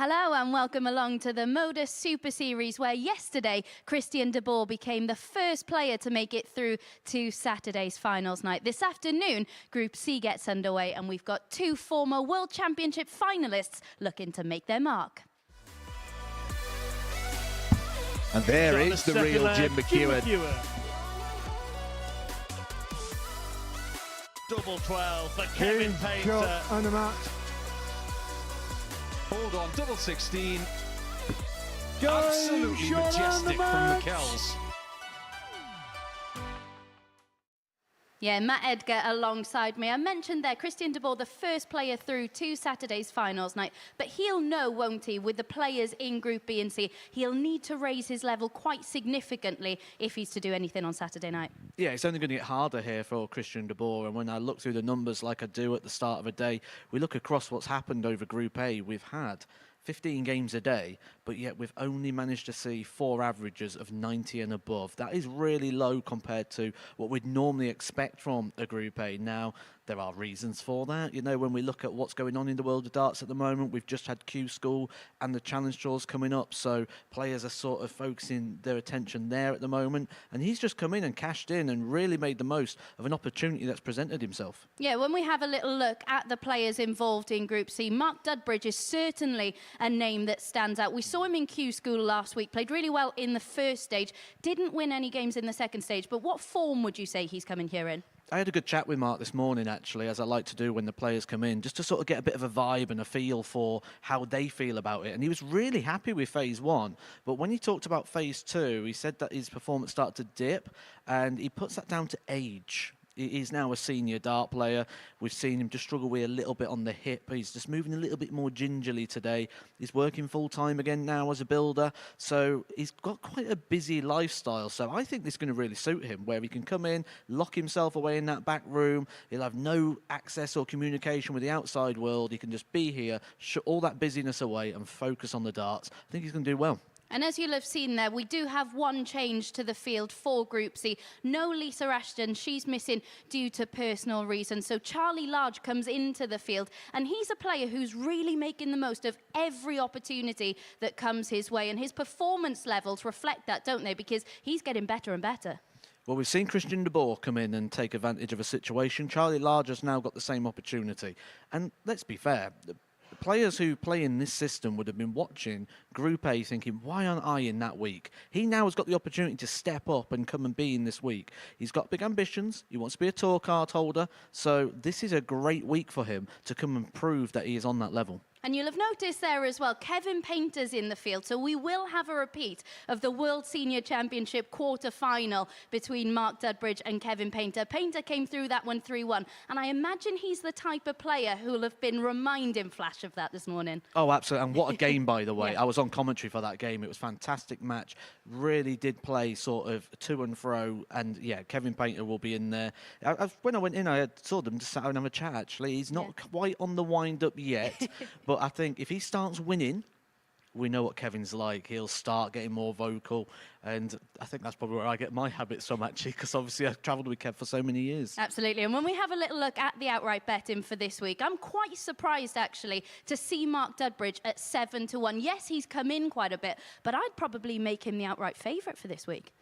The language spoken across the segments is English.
Hello and welcome along to the MODUS Super Series, where yesterday Christian de Boer became the first player to make it through to Saturday's finals night. This afternoon, Group C gets underway and we've got two former World Championship finalists looking to make their mark. And there is the real Jim McEwen. Double 12 for Kevin Painter. On the mat. Hold on, double 16. Absolutely Majestic from McKells. Yeah, Matt Edgar alongside me. I mentioned there, Christian de Boer, the first player through to Saturday's finals night. But he'll know, won't he, with the players in Group B and C, he'll need to raise his level quite significantly if he's to do anything on Saturday night. Yeah, it's only going to get harder here for Christian de Boer. And when I look through the numbers like I do at the start of a day, we look across what's happened over Group A. We've had 15 games a day, but yet we've only managed to see 4 averages of 90 and above. That is really low compared to what we'd normally expect from a Group A. Now, there are reasons for that. You know, when we look at what's going on in the world of darts at the moment, we've just had Q School and the Challenge Draws coming up, so players are sort of focusing their attention there at the moment. And he's just come in and cashed in and really made the most of an opportunity that's presented himself. Yeah, when we have a little look at the players involved in Group C, Mark Dudbridge is certainly a name that stands out. We saw him in Q School last week, played really well in the first stage, didn't win any games in the second stage, but what form would you say he's coming here in? I had a good chat with Mark this morning, actually, as I like to do when the players come in, just to sort of get a bit of a vibe and a feel for how they feel about it. And he was really happy with Phase 1. But when he talked about Phase 2, he said that his performance started to dip, and he puts that down to age. He's now a senior dart player. We've seen him just struggle with a little bit on the hip. He's just moving a little bit more gingerly today. He's working full-time again now as a builder. So he's got quite a busy lifestyle. So I think this is going to really suit him, where he can come in, lock himself away in that back room. He'll have no access or communication with the outside world. He can just be here, shut all that busyness away and focus on the darts. I think he's going to do well. And as you'll have seen there, we do have one change to the field for Group C. No Lisa Ashton, she's missing due to personal reasons. So Charlie Large comes into the field, and he's a player who's really making the most of every opportunity that comes his way. And his performance levels reflect that, don't they? Because he's getting better and better. Well, we've seen Christian de Boer come in and take advantage of a situation. Charlie Large has now got the same opportunity. And let's be fair, the players who play in this system would have been watching Group A thinking, why aren't I in that week? He now has got the opportunity to step up and come and be in this week. He's got big ambitions. He wants to be a tour card holder. So this is a great week for him to come and prove that he is on that level. And you'll have noticed there as well, Kevin Painter's in the field. So we will have a repeat of the World Senior Championship quarter-final between Mark Dudbridge and Kevin Painter. Painter came through that one 3-1. And I imagine he's the type of player who will have been reminding Flash of that this morning. Oh, absolutely. And what a game, by the way. Yeah. I was on commentary for that game. It was a fantastic match. Really did play sort of to and fro. And, yeah, Kevin Painter will be in there. When I went in, I saw them just sat and have a chat, actually. He's not quite on the wind-up yet. But I think if he starts winning, we know what Kevin's like. He'll start getting more vocal. And I think that's probably where I get my habits from, actually, because obviously I've travelled with Kev for so many years. Absolutely. And when we have a little look at the outright betting for this week, I'm quite surprised, actually, to see Mark Dudbridge at 7-1. Yes, he's come in quite a bit, but I'd probably make him the outright favourite for this week.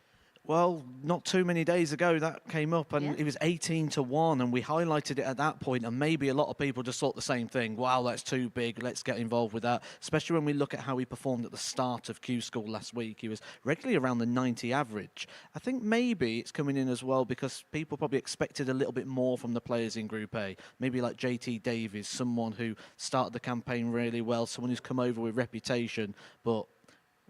Well, not too many days ago that came up, and it was 18-1, and we highlighted it at that point, and maybe a lot of people just thought the same thing. Wow, that's too big. Let's get involved with that. Especially when we look at how he performed at the start of Q School last week. He was regularly around the 90 average. I think maybe it's coming in as well because people probably expected a little bit more from the players in Group A. Maybe like JT Davies, someone who started the campaign really well, someone who's come over with reputation, but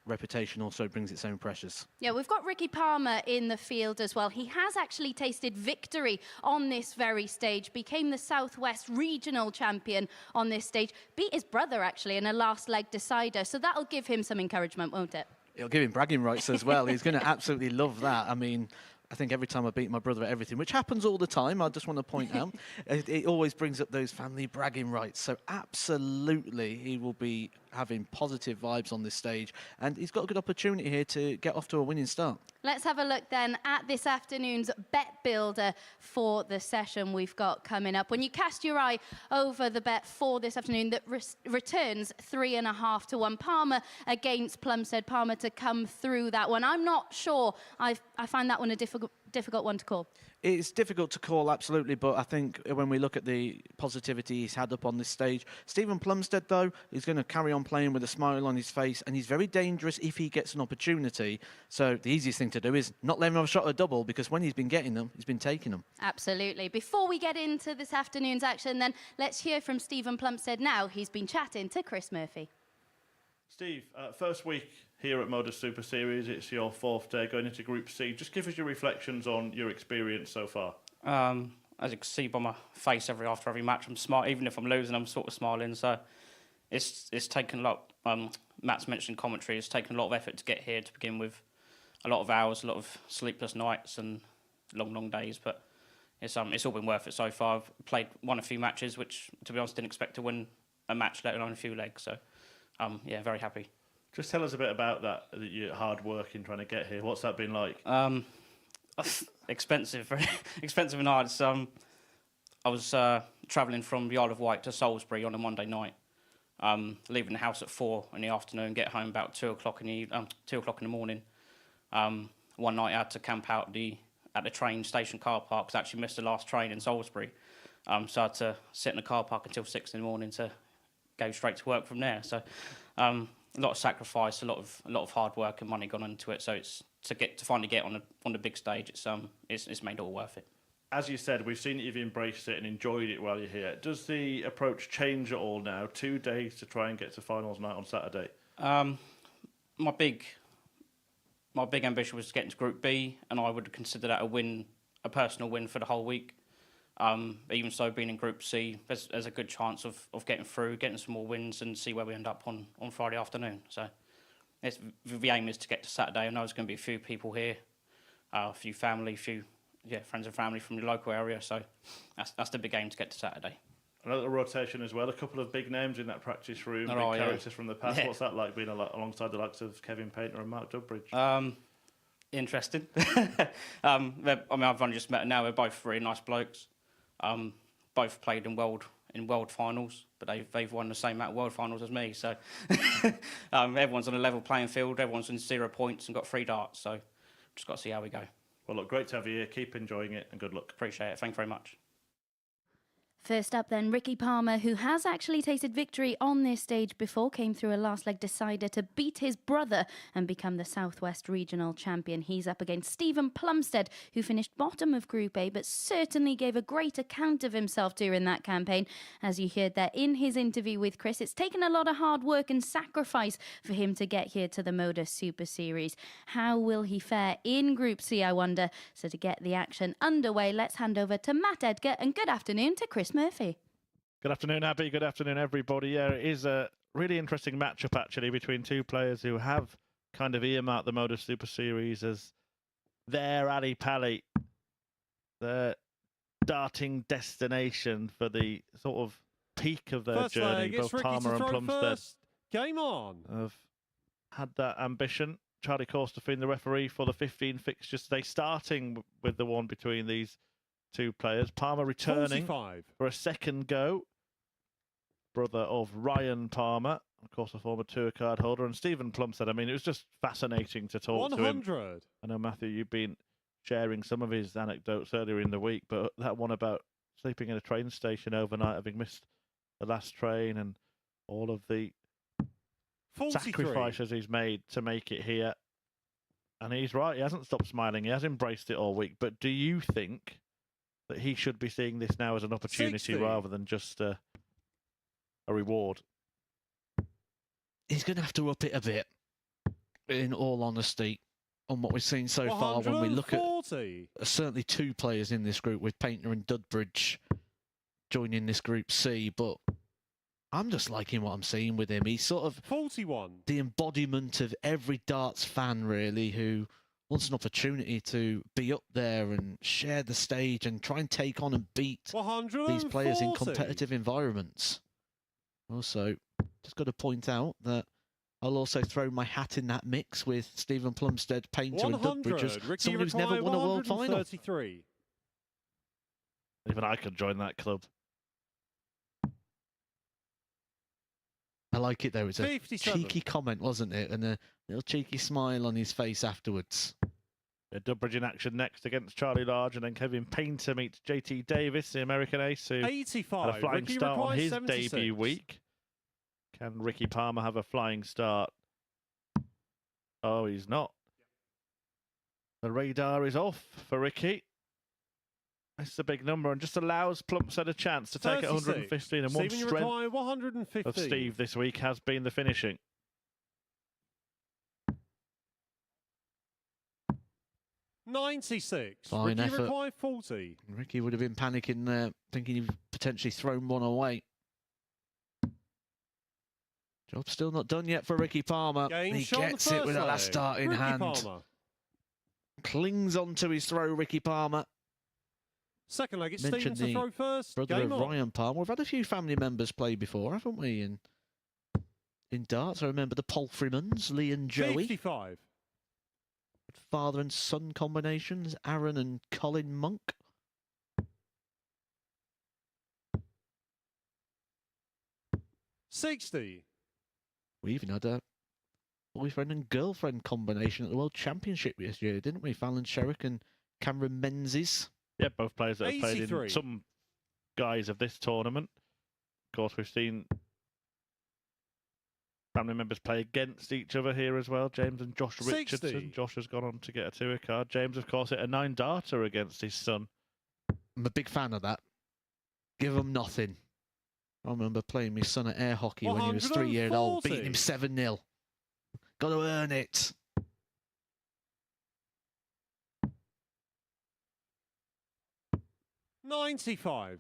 reputation also brings its own pressures. Yeah, we've got Ricky Palmer in the field as well. He has actually tasted victory on this very stage, became the Southwest Regional Champion on this stage, beat his brother actually in a last leg decider, so that'll give him some encouragement, won't it? It'll give him bragging rights as well. He's going to absolutely love that. I mean, I think every time I beat my brother at everything, which happens all the time, I just want to point out, it always brings up those family bragging rights. So absolutely, he will be having positive vibes on this stage, and he's got a good opportunity here to get off to a winning start. Let's have a look then at this afternoon's bet builder for the session we've got coming up. When you cast your eye over the bet for this afternoon, that returns 3.5 to 1. Palmer against Plumstead. Palmer to come through that one. I'm not sure. I find that one a difficult one to call. It's difficult to call, absolutely, but I think when we look at the positivity he's had up on this stage, Steven Plumstead, though, is going to carry on playing with a smile on his face, and he's very dangerous if he gets an opportunity. So the easiest thing to do is not let him have a shot at a double, because when he's been getting them, he's been taking them. Absolutely. Before we get into this afternoon's action, then, let's hear from Steven Plumstead now. He's been chatting to Chris Murphy. Steve, first week here at MODUS Super Series, it's your 4th day going into Group C. Just give us your reflections on your experience so far. As you can see by my face after every match, I'm smart. Even if I'm losing, I'm sort of smiling. So it's taken a lot. Matt's mentioned commentary. It's taken a lot of effort to get here to begin with. A lot of hours, a lot of sleepless nights, and long days. But it's all been worth it so far. I've won a few matches, which, to be honest, didn't expect to win a match, let alone a few legs. So yeah, very happy. Just tell us a bit about that your hard work in trying to get here. What's that been like? Expensive, very expensive and hard. I was travelling from the Isle of Wight to Salisbury on a Monday night, leaving the house at 4 in the afternoon, get home about 2 o'clock in the morning. One night I had to camp out at the train station car park, because I actually missed the last train in Salisbury. So I had to sit in the car park until 6 in the morning to go straight to work from there. So a lot of sacrifice, a lot of hard work and money gone into it. So it's to finally get on the big stage. It's made it all worth it. As you said, we've seen that you've embraced it and enjoyed it while you're here. Does the approach change at all now? 2 days to try and get to finals night on Saturday. My big ambition was to get into Group B, and I would consider that a personal win for the whole week. Even so, being in Group C, there's a good chance of getting through, getting some more wins, and see where we end up on Friday afternoon. So the aim is to get to Saturday. I know there's going to be a few people here, a few family, friends and family from the local area. So that's the big aim, to get to Saturday. Another rotation as well. A couple of big names in that practice room, big characters from the past. Yeah. What's that like, being alongside the likes of Kevin Painter and Mark Dudbridge? Interesting. I've only just met them now. They're both really nice blokes. Both played in world finals, but they've won the same amount of world finals as me. So everyone's on a level playing field. Everyone's in 0 points and got 3 darts. So just got to see how we go. Well, look, great to have you here. Keep enjoying it, and good luck. Appreciate it. Thank you very much. First up then, Ricky Palmer, who has actually tasted victory on this stage before, came through a last leg decider to beat his brother and become the Southwest Regional Champion. He's up against Steven Plumstead, who finished bottom of Group A, but certainly gave a great account of himself during that campaign. As you heard there in his interview with Chris, it's taken a lot of hard work and sacrifice for him to get here to the MODUS Super Series. How will he fare in Group C, I wonder? So to get the action underway, let's hand over to Matt Edgar, and good afternoon to Chris Murphy. Good afternoon, Abby. Good afternoon, everybody. Yeah, it is a really interesting matchup, actually, between two players who have kind of earmarked the MODUS Super Series as their alley-pally, their darting destination for the sort of peak of their journey. Both Palmer and Plumstead Game on. have had that ambition. Charlie Corstefin, the referee for the 15 fixtures today, starting with the one between these two players. Palmer returning 45. for a second go. Brother of Ryan Palmer, of course, a former tour card holder, and Steven Plumstead. I mean, it was just fascinating to talk 100. to him. I know, Matthew, you've been sharing some of his anecdotes earlier in the week, but that one about sleeping in a train station overnight, having missed the last train, and all of the 43. sacrifices he's made to make it here. And he's right, he hasn't stopped smiling. He has embraced it all week. But do you think that he should be seeing this now as an opportunity 60. rather than just a reward? He's going to have to up it a bit, in all honesty, on what we've seen so far. When we look at certainly two players in this group, with Painter and Dudbridge joining this Group C, but I'm just liking what I'm seeing with him. He's sort of 41. the embodiment of every darts fan, really, who wants an opportunity to be up there and share the stage and try and take on and beat these players in competitive environments. Also, Just got to point out that I'll also throw my hat in that mix with Steven Plumstead, Painter and Dudbridge as Ricky someone who's never won a world final. 133. Even I could join that club. I like it though. It's a 57. cheeky comment, wasn't it? And a little cheeky smile on his face afterwards. Yeah, Dudbridge in action next against Charlie Large, and then Kevin Painter meets JT Davis, the American ace, who 85. had a flying Ricky start on requires his 76. debut week. Can Ricky Palmer have a flying start? Oh, he's not. The radar is off for Ricky. That's a big number and just allows Plumstead a chance to take it 115. And one Steven, you strength require 115. of Steve this week has been the finishing. 96. Fine Ricky effort. require 40. Ricky would have been panicking there, thinking he'd potentially thrown one away. Job's still not done yet for Ricky Palmer. Game He shot on the gets it first with a leg. last start in Ricky hand. Palmer. Clings onto his throw, Ricky Palmer. Second leg, it's Mentioned Steven to throw first. Brother Game of on. Ryan Palmer. We've had a few family members play before, haven't we? In darts, I remember the Palfreymans, Lee and Joey. 55. Father and son combinations, Aaron and Colin Monk. $60. We even had a boyfriend and girlfriend combination at the World Championship this year, didn't we? Fallon Sherrick and Cameron Menzies. Yeah, both players that have played 83. in some guise of this tournament. Of course, we've seen family members play against each other here as well. James and Josh 60. Richardson. Josh has gone on to get a 2 card. James, of course, hit a 9-darter against his son. I'm a big fan of that. Give him nothing. I remember playing my son at air hockey when he was 3 years old, beating him 7-0. Got to earn it. $95.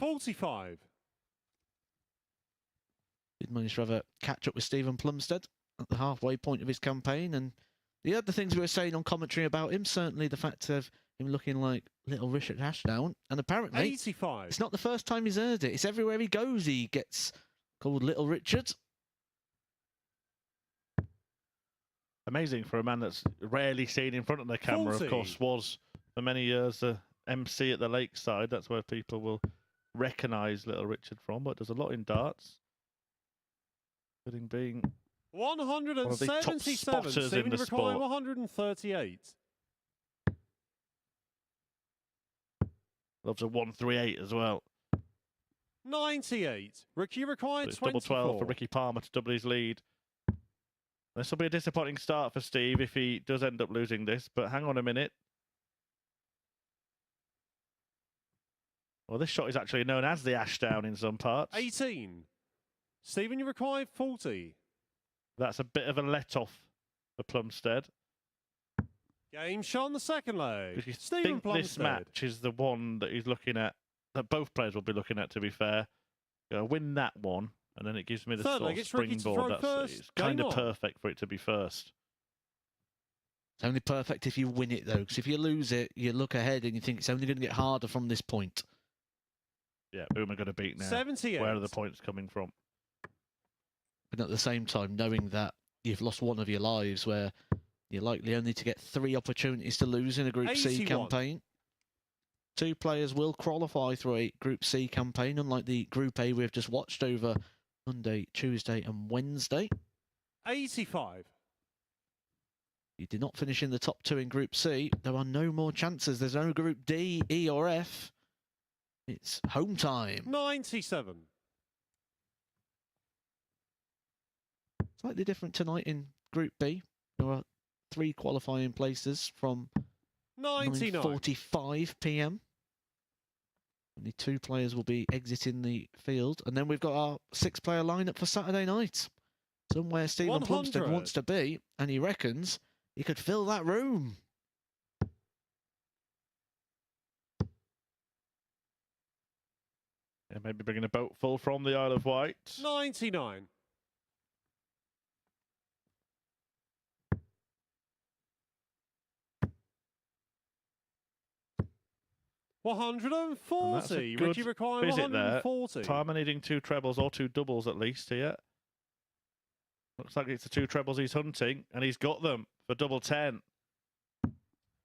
$45. Did manage to have a catch up with Steven Plumstead at the halfway point of his campaign, and the other things we were saying on commentary about him, certainly the fact of him looking like little Richard Ashdown, and apparently 85. it's not the first time he's heard it. It's everywhere he goes he gets called Little Richard. Amazing for a man that's rarely seen in front of the camera, 40. of course, was for many years the MC at the Lakeside. That's where people will recognise Little Richard from, but there's a lot in darts. Including being one of the top 177. spotters Steven in the require sport. 138. Loves a 138 as well. 98. Ricky So required it's double 24. 12 for Ricky Palmer to double his lead. This will be a disappointing start for Steve if he does end up losing this, but hang on a minute. Well, this shot is actually known as the Ashdown in some parts. 18. Steven, you require 40. That's a bit of a let-off for Plumstead. Game shot on the second leg. If you Steven think Plumstead. this match is the one that he's looking at, that both players will be looking at, to be fair, win that one, and then it gives me the Third sort leg, of it's Ricky to springboard. throw That's first. it's kind Game of on. perfect for it to be first. It's only perfect if you win it, though, because if you lose it, you look ahead and you think it's only going to get harder from this point. Yeah, who am I going to beat now? 78. Where are the points coming from? But at the same time, knowing that you've lost one of your lives, where you're likely only to get 3 opportunities to lose in a Group C 81. campaign. 2 players will qualify through a Group C campaign, unlike the Group A we've just watched over Monday, Tuesday and Wednesday. 85. You did not finish in the top 2 in Group C. There are no more chances. There's no Group D, E or F. It's home time. 97. Slightly different tonight in Group B. There are 3 qualifying places from 99. 9:45 p.m. Only 2 players will be exiting the field. And then we've got our 6-player lineup for Saturday night. Somewhere Steven 100. Plumstead wants to be, and he reckons he could fill that room. Yeah, maybe bringing a boat full from the Isle of Wight. 99. 140. good Ricky require visit there. 140. Palmer needing 2 trebles or 2 doubles at least here. Looks like it's the 2 trebles he's hunting, and he's got them for double 10.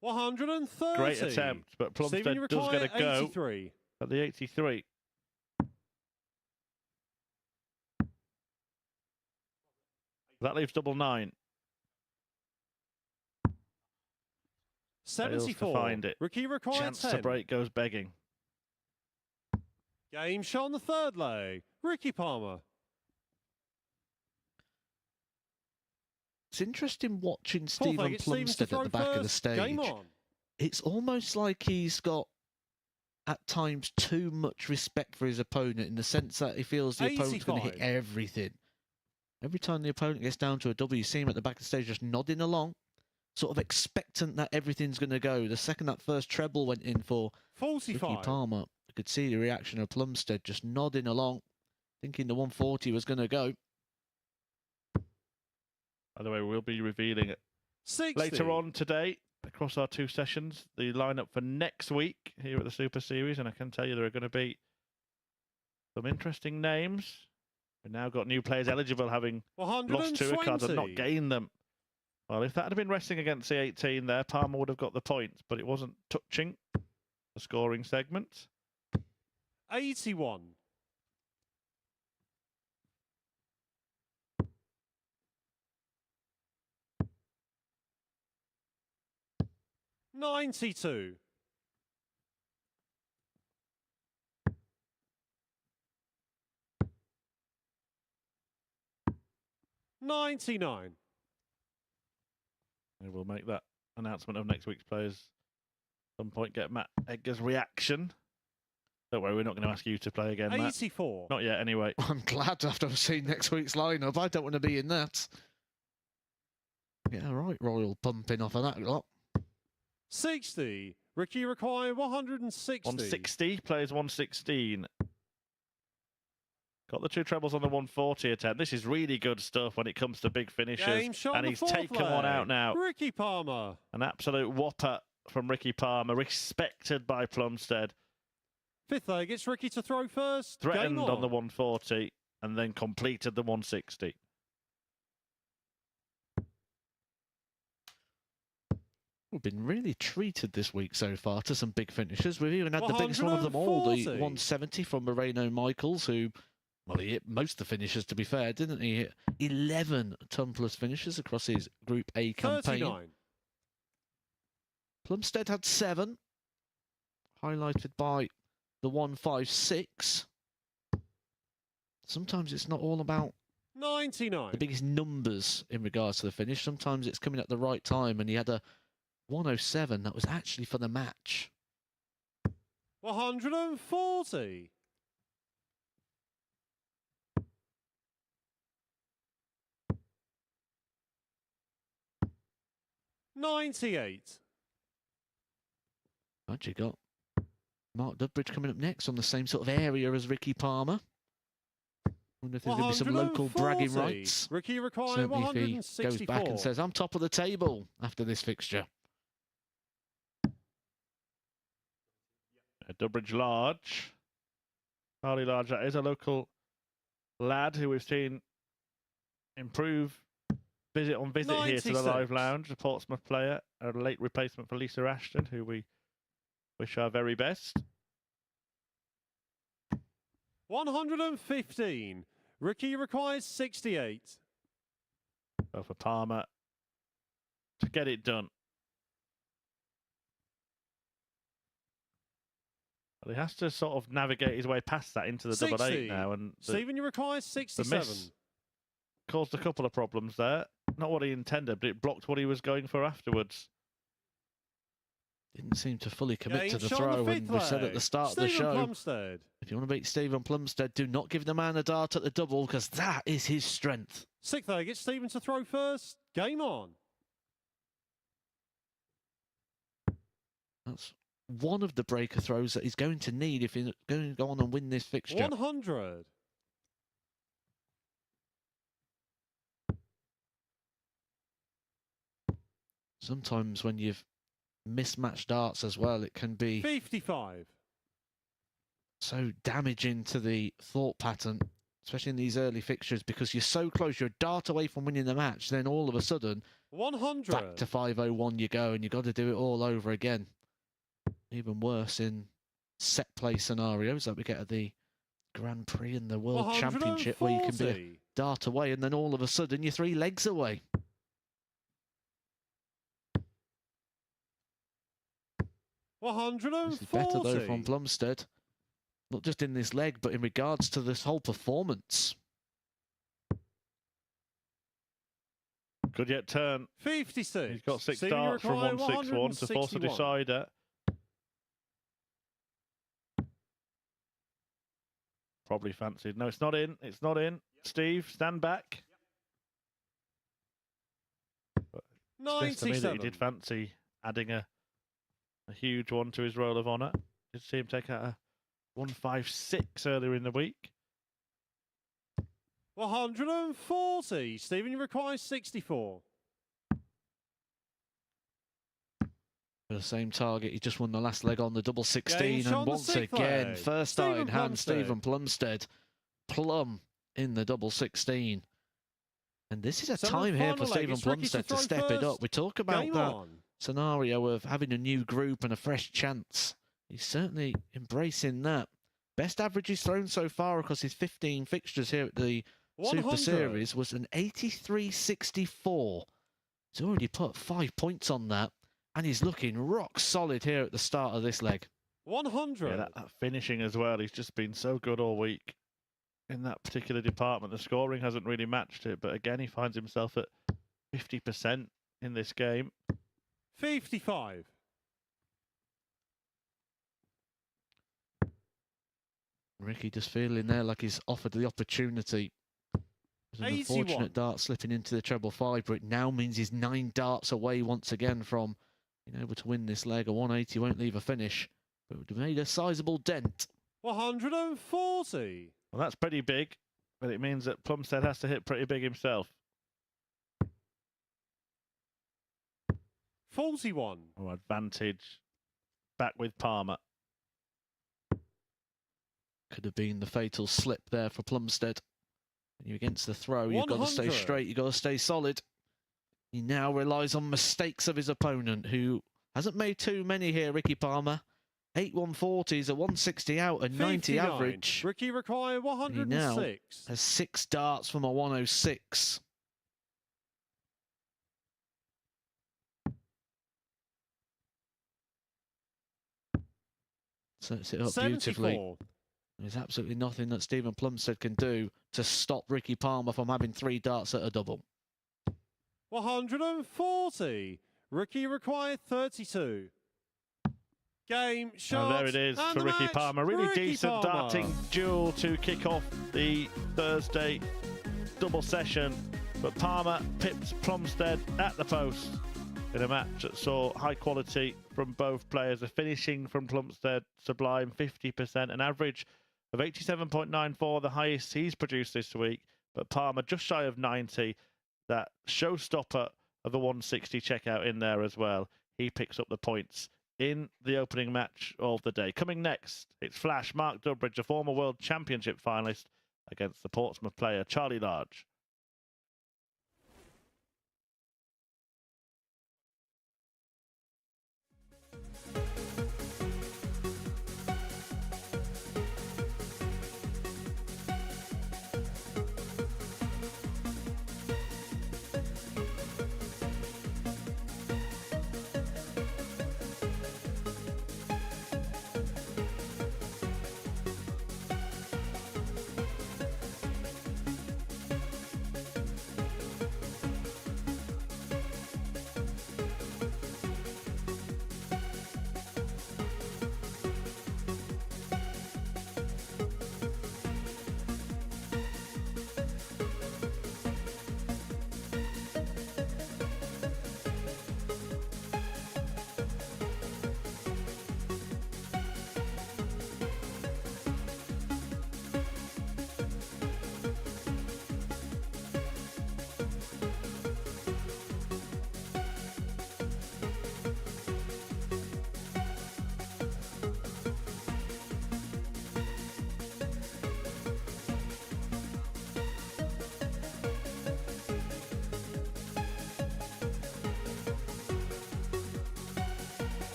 130. Great attempt, but Steven, Plumstead does get a go 83. at the 83. That leaves double 9. Fails to 74. find it. Ricky require Chance 10. to break goes begging. Game shot on the third leg. Ricky Palmer. It's interesting watching Fourth Steven leg, it's Steven to Plumstead throw at the back of the first. stage. Game on. It's almost like he's got, at times, too much respect for his opponent in the sense that he feels the opponent's going to hit 85. everything. Every time the opponent gets down to a double, you see him at the back of the stage just nodding along, sort of expectant that everything's going to go. The second that first treble went in for 45. Ricky Palmer, you could see the reaction of Plumstead just nodding along, thinking the 140 was going to go. By the way, we'll be revealing it 60. later on today across our 2 sessions the lineup for next week here at the Super Series, and I can tell you there are going to be some interesting names. We've now got new players eligible, having lost 2 cards and not gained them. Well, if that had been resting against the 18 there, Palmer would have got the points, but it wasn't touching the scoring segment. 81. 92. 99. And we'll make that announcement of next week's players at some point. Get Matt Edgar's reaction. Don't worry, we're not going to ask you to play again, Matt. 84. Not yet, anyway. I'm glad after I've seen next week's lineup. I don't want to be in that. Yeah, right, Royal pumping off of that lot. 60. Ricky require 160. 160, plays 116. Got the 2 trebles on the 140 attempt. This is really good stuff when it comes to big finishes. Game shot And on the he's fourth taken one leg. out now. Ricky Palmer. An absolute whopper from Ricky Palmer, respected by Plumstead. Fifth leg, it's Ricky to throw first. Threatened Game on the 140 and then completed the 160. We've been really treated this week so far to some big finishes. We've even had the biggest one of them all, the 140. 170 from Moreno Michaels, who, well, he hit most of the finishes, to be fair, didn't he? He hit 11 ton-plus finishes across his Group A campaign. 39. Plumstead had 7, highlighted by the 156. Sometimes it's not all about 99. the biggest numbers in regards to the finish. Sometimes it's coming at the right time, and he had a 107 that was actually for the match. 140. 98. Actually got Mark Dudbridge coming up next on the same sort of area as Ricky Palmer. Wonder if there's going to be some local bragging 140. rights. Ricky require Certainly if he 164. goes back and says, I'm top of the table after this fixture. Dudbridge Large. Charlie Large, that is a local lad who we've seen improve visit on visit here to the 96. live lounge. A Portsmouth player, a late replacement for Lisa Ashton, who we wish our very best. 115. Ricky requires 68. So for Palmer to get it done. Well, he has to sort of navigate his way past that into the 60. double 8 now. And Steven, you require the 67. miss caused a couple of problems there. Not what he intended, but it blocked what he was going for afterwards. Didn't seem to fully commit Game to the shot on throw, the and fifth we said at leg. the start of the Steven show, Plumstead. if you want to beat Steven Plumstead, do not give the man a dart at the double, because that is his strength. Sixth leg, it's Steven to throw first. Game on. That's one of the breaker throws that he's going to need if he's going to go on and win this fixture. 100. Sometimes when you've mismatched darts as well. It can be 55. so damaging to the thought pattern, especially in these early fixtures, because you're so close. You're a dart away from winning the match. Then all of a sudden, 100. back to 501 you go, and you've got to do it all over again. Even worse in set play scenarios like we get at the Grand Prix and the World Championship, where you can be a dart away, and then all of a sudden you're 3 legs away. This is better though from Plumstead, not just in this leg, but in regards to this whole performance. Could yet turn. 56. He's got 6 Stephen darts from Uruguay, 161 to force a 161. decider. Probably fancied. No, it's not in. It's not in. Steve, stand back. But it's just to me that he 97. did fancy adding a huge one to his roll of honour. Did see him take out a 156 earlier in the week. 140. Stephen, you require 64. For the same target, he just won the last leg on the double 16, Game shot on and the once sixth again, leg. first start in Steven hand, Plumstead. Steven Plumstead, plum in the double 16. And this is a time here for Semi-final leg. Stephen It's Ricky Plumstead to throw step it up. first. We talk about Game that on. scenario of having a new group and a fresh chance. He's certainly embracing that. Best averages thrown so far across his 15 fixtures here at the 100. Super Series was an 83.64. He's already put 5 points on that, and he's looking rock solid here at the start of this leg. 100. Yeah, that finishing as well. He's just been so good all week in that particular department. The scoring hasn't really matched it, but again, he finds himself at 50% in this game. 55. Ricky just feeling there like he's offered the opportunity. It was an 81. unfortunate dart slipping into the treble 5, but it now means he's 9 darts away once again from being able to win this leg. A 180 won't leave a finish, but it would have made a sizable dent. 140. Well, that's pretty big, but it means that Plumstead has to hit pretty big himself. 41. Oh, advantage back with Palmer. Could have been the fatal slip there for Plumstead. When you're against the throw, you've got to stay 100. straight, you've got to stay solid. He now relies on mistakes of his opponent, who hasn't made too many here, Ricky Palmer. 8 140s, a 160 out, a 90 59. average. Ricky require And he 106. now has 6 darts from a 106. Sets it up beautifully. 74. There's absolutely nothing that Steven Plumstead can do to stop Ricky Palmer from having 3 darts at a double. 140. Ricky required 32. Game shot. And there it is and for the Ricky match. Palmer. Really Ricky decent Palmer. darting duel to kick off the Thursday double session. But Palmer pipped Plumstead at the post in a match that saw high quality from both players. A finishing from Plumstead, sublime, 50%, an average of 87.94, the highest he's produced this week. But Palmer just shy of 90. That showstopper of the 160 checkout in there as well. He picks up the points in the opening match of the day. Coming next, it's Flash Mark Dudbridge, a former World Championship finalist, against the Portsmouth player Charlie Large.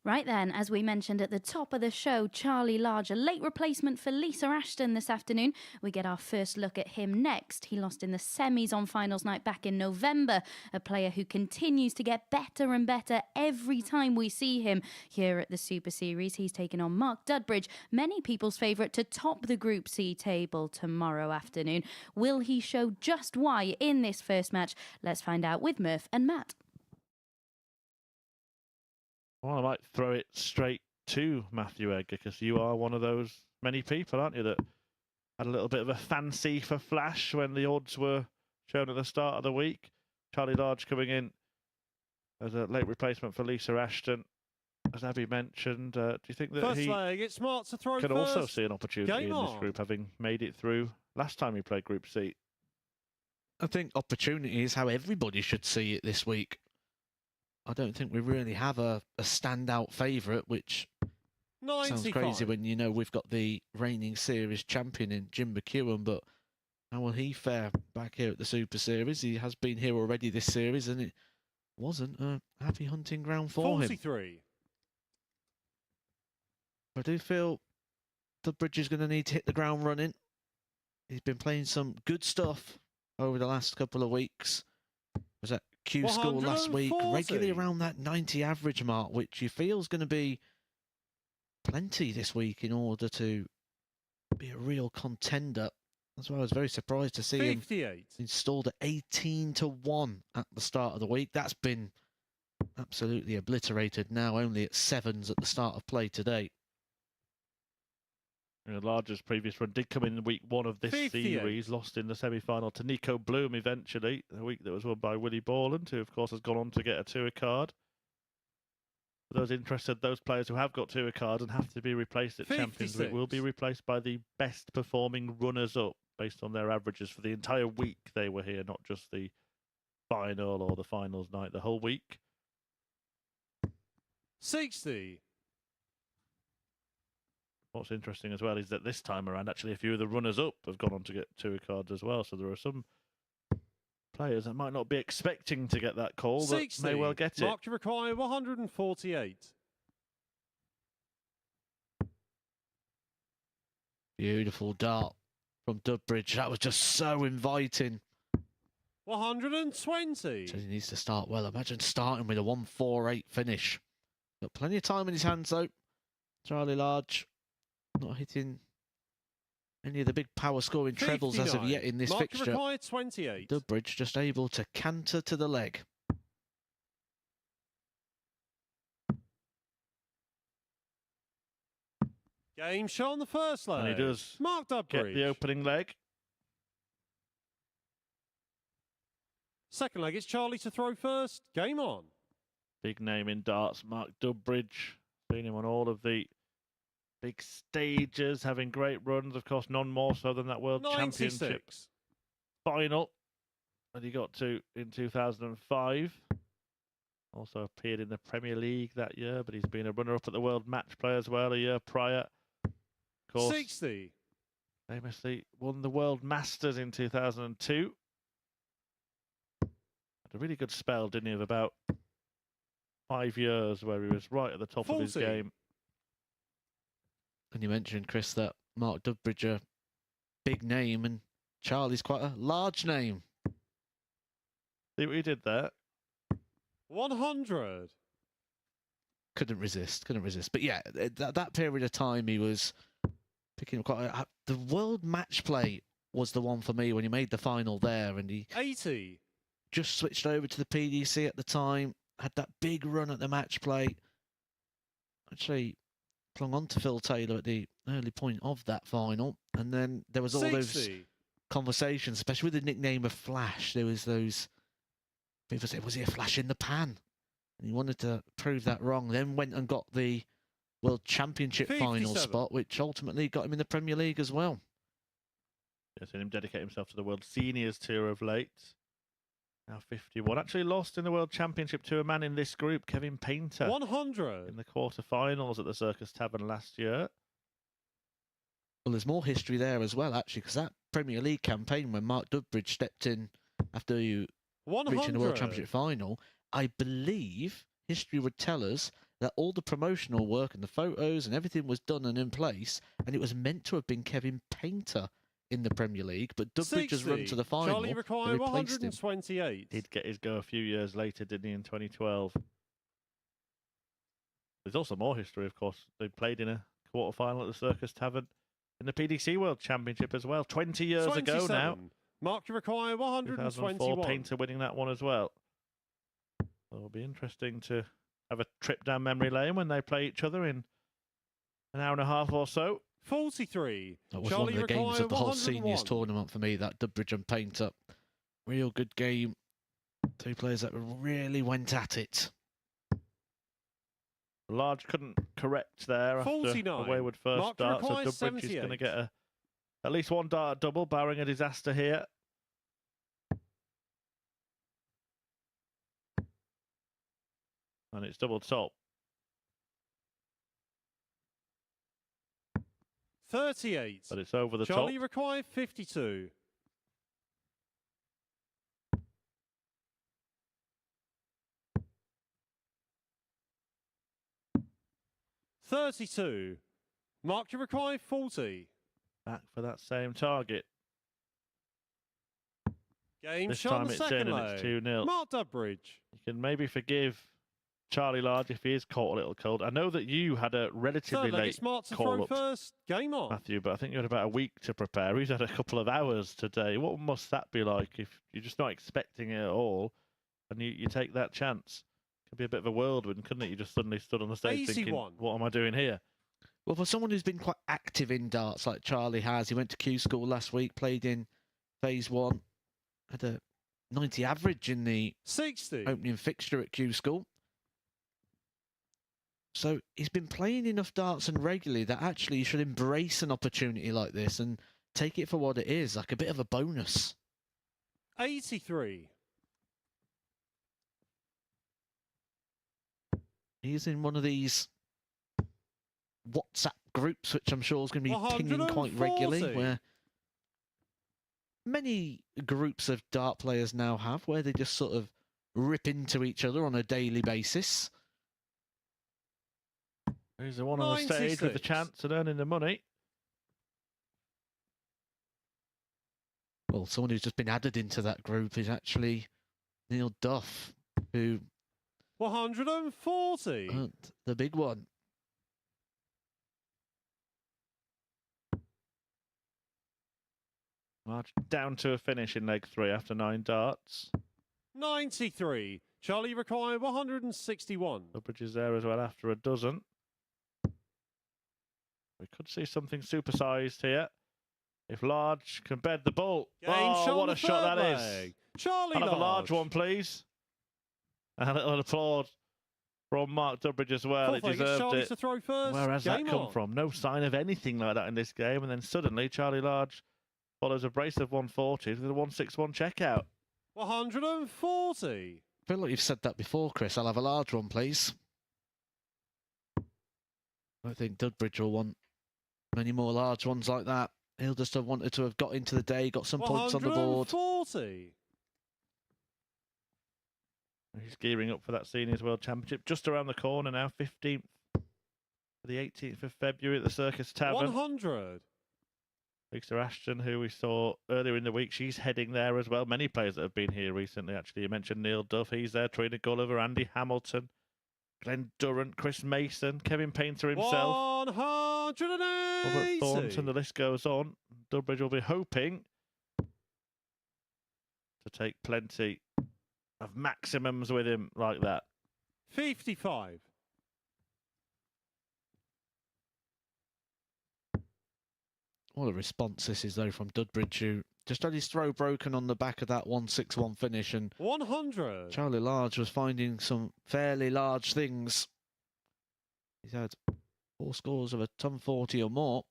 Right then, as we mentioned at the top of the show, Charlie Large, a late replacement for Lisa Ashton this afternoon. We get our first look at him next. He lost in the semis on finals night back in November, a player who continues to get better and better every time we see him here at the Super Series. He's taken on Mark Dudbridge, many people's favourite to top the Group C table tomorrow afternoon. Will he show just why in this first match? Let's find out with Murph and Matt. Well, I might throw it straight to Matthew Edgar, because you are one of those many people, aren't you, that had a little bit of a fancy for Flash when the odds were shown at the start of the week. Charlie Large coming in as a late replacement for Lisa Ashton, as Abby mentioned. Do you think that First he leg, it's smart to throw can first. also see an opportunity in this group, having made it through last time he played Group C? I think opportunity is how everybody should see it this week. I don't think we really have a standout favourite, which 95. sounds crazy when you know we've got the reigning series champion in Jim McEwen, but how will he fare back here at the Super Series? He has been here already this series, and it wasn't a happy hunting ground for 43. him. I do feel Dudbridge is going to need to hit the ground running. He's been playing some good stuff over the last couple of weeks. Was at Q School last week, 140. regularly around that 90 average mark, which you feel is going to be plenty this week in order to be a real contender. That's why I was very surprised to see 58. him installed at 18-1 at the start of the week. That's been absolutely obliterated now, only at 7s at the start of play today. Large's previous run did come in week 1 of this 58. series, lost in the semi-final to Nico Bloom eventually, the week that was won by Willie Borland, who of course has gone on to get a tour card. For those interested, those players who have got tour cards and have to be replaced at Champions Week 56. will be replaced by the best performing runners-up based on their averages for the entire week they were here, not just the final or the finals night, the whole week. 60. What's interesting as well is that this time around, actually, a few of the runners-up have gone on to get tour cards as well. So there are some players that might not be expecting to get that call, but 60. may well get it. Mark to require 148. Beautiful dart from Dudbridge. That was just so inviting. 120. So he needs to start well. Imagine starting with a 148 finish. Got plenty of time in his hands though. Charlie Large not hitting any of the big power scoring trebles as of 59. yet in this Mark fixture. required 28. Dudbridge just able to canter to the leg. Game shot on the first leg. And he does Mark get Dudbridge. the opening leg. Second leg, it's Charlie to throw first. Game on. Big name in darts, Mark Dudbridge. Seen him on all of the big stages, having great runs. Of course, none more so than that World 96. Championship final that he got to in 2005. Also appeared in the Premier League that year, but he's been a runner-up at the World Match Play as well a year prior. Of course, 60. famously won the World Masters in 2002. Had a really good spell, didn't he, of about 5 years where he was right at the top of his 40. game. And you mentioned, Chris, that Mark Dudbridge, a big name, and Charlie's quite a large name. See what he did there? 100. Couldn't resist. But yeah, that period of time he was picking up quite a... The World Match Play was the one for me when he made the final there, and he 80. just switched over to the PDC at the time, had that big run at the match play. Actually clung on to Phil Taylor at the early point of that final, and then there was all 60. those conversations, especially with the nickname of Flash. There was those people say, was he a flash in the pan? And he wanted to prove that wrong, then went and got the World Championship final 57. spot, which ultimately got him in the Premier League as well. Yes, seen him dedicate himself to the World Seniors Tour of late. Now 51. Actually lost in the World Championship to a man in this group, Kevin Painter, 100. in the quarterfinals at the Circus Tavern last year. Well, there's more history there as well, actually, because that Premier League campaign when Mark Dudbridge stepped in after you 100. reaching the World Championship final, I believe history would tell us that all the promotional work and the photos and everything was done and in place, and it was meant to have been Kevin Painter in the Premier League, but Dudbridge has run to the final. Charlie required and replaced him. 128. He'd get his go a few years later, didn't he, in 2012? There's also more history, of course. They played in a quarter-final at the Circus Tavern in the PDC World Championship as well. 20 years ago now. Mark, you require 121. 2004, Painter winning that one as well. So it'll be interesting to have a trip down memory lane when they play each other in an hour and a half or so. 43. That was Charlie one of the games of the whole 101. seniors tournament for me, that Dudbridge and Painter. Real good game. Two players that really went at it. Large couldn't correct there after 49. a wayward first Mark start, so requires Dudbridge is going to 78. get at least one dart double, barring a disaster here. And it's double top. 38. But it's over the Charlie top. required 52. $32. Mark, you require 40. Back for that same target. Game This shot on time the it's second in and it's leg. 2-0. Mark Dudbridge. You can maybe forgive Charlie Large if he is caught a little cold. I know that you had a relatively Third leg, late it's Mark to call throw up, first. Game on. Matthew, but I think you had about a week to prepare. He's had a couple of hours today. What must that be like if you're just not expecting it at all and you take that chance? Could be a bit of a whirlwind, couldn't it? You just suddenly stood on the stage thinking, 81. what am I doing here? Well, for someone who's been quite active in darts like Charlie has, he went to Q School last week, played in Phase 1, had a 90 average in the 60. opening fixture at Q School. So he's been playing enough darts and regularly that actually you should embrace an opportunity like this and take it for what it is, like a bit of a bonus. 83. He's in one of these WhatsApp groups, which I'm sure is going to be pinging quite regularly, 140. where many groups of dart players now have, where they just sort of rip into each other on a daily basis. He's the one on the stage with the 96. chance of earning the money. Well, someone who's just been added into that group is actually Neil Duff, who 140. earned the big one. Large down to a finish in leg 3 after 9 darts. 93. Charlie required 161. Dudbridge is there as well after a dozen. We could see something supersized here. If Large can bed the ball. Game Oh, shot what on a the shot third that is. leg. Charlie I'll have a large one, please. And a little applaud from Mark Dudbridge as well. Fourth It leg, it's deserved Charlie it. to throw first. Where has that Game come on. from? No sign of anything like that in this game. And then suddenly Charlie Large follows a brace of 140s with a 161 checkout. 140. I feel like you've said that before, Chris. I'll have a large one, please. I don't think Dudbridge will want many more large ones like that. He'll just have wanted to have got into the day, got some points on the board. 140. He's gearing up for that Seniors World Championship just around the corner now, 15th to the 18th of February at the Circus Tavern. 100. Lisa Ashton, who we saw earlier in the week, she's heading there as well. Many players that have been here recently, actually. You mentioned Neil Duff, he's there. Trina Gulliver, Andy Hamilton, Glenn Durrant, Chris Mason, Kevin Painter himself, 180. Robert Thornton, the list goes on. Dudbridge will be hoping to take plenty of maximums with him like that. 55. What a response this is, though, from Dudbridge, who just had his throw broken on the back of that 161 finish. And 100. Charlie Large was finding some fairly large things. He's had 4 scores of a ton 40 or more.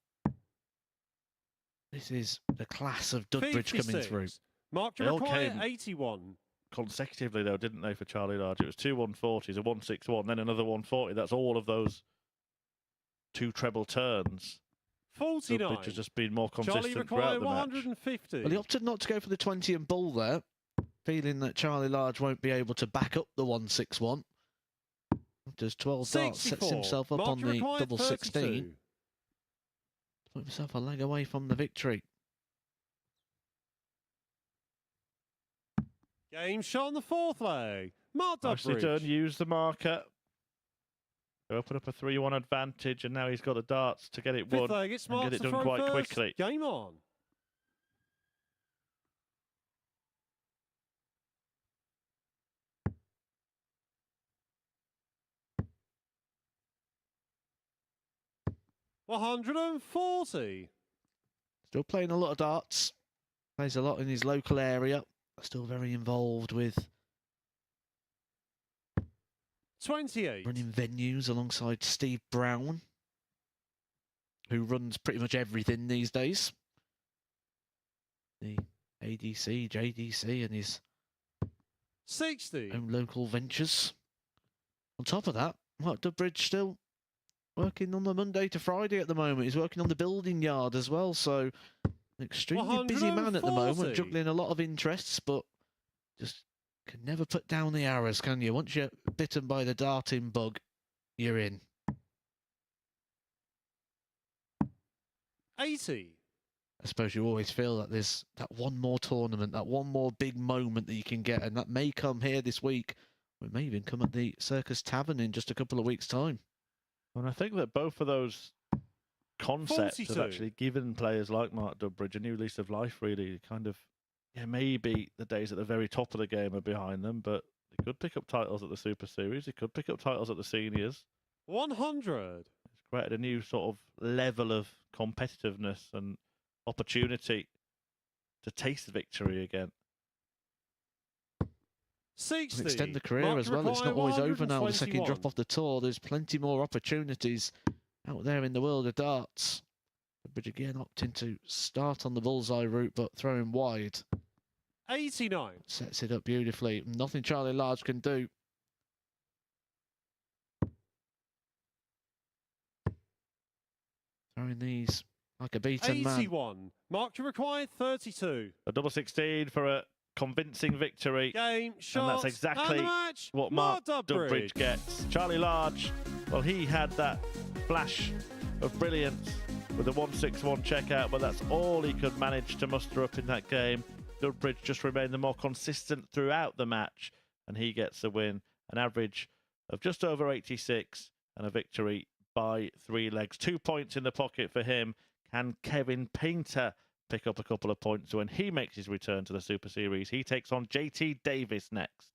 This is the class of Dudbridge coming through. Mark, you They all require came 81. Consecutively, though, didn't they, for Charlie Large? It was 2 140s, a 161, then another 140. That's all of those 2 treble turns. 49. Dudbridge has just been more Charlie consistent require throughout the match. 150. Well, he opted not to go for the 20 and ball there, feeling that Charlie Large won't be able to back up the 161. Does 12 darts, sets 64. himself up Mark on the required double 16. 32. Put himself a leg away from the victory. Game shot on the fourth leg. Mark Nicely done. Dudbridge. Use the marker. Open up a 3-1 advantage, and now he's got the darts to get it Fifth won leg, it's and Mark get it to done throw quite first. quickly. Game on. $140. Still playing a lot of darts. Plays a lot in his local area. Still very involved with 28. running venues alongside Steve Brown, who runs pretty much everything these days. The ADC, JDC, and his 60. own local ventures. On top of that, Mark Dudbridge still working on the Monday to Friday at the moment. He's working on the building yard as well, so an extremely busy man at the 140. moment, juggling a lot of interests, but just can never put down the arrows, can you? Once you're bitten by the darting bug, you're in. 80. I suppose you always feel that there's that one more tournament, that one more big moment that you can get, and that may come here this week. It may even come at the Circus Tavern in just a couple of weeks' time. And I think that both of those concepts 42. have actually given players like Mark Dudbridge a new lease of life, really. Kind of, yeah, maybe the days at the very top of the game are behind them, but they could pick up titles at the Super Series. They could pick up titles at the seniors. 100. It's created a new sort of level of competitiveness and opportunity to taste victory again. 60. And extend the career Mark as well. It's not required always over now. The second 121. drop off the tour, there's plenty more opportunities out there in the world of darts. Dudbridge again opting to start on the bullseye route, but throwing wide. 89. Sets it up beautifully. Nothing Charlie Large can do. Throwing these like a beaten man. 81. Mark required 32. A double 16 for a convincing victory. Game, And shot, that's exactly and the match. what Mark Dudbridge. Dudbridge gets. Charlie Large, well, he had that flash of brilliance with a 161 checkout, but that's all he could manage to muster up in that game. Dudbridge just remained the more consistent throughout the match, and he gets the win. An average of just over 86 and a victory by 3 legs. 2 points in the pocket for him. Can Kevin Painter pick up a couple of points when he makes his return to the Super Series? He takes on JT Davis next.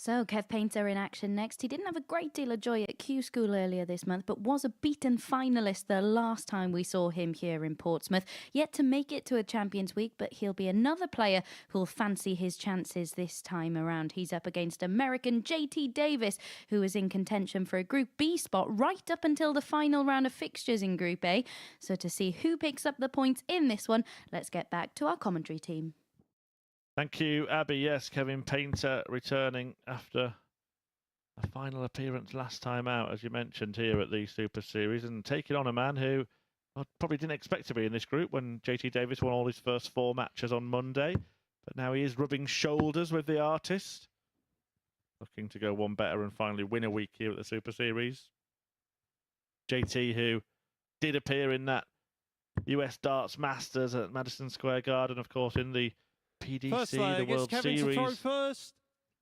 So, Kev Painter in action next. He didn't have a great deal of joy at Q School earlier this month, but was a beaten finalist the last time we saw him here in Portsmouth. Yet to make it to a Champions Week, but he'll be another player who'll fancy his chances this time around. He's up against American JT Davis, who is in contention for a Group B spot right up until the final round of fixtures in Group A. So to see who picks up the points in this one, let's get back to our commentary team. Thank you, Abby. Yes, Kevin Painter returning after a final appearance last time out, as you mentioned here at the Super Series, and taking on a man who I probably didn't expect to be in this group when JT Davis won all his first 4 matches on Monday. But now he is rubbing shoulders with the artist, looking to go one better and finally win a week here at the Super Series. JT, who did appear in that US Darts Masters at Madison Square Garden, of course, in the PDC, the World Series, to throw first.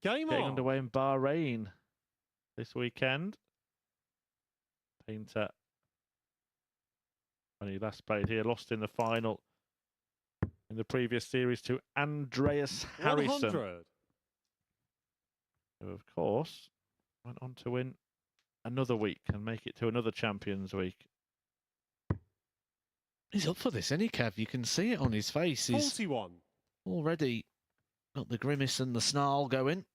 Game getting on. underway in Bahrain this weekend. Painter, when he last played here, lost in the final in the previous series to Andreas Harrison, 100. who, of course, went on to win another week and make it to another Champions Week. He's up for this, isn't he, Kev? You can see it on his face. He's 41. already got the grimace and the snarl going.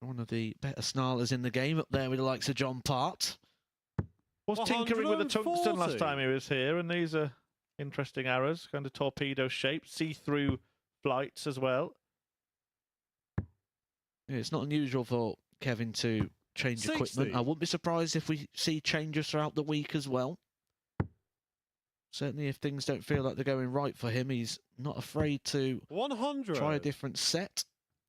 One of the better snarlers in the game, up there with the likes of John Part. Was tinkering with the tungsten 140. last time he was here, and these are interesting arrows, kind of torpedo shaped, see-through flights as well. Yeah, it's not unusual for Kevin to change 60. equipment. I wouldn't be surprised if we see changes throughout the week as well. Certainly if things don't feel like they're going right for him, he's not afraid to 100. try a different set.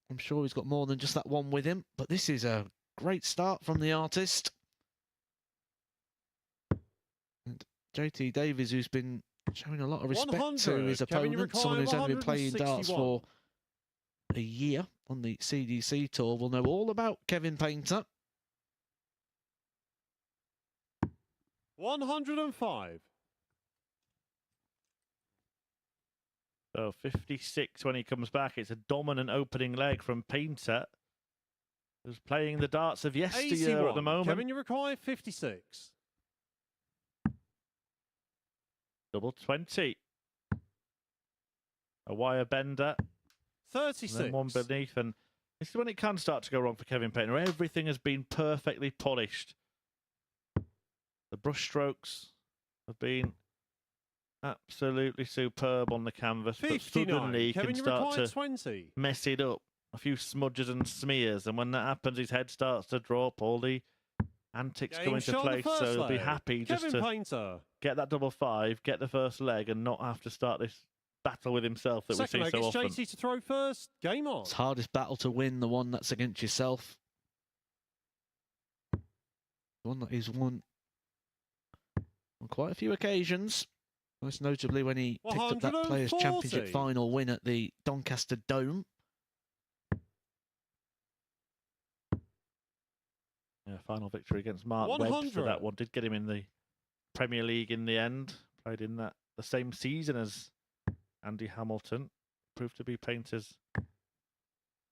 I'm sure he's got more than just that one with him, but this is a great start from the artist. And JT Davies, who's been showing a lot of respect 100. to his Kevin, opponent, someone who's only been playing darts 161. for a year on the CDC tour, will know all about Kevin Painter. 105. So 56 when he comes back. It's a dominant opening leg from Painter, who's playing the darts of yesteryear 81. at the moment. Kevin, you require 56. Double 20. A wire bender. 36. And then one beneath. And this is when it can start to go wrong for Kevin Painter. Everything has been perfectly polished. The brush strokes have been absolutely superb on the canvas, but 59. suddenly he Kevin, can you start require to 20. mess it up. A few smudges and smears, and when that happens, his head starts to drop. All the antics Game come into shot on the place, first so he'll be leg. happy just Kevin to Painter. get that double 5, get the first leg, and not have to start this battle with himself that Second we leg, see so it's often. JT to throw first. Game on. It's hardest battle to win, the one that's against yourself. The one that he's won on quite a few occasions. Most notably when he picked up that Players' 140. Championship final win at the Doncaster Dome. Yeah, final victory against Mark Webb 100. for that one. Did get him in the Premier League in the end. Played in that the same season as Andy Hamilton. Proved to be Painter's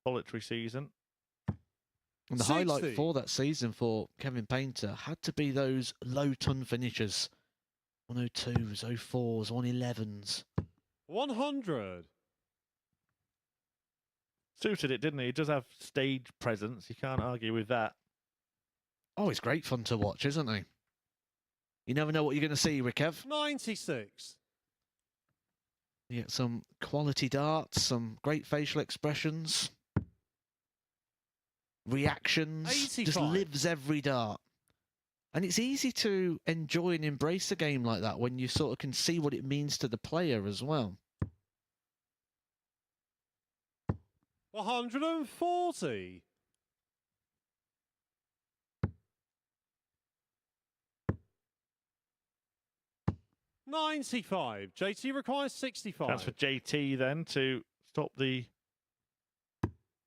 solitary season. And the 60. highlight for that season for Kevin Painter had to be those low ton finishes. 102s, 04s, 111s. 100. Suited it, didn't he? He does have stage presence. You can't argue with that. Oh, it's great fun to watch, isn't he? You never know what you're going to see, Rikev. 96. You get some quality darts, some great facial expressions, reactions. 85. Just lives every dart. And it's easy to enjoy and embrace a game like that when you sort of can see what it means to the player as well. 140. $95. JT requires 65. Chance for JT then to stop the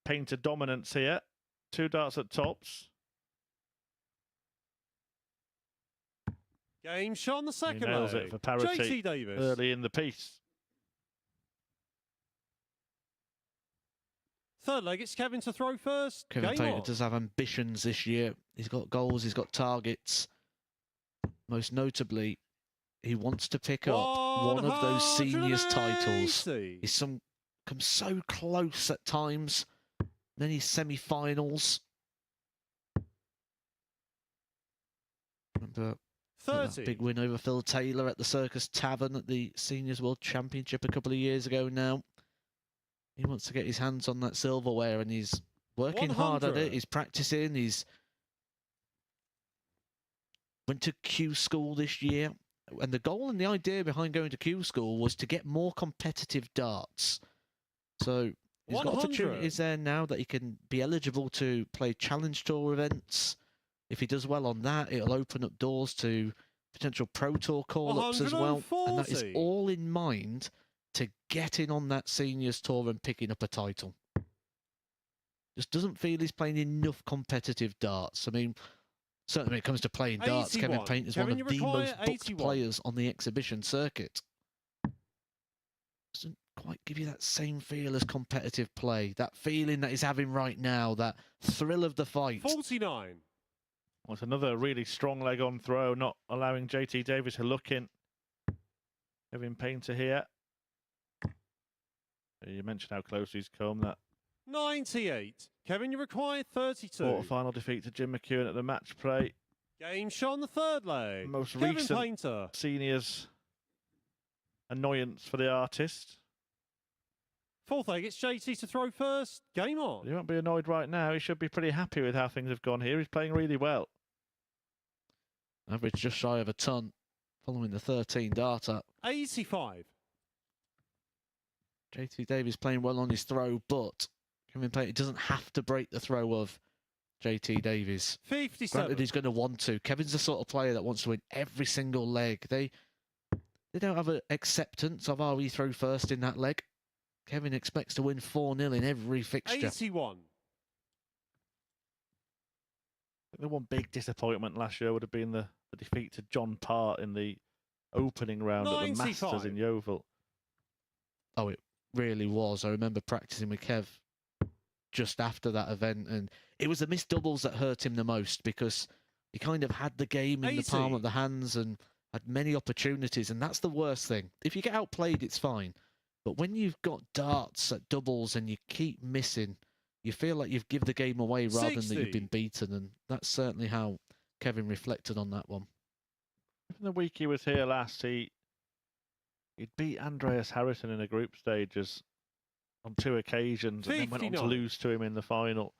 Painter dominance here. 2 darts at tops. Game shot on the second He nails leg. it for parity JT Davis. early in the piece. Third leg, it's Kevin to throw first. Kevin Game Painter on. does have ambitions this year. He's got goals, he's got targets. Most notably, he wants to pick up one of those seniors titles. 180. He's come so close at times. Many semi-finals. Remember that 30. big win over Phil Taylor at the Circus Tavern at the Seniors World Championship a couple of years ago now. He wants to get his hands on that silverware and he's working hard at 100. it. He's practicing. He's went to Q school this year. And the goal and the idea behind going to Q school was to get more competitive darts. So he's got 100. opportunities there now that he can be eligible to play Challenge Tour events. If he does well on that, it'll open up doors to potential Pro Tour call-ups as well. And that is 140. all in mind to getting on that Seniors Tour and picking up a title. Just doesn't feel he's playing enough competitive darts. I mean, certainly when it comes to playing darts, Kevin 81. Painter is Kevin, one you of the require most booked 81. players on the exhibition circuit. Doesn't quite give you that same feel as competitive play. That feeling that he's having right now, that thrill of the fight. 49. Well, it's another really strong leg on throw, not allowing JT Davis to look in. Kevin Painter here. You mentioned how close he's come. That 98. Kevin, you require 32. quarter-final defeat to Jim McEwen at the match play. Game shot on the third leg. Most Kevin recent Painter. seniors annoyance for the artist. Fourth leg, it's JT to throw first. Game on. He won't be annoyed right now. He should be pretty happy with how things have gone here. He's playing really well. Average just shy of a ton, following the 13 darter. 85. JT Davies playing well on his throw, but Kevin Painter doesn't have to break the throw of JT Davies. 57. Granted, he's going to want to. Kevin's the sort of player that wants to win every single leg. They don't have an acceptance of, we throw first in that leg. Kevin expects to win 4-0 in every fixture. 81. The one big disappointment last year would have been the defeat to John Part in the opening round at the 95. Masters in Yeovil. Oh, it really was. I remember practicing with Kev just after that event, and it was the missed doubles that hurt him the most because he kind of had the game in the palm 80. of the hands and had many opportunities, and that's the worst thing. If you get outplayed, it's fine. But when you've got darts at doubles and you keep missing, you feel like you've given the game away rather than that 60. you've been beaten, and that's certainly how Kevin reflected on that one. In the week he was here last, he'd beat Andreas Harrison in a group stages on 2 occasions and then went on to 59. lose to him in the final.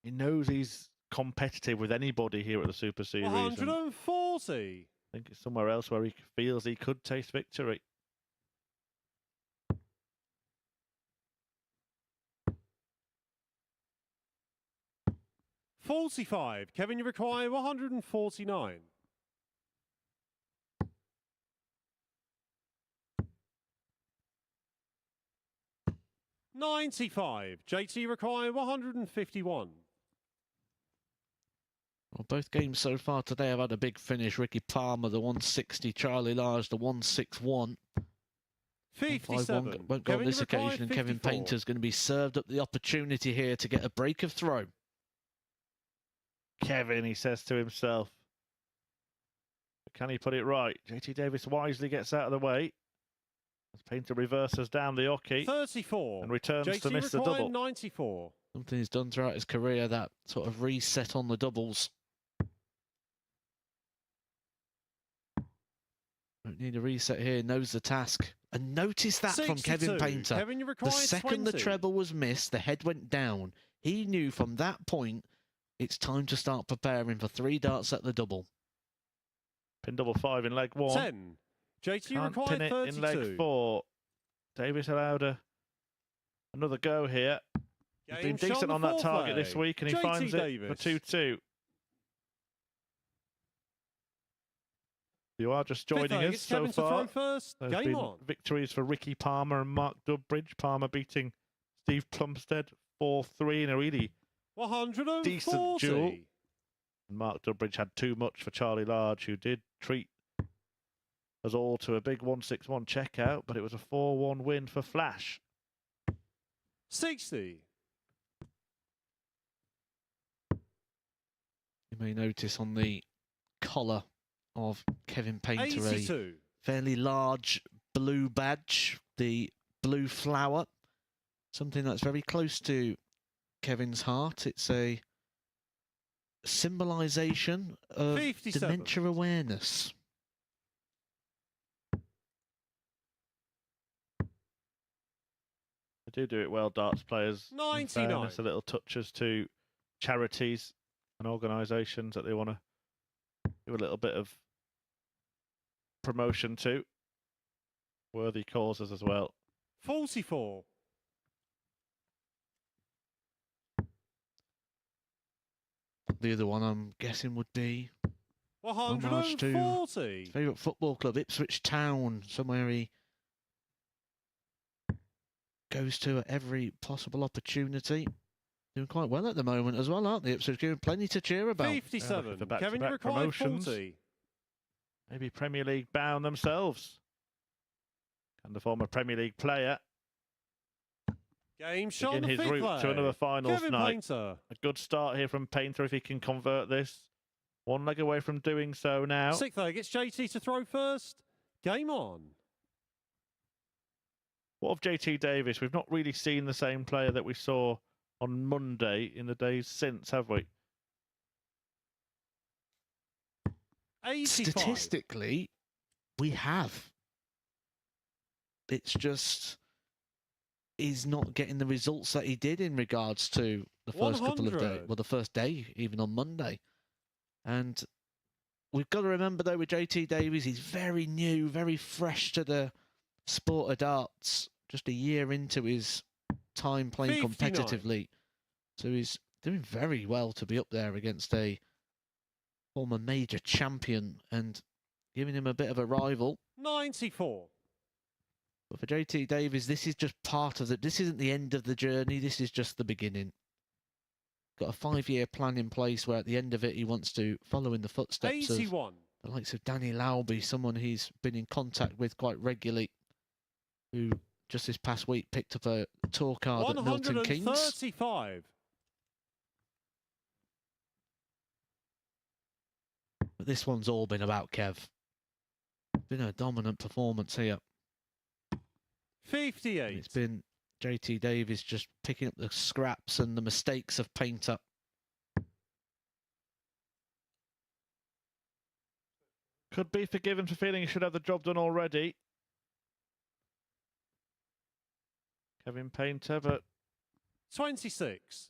He knows he's competitive with anybody here at the Super Series. And I 140. think it's somewhere else where he feels he could taste victory. $45. Kevin, you require 149. $95. JT require 151. Well, both games so far today have had a big finish. Ricky Palmer, the 160. Charlie Large, the 161. 57. Won't go on Kevin, this you require occasion, and Kevin 54. Painter's going to be served up the opportunity here to get a break of throw. Kevin, he says to himself. But can he put it right? JT Davis wisely gets out of the way. As Painter reverses down the hockey 34. and returns JT to miss the require double. 94. Something he's done throughout his career, that sort of reset on the doubles. Don't need a reset here, knows the task. And notice that from 62. Kevin Painter. Kevin, you The require second the 20. treble was missed, the head went down. He knew from that point, it's time to start preparing for 3 darts at the double. Pin double 5 in leg 1. 10. JT Can't require pin it 32. in leg 4. Davis allowed another go here. He's been Game shot decent the on that fourth target leg. this week, and he JT finds Davis. it for 2-2. You are just joining Fifth leg, us it's so Kevin to throw far. first. There's Game been on. victories for Ricky Palmer and Mark Dudbridge. Palmer beating Steve Plumstead 4-3 in a really 140. decent duel. And Mark Dudbridge had too much for Charlie Large, who did treat us all to a big 161 checkout, but it was a 4-1 win for Flash. 60. You may notice on the collar of Kevin Painter a 82. fairly large blue badge, the blue flower, something that's very close to Kevin's heart. It's a symbolisation of 57. dementia awareness. They do it well, darts players. In 99. fairness, a little touches to charities and organisations that they want to do a little bit of promotion to. Worthy causes as well. 44. The other one I'm guessing would be 140. favourite football club, Ipswich Town, somewhere he goes to at every possible opportunity. Doing quite well at the moment as well, aren't they? Ipswich giving plenty to cheer about. 57. for back-to-back Kevin, you required promotions. 40. Maybe Premier League bound themselves. And the former Premier League player Game shot begin on the his fifth route to leg. another finals Kevin night. Painter. A good start here from Painter if he can convert this. One leg away from doing so now. Sixth leg. It's JT to throw first. Game on. What of JT Davis? We've not really seen the same player that we saw on Monday in the days since, have we? 85. Statistically, we have. It's just he's not getting the results that he did in regards to the first couple of days. 100. Well, the first day, even on Monday. And we've got to remember, though, with JT Davies, he's very new, very fresh to the sport of darts. Just a year into his time playing 59. competitively. So he's doing very well to be up there against a former major champion and giving him a bit of a rival. 94. But for JT Davies, this is just part of it. This isn't the end of the journey. This is just the beginning. Got a 5-year plan in place where at the end of it, he wants to follow in the footsteps 81. of the likes of Danny Lauby, someone he's been in contact with quite regularly, who just this past week picked up a tour card at Milton Keynes. 135. But this one's all been about Kev. Been a dominant performance here. 58. It's been JT Davies just picking up the scraps and the mistakes of Painter. Could be forgiven for feeling he should have the job done already. Kevin Painter, but 26.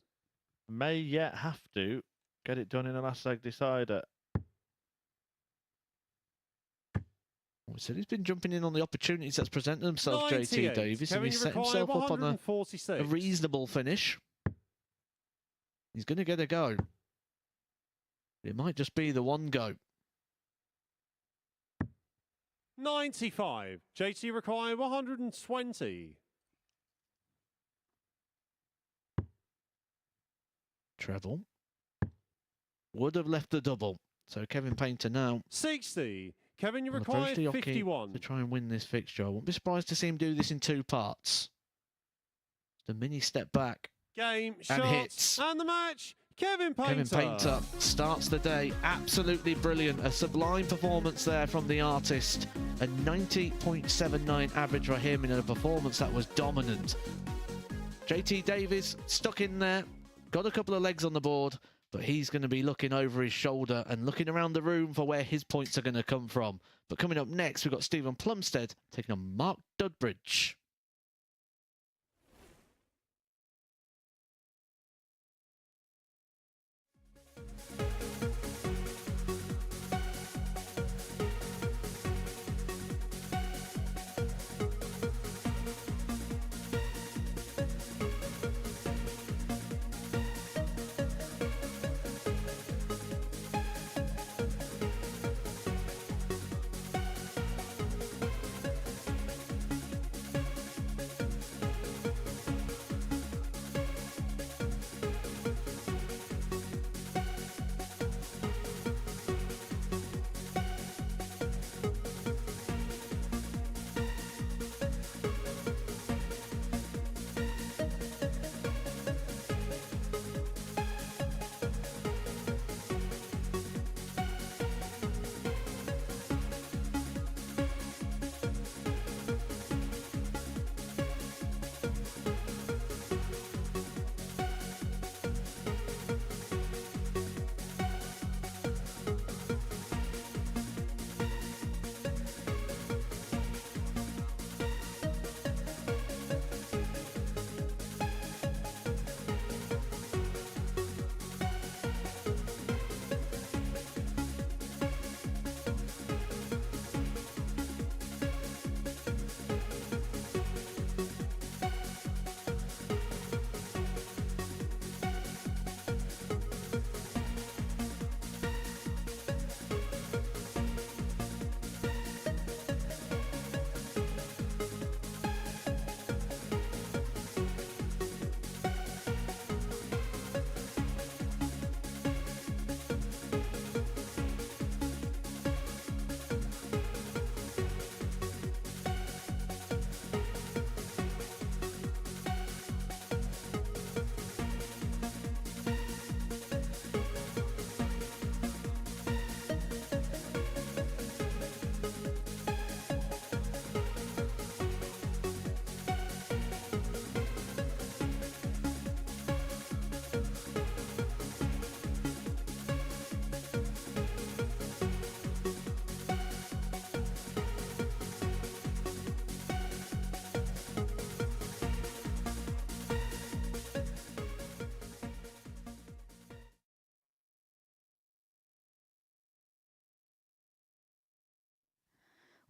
may yet have to get it done in the last leg decider. We said he's been jumping in on the opportunities that's presented himself, JT 98. Davies, and Kevin, he's you set require himself up on a 146. reasonable finish. He's going to get a go. It might just be the one go. 95. JT require 120. Treble. Would have left the double. So Kevin Painter now 60. Kevin, you will require approach the hockey 51. to try and win this fixture. I wouldn't be surprised to see him do this in 2 parts. The mini step back. Game, And shots, hits. and the match. Kevin Painter. Kevin Painter starts the day absolutely brilliant. A sublime performance there from the artist. A 90.79 average for him in a performance that was dominant. JT Davies stuck in there. Got a couple of legs on the board. But he's going to be looking over his shoulder and looking around the room for where his points are going to come from. But coming up next, we've got Steven Plumstead taking on Mark Dudbridge.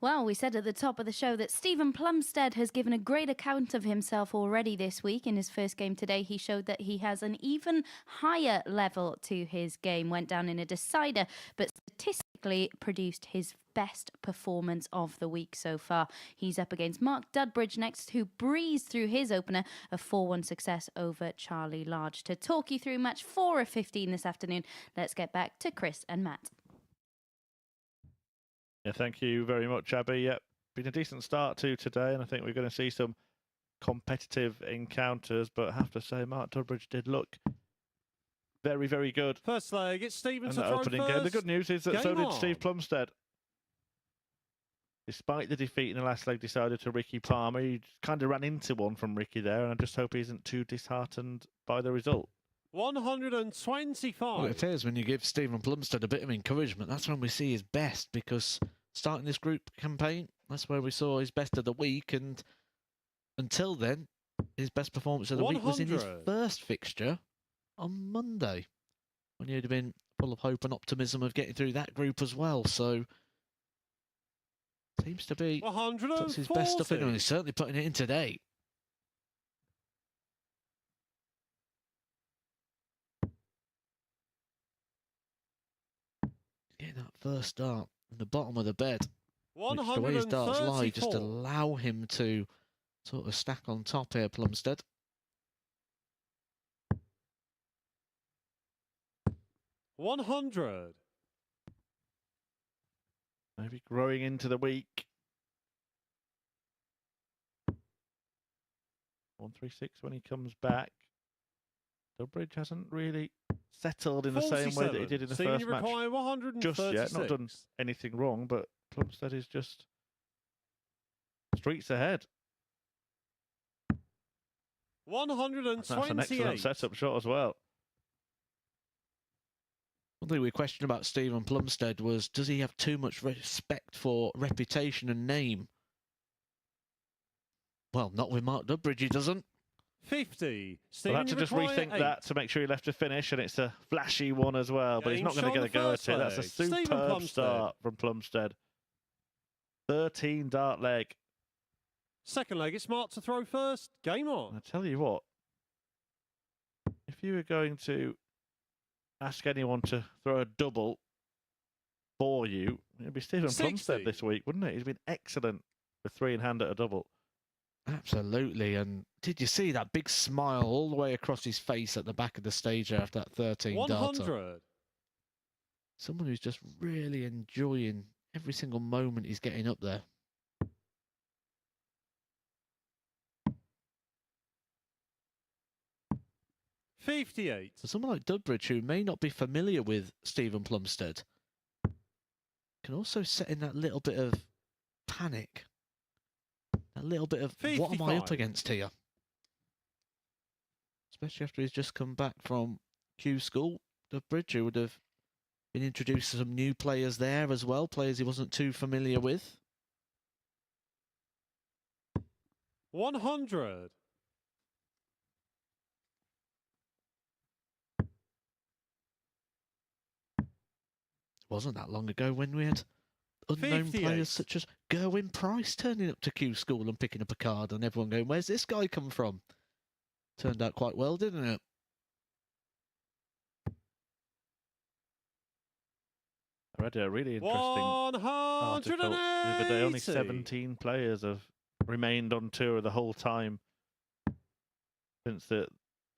Well, we said at the top of the show that Steven Plumstead has given a great account of himself already this week. In his first game today, he showed that he has an even higher level to his game. Went down in a decider, but statistically produced his best performance of the week so far. He's up against Mark Dudbridge next, who breezed through his opener, a 4-1 success over Charlie Large. To talk you through match 4 of 15 this afternoon, let's get back to Chris and Matt. Yeah, thank you very much, Abby. Yep, been a decent start to today, and I think we're going to see some competitive encounters, but I have to say Mark Dudbridge did look very, very good First leg, it's Steven in to the throw opening first. game. The good news is that so Game did Steve on. Plumstead. Despite the defeat in the last leg, decided to Ricky Palmer. He kind of ran into one from Ricky there, and I just hope he isn't too disheartened by the result. 125. Well, it is when you give Steven Plumstead a bit of encouragement. That's when we see his best, because starting this group campaign, that's where we saw his best of the week. And until then, his best performance of the week was in his 100. first fixture on Monday, when he'd have been full of hope and optimism of getting through that group as well. So, seems to be puts his best stuff in, and 140. he's certainly putting it in today. Getting that first start in the bottom of the bed, which the way his darts lie, just 134. allow him to sort of stack on top here, Plumstead. 100. Maybe growing into the week. 136 when he comes back. Dudbridge hasn't really settled in the same way that he did in the Steven, first you match require just 136. yet. Not done anything wrong, but Plumstead is just streets ahead. That's an 128. excellent setup shot as well. One thing we questioned about Steven Plumstead was, does he have too much respect for reputation and name? Well, not with Mark Dudbridge, he doesn't. 50. We'll Steven, have to you just require rethink 8. that to make sure he left a finish, and it's a flashy one as well. But he's Game not going to shot get on a the go at first it. That's a leg. Steven superb Plumstead. start from Plumstead. 13 dart leg. Second leg, it's Mark to throw first. Game on. I tell you what, if you were going to ask anyone to throw a double for you, it'd be Steven 60. Plumstead this week, wouldn't it? He's been excellent with 3 in hand at a double. Absolutely. And did you see that big smile all the way across his face at the back of the stage after that 13 darter? 100. Someone who's just really enjoying every single moment he's getting up there. $58. For someone like Dudbridge, who may not be familiar with Steven Plumstead, can also set in that little bit of panic. That little bit of, what am I up 55. against here? Especially after he's just come back from Q School. Dudbridge, who would have been introduced to some new players there as well, players he wasn't too familiar with. 100. Wasn't that long ago when we had unknown 58. players such as Gerwin Price turning up to Q School and picking up a card, and everyone going, where's this guy come from? Turned out quite well, didn't it? I read a really interesting article the other day. Only 180. 17 players have remained on tour the whole time since the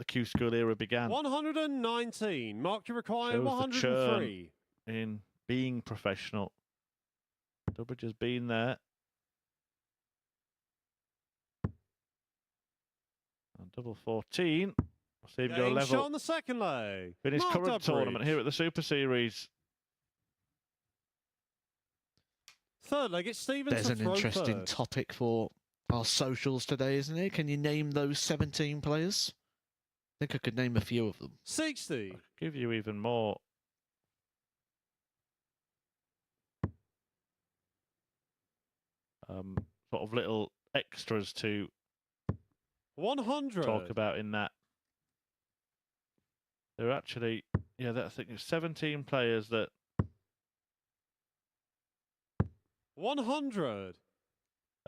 Q School era began. 119. Mark, you require Shows the 103. In being professional. Dudbridge has been there. And double 14. We'll see him go Game shot level on the second leg. in his Mark current Dudbridge. tournament here at the Super Series. Third leg, it's Steven There's to an throw interesting first. topic for our socials today, isn't it? Can you name those 17 players? I think I could name a few of them. 60. I'll give you even more. Sort of little extras to 100. talk about in that. There are actually, I think there's 17 players that 100.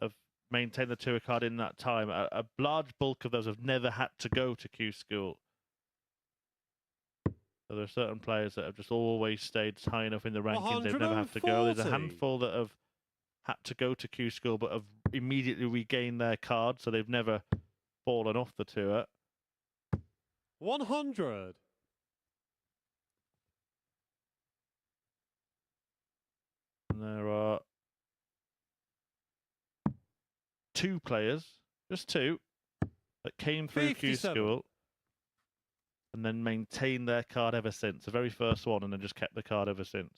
have maintained the tour card in that time. A large bulk of those have never had to go to Q School. So there are certain players that have just always stayed high enough in the rankings, they've never had to go. There's a 140. handful that have had to go to Q School but have immediately regained their card, so they've never fallen off the tour. 100. And there are 2 players, just 2, that came through Q 57. School and then maintained their card ever since. The very first one, and then just kept the card ever since.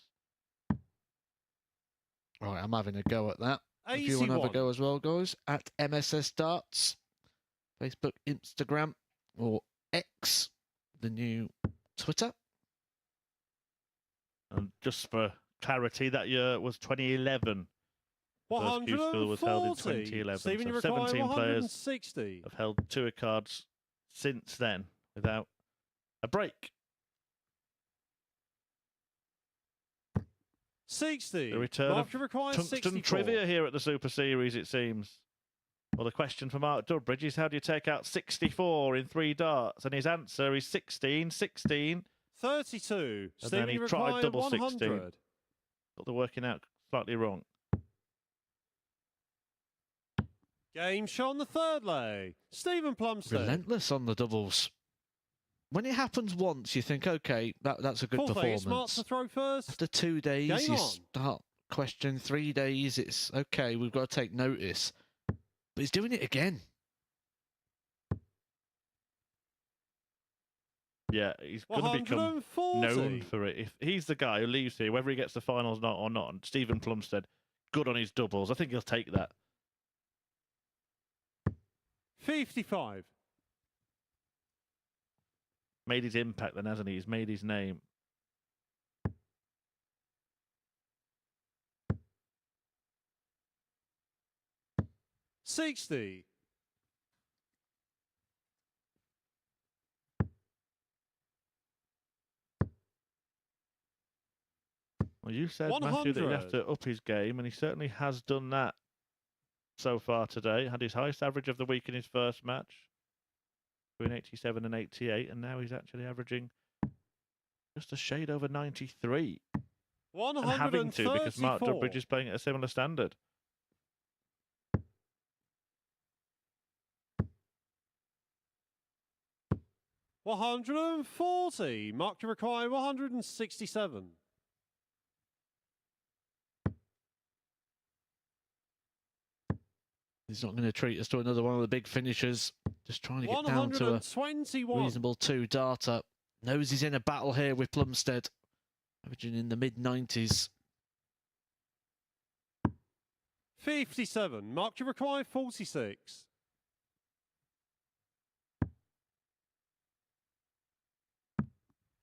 Right, I'm having a go at that. If you want to have a 81. go as well, guys, at MSS Darts, Facebook, Instagram, or X, the new Twitter. And just for clarity, that year was 2011. First Q School was held in 140. 2011. Stephen, you So require 17 players 160. have held tour cards since then without a break. 60. The return Mark, of you require Tungsten 64. trivia here at the Super Series, it seems. Well, the question for Mark Dudbridge is, how do you take out 64 in 3 darts? And his answer is 16, 16. 32. And Stephen, then he you tried require double 100. 16. Got the working out slightly wrong. Game shot on the third leg. Steven Plumstead. Relentless on the doubles. When it happens once, you think, okay, that's a good Fourth leg, Smart performance. to throw first. After 2 days, Game you on. start questioning. 3 days, it's okay, we've got to take notice. But he's doing it again. Yeah, he's going to become 140. known for it. If he's the guy who leaves here, whether he gets the finals or not, and Steven Plumstead, good on his doubles. I think he'll take that. 55. Made his impact then, hasn't he? He's made his name. $60. Well, you said, Matthew, that he'd have 100. to up his game, and he certainly has done that so far today. Had his highest average of the week in his first match, between 87 and 88, and now he's actually averaging just a shade over 93. And having to, because Mark Dudbridge is playing at a similar standard. $140. Mark, you require 167. He's not going to treat us to another one of the big finishers. Just trying to get down to a 121. reasonable 2-darter. Knows he's in a battle here with Plumstead. Averaging in the mid-90s. 57. Mark, you require 46.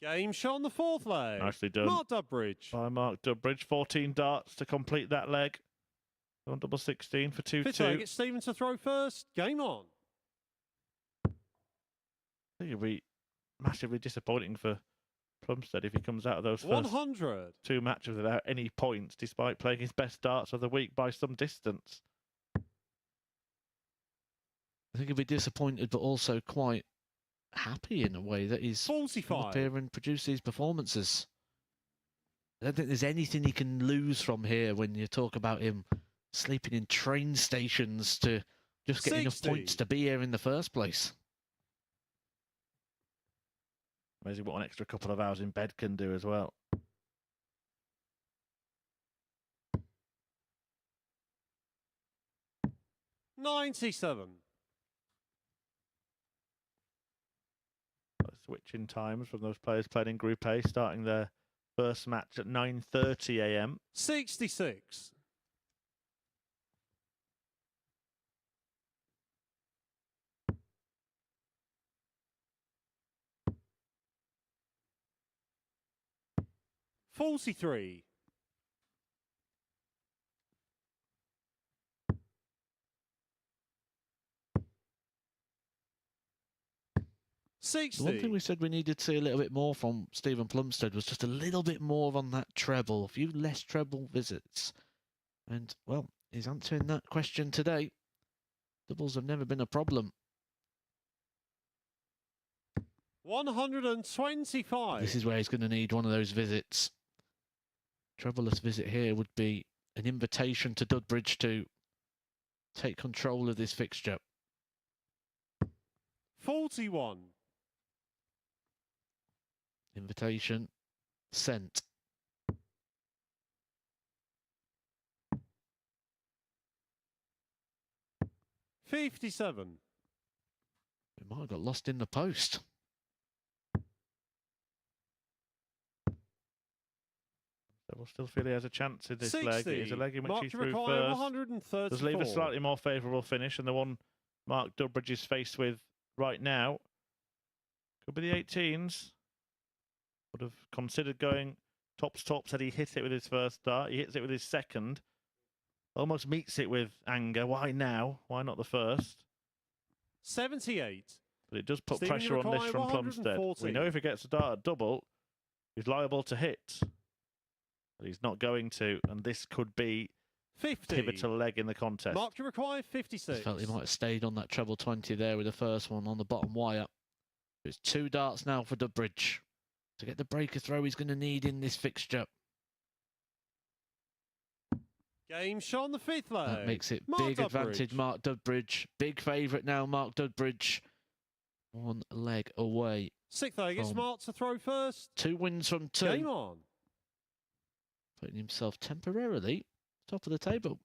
Game shot on the fourth leg. Nicely done Mark Dudbridge. by Mark Dudbridge. 14 darts to complete that leg. On double 16 for 2-2. Fifth leg, it's Steven to throw first. Game on. I think it'll be massively disappointing for Plumstead if he comes out of those first 100. 2 matches without any points, despite playing his best darts of the week by some distance. I think he'll be disappointed, but also quite happy in a way that he's 45. up here and produce these performances. I don't think there's anything he can lose from here when you talk about him sleeping in train stations to just get enough 60. points to be here in the first place. Amazing what an extra couple of hours in bed can do as well. $97. Switching times from those players playing in Group A, starting their first match at 9:30 a.m. 66. $43. The one thing we said we needed to see a little bit more from Steven Plumstead was just a little bit more on that treble, a few less treble visits. And, well, he's answering that question today. Doubles have never been a problem. 125. This is where he's going to need one of those visits. Troublous visit here would be an invitation to Dudbridge to take control of this fixture. 41. Invitation sent. $57. It might have got lost in the post. We'll still feel he has a chance in this 60. leg. It is a leg in which Mark he to threw require first. 134. Does leave a slightly more favourable finish than the one Mark Dudbridge is faced with right now. Could be the 18s. Would have considered going tops. Said he hit it with his first start. He hits it with his second. Almost meets it with anger. Why now? Why not the first? 78. But it does put Steven pressure on this from Plumstead. 140. We know if he gets a dart at double, he's liable to hit. But he's not going to, and this could be 50. pivotal leg in the contest. Mark to require 56. I felt he might have stayed on that treble 20 there with the first one on the bottom wire. It's 2 darts now for Dudbridge. To get the breaker throw he's going to need in this fixture. Game shot on the 5th leg. That makes it Mark big Dudbridge. advantage, Mark Dudbridge. Big favourite now, Mark Dudbridge. 1 leg away. 6th leg, it's from Mark to throw first. 2 wins from 2. Game on. Putting himself temporarily top of the table.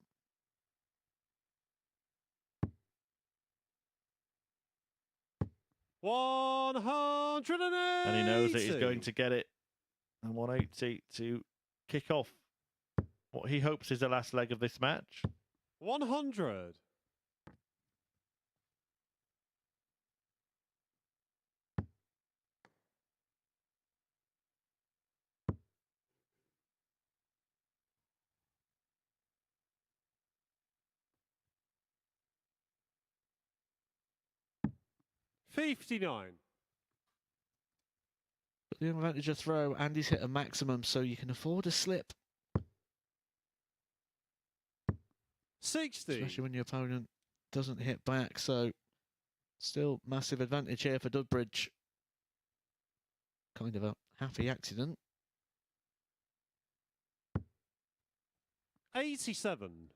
$180. And he knows that he's going to get it. And 180 to kick off what he hopes is the last leg of this match. 100. $59. But the advantage of throw, Andy's hit a maximum, so you can afford a slip. 60. Especially when your opponent doesn't hit back, so still massive advantage here for Dudbridge. Kind of a happy accident. 87.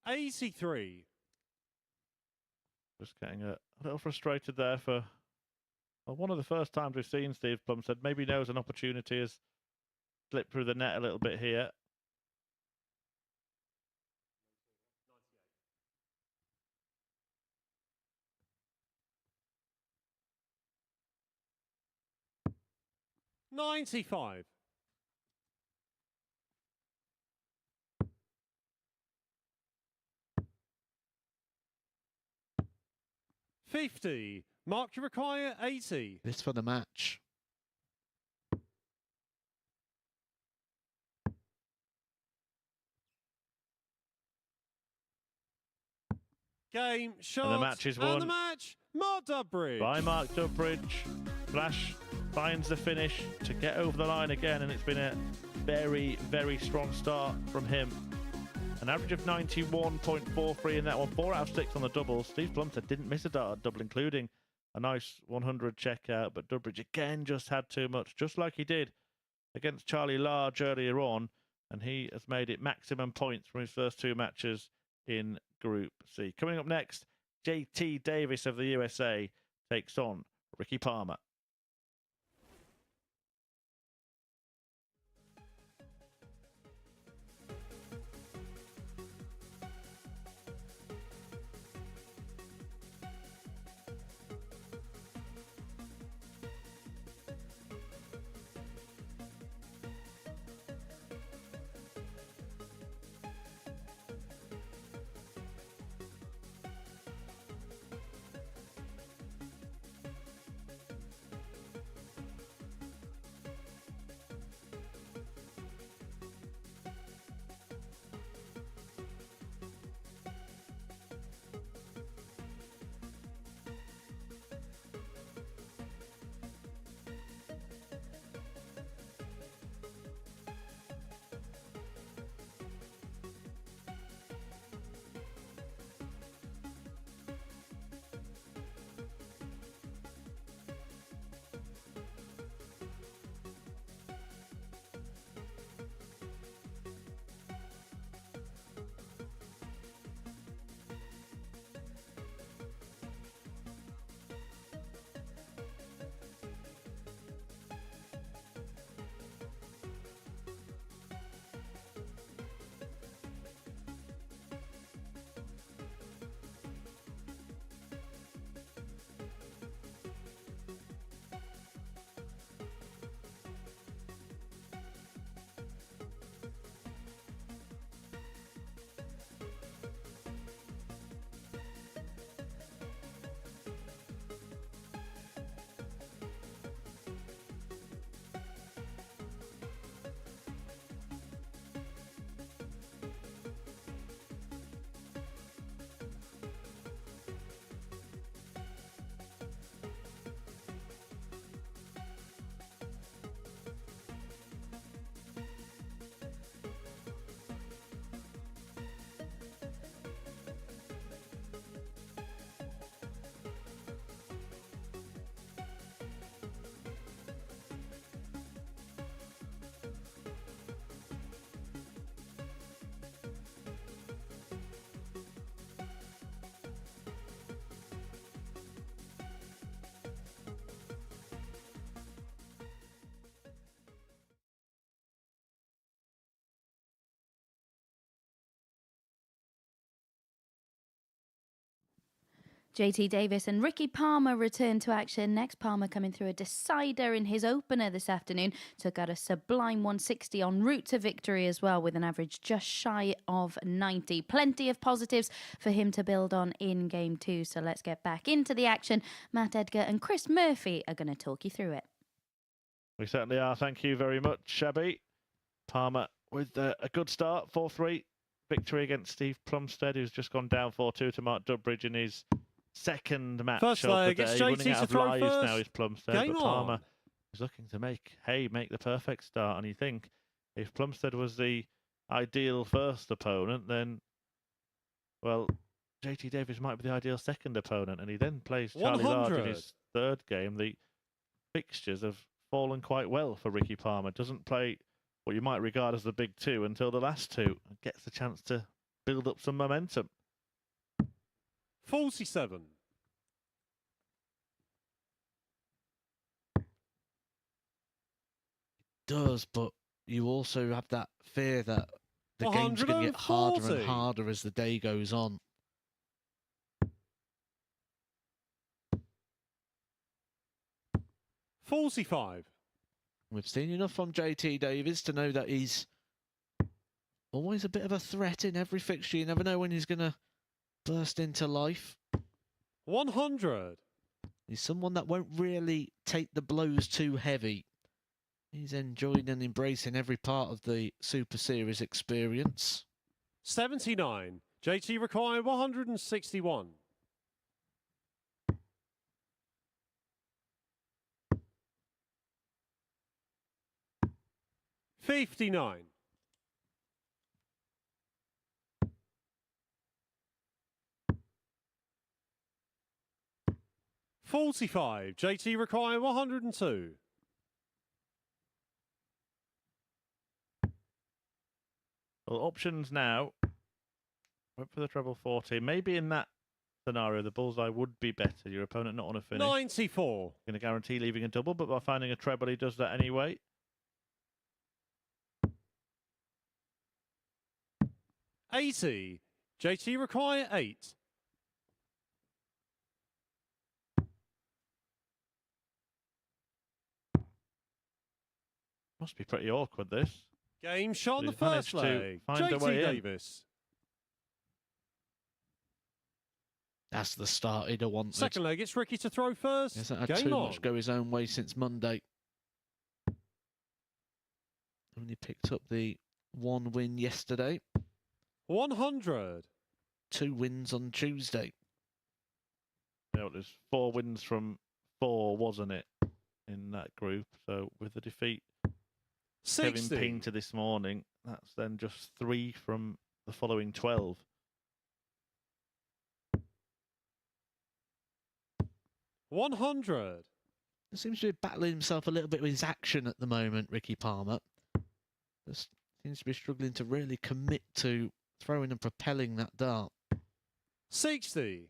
$83. Just getting a little frustrated there for one of the first times we've seen Steve Plumstead. Maybe knows an opportunity has slipped through the net a little bit here. $95. $50. Mark to require 80. This for the match. Game shot. And the match is won. And the match, Mark Dudbridge. By Mark Dudbridge. Flash finds the finish to get over the line again, and it's been a very, very strong start from him. An average of 91.43 in that one. 4 out of 6 on the doubles. Steve Plumstead didn't miss a dart at double, including a nice 100 checkout, but Dudbridge again just had too much, just like he did against Charlie Large earlier on, and he has made it maximum points from his first 2 matches in Group C. Coming up next, JT Davis of the USA takes on Ricky Palmer. JT Davis and Ricky Palmer return to action next. Palmer coming through a decider in his opener this afternoon. Took out a sublime 160 en route to victory as well, with an average just shy of 90. Plenty of positives for him to build on in game 2. So let's get back into the action. Matt Edgar and Chris Murphy are going to talk you through it. We certainly are. Thank you very much, Shabby. Palmer with a good start, 4-3 victory against Steve Plumstead, who's just gone down 4-2 to Mark Dudbridge in his second match First of the leg, day. it's Running JT out to of throw lives first. now is Plumstead, Game but on. Palmer is looking to make the perfect start. And you think if Plumstead was the ideal first opponent, then, well, JT Davis might be the ideal second opponent. And he then plays Charlie Large in 100. his third game. The fixtures have fallen quite well for Ricky Palmer. Doesn't play what you might regard as the big two until the last two, and gets the chance to build up some momentum. 47. Does, but you also have that fear that the game's going to get harder 140. and harder as the day goes on. $45. We've seen enough from JT Davis to know that he's always a bit of a threat in every fixture. You never know when he's going to burst into life. 100. He's someone that won't really take the blows too heavy. He's enjoying and embracing every part of the Super Series experience. 79. JT required 161. $59. $45. JT required 102. Well, options now. Went for the treble 40. Maybe in that scenario, the bullseye would be better. Your opponent not on a finish. 94. Going to guarantee leaving a double, but by finding a treble, he does that anyway. 80. JT require 8. Must be pretty awkward, this. Game shot on the He's managed first to leg. find a JT way in. Davis. That's the start he'd have wanted. Second leg, it's Ricky to throw first. He hasn't had Game too on. much go his own way since Monday. Only picked up the 1 win yesterday. 100. 2 wins on Tuesday. Yeah, well, there's 4 wins from 4, wasn't it, in that group? So with the defeat, 60. Kevin Ping to this morning, that's then just 3 from the following 12. 100. He seems to be battling himself a little bit with his action at the moment, Ricky Palmer. Just seems to be struggling to really commit to throwing and propelling that dart. 60.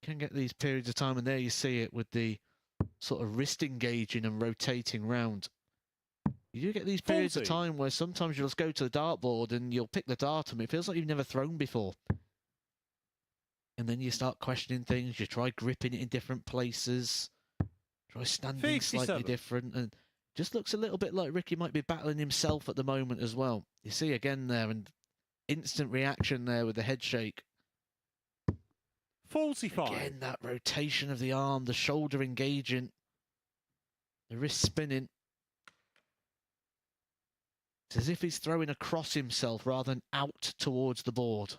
Can get these periods of time, and there you see it with the sort of wrist engaging and rotating round. You do get these periods 40. of time where sometimes you'll just go to the dartboard and you'll pick the dart and it feels like you've never thrown before. And then you start questioning things, you try gripping it in different places, try standing 57. slightly different, and just looks a little bit like Ricky might be battling himself at the moment as well. You see again there, and instant reaction there with the head shake. 45. Again, that rotation of the arm, the shoulder engaging, the wrist spinning. It's as if he's throwing across himself rather than out towards the board.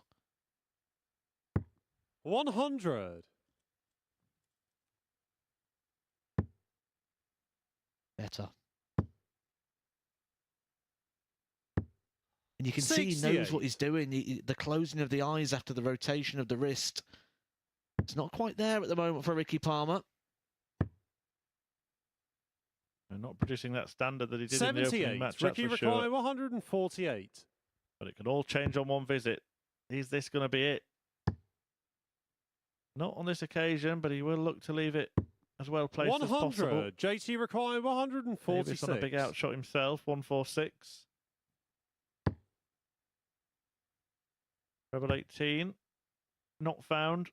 100. Better. And you can see he knows 68. what he's doing. The closing of the eyes after the rotation of the wrist. It's not quite there at the moment for Ricky Palmer. And not producing that standard that he did in the opening 78. match, Ricky that's for require sure. 148. But it can all change on one visit. Is this going to be it? Not on this occasion, but he will look to leave it as well placed as possible. 100. JT require 146. Davis on a big outshot himself, 146. Treble 18. Not found.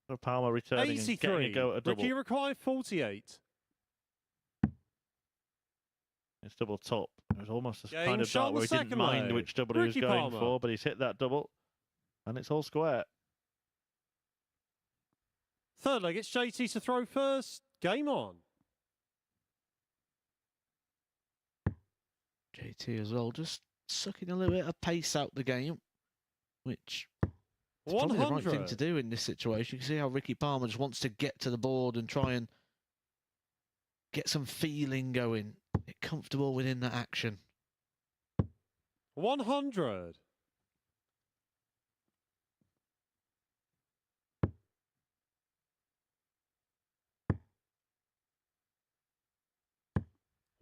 So Palmer returning and getting a 83. go at a double. Ricky required 48. It's double top. It was almost a Game kind of shot dart on where the he didn't second mind leg. which double he was Ricky going Palmer. for, but he's hit that double. And it's all square. Third leg, it's JT to throw first. Game on. JT as well, just sucking a little bit of pace out the game, which is probably the right thing 100. to do in this situation. You can see how Ricky Palmer just wants to get to the board and try and get some feeling going, get comfortable within that action. 100.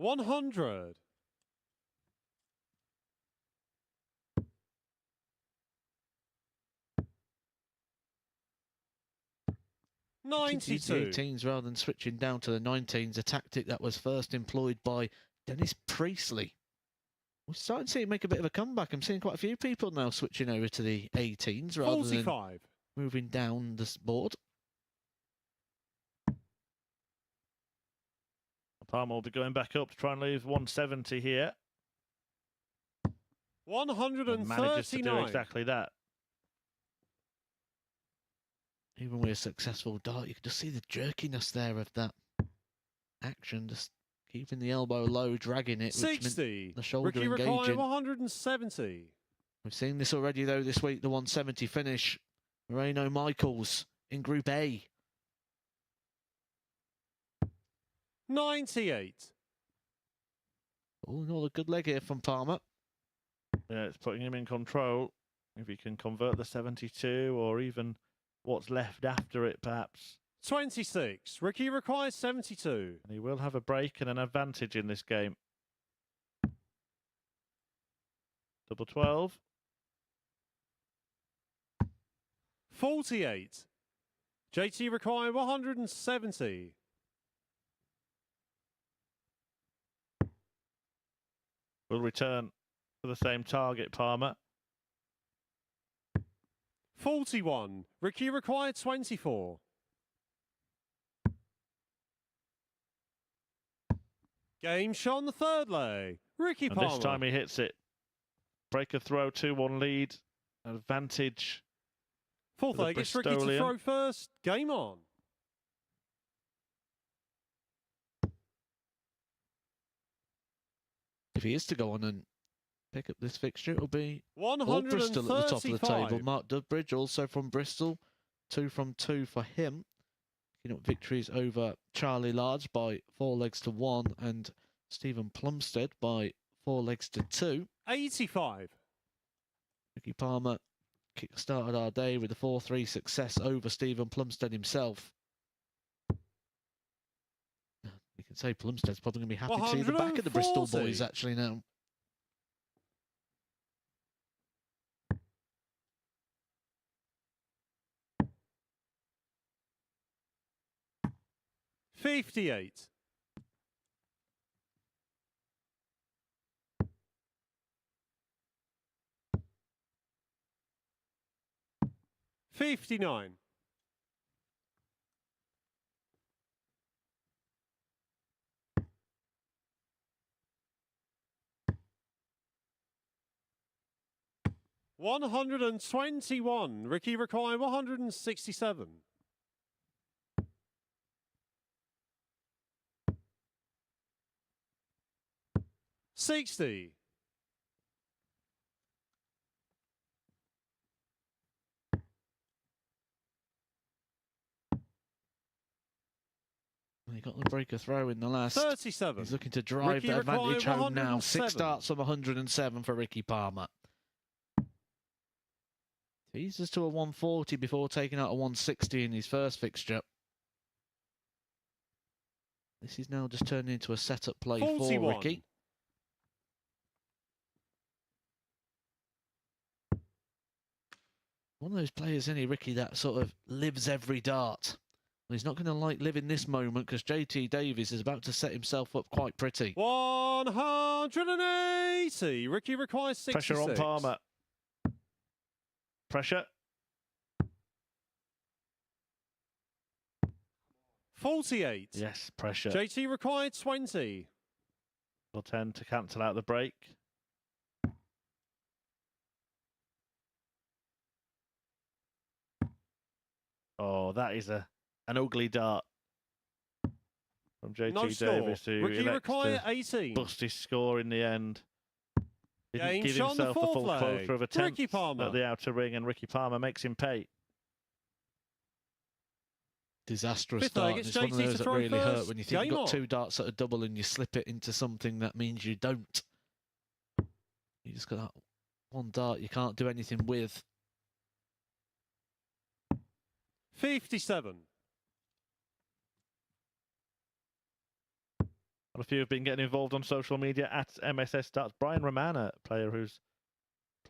100. 92. 18s rather than switching down to the 19s, a tactic that was first employed by Dennis Priestley. We're starting to see it make a bit of a comeback. I'm seeing quite a few people now switching over to the 18s rather than 45. moving down this board. Palmer will be going back up to try and leave 170 here. And manages to do 139. exactly that. Even with a successful dart, you can just see the jerkiness there of that action, just keeping the elbow low, dragging it, which meant 60. the shoulder Ricky required engaging. 170. We've seen this already, though, this week, the 170 finish. Moreno Michaels in Group A. 98. Oh, another good leg here from Palmer. Yeah, it's putting him in control. If he can convert the 72 or even what's left after it, perhaps. 26. Ricky requires 72. And he will have a break and an advantage in this game. Double 12. 48. JT required 170. Will return for the same target, Palmer. 41. Ricky required 24. Game shot on the third leg. Ricky And Palmer. this time he hits it. Break a throw, 2-1 lead. Advantage. Fourth the leg, it's Ricky to Bristolian. throw first. Game on. If he is to go on and pick up this fixture, it'll be all Bristol at the top of the table. 135. Mark Dudbridge, also from Bristol. 2 from 2 for him. Picking up victories over Charlie Large by 4 legs to 1 and Steven Plumstead by 4 legs to 2. 85. Ricky Palmer kick-started our day with a 4-3 success over Steven Plumstead himself. You can say Plumstead's probably going to be happy to see the back of the Bristol 140. boys actually now. $58. 59. 121. Ricky required 167. 60. 'He got the breaker throw in the last. 37. He's looking to drive Ricky the required advantage home now. 107. 6 starts from 107 for Ricky Palmer. Teases to a 140 before taking out a 160 in his first fixture. This is now just turning into a setup play 41. for Ricky. One of those players, isn't he, Ricky, that sort of lives every dart. Well, he's not going to like living this moment because JT Davies is about to set himself up quite pretty. 180. Ricky requires 66. Pressure on Palmer. pressure. 48. Yes, pressure. JT required 20. Will tend to cancel out the break. Oh, that is an ugly dart from JT No score. Davis, who Ricky elects required to 18. bust his score in the end. Didn't Game give shot on the himself the full fourth leg. quota of attempts Ricky Palmer. at the outer ring, and Ricky Palmer makes him pay. Disastrous Fifth dart. leg, And it's it's one of JT those to that throw really hurt first. when you think Game you've got on. 2 darts at a double and you slip it into something that means you don't. You just got that one dart you can't do anything with. 57. Well, a few have been getting involved on social media at MSS Darts. Brian Romana, player who's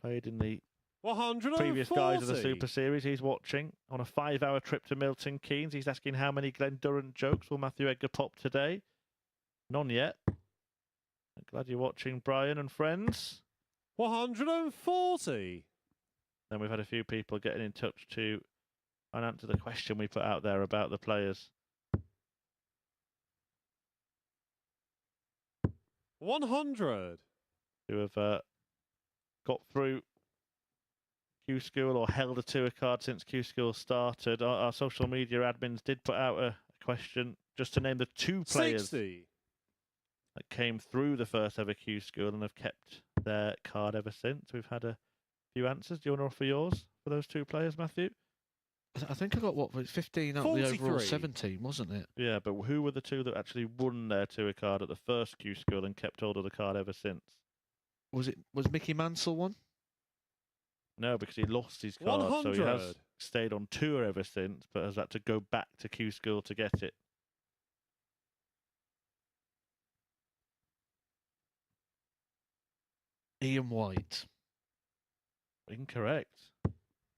played in the 140. previous guys of the Super Series, he's watching on a 5-hour trip to Milton Keynes. He's asking how many Glen Durrant jokes will Matthew Edgar pop today? None yet. I'm glad you're watching, Brian and friends. 140. Then we've had a few people getting in touch to and answer the question we put out there about the players. 100. Who have got through Q School or held a tour card since Q School started. Our social media admins did put out a question just to name the 2 players 60. that came through the first ever Q School and have kept their card ever since. We've had a few answers. Do you want to offer yours for those 2 players, Matthew? I think I got, what, 15 out of the overall 43. 17, wasn't it? Yeah, but who were the 2 that actually won their tour card at the first Q School and kept hold of the card ever since? Was Mickey Mansell one? No, because he lost his card, so he 100. has stayed on tour ever since, but has had to go back to Q School to get it. Ian White. Incorrect.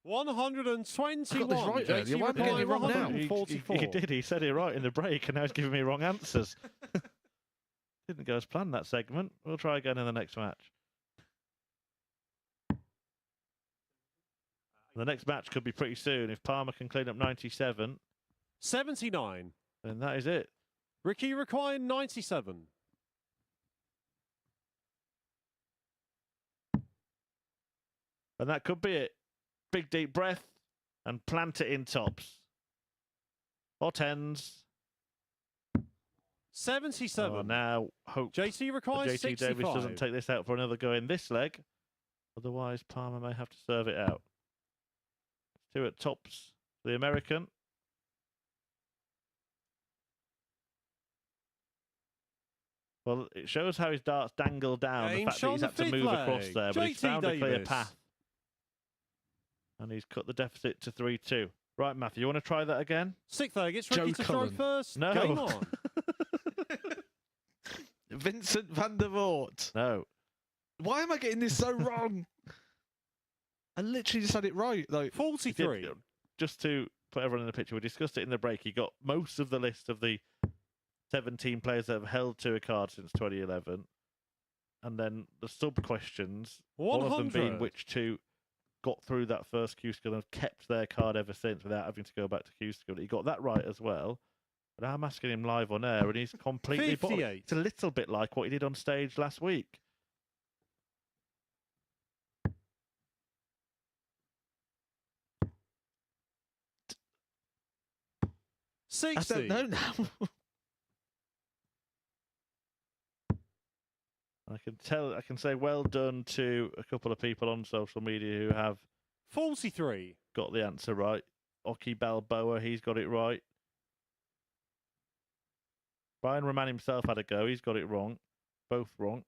121. I got this right earlier. Why am I getting it wrong now? He 144. did. He said it right in the break, and now he's giving me wrong answers. Didn't go as planned, that segment. We'll try again in the next match. The next match could be pretty soon. If Palmer can clean up 97, 79. then that is it. Ricky required 97. And that could be it. Big deep breath and plant it in tops. Or 10s. 77. Oh, now hope JT that requires JT 65. Davis doesn't take this out for another go in this leg. Otherwise, Palmer may have to serve it out. 2 at tops for the American. Well, it shows how his darts dangle down. Game the fact that shot he's on had to the move fifth across leg. there, but he's JT found a clear Davis. path. And he's cut the deficit to 3-2. Right, Matthew, you want to try that again? 6th leg, it's Joe Ricky to Cullen. throw first. No. Game on. Vincent van der Voort. No. Why am I getting this so wrong? I literally just had it right. Like, 43. Just to put everyone in the picture, we discussed it in the break. He got most of the list of the 17 players that have held to a card since 2011. And then the sub-questions, one of them being 100. which 2 got through that first Q School and have kept their card ever since without having to go back to Q School. He got that right as well. But I'm asking him live on air, and he's completely... 58. It's a little bit like what he did on stage last week. I 60. don't know now. I can say well done to a couple of people on social media who have 43. got the answer right. Oki Balboa, he's got it right. Brian Roman himself had a go, he's got it wrong. Both wrong.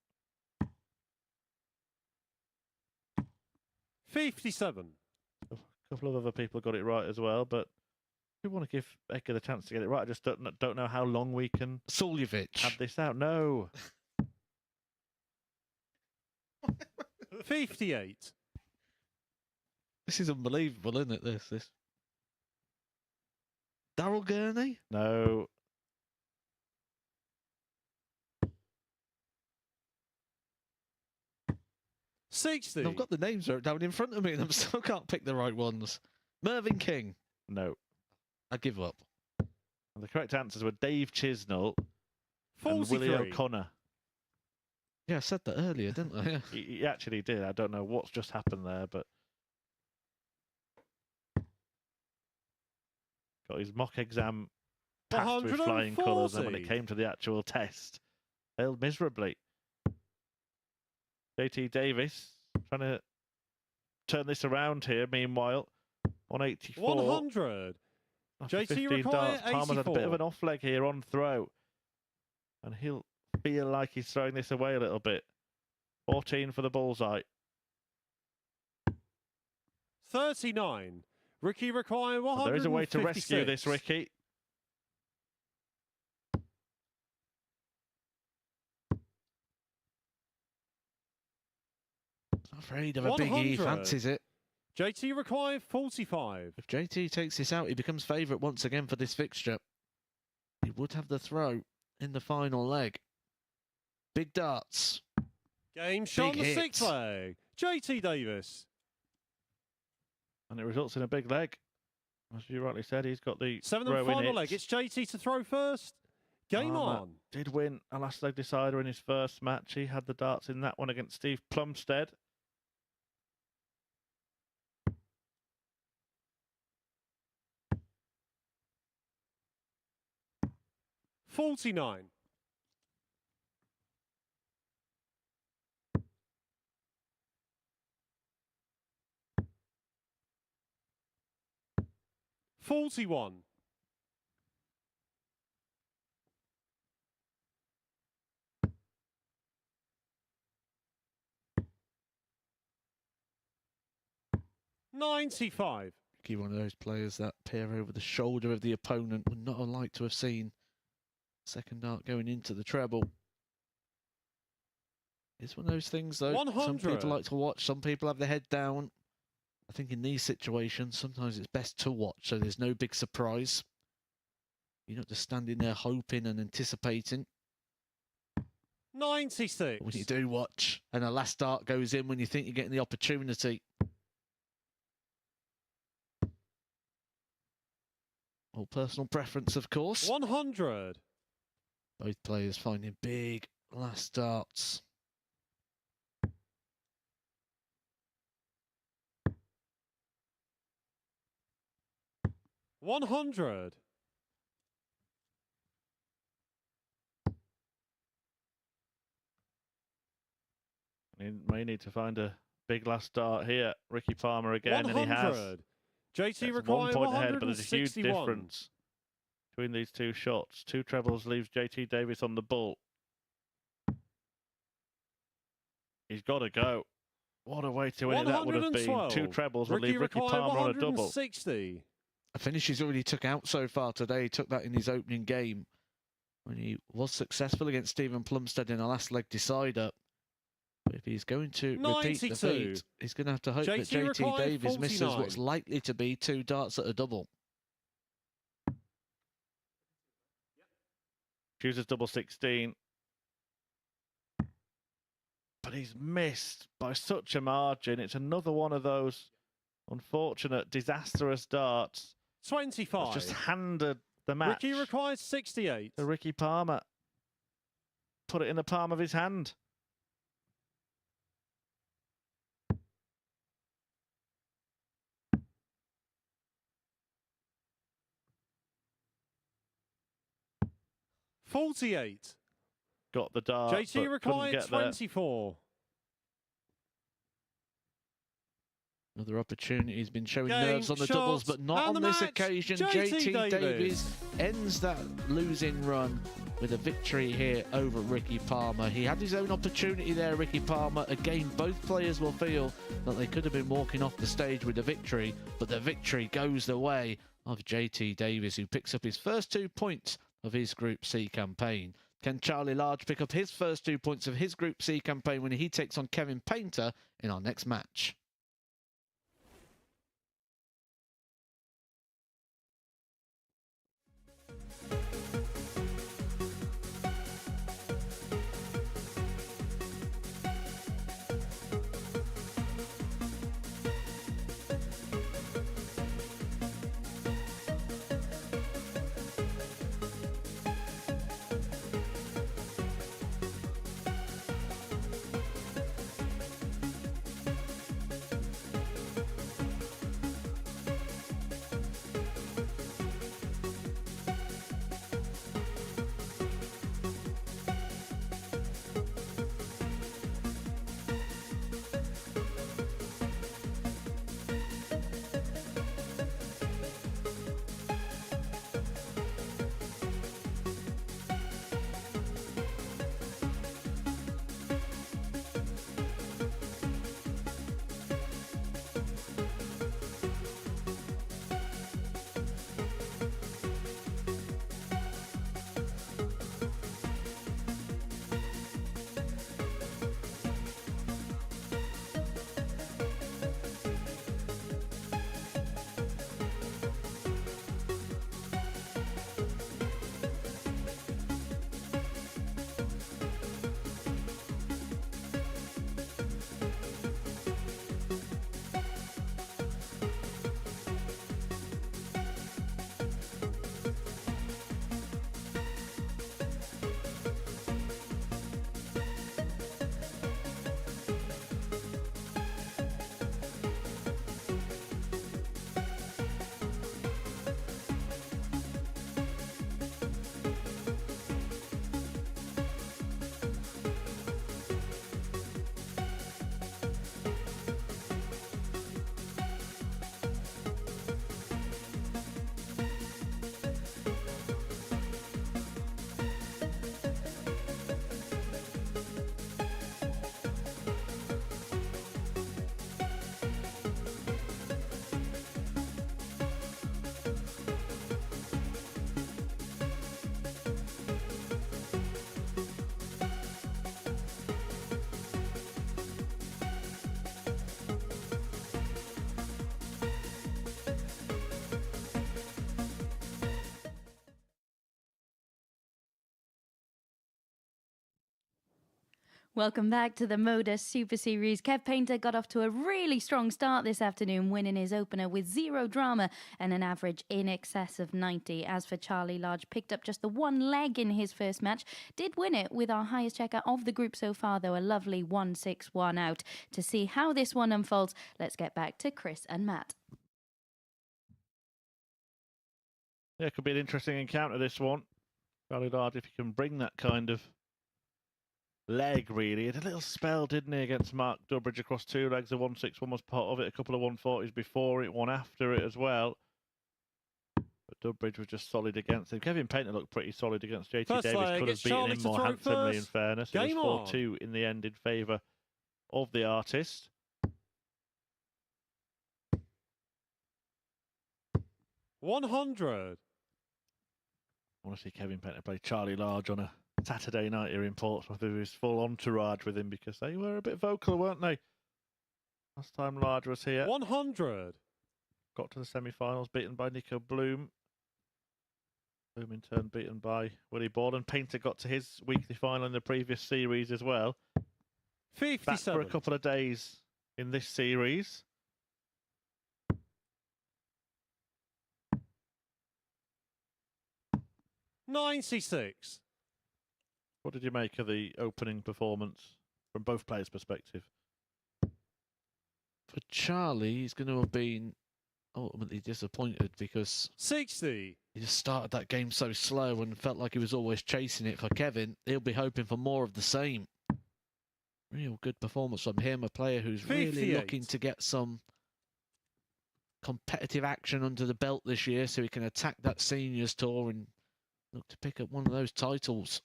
57. A couple of other people got it right as well, but we want to give Edgar the chance to get it right. I just don't know how long we can Suljevic. have this out. No. 58. This is unbelievable, isn't it? This. Daryl Gurney? No. 60. And I've got the names wrote down in front of me and I still can't pick the right ones. Mervyn King. No. I give up. And the correct answers were Dave Chisnell and 43. Willie O'Connor. Yeah, I said that earlier, didn't I? Yeah. He actually did. I don't know what's just happened there, but got his mock exam passed with flying colours, and when it 140. came to the actual test, failed miserably. JT Davis trying to turn this around here. Meanwhile, 184. 100. After JT 15 require darts, Palmer's had a bit of 84. an off leg here on throw, and he'll feel like he's throwing this away a little bit. 14 for the bullseye. 39. Ricky require 156. Well, there is a way to rescue this, Ricky. Afraid of a big E, 100. fancies it. JT require 45. If JT takes this out, he becomes favourite once again for this fixture. He would have the throw in the final leg. Big darts. Game shot on Big the hit. sixth leg. JT Davis. And it results in a big leg. As you rightly said, he's got the Seventh throw and in final it. leg. It's JT to throw first. Game Palmer on. did win a last leg decider in his first match. He had the darts in that one against Steve Plumstead. $49. $41. $95. Ricky, one of those players that peer over the shoulder of the opponent, would not have liked to have seen second dart going into the treble. It's one of those things, though. Some 100. people like to watch, some people have their head down. I think in these situations, sometimes it's best to watch, so there's no big surprise. You're not just standing there hoping and anticipating. 96. When you do watch, and a last dart goes in when you think you're getting the opportunity. All personal preference, of course. 100. Both players finding big last darts. $100. He may need to find a big last dart here. Ricky Palmer again, 100. and he has. JT That's require 1 point ahead, but there's a huge 161. difference between these two shots. 2 trebles leaves JT Davis on the bull. He's got to go. What a way to win it that would have been. 112. 2 trebles would leave Ricky require Palmer on a double. 160. A finish he's already took out so far today. He took that in his opening game when he was successful against Steven Plumstead in a last leg decider. But if he's going to repeat the 92. feat, he's going to have to hope that JT JT required Davies misses 49. what's likely to be 2 darts at a double. Chooses double 16. But he's missed by such a margin. It's another one of those unfortunate, disastrous darts. 25. That's just handed the match Ricky requires 68. to Ricky Palmer. Put it in the palm of his hand. $48. Got the dart, but JT couldn't required get there. 24. Another opportunity. He's been showing Game, nerves on the doubles, shots, but not and on the this match. occasion. JT JT Davies Davies ends that losing run with a victory here over Ricky Palmer. He had his own opportunity there, Ricky Palmer. Again, both players will feel that they could have been walking off the stage with a victory, but the victory goes the way of JT Davies, who picks up his first 2 points of his Group C campaign. Can Charlie Large pick up his first 2 points of his Group C campaign when he takes on Kevin Painter in our next match? Welcome back to the MODUS Super Series. Kev Painter got off to a really strong start this afternoon, winning his opener with zero drama and an average in excess of 90. As for Charlie Large, picked up just the one leg in his first match, did win it with our highest checker of the group so far, though, a lovely 1-6-1 out. To see how this one unfolds, let's get back to Chris and Matt. Yeah, it could be an interesting encounter, this one. Charlie Large, if you can bring that kind of leg, really. He had a little spell, didn't he, against Mark Dudbridge across two legs. The 1-6-1 was part of it. A couple of 140s before it, one after it as well. But Dudbridge was just solid against him. Kevin Painter looked pretty solid against JT First Davis. leg, Could have it's beaten Charlie him to more throw handsomely, in first. fairness. It Game was on. 4-2 in the end in favour of the artist. 100. I want to see Kevin Painter play Charlie Large on a Saturday night here in Portsmouth with his full entourage with him, because they were a bit vocal, weren't they? Last time Large was here. 100. Got to the semi-finals, beaten by Nico Bloom. Bloom in turn beaten by Willie Borden. Painter got to his weekly final in the previous series as well. 57. Back for a couple of days in this series. $96. What did you make of the opening performance from both players' perspective? For Charlie, he's going to have been ultimately disappointed because 60. he just started that game so slow and felt like he was always chasing it. For Kevin, he'll be hoping for more of the same. Real good performance from him, a player who's really 58. looking to get some competitive action under the belt this year so he can attack that seniors tour and look to pick up one of those titles.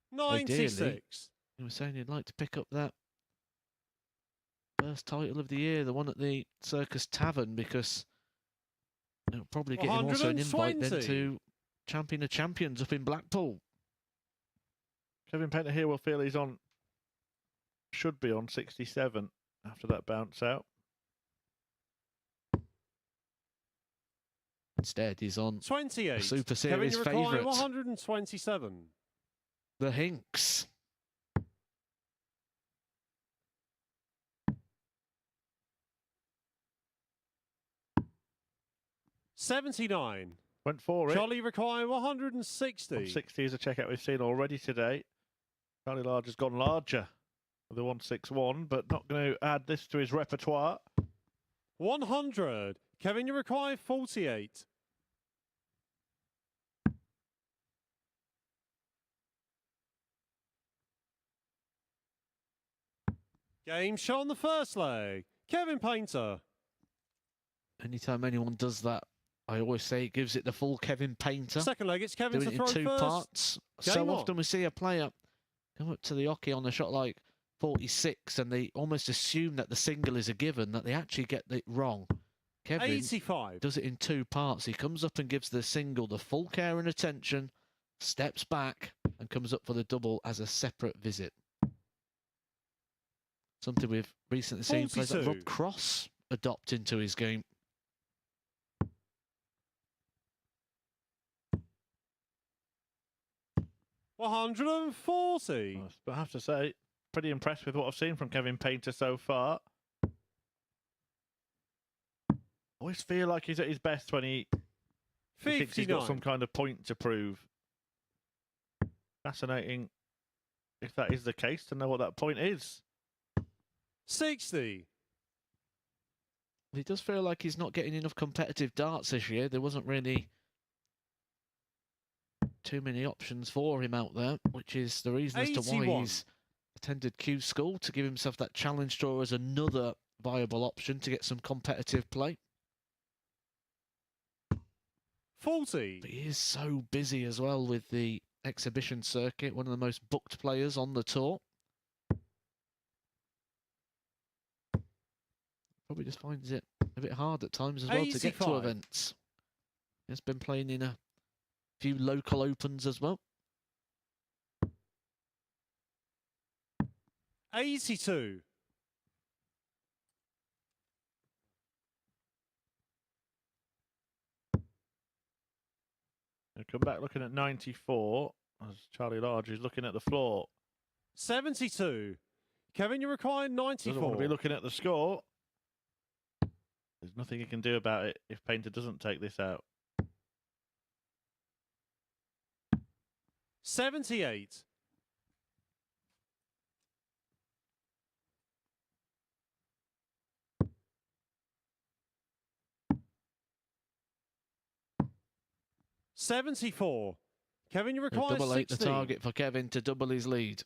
96. He was saying he'd like to pick up that first title of the year, the one at the Circus Tavern, because it'll probably get him also an invite then 120. to Champion of Champions up in Blackpool. Kevin Painter here will feel he's on, should be on 67 after that bounce out. Instead, he's on 28. a Super Kevin, Series you require favourite, 127. the Hinks. $79. Went for it. Charlie require 160. 60 is a checkout we've seen already today. Charlie Large has gone larger with the 161, but not going to add this to his repertoire. 100. Kevin, you require 48. Game shot on the first leg. Kevin Painter. Anytime anyone does that, I always say it gives it the full Kevin Painter. Second leg, it's Kevin Doing to it in throw two first. parts. Game So on. often we see a player come up to the hockey on a shot like 46 and they almost assume that the single is a given, that they actually get it wrong. Kevin 85. does it in two parts. He comes up and gives the single the full care and attention, steps back and comes up for the double as a separate visit. Something we've recently seen players like 42. Rob Cross adopt into his game. $140. But I have to say, pretty impressed with what I've seen from Kevin Painter so far. Always feel like he's at his best when he thinks he's got 59. some kind of point to prove. Fascinating, if that is the case, to know what that point is. 60. He does feel like he's not getting enough competitive darts this year. There wasn't really too many options for him out there, which is the reason as to why 81. he's attended Q School, to give himself that challenge tour as another viable option to get some competitive play. 40. But he is so busy as well with the exhibition circuit, one of the most booked players on the tour. Probably just finds it a bit hard at times as well to get to 85. events. He's been playing in a few local opens as well. 82. I'll come back looking at 94 as Charlie Large is looking at the floor. 72. Kevin, you require Doesn't want 94. to be looking at the score. There's nothing he can do about it if Painter doesn't take this out. 78. $74. Kevin, you require Double 8 the 16. target for Kevin to double his lead.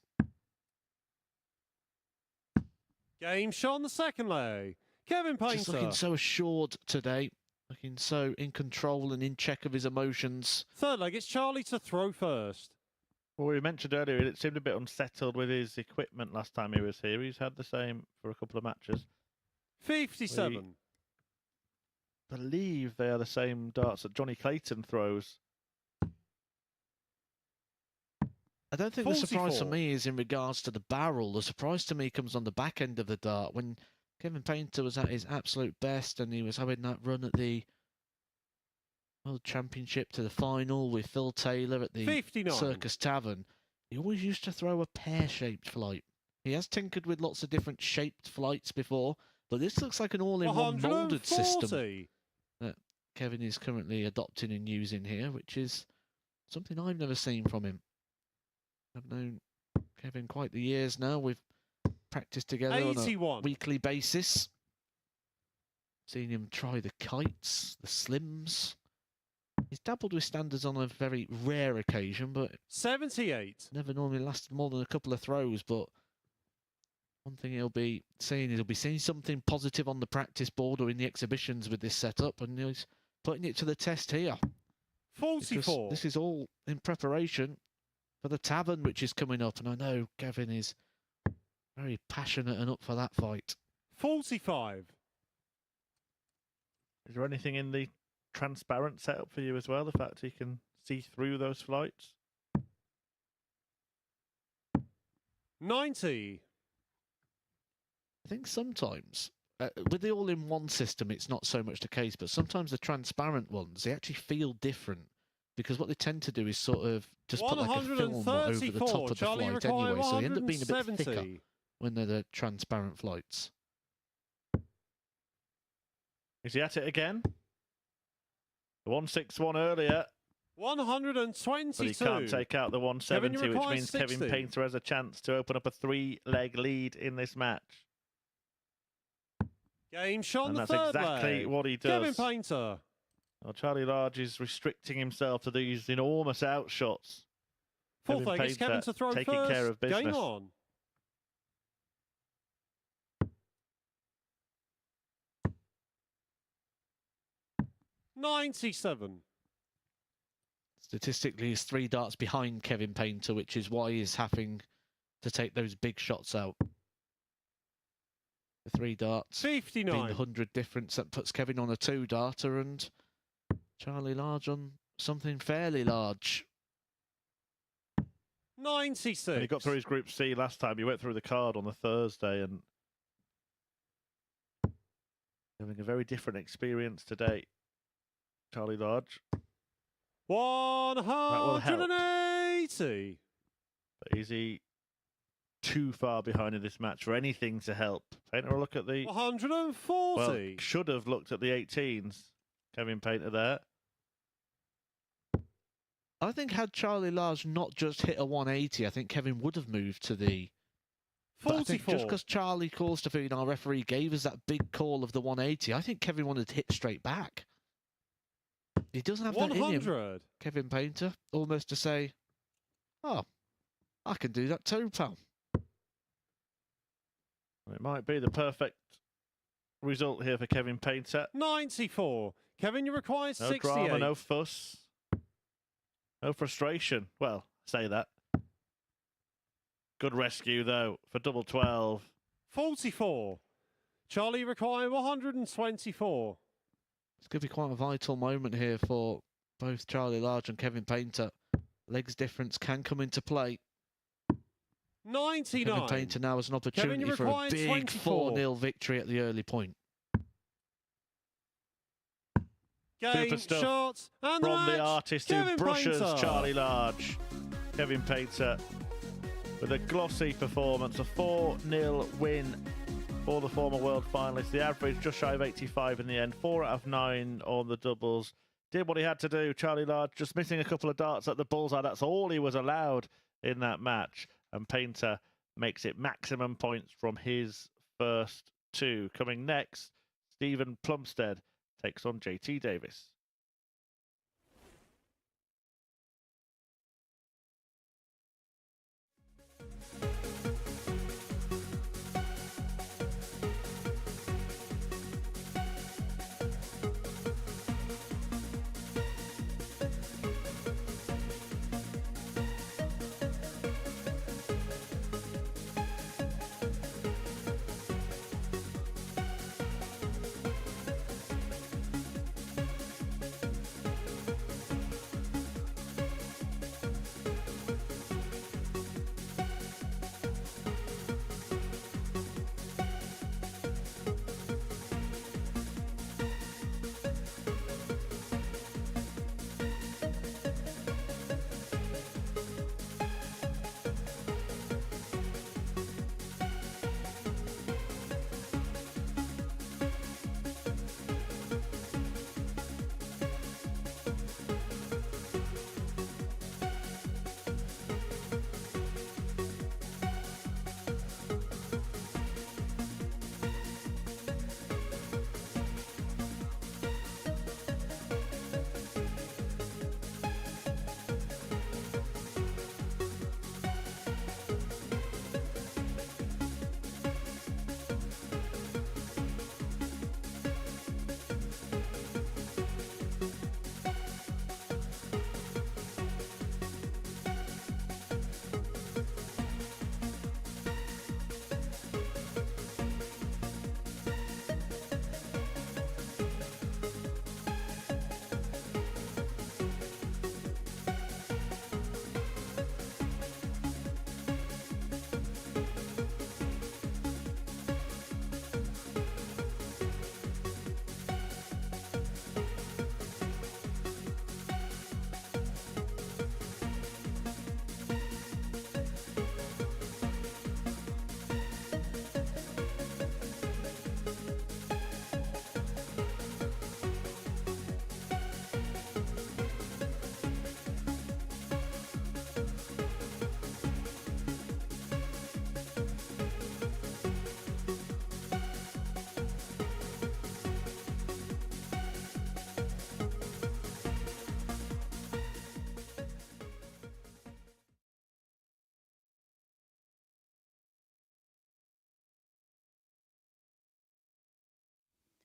Game shot on the second leg. Kevin Just looking Painter. so assured today. Looking so in control and in check of his emotions. Third leg, it's Charlie to throw first. Well, we mentioned earlier, it seemed a bit unsettled with his equipment last time he was here. He's had the same for a couple of matches. 57. I believe they are the same darts that Johnny Clayton throws. I don't think the surprise for 44. me is in regards to the barrel. The surprise to me comes on the back end of the dart when Kevin Painter was at his absolute best and he was having that run at the World Championship to the final with Phil Taylor at the 59. Circus Tavern. He always used to throw a pear-shaped flight. He has tinkered with lots of different shaped flights before, but this looks like an all-in-one moulded system 140. that Kevin is currently adopting and using here, which is something I've never seen from him. I've known Kevin quite the years now. We've practiced together on a 81. weekly basis. Seen him try the kites, the slims. He's dabbled with standards on a very rare occasion, but 78. never normally lasted more than a couple of throws. But one thing he'll be seeing something positive on the practice board or in the exhibitions with this setup, and he's putting it to the test here. 44. This is all in preparation for the Tavern, which is coming up, and I know Kevin is very passionate and up for that fight. 45. Is there anything in the transparent setup for you as well? The fact he can see through those flights? 90. I think sometimes, with the all-in-one system, it's not so much the case, but sometimes the transparent ones, they actually feel different, because what they tend to do is sort of just put like a film over the top of the Charlie flight require anyway, so they end up being a bit 170. thicker when they're the transparent flights. Is he at it again? The 161 earlier, 122. but he can't take out the 170, which requires means Kevin 60. Painter has a chance to open up a 3-leg lead in this match. Game shot on And the that's third exactly leg. what he Kevin does. Painter. Well, Charlie Large is restricting himself to these enormous outshots. Fourth Kevin leg, it's Kevin Painter to throw taking first. care of Game business. on. 97. Statistically, he's 3 darts behind Kevin Painter, which is why he's having to take those big shots out. The 3 darts being 59. the 100 difference, that puts Kevin on a 2-darter and Charlie Large on something fairly large. 96. When he got through his Group C last time, he went through the card on the Thursday and having a very different experience today. Charlie Large. 180. But is he too far behind in this match for anything to help? Painter, a look at the... 140. Well, should have looked at the 18s. Kevin Painter there. I think had Charlie Large not just hit a 180, I think Kevin would have moved to the... But I think 44. just because Charlie Corstefine, our referee, gave us that big call of the 180, I think Kevin wanted to hit straight back. He doesn't have that in him, 100. Kevin Painter, almost to say, oh, I can do that too, pal. It might be the perfect result here for Kevin Painter. 94. Kevin, you require No 68. drama, no fuss. No frustration. Well, say that. Good rescue, though, for double 12. 44. Charlie require 124. It's going to be quite a vital moment here for both Charlie Large and Kevin Painter. Legs difference can come into play. 99. Kevin Painter now has an opportunity you for a require big 24. 4-0 victory at the early point. Game, Super stuff shot, and From the the match, artist Kevin who brushes Painter. Charlie Large. Kevin Painter with a glossy performance, a 4-0 win for the former world finalist. The average just shy of 85 in the end, 4 out of 9 on the doubles. Did what he had to do. Charlie Large just missing a couple of darts at the bullseye. That's all he was allowed in that match. And Painter makes it maximum points from his first 2. Coming next, Steven Plumstead takes on JT Davis.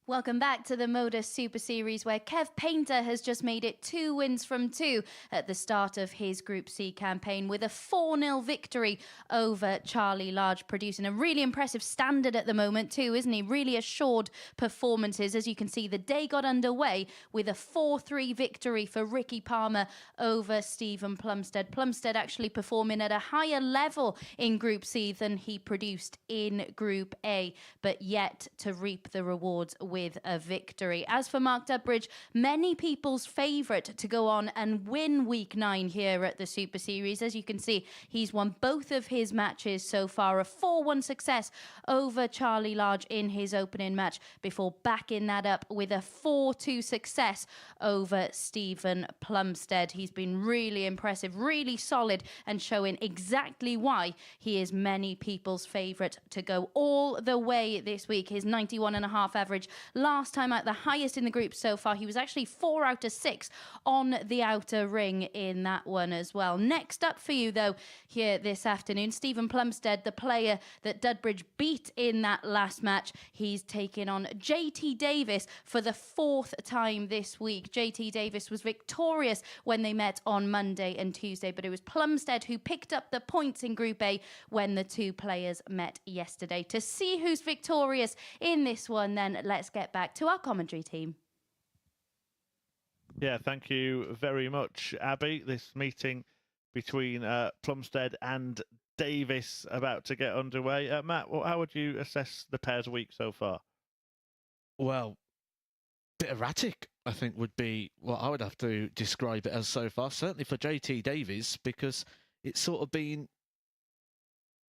Welcome back to the MODUS Super Series, where Kev Painter has just made it 2 wins from 2 at the start of his Group C campaign with a 4-0 victory over Charlie Large, producing a really impressive standard at the moment too, isn't he? Really assured performances. As you can see, the day got underway with a 4-3 victory for Ricky Palmer over Steven Plumstead. Plumstead actually performing at a higher level in Group C than he produced in Group A, but yet to reap the rewards with a victory. As for Mark Dudbridge, many people's favourite to go on and win Week 9 here at the Super Series. As you can see, he's won both of his matches so far. A 4-1 success over Charlie Large in his opening match before backing that up with a 4-2 success over Steven Plumstead. He's been really impressive, really solid, and showing exactly why he is many people's favourite to go all the way this week. His 91.5 average last time out, the highest in the group so far. He was actually 4 out of 6 on the outer ring in that one as well. Next up for you, though, here this afternoon, Steven Plumstead, the player that Dudbridge beat in that last match. He's taking on JT Davis for the 4th time this week. JT Davis was victorious when they met on Monday and Tuesday, but it was Plumstead who picked up the points in Group A when the two players met yesterday. To see who's victorious in this one, then let's get back to our commentary team. Yeah, thank you very much, Abby. This meeting between Plumstead and Davis about to get underway. Matt, how would you assess the pair's week so far? Well, bit erratic, I think, would be what I would have to describe it as so far. Certainly for JT Davies, because it's sort of been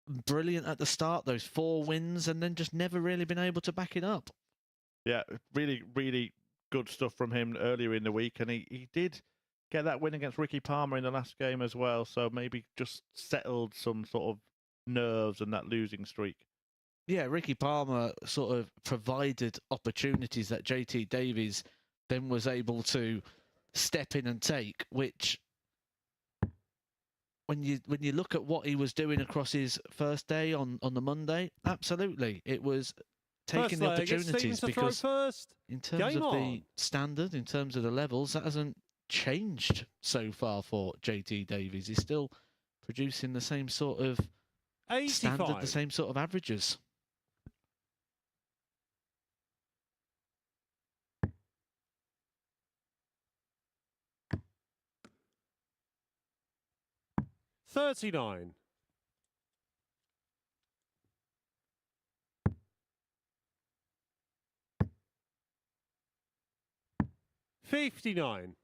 brilliant at the start, those 4 wins, and then just never really been able to back it up. Yeah, really, really good stuff from him earlier in the week, and he did get that win against Ricky Palmer in the last game as well, so maybe just settled some sort of nerves and that losing streak. Yeah, Ricky Palmer sort of provided opportunities that JT Davies then was able to step in and take, which when you look at what he was doing across his first day on the Monday, absolutely, it was taking the opportunities, because in terms of the standard, in terms of the levels, that hasn't changed so far for JT Davies. He's still producing the same sort of standard, the same sort of averages. $39. 59.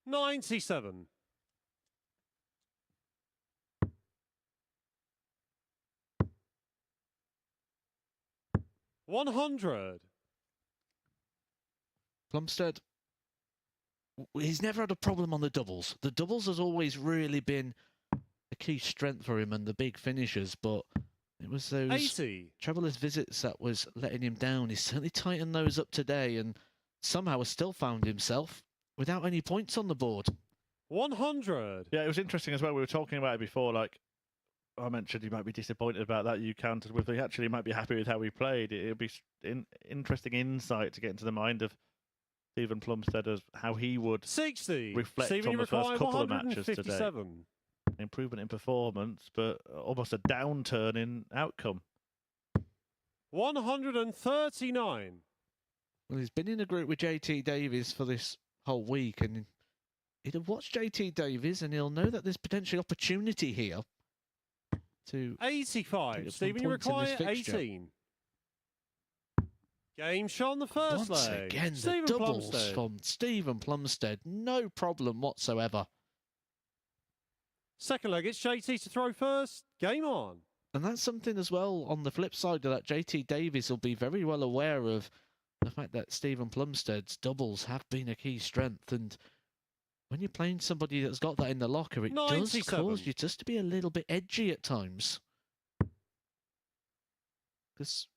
97. 100. Plumstead, he's never had a problem on the doubles. The doubles has always really been a key strength for him and the big finishers, but it was those 80. troublous visits that was letting him down. He's certainly tightened those up today and somehow has still found himself without any points on the board. 100. Yeah, it was interesting as well. We were talking about it before, like I mentioned, he might be disappointed about that. You countered with, he actually might be happy with how he played. It'll be interesting insight to get into the mind of Steven Plumstead as how he would 60. reflect Steven, on the first couple of matches today. 157. Improvement in performance, but almost a downturn in outcome. 139. Well, he's been in a group with JT Davies for this whole week, and he'd have watched JT Davies and he'll know that there's potential opportunity here to 85. Steven, you require 18. Game shot on the first once leg. again, Steven the doubles Plumstead. from Steven Plumstead. No problem whatsoever. Second leg, it's JT to throw first. Game on. And that's something as well on the flip side of that. JT Davies will be very well aware of the fact that Steven Plumstead's doubles have been a key strength. And when you're playing somebody that's got that in the locker, it does 97. cause you just to be a little bit edgy at times. Because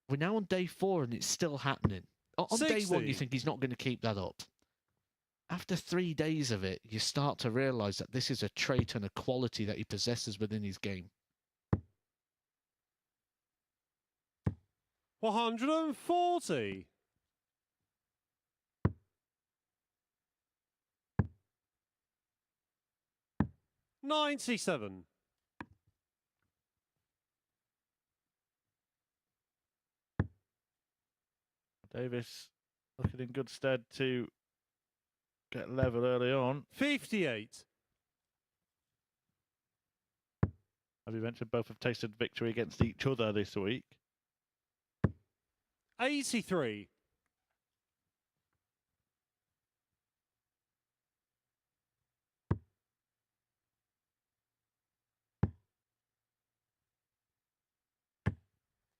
we're now on day 4 and it's still happening. On day 1, you 60. think he's not going to keep that up. After 3 days of it, you start to realise that this is a trait and a quality that he possesses within his game. 140. 97. Davis looking in good stead to get level early on. 58. As we mentioned, both have tasted victory against each other this week. 83.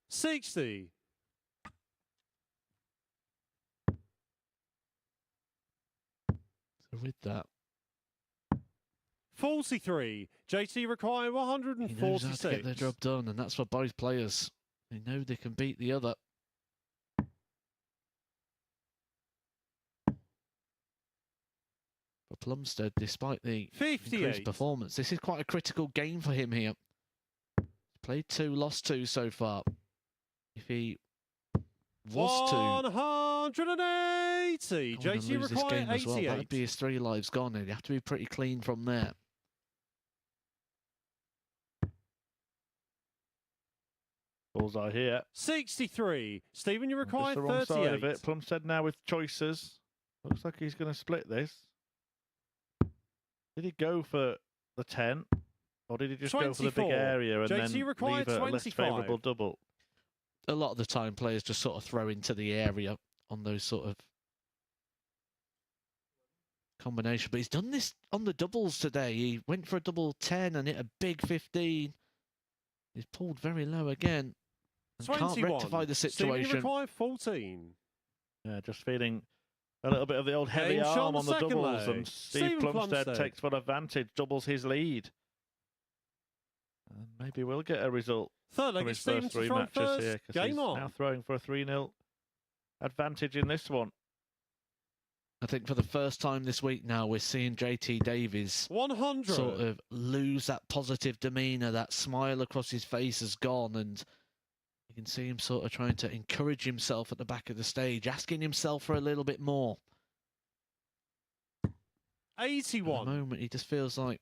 60. So with that, 43. JT require he knows how to 146. get their job done, and that's for both players. They know they can beat the other. For Plumstead, despite the increased 58. performance, this is quite a critical game for him here. Played 2, lost 2 so far. If he was to 180. go on and JT lose this require game as well, that'd 88. be his 3 lives gone, and he'd have to be pretty clean from there. Bullseye here. 63. Steven, you require Just the wrong side of 38. it. Plumstead now with choices. Looks like he's going to split this. Did he go for the 10? Or did he just go for the big 24. area and JT then required leave a less 25. favourable double? a lot of the time players just sort of throw into the area on those sort of combination. But he's done this on the doubles today. He went for a double 10 and hit a big 15. He's pulled very low again and can't rectify the situation. Required 14. Yeah, just feeling a little bit of the old heavy Game shot arm on the second doubles, leg. and Steve Steven Plumstead Plumstead takes full advantage, doubles his lead. And maybe we'll get a result Third leg, from his it's Steven first to three throw matches first. here, because Game he's on. now throwing for a 3-0 advantage in this one. I think for the first time this week now, we're seeing JT Davies 100. sort of lose that positive demeanour. That smile across his face has gone, and you can see him sort of trying to encourage himself at the back of the stage, asking himself for a little bit more. 81. At the moment, he just feels like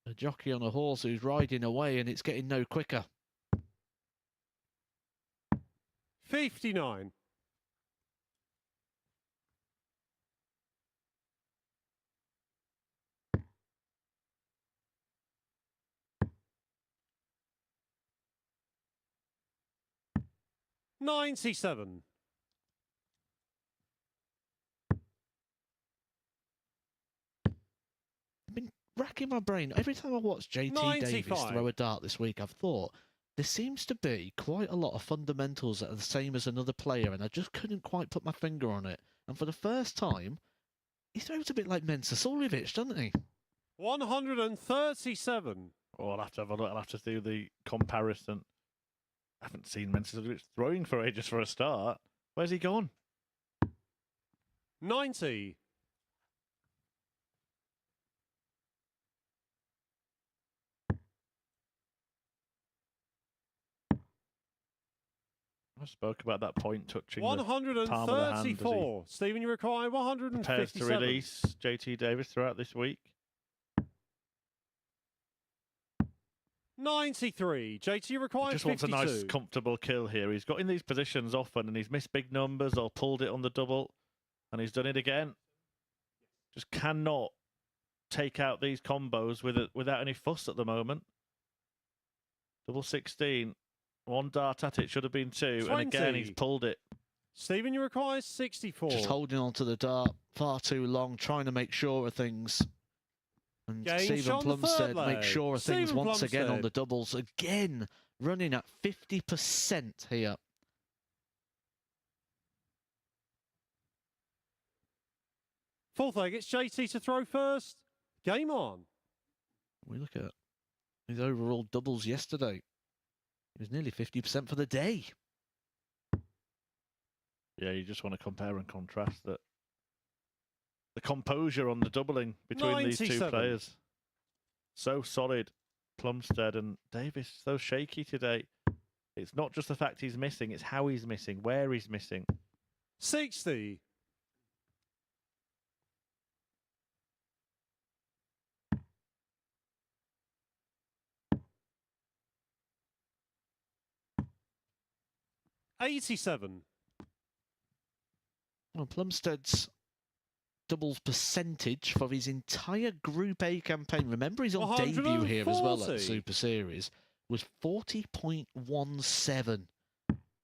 a jockey on a horse who's riding away, and it's getting no quicker. 59. $97. I've been racking my brain. Every time I watch JT Davies 95. throw a dart this week, I've thought there seems to be quite a lot of fundamentals that are the same as another player, and I just couldn't quite put my finger on it. And for the first time, he throws a bit like Mensah Suljovic, doesn't he? 137. Oh, I'll have to have a look. I'll have to do the comparison. I haven't seen Mensah throwing for ages for a start. Where's he gone? 90. I spoke about that point touching the palm of the hand as he 134. Stephen, you require prepares to 157. release JT Davies throughout this week. 93. JT requires Just wants 52. a nice, comfortable kill here. He's got in these positions often, and he's missed big numbers or pulled it on the double, and he's done it again. Just cannot take out these combos without any fuss at the moment. Double 16. One dart at it, should have been 2, 20. and again he's pulled it. Stephen, you require 64. Just holding on to the dart far too long, trying to make sure of things. And Game Steven shot on the third Plumstead makes leg. sure of things Steven once again on Plumstead. the doubles. Again, running at 50% here. Fourth leg, it's JT to throw first. Game on. We look at his overall doubles yesterday. It was nearly 50% for the day. Yeah, you just want to compare and contrast that. The composure on the doubling between these two 97. players. So solid. Plumstead and Davies so shaky today. It's not just the fact he's missing, it's how he's missing, where he's missing. 60. $87. Well, Plumstead's doubles percentage for his entire Group A campaign, remember he's on debut here as well at the 140. Super Series, was 40.17.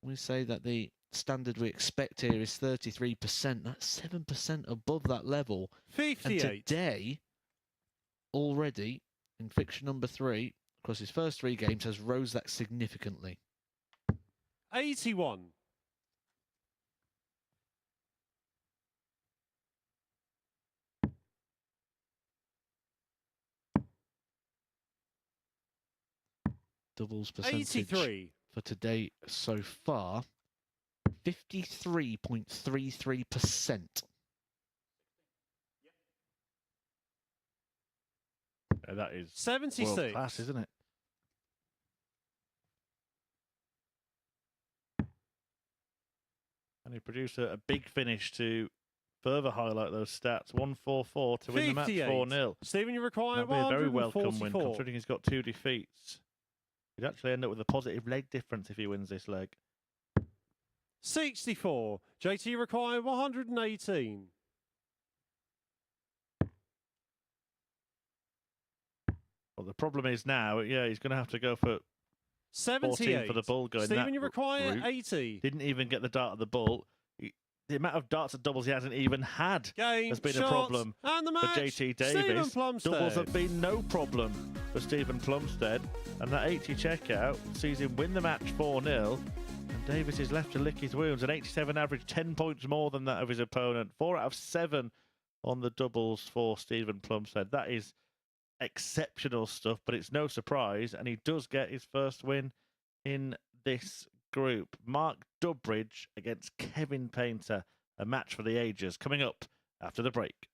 We say that the standard we expect here is 33%. That's 7% above that level. 58. And today, already, in fixture number 3, across his first 3 games, has rose that significantly. 81. Doubles percentage 83. for today so far, 53.33%. Yeah, that is 76. world class, isn't it? And he produced a big finish to further highlight those stats. 144 to win the match 58. 4-0. Stephen, you require That'd be a very welcome win, 144. considering he's got 2 defeats. He'd actually end up with a positive leg difference if he wins this leg. 64. JT require 118. Well, the problem is now, yeah, he's going to have to go for 78. for the bull going Stephen, that you require route. 80. Didn't even get the dart at the bull. The amount of darts at doubles he hasn't even had Game, has been shots, a problem and the for match. JT Steven Davis. Plumstead. Doubles have been no problem for Steven Plumstead. And that 80 checkout sees him win the match 4-0. And Davis is left to lick his wounds. An 87 average, 10 points more than that of his opponent. 4 out of 7 on the doubles for Steven Plumstead. That is exceptional stuff, but it's no surprise. And he does get his first win in this group. Mark Dudbridge against Kevin Painter. A match for the ages coming up after the break.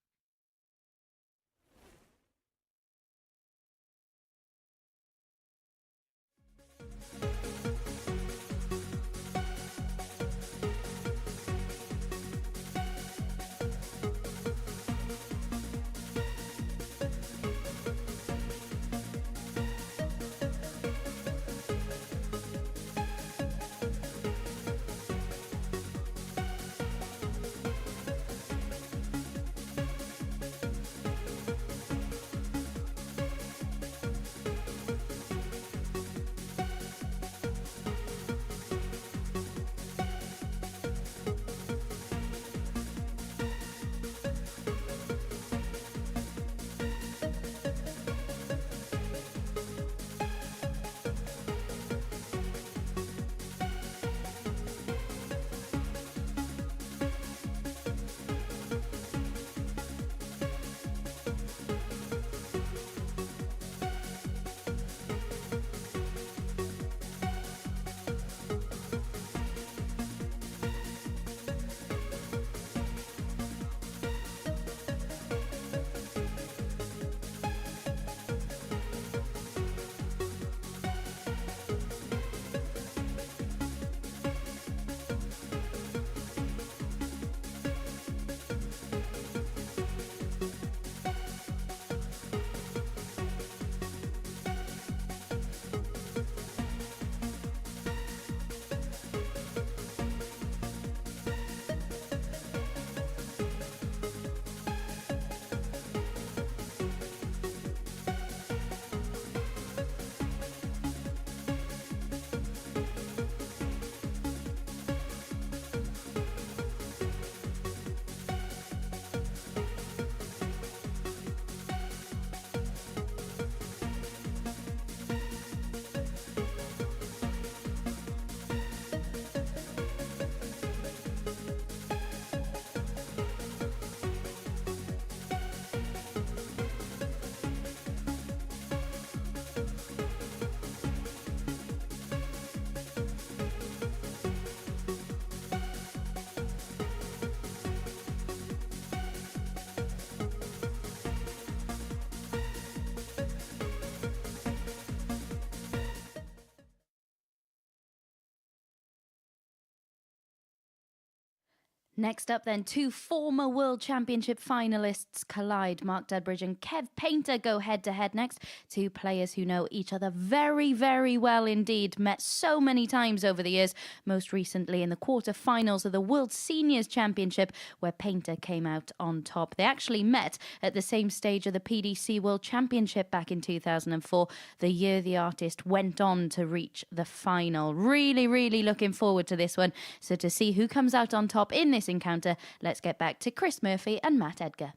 Next up then, 2 former World Championship finalists collide. Mark Dudbridge and Kev Painter go head-to-head next. 2 players who know each other very, very well indeed. Met so many times over the years, most recently in the quarter-finals of the World Seniors Championship, where Painter came out on top. They actually met at the same stage of the PDC World Championship back in 2004, the year the artist went on to reach the final. Really, really looking forward to this one. So to see who comes out on top in this encounter, let's get back to Chris Murphy and Matt Edgar.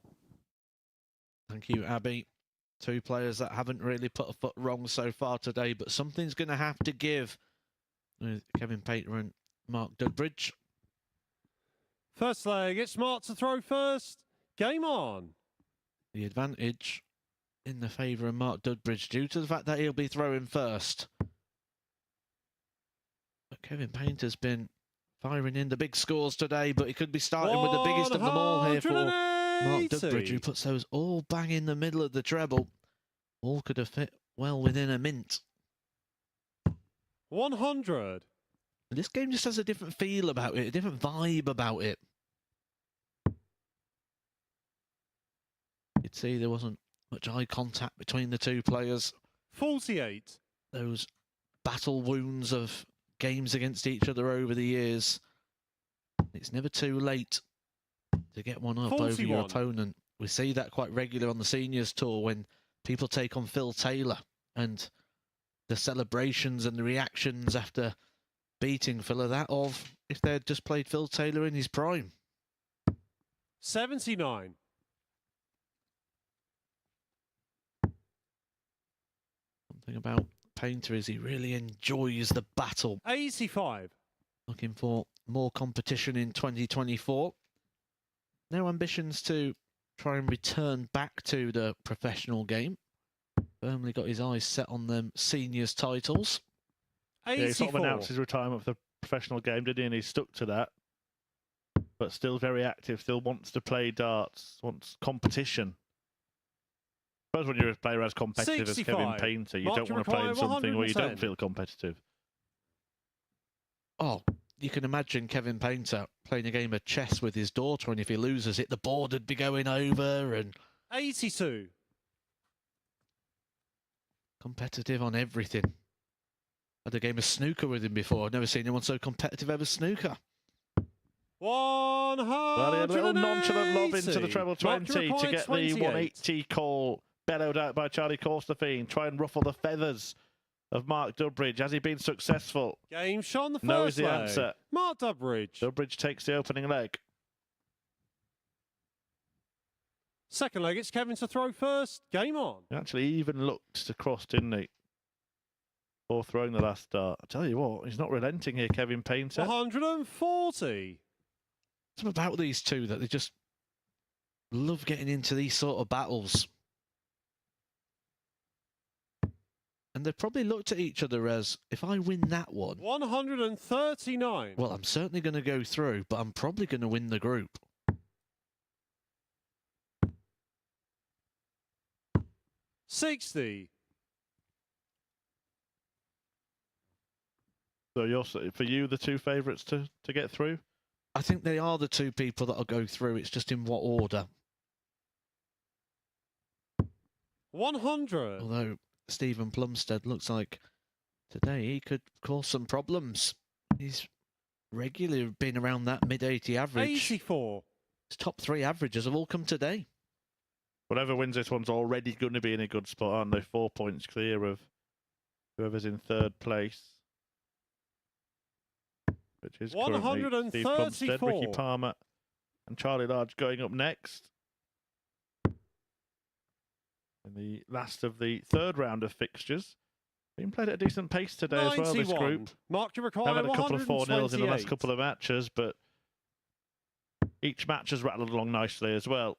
Thank you, Abby. 2 players that haven't really put a foot wrong so far today, but something's going to have to give with Kevin Painter and Mark Dudbridge. First leg, it's Mark to throw first. Game on. The advantage in the favour of Mark Dudbridge due to the fact that he'll be throwing first. But Kevin Painter's been firing in the big scores today, but he could be starting with the biggest of them all here for Mark Dudbridge, who puts those all bang in the middle of the treble. All could have fit well within a mint. 100. And this game just has a different feel about it, a different vibe about it. You'd see there wasn't much eye contact between the 2 players. 48. Those battle wounds of games against each other over the years. It's never too late to get one up 41. over your opponent. We see that quite regularly on the Seniors Tour when people take on Phil Taylor and the celebrations and the reactions after beating Phil are that of if they had just played Phil Taylor in his prime. 79. Something about Painter is he really enjoys the battle. 85. Looking for more competition in 2024. No ambitions to try and return back to the professional game. Firmly got his eyes set on them seniors titles. 84. Yeah, he sort of announced his retirement for the professional game, didn't he? And he's stuck to that. But still very active, still wants to play darts, wants competition. I suppose when you're a player as competitive 65. as Kevin Painter, you Mark don't to want to play in require something where you 110. don't feel competitive. Oh, you can imagine Kevin Painter playing a game of chess with his daughter, and if he loses it, the board would be going over, and 82. competitive on everything. Had a game of snooker with him before. I've never seen anyone so competitive over snooker. 100. Well, he had a little nonchalant lob into the treble 20 to get the 180 call bellowed out by Charlie Corstefine. Try and ruffle the feathers of Mark Dudbridge. Has he been successful? Game shot on the first No is the leg. answer. Mark Dudbridge. Dudbridge takes the opening leg. Second leg, it's Kevin to throw first. Game on. He actually even looked to cross, didn't he? Before throwing the last dart. I tell you what, he's not relenting here, Kevin Painter. 140. Something about these two that they just love getting into these sort of battles. And they've probably looked at each other as, if I win that one, 139. well, I'm certainly going to go through, but I'm probably going to win the group. $60. So for you, the two favourites to get through? I think they are the two people that'll go through. It's just in what order. 100. Although Steven Plumstead looks like today he could cause some problems. He's regularly been around that mid-80 average. 84. His top three averages have all come today. Whatever wins this one's already going to be in a good spot, aren't they? 4 points clear of whoever's in third place. Which is currently Steve Plumstead, Ricky 134. Palmer and Charlie Large going up next. In the last of the third round of fixtures. Being played at a decent pace today as well, this 91. group. Mark to require Have had a couple of 4-0s in the last 128. couple of matches, but each match has rattled along nicely as well.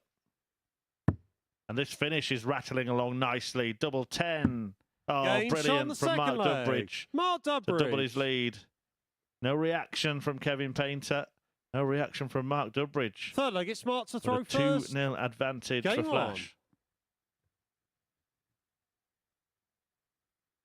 And this finish is rattling along nicely. Double 10. Oh, Game shot on the brilliant from Mark second leg. Dudbridge Mark to Dudbridge. double his lead. No reaction from Kevin Painter. No reaction from Mark Dudbridge. Third leg, it's Mark to throw With a first. 2-0 advantage Game for Flash.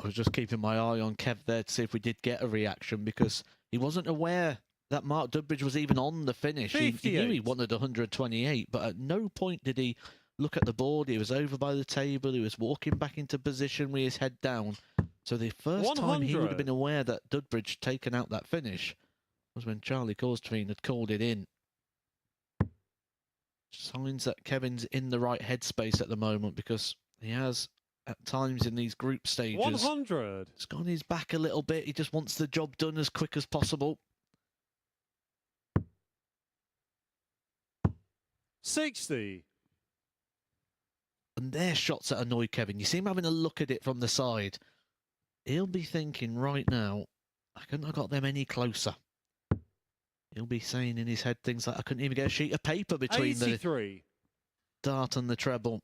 I was just keeping my eye on Kev there to see if we did get a reaction because he wasn't aware that Mark Dudbridge was even on the finish. He knew he 58. wanted 128, but at no point did he look at the board. He was over by the table. He was walking back into position with his head down. So the first time he would have 100. been aware that Dudbridge had taken out that finish was when Charlie Corstefine had called it in. Signs that Kevin's in the right headspace at the moment because he has, at times in these group stages, 100. it's gone his back a little bit. He just wants the job done as quick as possible. 60. And they're shots that annoy Kevin. You see him having a look at it from the side. He'll be thinking right now, I couldn't have got them any closer. He'll be saying in his head things like, I couldn't even get a sheet of paper between the 83. dart and the treble.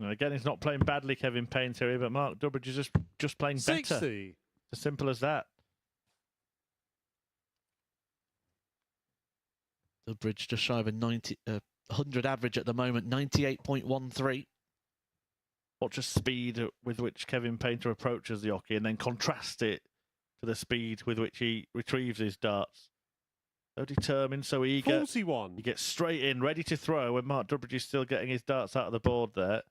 And again, he's not playing badly, Kevin Painter here, but Mark Dudbridge is just playing better. 60. As simple as that. Dudbridge just shy of a 100 average at the moment, 98.13. Watch a speed with which Kevin Painter approaches the hockey and then contrast it to the speed with which he retrieves his darts. So determined, so eager. 41. He gets straight in, ready to throw when Mark Dudbridge is still getting his darts out of the board there.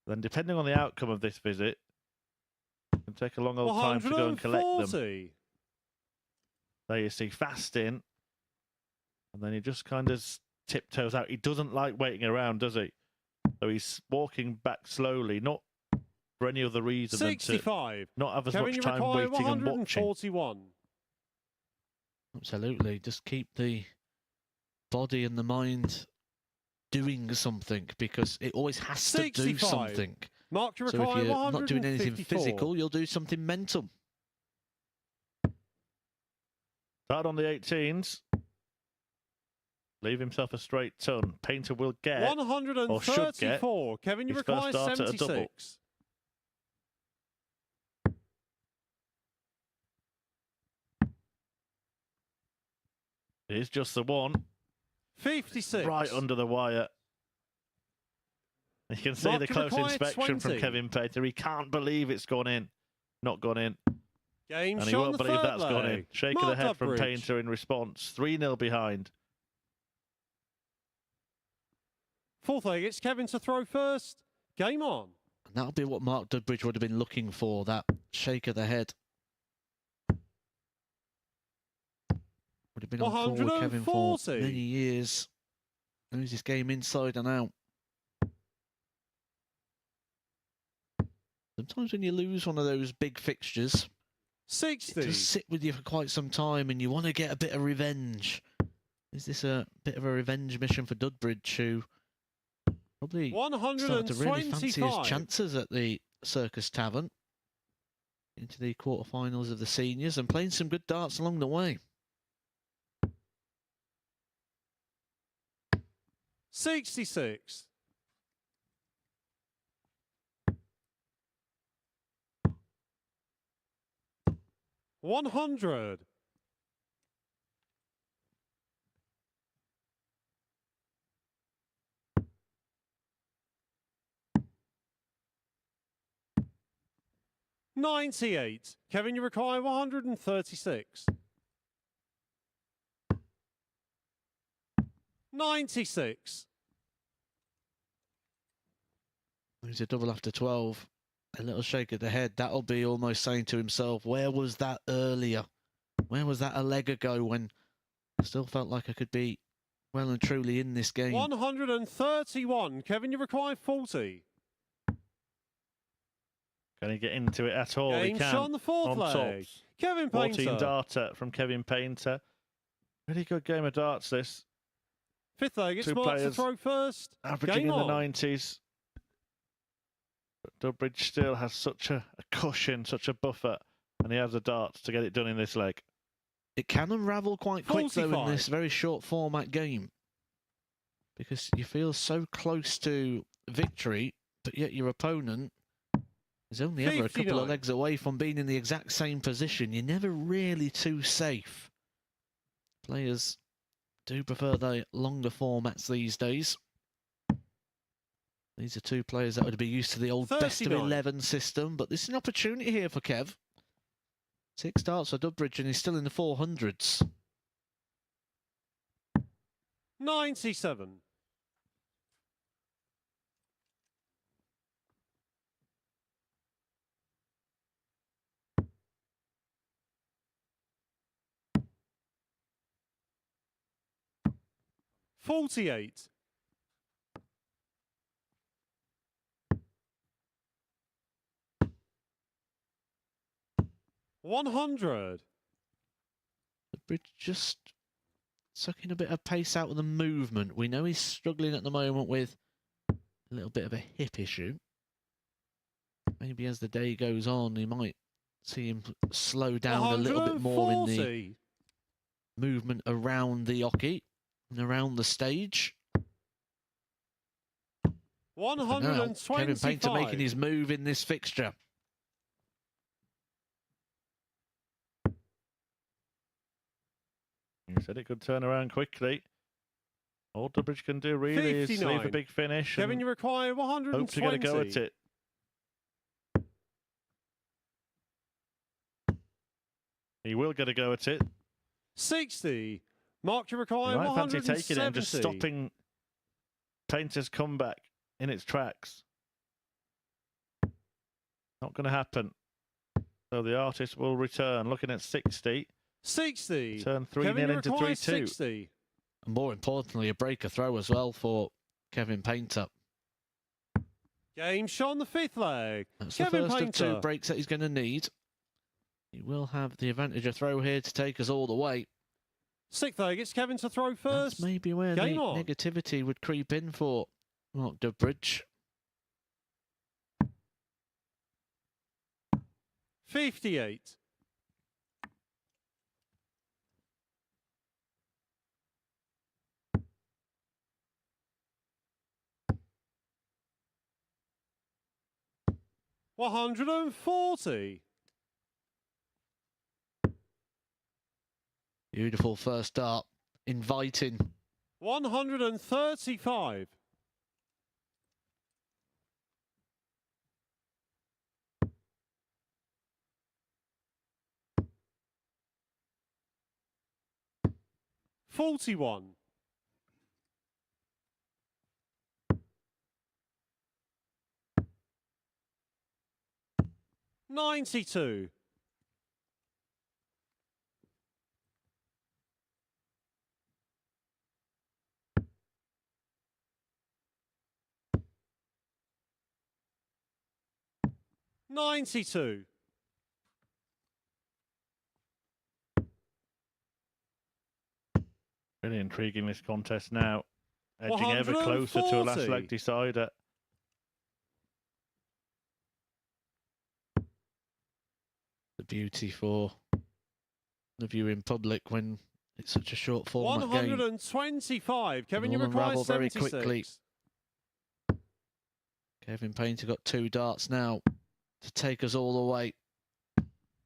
Then depending on the outcome of this visit, it can take a long old time to go and collect them. 140. There you see, fast in. And then he just kind of tiptoes out. He doesn't like waiting around, does he? So he's walking back slowly, not for any other reason than to 65. not have as Kevin, much you time require waiting and watching. 141. Absolutely. Just keep the body and the mind doing something, because it always has to do 65. something. Mark, you So require if you're not doing anything 154. physical, you'll do something mental. Start on the 18s. Leave himself a straight ton. Painter will get, or should get, 134. Kevin, you his require first start at a double. 76. Here's just the one. 56. Right under the wire. You can see Mark, the you close require inspection 20. from Kevin Painter. He can't believe it's gone in. Not gone in. Game And he shot on won't the believe third that's gone in. leg. Shake of Mark the head from Dudbridge. Painter in response. 3-0 behind. Fourth leg, it's Kevin to throw first. Game on. And that'll be what Mark Dudbridge would have been looking for, that shake of the head. Would have been on forward Kevin for 140. many years. Knows his game inside and out. Sometimes when you lose one of those big fixtures, it 60. does sit with you for quite some time and you want to get a bit of revenge. Is this a bit of a revenge mission for Dudbridge, who probably started to really fancy his 125. chances at the Circus Tavern into the quarterfinals of the seniors and playing some good darts along the way. 66. $100. $98. Kevin, you require 136. 96. There's a double after 12. A little shake of the head. That'll be almost saying to himself, where was that earlier? Where was that a leg ago when I still felt like I could be well and truly in this game? 131. Kevin, you require 40. Can he get into it at all? Game He can. shot on the fourth on leg. tops. Kevin 14 Painter. darter from Kevin Painter. Really good game of darts, this. Fifth leg, it's Two Mark to players throw first. Averaging Game in the on. 90s. But Dudbridge still has such a cushion, such a buffer, and he has the darts to get it done in this leg. It can unravel quite quick, though, in 45. this very short format game. Because you feel so close to victory, but yet your opponent is only ever a couple 59. of legs away from being in the exact same position. You're never really too safe. Players do prefer the longer formats these days. These are two players that would be used to the old best of 39. 11 system, but this is an opportunity here for Kev. 6 darts for Dudbridge and he's still in the 400s. 97. $48. $100. Dudbridge just sucking a bit of pace out of the movement. We know he's struggling at the moment with a little bit of a hip issue. Maybe as the day goes on, he might see him slow down a little bit more in the 140. movement around the oche and around the stage. For now, 125. Kevin Painter making his move in this fixture. You said it could turn around quickly. All Dudbridge can do really is leave a 59. big finish Kevin, and you require 120. hope to get a go at it. He will get a go at it. 60. Mark, you You require might fancy 170. taking it and just stopping Painter's comeback in its tracks. Not going to happen. So the artist will return, looking at 60. 60. Turn 3-0 Kevin, you into require 3-2. 60. And more importantly, a breaker throw as well for Kevin Painter. Game shot on the 5th leg. That's Kevin the first Painter. of 2 breaks that he's going to need. He will have the advantage of throw here to take us all the way. 6th leg, it's Kevin to throw first. That's maybe where the Game on. negativity would creep in for Mark Dudbridge. 58. $140. Beautiful first start, inviting. 135. $41. 92. 92. Really intriguing, this contest now. Edging ever closer to a last 140. leg decider. The beauty for the viewing public when it's such a short format game. 125. Kevin, you Will unravel require very 76. quickly. Kevin Painter got 2 darts now to take us all the way.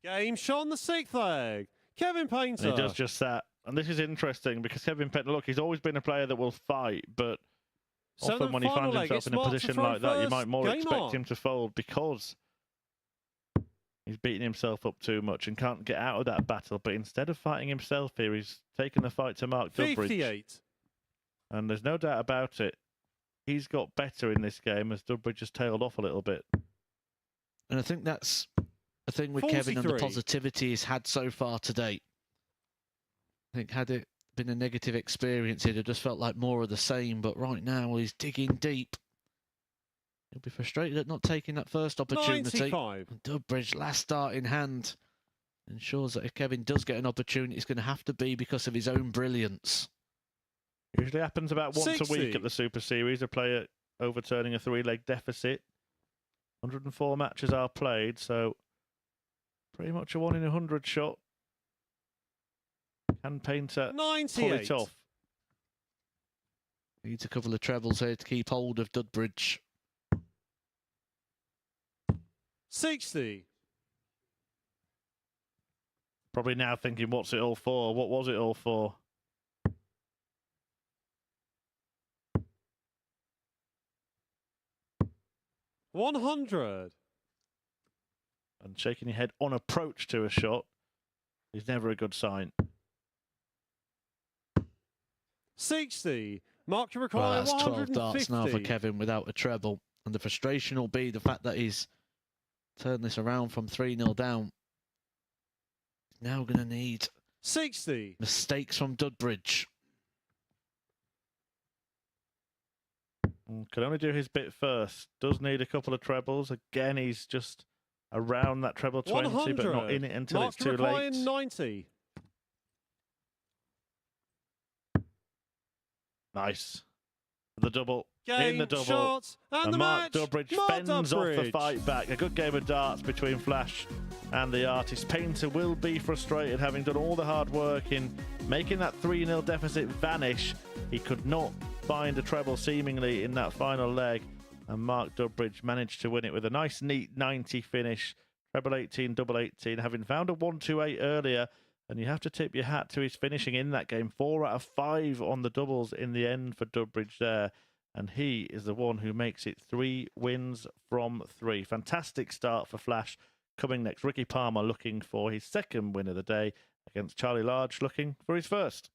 Game shot on the 6th leg. Kevin Painter. And he does just that. And this is interesting because Kevin Painter, look, he's always been a player that will fight, but often when he finds himself in a position like that, you might more expect him to fold because he's beating himself up too much and can't get out of that battle. But instead of fighting himself here, he's taken the fight to Mark Dudbridge. 58. And there's no doubt about it. He's got better in this game as Dudbridge has tailed off a little bit. And I think that's the thing with Kevin and the 43. positivity he's had so far to date. I think had it been a negative experience, it'd have just felt like more of the same. But right now, he's digging deep. He'll be frustrated at not taking that first opportunity. 95. And Dudbridge, last start in hand, ensures that if Kevin does get an opportunity, it's going to have to be because of his own brilliance. Usually happens about once 60. a week at the Super Series, a player overturning a 3-leg deficit. 104 matches are played, so pretty much a 1 in 100 shot. Can Painter pull 98. it off? Needs a couple of trebles here to keep hold of Dudbridge. 60. Probably now thinking, what's it all for? What was it all for? $100. And shaking your head on approach to a shot is never a good sign. 60. Mark, you Well, require that's 12 150. darts now for Kevin without a treble. And the frustration will be the fact that he's turned this around from 3-0 down. Now going to need 60. mistakes from Dudbridge. Can only do his bit first. Does need a couple of trebles. Again, he's just around that treble 20, 100. but not in it until Mark, it's you too require late. 90. Nice. The double. Game in the double. shot and the Mark match. Dudbridge Mark fends off the Dudbridge. fight back. A good game of darts between Flash and the artist. Painter will be frustrated, having done all the hard work in making that 3-0 deficit vanish. He could not find a treble seemingly in that final leg, and Mark Dudbridge managed to win it with a nice neat 90 finish. Treble 18, double 18, having found a 1-2-8 earlier. And you have to tip your hat to his finishing in that game. 4 out of 5 on the doubles in the end for Dudbridge there. And he is the one who makes it 3 wins from 3. Fantastic start for Flash. Coming next, Ricky Palmer looking for his second win of the day against Charlie Large, looking for his first.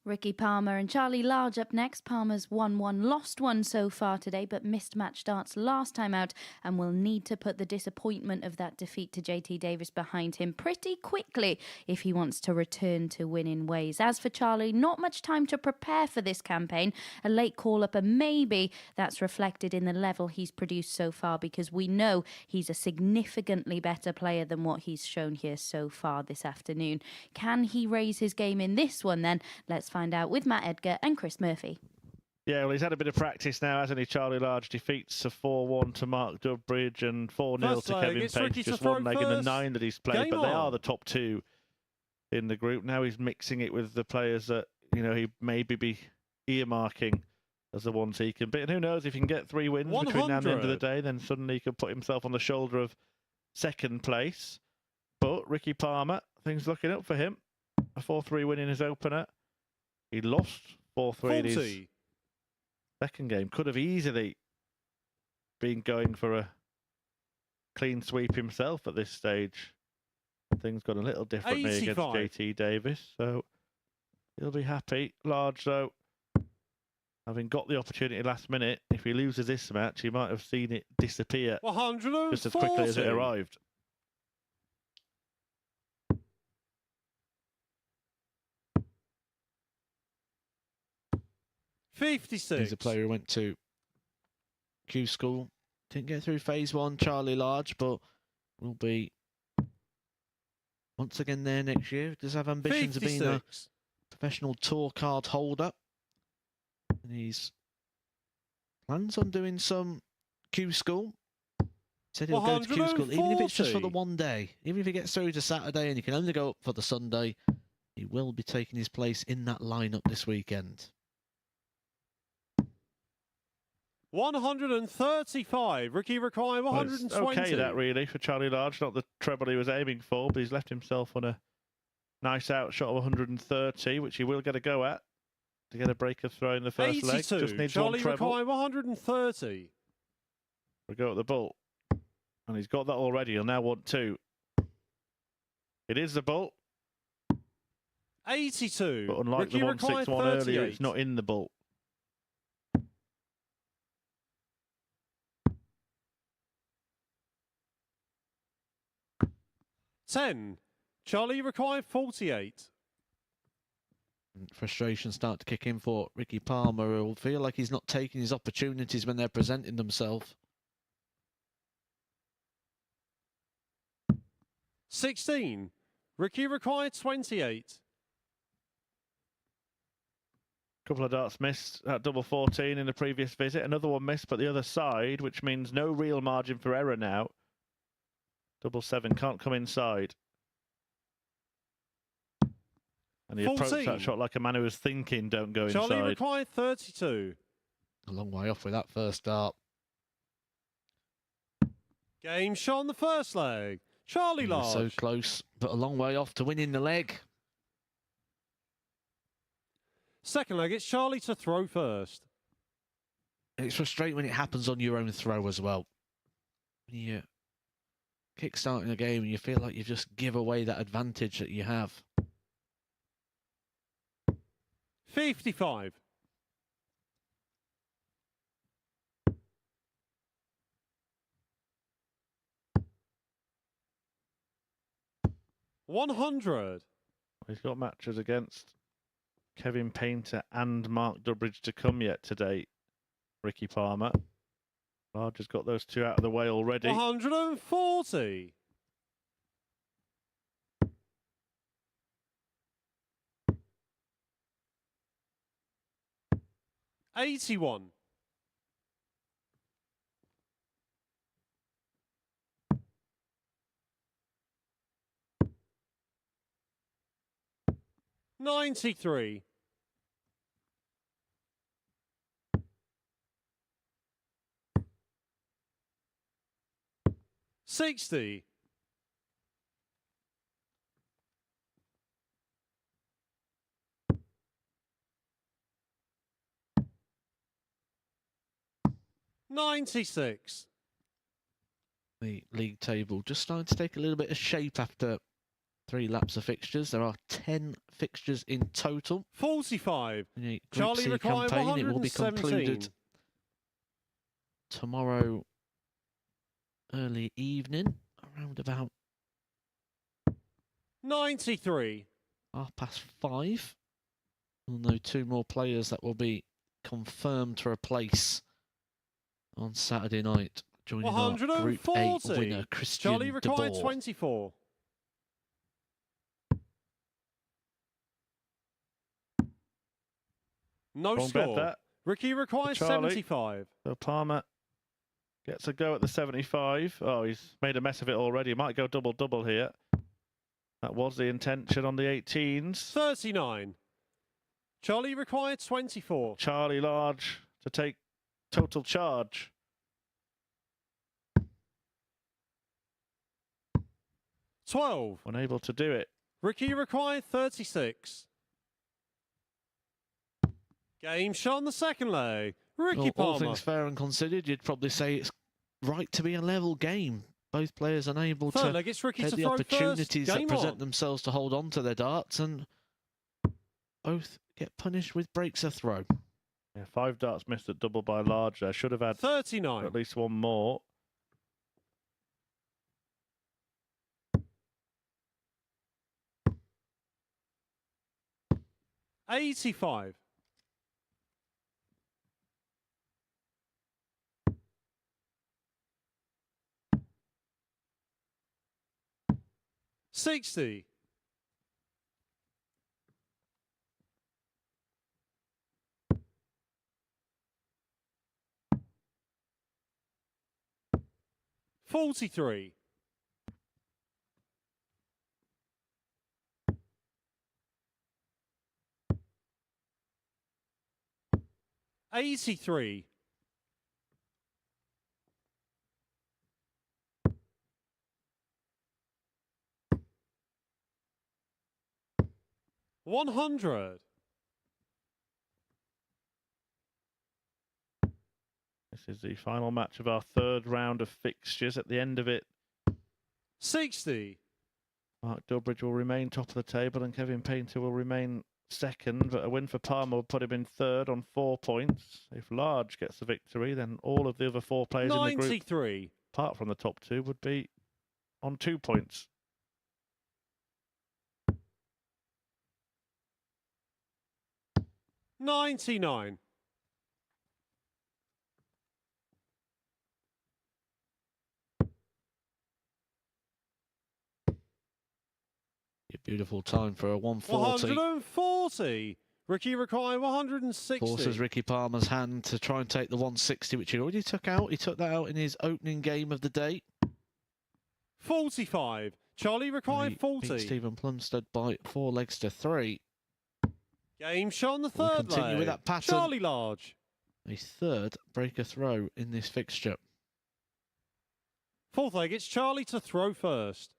Ricky Palmer and Charlie Large up next. Palmer's won one, lost one so far today, but missed match starts last time out and will need to put the disappointment of that defeat to JT Davis behind him pretty quickly if he wants to return to winning ways. As for Charlie, not much time to prepare for this campaign. A late call-up, and maybe that's reflected in the level he's produced so far, because we know he's a significantly better player than what he's shown here so far this afternoon. Can he raise his game in this one then? Let's find out with Matt Edgar and Chris Murphy. Yeah, well, he's had a bit of practice now, hasn't he? Charlie Large defeats a 4-1 to Mark Dudbridge and 4-0 to Kevin Payne. Just one leg in the 9 that he's played, but they are the top 2 in the group. Now he's mixing it with the players that, you know, he maybe be earmarking as the ones he can beat. And who knows, if he can get 3 wins 100. between now and the end of the day, then suddenly he could put himself on the shoulder of second place. But Ricky Palmer, things looking up for him. A 4-3 win in his opener. He lost 4-3 in his second game. Could have easily been going for a clean sweep himself at this stage. Things got a little differently against JT Davis, so he'll be happy. Large, though, having got the opportunity last minute, if he loses this match, he might have seen it disappear just as quickly as it arrived. He's a player who went to Q School. Didn't get through phase 1, Charlie Large, but will be once again there next year. Does have ambitions of being a professional tour card holder. And he's plans on doing some Q School. Said he'll go to Q School, even if it's just for the one day. Even if he gets through to Saturday and he can only go up for the Sunday, he will be taking his place in that lineup this weekend. 135. Ricky required 120. Well, okay, that really for Charlie Large, not the treble he was aiming for, but he's left himself on a nice outshot of 130, which he will get a go at to get a break of throw in the first 82. leg. Just needs Charlie one treble. required 130. We'll go at the bull, and he's got that already. He'll now want 2. It is the bull. 82. But unlike Ricky the 161 earlier, it's not in the bull. 10. Charlie required 48. Frustration start to kick in for Ricky Palmer, who will feel like he's not taking his opportunities when they're presenting themselves. 16. Ricky required 28. Couple of darts missed at double 14 in the previous visit. Another one missed, but the other side, which means no real margin for error now. Double 7 can't come inside. And he approached that shot like a man who was thinking, don't go inside. Charlie required 32. A long way off with that first dart. Game shot on the first leg. Charlie Large. So close, but a long way off to winning the leg. Second leg, it's Charlie to throw first. It's frustrating when it happens on your own throw as well. When you're kick-starting a game and you feel like you just give away that advantage that you have. 55. $100. He's got matches against Kevin Painter and Mark Dudbridge to come yet today, Ricky Palmer. Large has got those 2 out of the way already. 140. $81. $93. 60. 96. The league table just starting to take a little bit of shape after 3 laps of fixtures. There are 10 fixtures in total. 45. In a Group Charlie C required campaign, it will be 117. concluded tomorrow early evening, around about 93. 5:30. We'll know 2 more players that will be confirmed to replace on Saturday night. Joining our Group A 140. winner, Christian Charlie required DeBoer. 24. No Wrong bet score. that. Ricky requires Charlie. 75. So Palmer gets a go at the 75. Oh, he's made a mess of it already. Might go double-double here. That was the intention on the 18s. 39. Charlie required 24. Charlie Large to take total charge. 12. Unable to do it. Ricky required 36. Game shot on the second leg. Ricky Well, all Palmer. things fair and considered, you'd probably say it's right to be a level game. Both players unable Third to leg, it's Ricky take to the throw opportunities first. that Game present on. themselves to hold on to their darts, and both get punished with breaks a throw. Yeah, 5 darts missed at double by Large there. Should have had 39. at least one more. $85. $60. $43. $83. $100. This is the final match of our 3rd round of fixtures. At the end of it, 60. Mark Dudbridge will remain top of the table and Kevin Painter will remain second, but a win for Palmer will put him in 3rd on 4 points. If Large gets the victory, then all of the other 4 players in the group, 93. apart from the top 2, would be on 2 points. $99. Beautiful time for a 140. 140. Ricky required 160. Forces Ricky Palmer's hand to try and take the 160, which he already took out. He took that out in his opening game of the day. 45. Charlie required He 40. beat Steven Plumstead by 4 legs to 3. Game shot on the We'll third continue leg. with that pattern. Charlie Large. A 3rd breaker throw in this fixture. 4th leg, it's Charlie to throw first.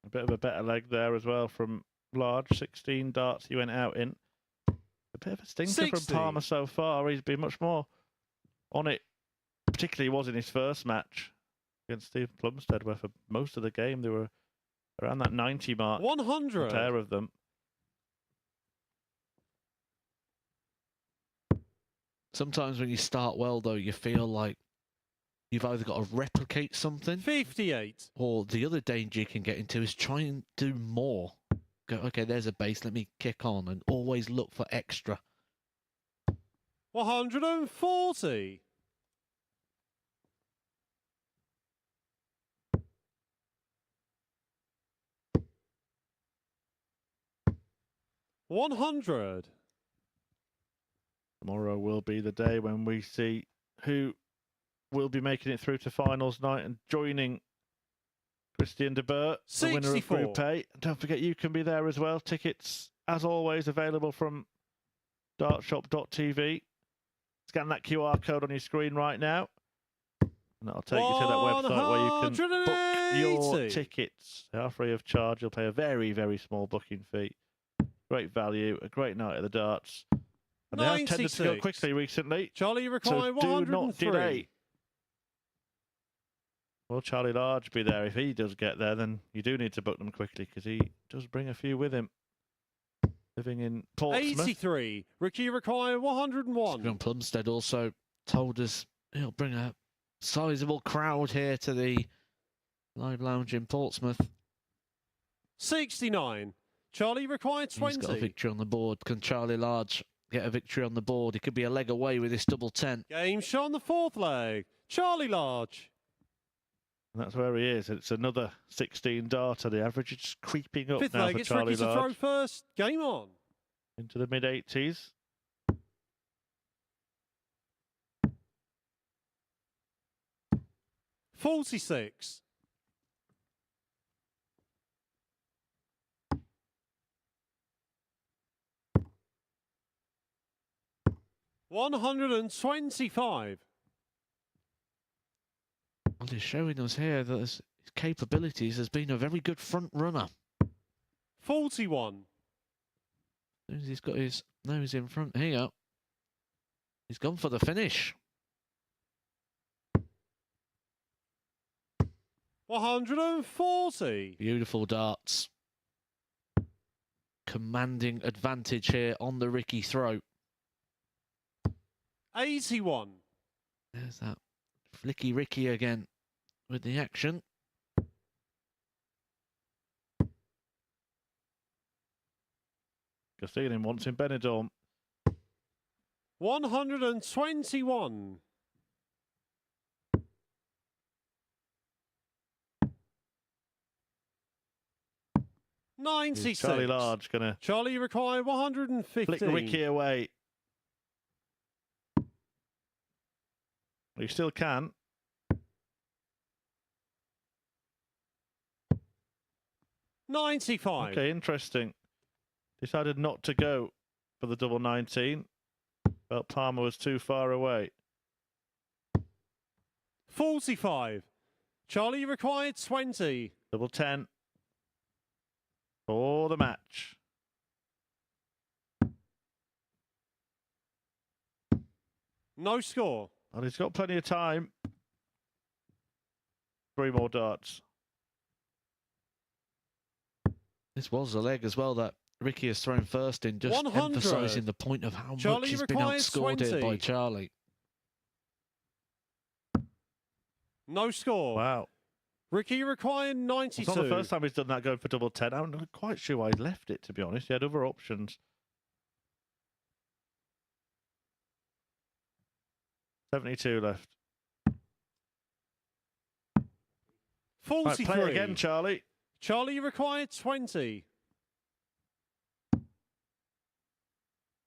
A bit of a better leg there as well from Large. 16 darts he went out in. A bit of a stinker 60. from Palmer so far. He's been much more on it, particularly he was in his first match against Steven Plumstead, where for most of the game they were around that 90 mark. 100. A pair of them. Sometimes when you start well, though, you feel like you've either got to replicate something, 58. or the other danger you can get into is try and do more. Go, okay, there's a base, let me kick on, and always look for extra. 140. $100. Tomorrow will be the day when we see who will be making it through to finals night and joining Christian DeBoer, the winner of 64. Group A. Don't forget you can be there as well. Tickets, as always, available from dartshop.tv. Scan that QR code on your screen right now, and that'll take you to that website where you can book your 180. tickets. They are free of charge. You'll pay a very, very small booking fee. Great value, a great night at the darts. And they have tended to go 96. quickly recently. Charlie So required do 103. not delay. Will Charlie Large be there? If he does get there, then you do need to book them quickly because he does bring a few with him. Living in Portsmouth. 83. Ricky require 101. Steven Plumstead also told us he'll bring a sizable crowd here to the live lounge in Portsmouth. 69. Charlie required 20. He's got a victory on the board. Can Charlie Large get a victory on the board? He could be a leg away with this double 10. Game shot on the fourth leg. Charlie Large. And that's where he is. It's another 16 darter. The average is just creeping up Fifth now leg, for it's Charlie Ricky to throw Large. first. Game on. Into the mid-80s. $46. $125. Well, he's showing us here that his capabilities has been a very good front runner. 41. As soon as he's got his nose in front here, he's gone for the finish. 140. Beautiful darts. Commanding advantage here on the Ricky throw. 81. There's that flicky Ricky again with the action. Castillion wants in Benidorm. 121. Is 96. Charlie Large going to Charlie require 115. flick Ricky away? He still can. 95. Okay, interesting. Decided not to go for the double 19. Felt Palmer was too far away. 45. Charlie required 20. Double 10 for the match. No score. And he's got plenty of time. 3 more darts. This was a leg as well that Ricky has thrown first in, just 100. emphasising the point of how Charlie much he's been requires outscored here 20. by Charlie. No score. Wow. Ricky required 92. It's not the first time he's done that going for double 10. I'm not quite sure why he's left it, to be honest. He had other options. 72 left. 43. Right, play again, Charlie. Charlie required 20.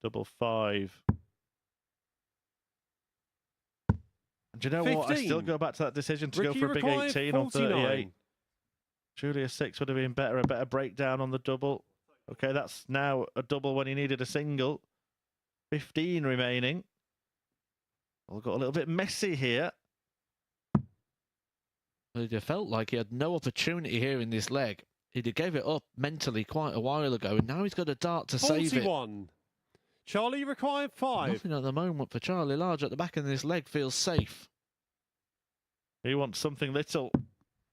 Double 5. And do you know what? I still 15. go back to that decision to Ricky go for a big required 18 on 38. 49. Surely a 6 would have been better, a better breakdown on the double. Okay, that's now a double when he needed a single. 15 remaining. Well, got a little bit messy here. It felt like he had no opportunity here in this leg. He gave it up mentally quite a while ago, and now he's got a dart to save it. 41. Charlie required 5. Nothing at the moment for Charlie Large at the back of this leg feels safe. He wants something little.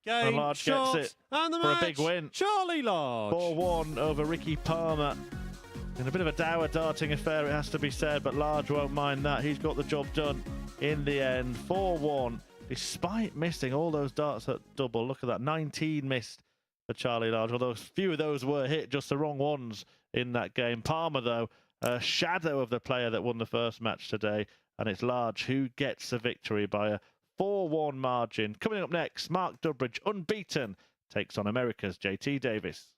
Game, And Large shot, gets it and the for a match. big win. Charlie Large. 4-1 over Ricky Palmer. In a bit of a dour darting affair, it has to be said, but Large won't mind that. He's got the job done in the end. 4-1, despite missing all those darts at double. Look at that, 19 missed for Charlie Large, although a few of those were hit, just the wrong ones in that game. Palmer, though, a shadow of the player that won the first match today, and it's Large who gets the victory by a 4-1 margin. Coming up next, Mark Dudbridge, unbeaten, takes on America's JT Davis.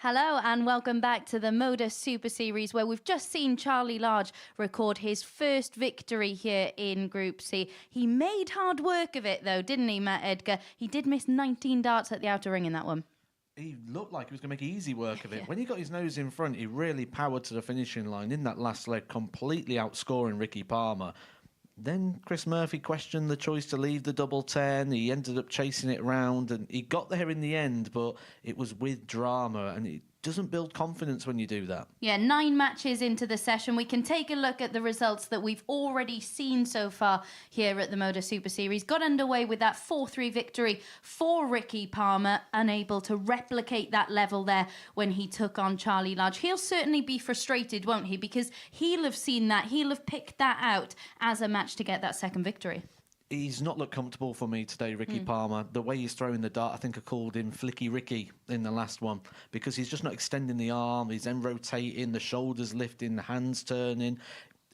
Hello and welcome back to the MODUS Super Series, where we've just seen Charlie Large record his first victory here in Group C. He made hard work of it though, didn't he, Matt Edgar? He did miss 19 darts at the outer ring in that one. He looked like he was going to make easy work of it. When he got his nose in front, he really powered to the finishing line in that last leg, completely outscoring Ricky Palmer. Then Chris Murphy questioned the choice to leave the double 10. He ended up chasing it round, and he got there in the end, but it was with drama, and it doesn't build confidence when you do that. Yeah, 9 matches into the session. We can take a look at the results that we've already seen so far here at the MODUS Super Series. Got underway with that 4-3 victory for Ricky Palmer, unable to replicate that level there when he took on Charlie Large. He'll certainly be frustrated, won't he? Because he'll have seen that, he'll have picked that out as a match to get that second victory. He's not looked comfortable for me today, Ricky Palmer. The way he's throwing the dart, I think I called him Flicky Ricky in the last one, because he's just not extending the arm, he's then rotating, the shoulders lifting, the hands turning.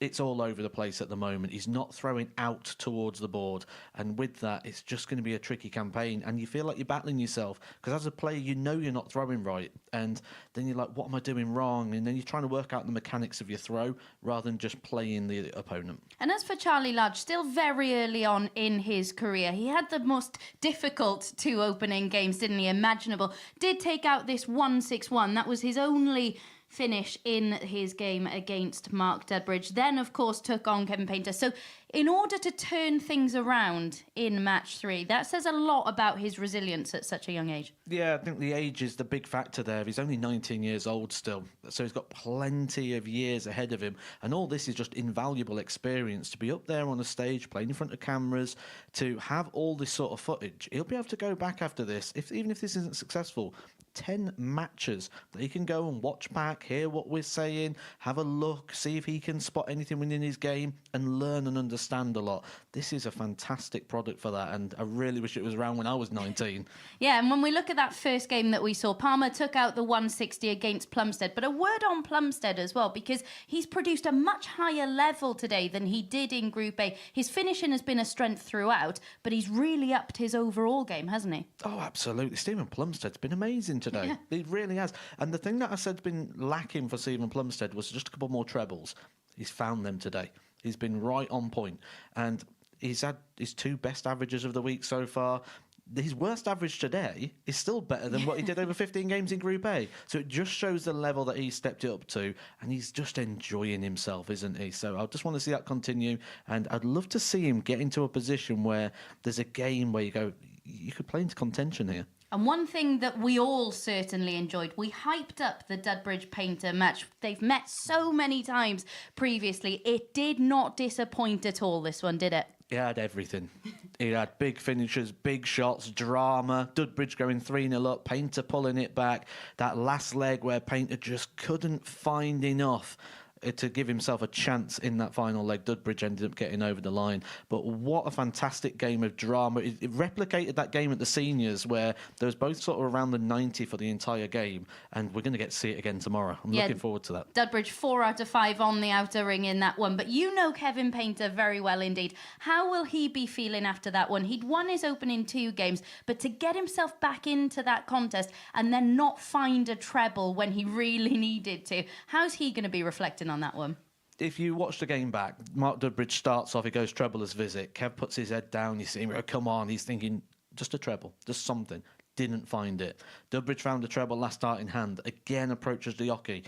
It's all over the place at the moment. He's not throwing out towards the board. And with that, it's just going to be a tricky campaign. And you feel like you're battling yourself. Because as a player, you know you're not throwing right. And then you're like, what am I doing wrong? And then you're trying to work out the mechanics of your throw rather than just playing the opponent. And as for Charlie Large, still very early on in his career, he had the most difficult 2 opening games, didn't he? Imaginable. Did take out this 1-6-1. That was his only finish in his game against Mark Dudbridge. Then, of course, took on Kevin Painter. So in order to turn things around in match 3, that says a lot about his resilience at such a young age. Yeah, I think the age is the big factor there. He's only 19 years old still, so he's got plenty of years ahead of him. And all this is just invaluable experience to be up there on a stage, playing in front of cameras, to have all this sort of footage. He'll be able to go back after this, even if this isn't successful, 10 matches that he can go and watch back, hear what we're saying, have a look, see if he can spot anything within his game, and learn and understand a lot. This is a fantastic product for that, and I really wish it was around when I was 19. Yeah, and when we look at that first game that we saw, Palmer took out the 160 against Plumstead. But a word on Plumstead as well, because he's produced a much higher level today than he did in Group A. His finishing has been a strength throughout, but he's really upped his overall game, hasn't he? Oh, absolutely. Steven Plumstead's been amazing today. Yeah. He really has. And the thing that I said's been lacking for Steven Plumstead was just a couple more trebles. He's found them today. He's been right on point. And he's had his 2 best averages of the week so far. His worst average today is still better than what he did over 15 games in Group A. So it just shows the level that he stepped it up to, and he's just enjoying himself, isn't he? So I just want to see that continue, and I'd love to see him get into a position where there's a game where you go, you could play into contention here. And one thing that we all certainly enjoyed, we hyped up the Dudbridge Painter match. They've met so many times previously. It did not disappoint at all, this one, did it? It had everything. It had big finishes, big shots, drama, Dudbridge going 3-0 up, Painter pulling it back. That last leg where Painter just couldn't find enough to give himself a chance in that final leg. Dudbridge ended up getting over the line. But what a fantastic game of drama. It replicated that game at the seniors where there was both sort of around the 90 for the entire game, and we're going to get to see it again tomorrow. I'm looking forward to that. Dudbridge 4 out of 5 on the outer ring in that one. But you know Kevin Painter very well indeed. How will he be feeling after that one? He'd won his opening 2 games, but to get himself back into that contest and then not find a treble when he really needed to, how's he going to be reflecting on that one? If you watch the game back, Mark Dudbridge starts off, he goes treble as visit. Kev puts his head down, you see him, oh, come on, he's thinking, just a treble, just something. Didn't find it. Dudbridge found a treble last start in hand, again approaches the jockey,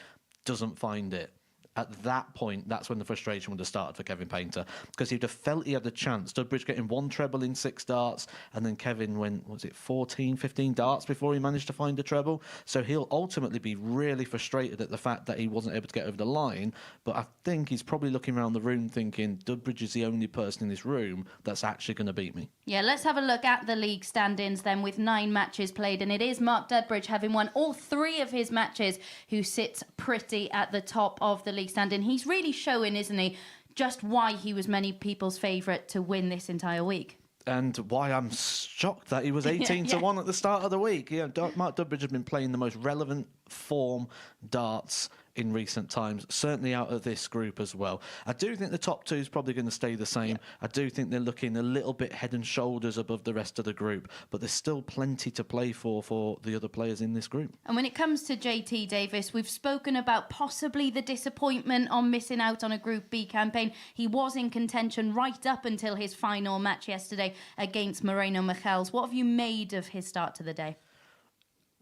doesn't find it. At that point, that's when the frustration would have started for Kevin Painter, because he'd have felt he had the chance. Dudbridge getting 1 treble in 6 darts, and then Kevin went, was it 14, 15 darts before he managed to find a treble? So he'll ultimately be really frustrated at the fact that he wasn't able to get over the line, but I think he's probably looking around the room thinking, Dudbridge is the only person in this room that's actually going to beat me. Yeah, let's have a look at the league standings then, with 9 matches played, and it is Mark Dudbridge having won all 3 of his matches, who sits pretty at the top of the league standing. He's really showing, isn't he, just why he was many people's favourite to win this entire week. And why I'm shocked that he was 18-1 at the start of the week. Yeah, Mark Dudbridge has been playing the most relevant form darts in recent times, certainly out of this group as well. I do think the top two is probably going to stay the same. Yeah. I do think they're looking a little bit head and shoulders above the rest of the group, but there's still plenty to play for the other players in this group. And when it comes to JT Davis, we've spoken about possibly the disappointment on missing out on a Group B campaign. He was in contention right up until his final match yesterday against Moreno Michels. What have you made of his start to the day?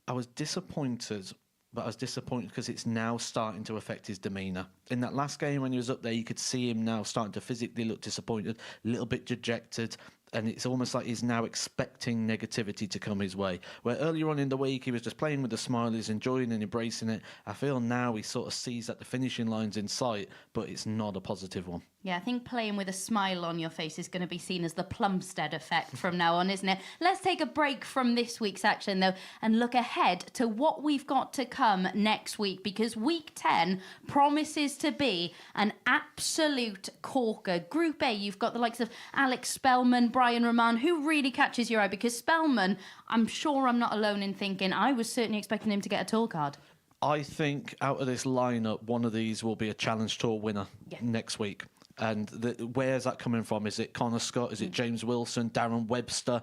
I was disappointed, but I was disappointed because it's now starting to affect his demeanour. In that last game when he was up there, you could see him now starting to physically look disappointed, a little bit dejected, and it's almost like he's now expecting negativity to come his way. Where earlier on in the week, he was just playing with a smile, he's enjoying and embracing it. I feel now he sort of sees that the finishing line's in sight, but it's not a positive one. Yeah, I think playing with a smile on your face is going to be seen as the Plumstead effect from now on, isn't it? Let's take a break from this week's action, though, and look ahead to what we've got to come next week, because Week 10 promises to be an absolute corker. Group A, you've got the likes of Alex Spellman, Brian Roman. Who really catches your eye? Because Spellman, I'm sure I'm not alone in thinking I was certainly expecting him to get a tour card. I think out of this lineup, one of these will be a Challenge Tour winner next week. And where's that coming from? Is it Connor Scott? Is it James Wilson? Darren Webster?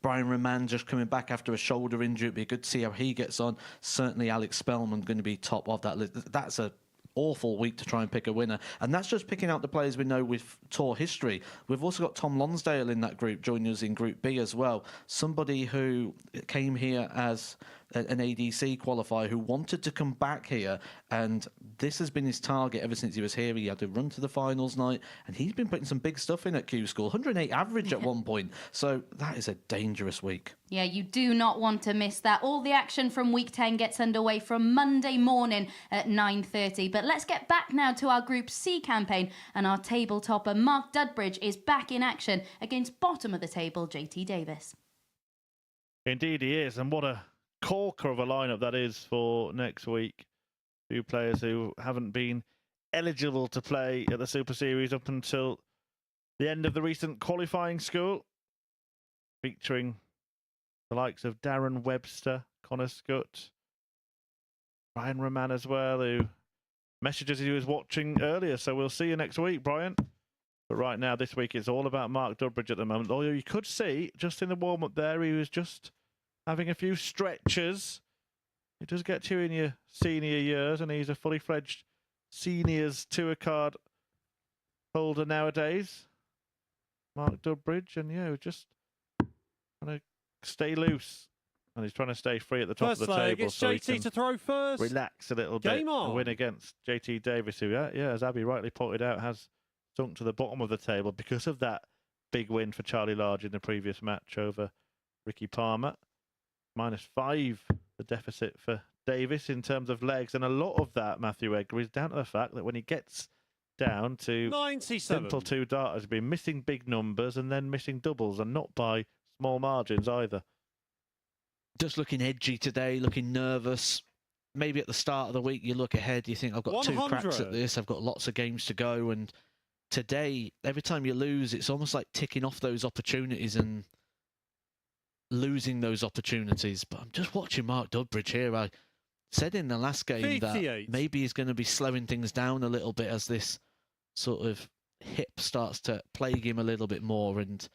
Brian Roman just coming back after a shoulder injury. It'd be good to see how he gets on. Certainly Alex Spellman going to be top of that list. That's a awful week to try and pick a winner. And that's just picking out the players we know with tour history. We've also got Tom Lonsdale in that group, joining us in Group B as well. Somebody who came here as an ADC qualifier who wanted to come back here, and this has been his target ever since he was here. He had to run to the finals night, and he's been putting some big stuff in at Q School. 108 average at one point. So that is a dangerous week. Yeah, you do not want to miss that. All the action from Week 10 gets underway from Monday morning at 9:30. But let's get back now to our Group C campaign, and our table topper, Mark Dudbridge, is back in action against bottom of the table, JT Davis. Indeed he is, and what a corker of a lineup that is for next week. Two players who haven't been eligible to play at the Super Series up until the end of the recent qualifying school, featuring the likes of Darren Webster, Connor Scott, Brian Roman as well, who messages he was watching earlier. So we'll see you next week, Brian. But right now, this week, it's all about Mark Dudbridge at the moment. Although you could see, just in the warm-up there, he was just having a few stretches. It does get you in your senior years, and he's a fully fledged seniors tour card holder nowadays. Mark Dudbridge, and yeah, just trying to stay loose, and he's trying to stay free at the top First of the leg, table, it's so he JT can to throw first. relax a little bit Game on. and win against JT Davis, who, yeah, as Abby rightly pointed out, has sunk to the bottom of the table because of that big win for Charlie Large in the previous match over Ricky Palmer. -5, the deficit for Davis in terms of legs, and a lot of that, Matthew Edgar, is down to the fact that when he gets down to 97. simple two darters, he's been missing big numbers and then missing doubles, and not by small margins either. Just looking edgy today, looking nervous. Maybe at the start of the week, you look ahead, you think, I've got 2 cracks at 100. this, I've got lots of games to go. And today, every time you lose, it's almost like ticking off those opportunities and losing those opportunities. But I'm just watching Mark Dudbridge here. I said in the last game 58. that maybe he's going to be slowing things down a little bit as this sort of hip starts to plague him a little bit more. And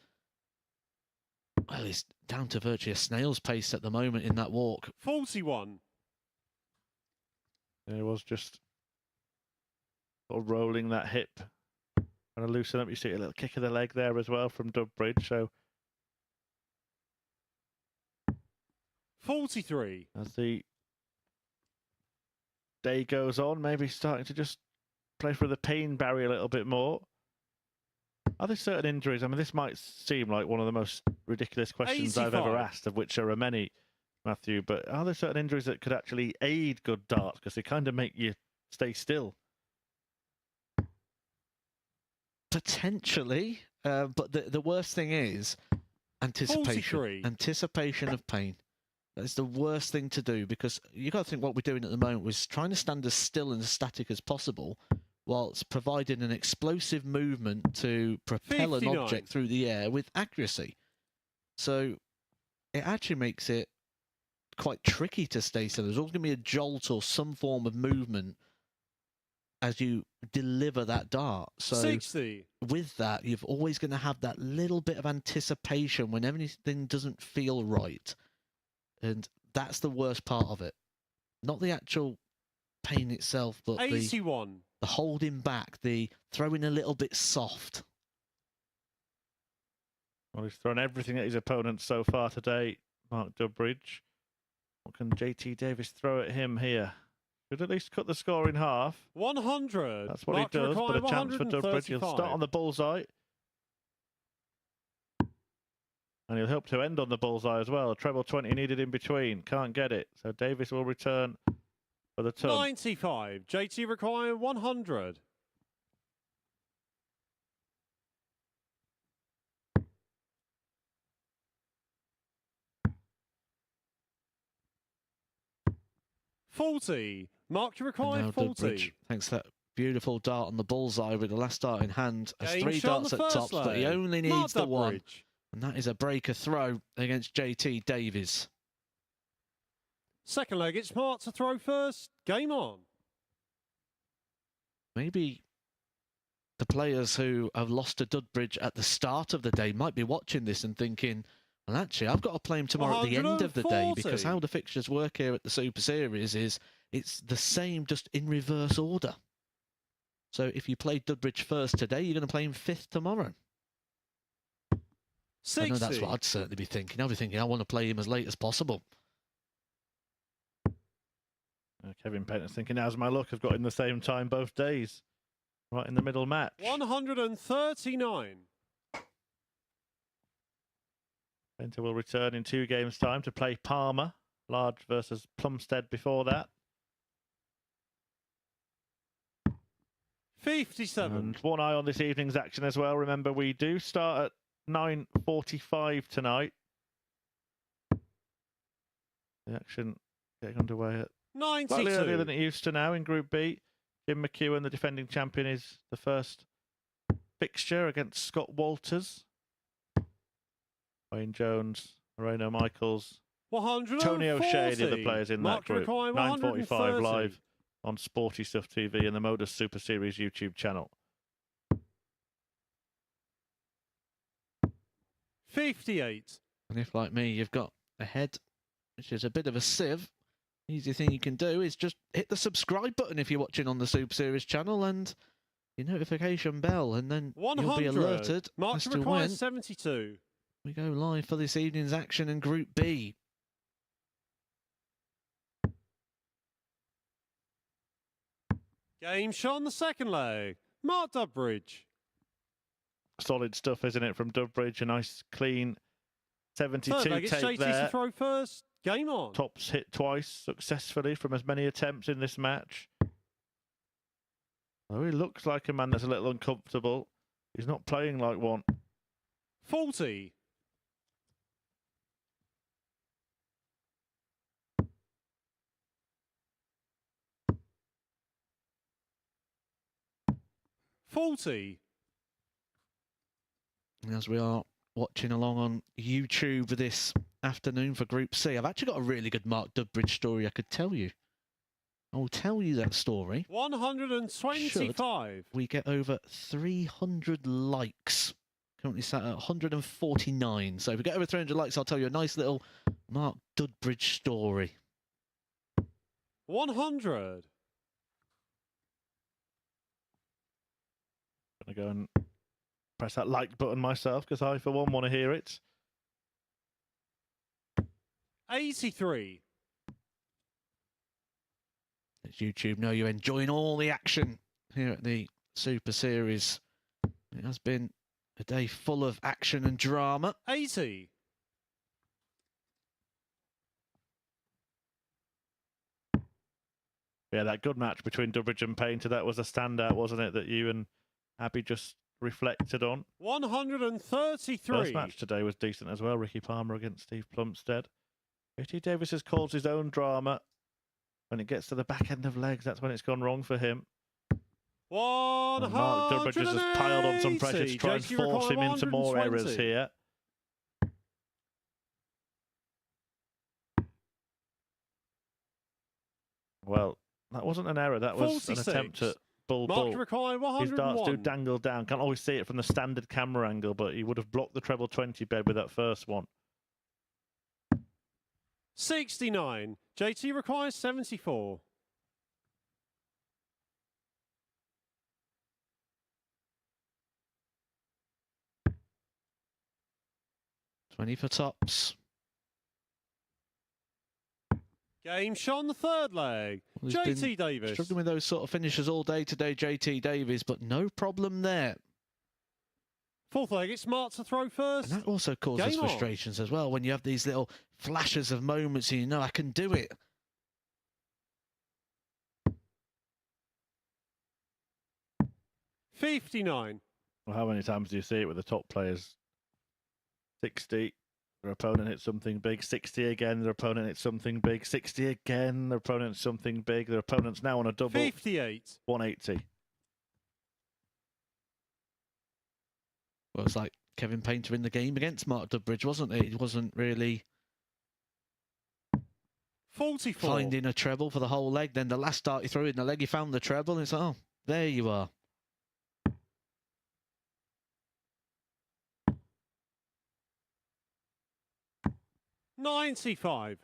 well, he's down to virtually a snail's pace at the moment in that walk. 41. And it was just sort of rolling that hip, trying to loosen up. You see a little kick of the leg there as well from Dudbridge. So 43. as the day goes on, maybe starting to just play through the pain barrier a little bit more. Are there certain injuries? I mean, this might seem like one of the most ridiculous questions I've ever 85. asked, of which there are many, Matthew, but are there certain injuries that could actually aid good darts because they kind of make you stay still? Potentially, but the worst thing is anticipation. 43. Anticipation of pain. That's the worst thing to do, because you got to think what we're doing at the moment was trying to stand as still and as static as possible, whilst providing an explosive movement to propel 59. an object through the air with accuracy. So it actually makes it quite tricky to stay still. There's always going to be a jolt or some form of movement as you deliver that dart. So 60. with that, you're always going to have that little bit of anticipation when everything doesn't feel right. And that's the worst part of it. Not the actual pain itself, but 81. the holding back, the throwing a little bit soft. Well, he's thrown everything at his opponent so far today, Mark Dudbridge. What can JT Davis throw at him here? Should at least cut the score in half. 100. That's what he does, but a chance for Dudbridge. He'll start on the bullseye. And he'll hope to end on the bullseye as well. A treble 20 needed in between. Can't get it. So Davis will return for the ton. 95. JT requiring 100. $40. Mark, you require 40. Dudbridge, thanks to that beautiful dart on the bullseye with the last dart in hand, has Game 3 shot on darts the at first tops, but he leg. only Mark needs the one. Dudbridge. And that is a breaker throw against JT Davies. Second leg, it's Mark to throw first. Game on. Maybe the players who have lost to Dudbridge at the start of the day might be watching this and thinking, well, actually, I've got to play him tomorrow at the end of the day, because 140. how the fixtures work here at the Super Series is it's the same, just in reverse order. So if you play Dudbridge first today, you're going to play him 5th tomorrow. 60. I know that's what I'd certainly be thinking. I'd be thinking I want to play him as late as possible. Kevin Penton's thinking, how's my luck? I've got in the same time both days. Right in the middle match. 139. Penta will return in 2 games' time to play Palmer. Large versus Plumstead before that. 57. And one eye on this evening's action as well. Remember, we do start at 9:45 tonight. The action getting underway at 92. slightly earlier than it used to now in Group B. Jim McEwen, the defending champion, is the first fixture against Scott Walters. Wayne Jones, Moreno Michaels, 140. Tony O'Shea, the other players in Mark that group. requiring 9:45 130. live on Sporty Stuff TV and the MODUS Super Series YouTube channel. 58. And if, like me, you've got a head, which is a bit of a sieve, easy thing you can do is just hit the subscribe button if you're watching on the Super Series channel and your notification bell, and then 100. you'll be alerted Mark as to when requires 72. we go live for this evening's action in Group B. Game shot on the second leg. Mark Dudbridge. Solid stuff, isn't it, from Dudbridge? A nice, clean 72 Third leg, it's take JT to there. throw first. Game on. Tops hit twice successfully from as many attempts in this match. Oh, he looks like a man that's a little uncomfortable. He's not playing like one. 40. As we are watching along on YouTube this afternoon for Group C, I've actually got a really good Mark Dudbridge story I could tell you. I will tell you that story. 125. We get over 300 likes. Currently sat at 149. So if we get over 300 likes, I'll tell you a nice little Mark Dudbridge story. 100. Gonna go and press that like button myself because I, for one, want to hear it. 83. As YouTube know you're enjoying all the action here at the Super Series. It has been a day full of action and drama. 80. Yeah, that good match between Dudbridge and Painter, that was a standout, wasn't it, that you and Abby just reflected on. 133. First match today was decent as well. Ricky Palmer against Steve Plumstead. JT Davis has caused his own drama. When it gets to the back end of legs, that's when it's gone wrong for him. And Mark Dudbridge has just piled on some pressure to try and force him into more errors here. Well, that wasn't an error. That was 46. an attempt at bull, Mark bull. to require His darts do 101. dangle down. Can't always see it from the standard camera angle, but he would have blocked the treble 20 bed with that first one. 69. JT requires 74. $20 for tops. Game shot on the third leg. Well, he's JT been Davis. struggling with those sort of finishes all day today, JT Davies, but no problem there. Fourth leg, it's Mark to throw first. And that also causes Game on. frustrations as well when you have these little flashes of moments and you know I can do it. $59. Well, how many times do you see it with the top players? 60, their opponent hits something big. 60 again, their opponent hits something big. 60 again, their opponent hits something big. Their opponent's now on a double. 58. 180. Well, it's like Kevin Painter in the game against Mark Dudbridge, wasn't it? He wasn't really 44. finding a treble for the whole leg. Then the last dart he threw in the leg, he found the treble. And it's like, oh, there you are. $95.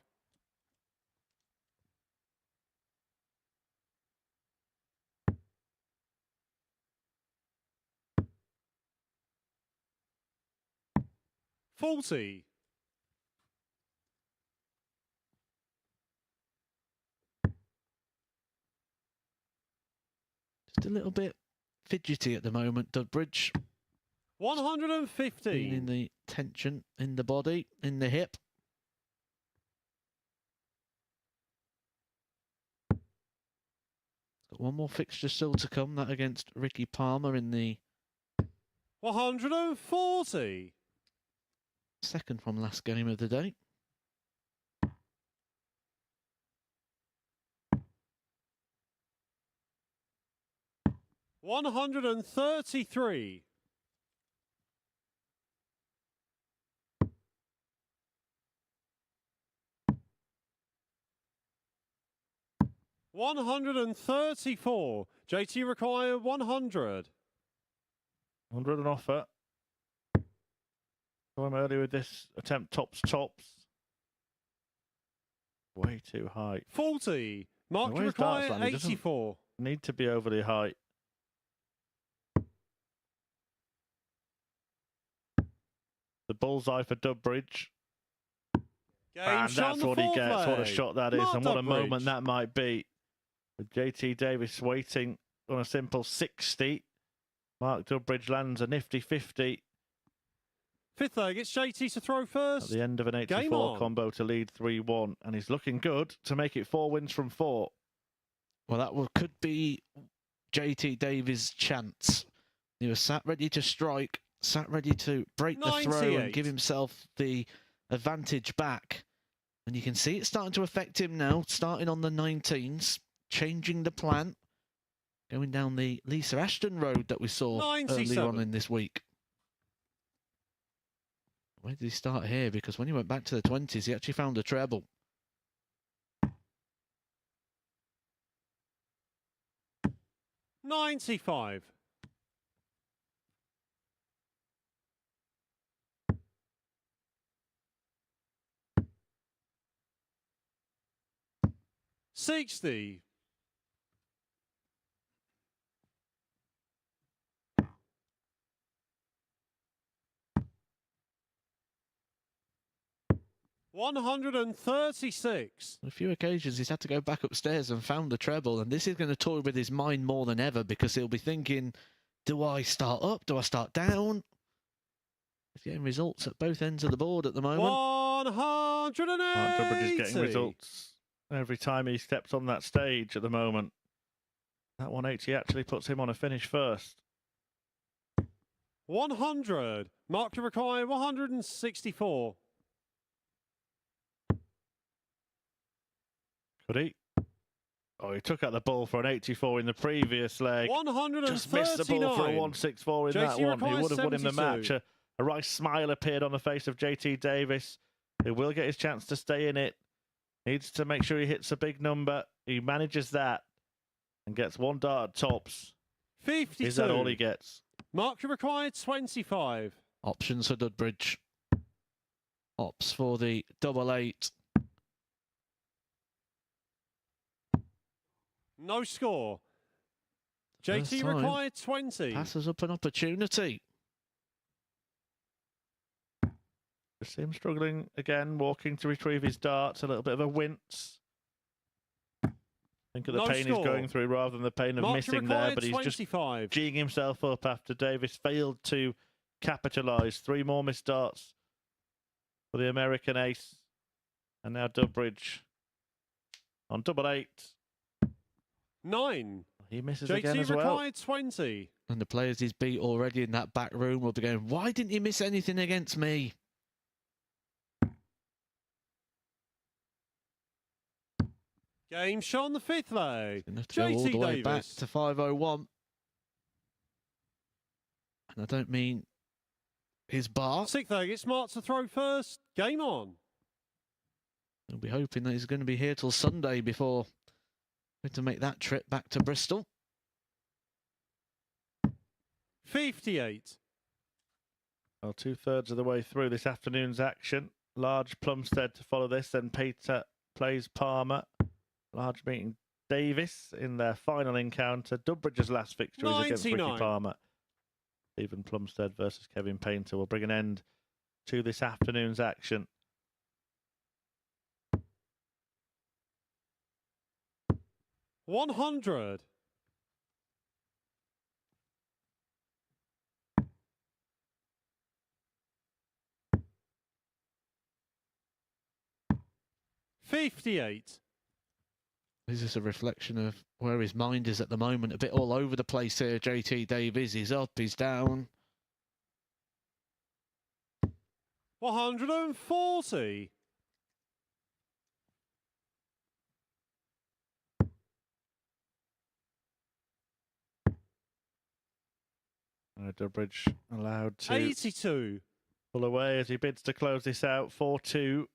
$40. Just a little bit fidgety at the moment, Dudbridge. Feeling $115. the tension in the body, in the hip. Got one more fixture still to come, that against Ricky Palmer in the 140. second from last game of the day. $133. $134. JT require 100. 100 an offer. Going early with this attempt tops. Way too high. 40. Mark The to way his darts require land, he doesn't 84. Need to be overly high. The bullseye for Dudbridge. Game And shot on that's the what he fourth gets. What a leg. shot that is, Mark and what a moment Dudbridge. that might be. With JT Davis waiting on a simple 60. Mark Dudbridge lands a nifty 50 Fifth leg, it's JT to throw at first. the end of an Game 84 on. combo to lead 3-1, and he's looking good to make it 4 wins from 4. Well, that could be JT Davies' chance. He was sat ready to strike, sat ready to break the throw 98. and give himself the advantage back. And you can see it starting to affect him now, starting on the 19s, changing the plan, going down the Lisa Ashton road that we saw earlier 97. on in this week. Where did he start here? Because when he went back to the 20s, he actually found a treble. $95. $60. $136. On a few occasions, he's had to go back upstairs and found the treble, and this is going to toy with his mind more than ever because he'll be thinking, do I start up? Do I start down? He's getting results at both ends of the board at the moment. 180. Mark Dudbridge is getting results every time he steps on that stage at the moment. That 180 actually puts him on a finish first. 100. Mark to require 164. Could he? Oh, he took out the ball for an 84 in the previous leg. 139. Just missed the ball for a 164 in that JT one. He requires would have won in the 72. match. A right smile appeared on the face of JT Davis, who will get his chance to stay in it. Needs to make sure he hits a big number. He manages that. and gets one dart tops. 52. Is that all he gets? Mark your required 25. Options for Dudbridge. Ops for the 8-8. No score. First JT time. required 20. Passes up an opportunity. Just him struggling again, walking to retrieve his darts. A little bit of a wince. Think of the No pain he's score. going through rather than the pain of Mark your missing there, required but he's just 25. geeing himself up after Davis failed to capitalise. 3 more missed darts for the American ace. And now Dudbridge on 8-8. 9. He misses again JT as well. required 20. And the players he's beat already in that back room will be going, why didn't he miss anything against me? Game shot on the 5th leg. Going to have to go all JT the way back Davis. to 501. And I don't mean his bar. 6th leg, it's smart to throw first. Game on. We'll be hoping that he's going to be here till Sunday before we have to make that trip back to Bristol. 58. Well, 2/3 of the way through this afternoon's action. Large Plumstead to follow this, then Peter plays Palmer. Large meeting Davis in their final encounter. Dudbridge's last fixture is against Ricky 99. Palmer. Steven Plumstead versus Kevin Painter will bring an end to this afternoon's action. $100. $58. This is a reflection of where his mind is at the moment. A bit all over the place here. JT Davies, he's up, he's down. 140. Dudbridge allowed to 82. pull away as he bids to close this out. 4-2.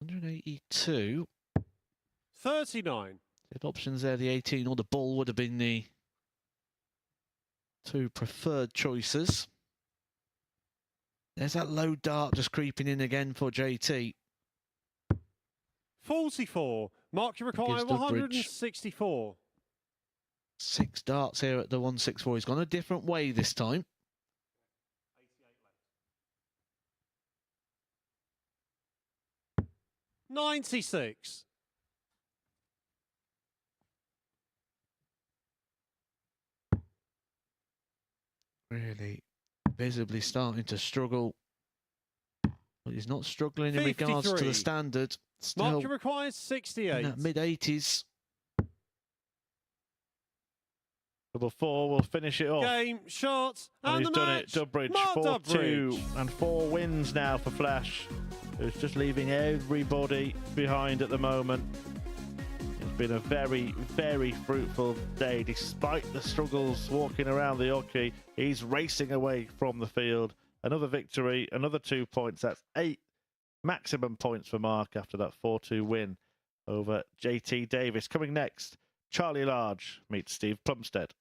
$182. 39. If options there, the 18 or the ball would have been the 2 preferred choices. There's that low dart just creeping in again for JT. 44. Mark your required Gives Dudbridge 164. 6 darts here at the 164. He's gone a different way this time. $96. Really visibly starting to struggle. But he's not struggling in regards to 53. the standard. Mark Still your required in 68. that mid-80s. Double 4 will finish it off. Game, shot, And and he's the done match. it. Dudbridge, Mark 4-2 Dudbridge. and 4 wins now for Flash, who's just leaving everybody behind at the moment. It's been a very, very fruitful day. Despite the struggles walking around the hockey, he's racing away from the field. Another victory, another 2 points. That's 8 maximum points for Mark after that 4-2 win over JT Davis. Coming next, Charlie Large meets Steve Plumstead.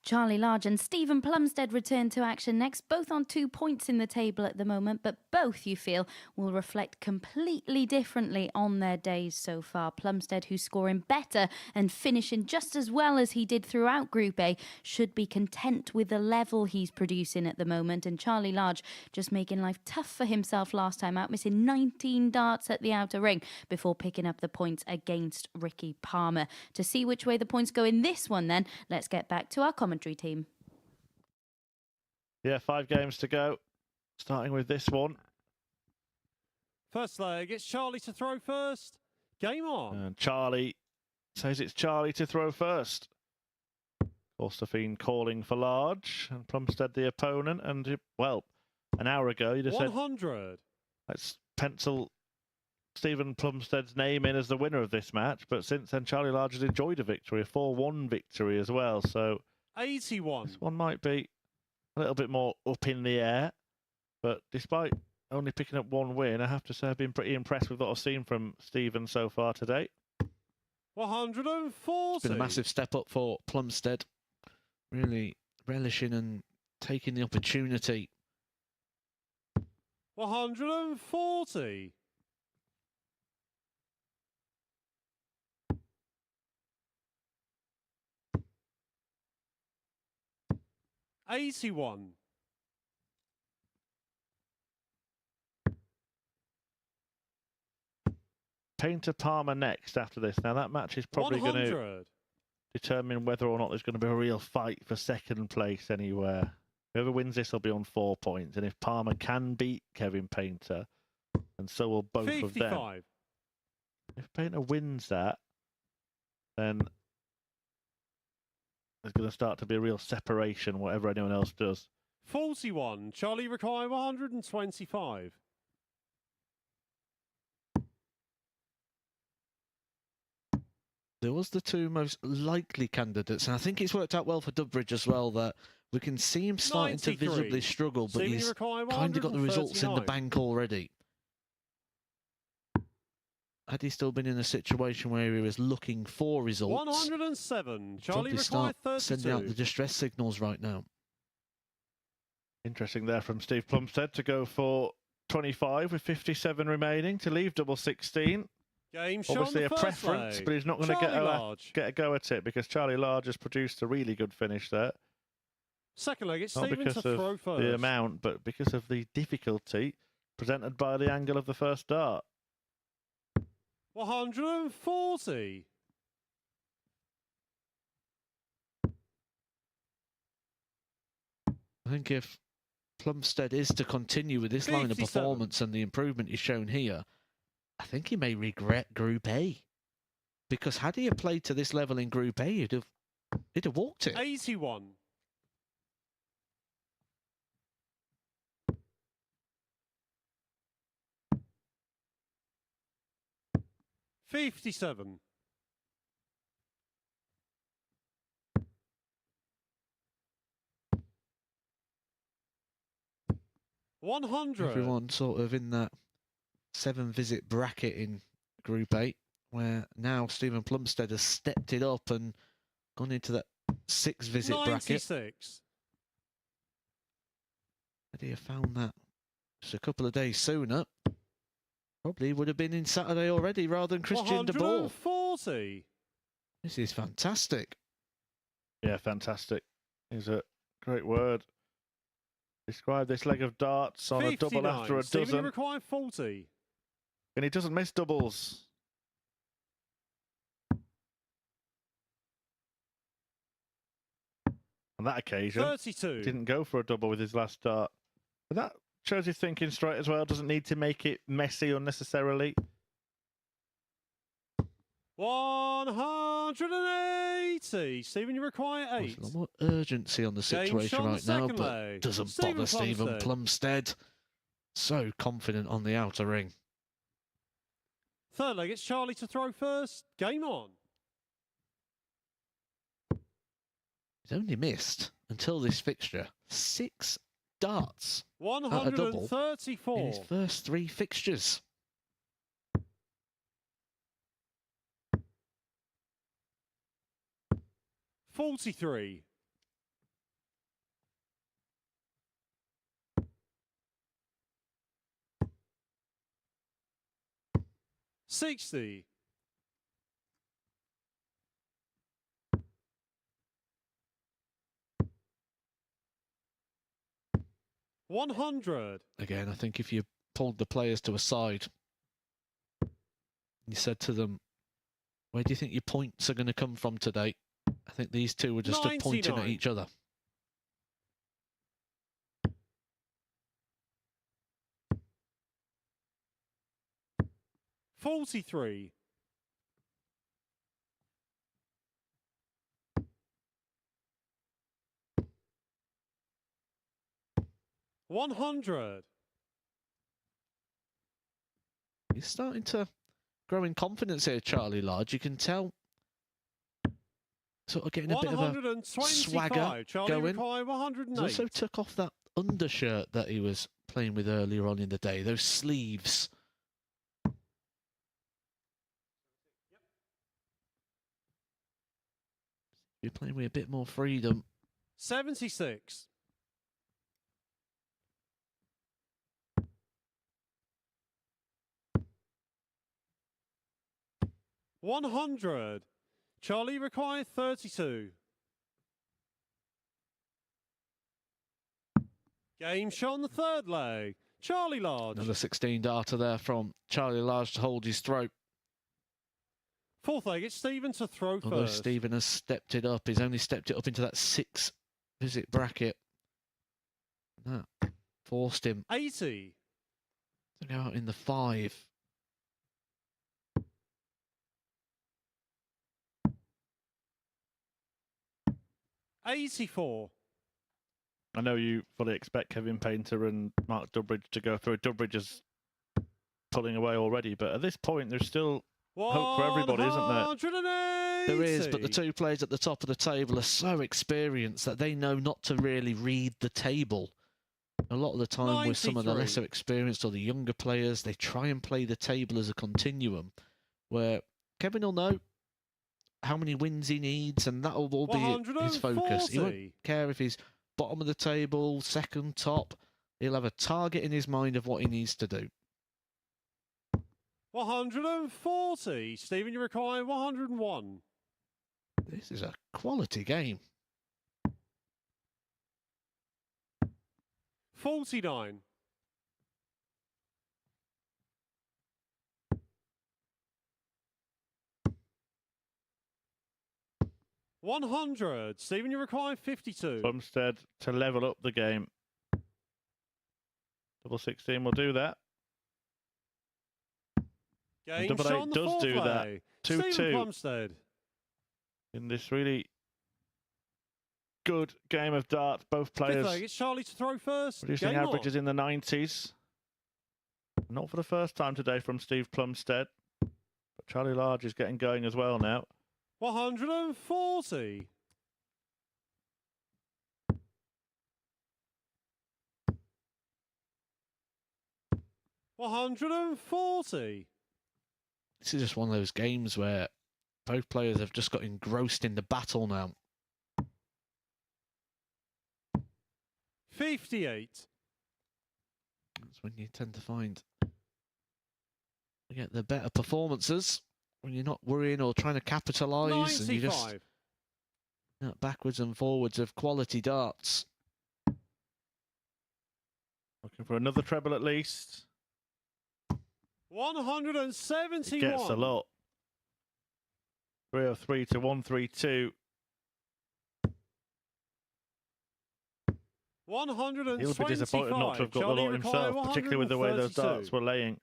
Charlie Large and Steven Plumstead return to action next, both on 2 points in the table at the moment, but both, you feel, will reflect completely differently on their days so far. Plumstead, who's scoring better and finishing just as well as he did throughout Group A, should be content with the level he's producing at the moment, and Charlie Large just making life tough for himself last time out, missing 19 darts at the outer ring before picking up the points against Ricky Palmer. To see which way the points go in this one then, let's get back to our commentary team. Yeah, 5 games to go. Starting with this one. First leg, it's Charlie to throw first. Game on. And Charlie says it's Charlie to throw first. Forstafine calling for Large and Plumstead the opponent. And, well, an hour ago you'd have 100. said, let's pencil Steven Plumstead's name in as the winner of this match. But since then, Charlie Large has enjoyed a victory, a 4-1 victory as well. So 81. this one might be a little bit more up in the air. But despite only picking up 1 win, I have to say I've been pretty impressed with what I've seen from Steven so far today. 140. It's been a massive step up for Plumstead. Really relishing and taking the opportunity. 140. 81. Painter Palmer next after this. Now that match is probably going to determine whether or not there's going to be a real fight for second place anywhere. Whoever wins this will be on 4 points, and if Palmer can beat Kevin Painter, and so will both 55. of them. If Painter wins that, then there's going to start to be a real separation, whatever anyone else does. 41. Charlie require 125. There was the 2 most likely candidates, and I think it's worked out well for Dudbridge as well, that we can see him starting 93. to visibly struggle, but Steven he's require kind of got the results in the 139. bank already. Had he still been in a situation where he was looking for results, 107. Charlie probably require start 32. sending out the distress signals right now. Interesting there from Steve Plumstead to go for 25 with 57 remaining to leave double 16. Game shown Obviously the a first preference, leg. but he's not going to Large. get a go at it because Charlie Large has produced a really good finish there. Second leg, it's Not Steven because to of throw first. the amount, but because of the difficulty presented by the angle of the first dart. 140. I think if Plumstead is to continue with this line of 57. performance and the improvement he's shown here, I think he may regret Group A. Because had he played to this level in Group A, he'd have walked it. 81. 57. 100. Everyone sort of in that 7-visit bracket in Group 8, where now Steven Plumstead has stepped it up and gone into that 6-visit bracket. 96. Had he have found that just a couple of days sooner, probably would have been in Saturday already rather than Christian de Boer. 140. This is fantastic. Yeah, fantastic is a great word. Describe this leg of darts on 59. a double after a Steven, dozen. you require 40. And he doesn't miss doubles. On that occasion, 32. didn't go for a double with his last dart. But that shows his thinking straight as well. Doesn't need to make it messy unnecessarily. 180. Steven, you require 8. There's a lot more urgency on the situation right now, but doesn't bother Steven Plumstead. So confident on the outer ring. Third leg, it's Charlie to throw first. Game on. He's only missed, until this fixture, 6 darts at a double in 134. his first 3 fixtures. 43. 60. 100. Again, I think if you pulled the players to a side, you said to them, where do you think your points are going to come from today? I think these two were just pointing at 99. each other. $43. 100. He's starting to grow in confidence here, Charlie Large. You can tell sort of getting a bit of a swagger going. He also took off that undershirt that he was playing with earlier on in the day, those sleeves. You're playing with a bit more freedom. 76. 100. Charlie required 32. Game shot on the third leg. Charlie Large. Another 16 darter there from Charlie Large to hold his throat. Fourth leg, it's Steven to throw Although first. Steven has stepped it up, he's only stepped it up into that 6-visit bracket. That forced him 80. to go out in the 5. $84. I know you fully expect Kevin Painter and Mark Dudbridge to go through. Dudbridge is pulling away already, but at this point, there's still hope for everybody, isn't there? 180. There is, but the two players at the top of the table are so experienced that they know not to really read the table. A lot of the time with some of the 93. lesser experienced or the younger players, they try and play the table as a continuum, where Kevin will know how many wins he needs, and that'll all be his focus. He won't 140. care if he's bottom of the table, second, top. He'll have a target in his mind of what he needs to do. 140. Steven, you require 101. This is a quality game. 49. 100. Steven, you require 52. Plumstead to level up the game. Double 16 will do that. Game Double shot eight on the does fourth do that. leg. 2-2. Steven Plumstead. In this really good game of darts, both Fifth players leg, it's Charlie to throw first. producing Game averages on. in the 90s. Not for the first time today from Steve Plumstead, but Charlie Large is getting going as well now. 140. 140. This is just one of those games where both players have just got engrossed in the battle now. 58. That's when you tend to find you get the better performances, when you're not worrying or trying to capitalise, and you just 95. backwards and forwards of quality darts. Looking for another treble at least. 171. He gets a lot. 303 to 132. He'll be disappointed not to have got the lot himself, particularly with the way those darts were laying.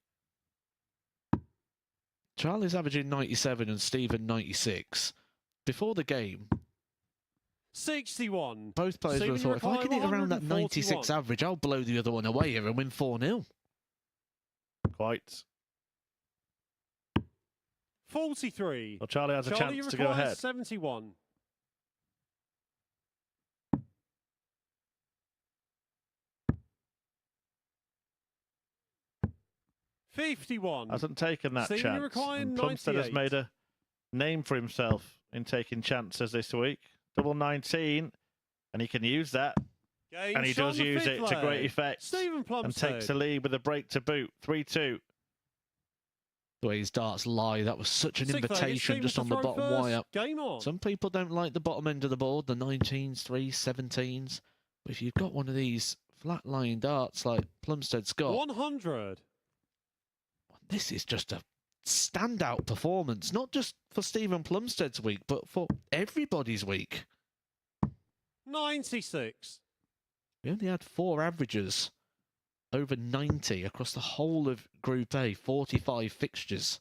Charlie's averaging 97 and Steven 96. Before the game, 61. both players would have thought, if I can hit around that 96 average, I'll blow the other one away here and win 4-0. Quite. 43. Well, Charlie has a chance to go ahead. 71. 51. Hasn't taken that Steven, chance. requiring And Plumstead has 98. made a name for himself in taking chances this week. Double 19, and he can use that. Game And he shot does on the use fifth it to great leg. effect. Steven And Plumstead. takes the lead with a break to boot. 3-2. The way his darts lie, that was such an Sixth leg, it's invitation Stevens just to on the throw bottom first. wire. Game on. Some people don't like the bottom end of the board, the 19s, 3s, 17s. But if you've got one of these flat-lying darts like Plumstead's got, 100. this is just a standout performance, not just for Steven Plumstead's week, but for everybody's week. 96. We only had 4 averages over 90 across the whole of Group A, 45 fixtures.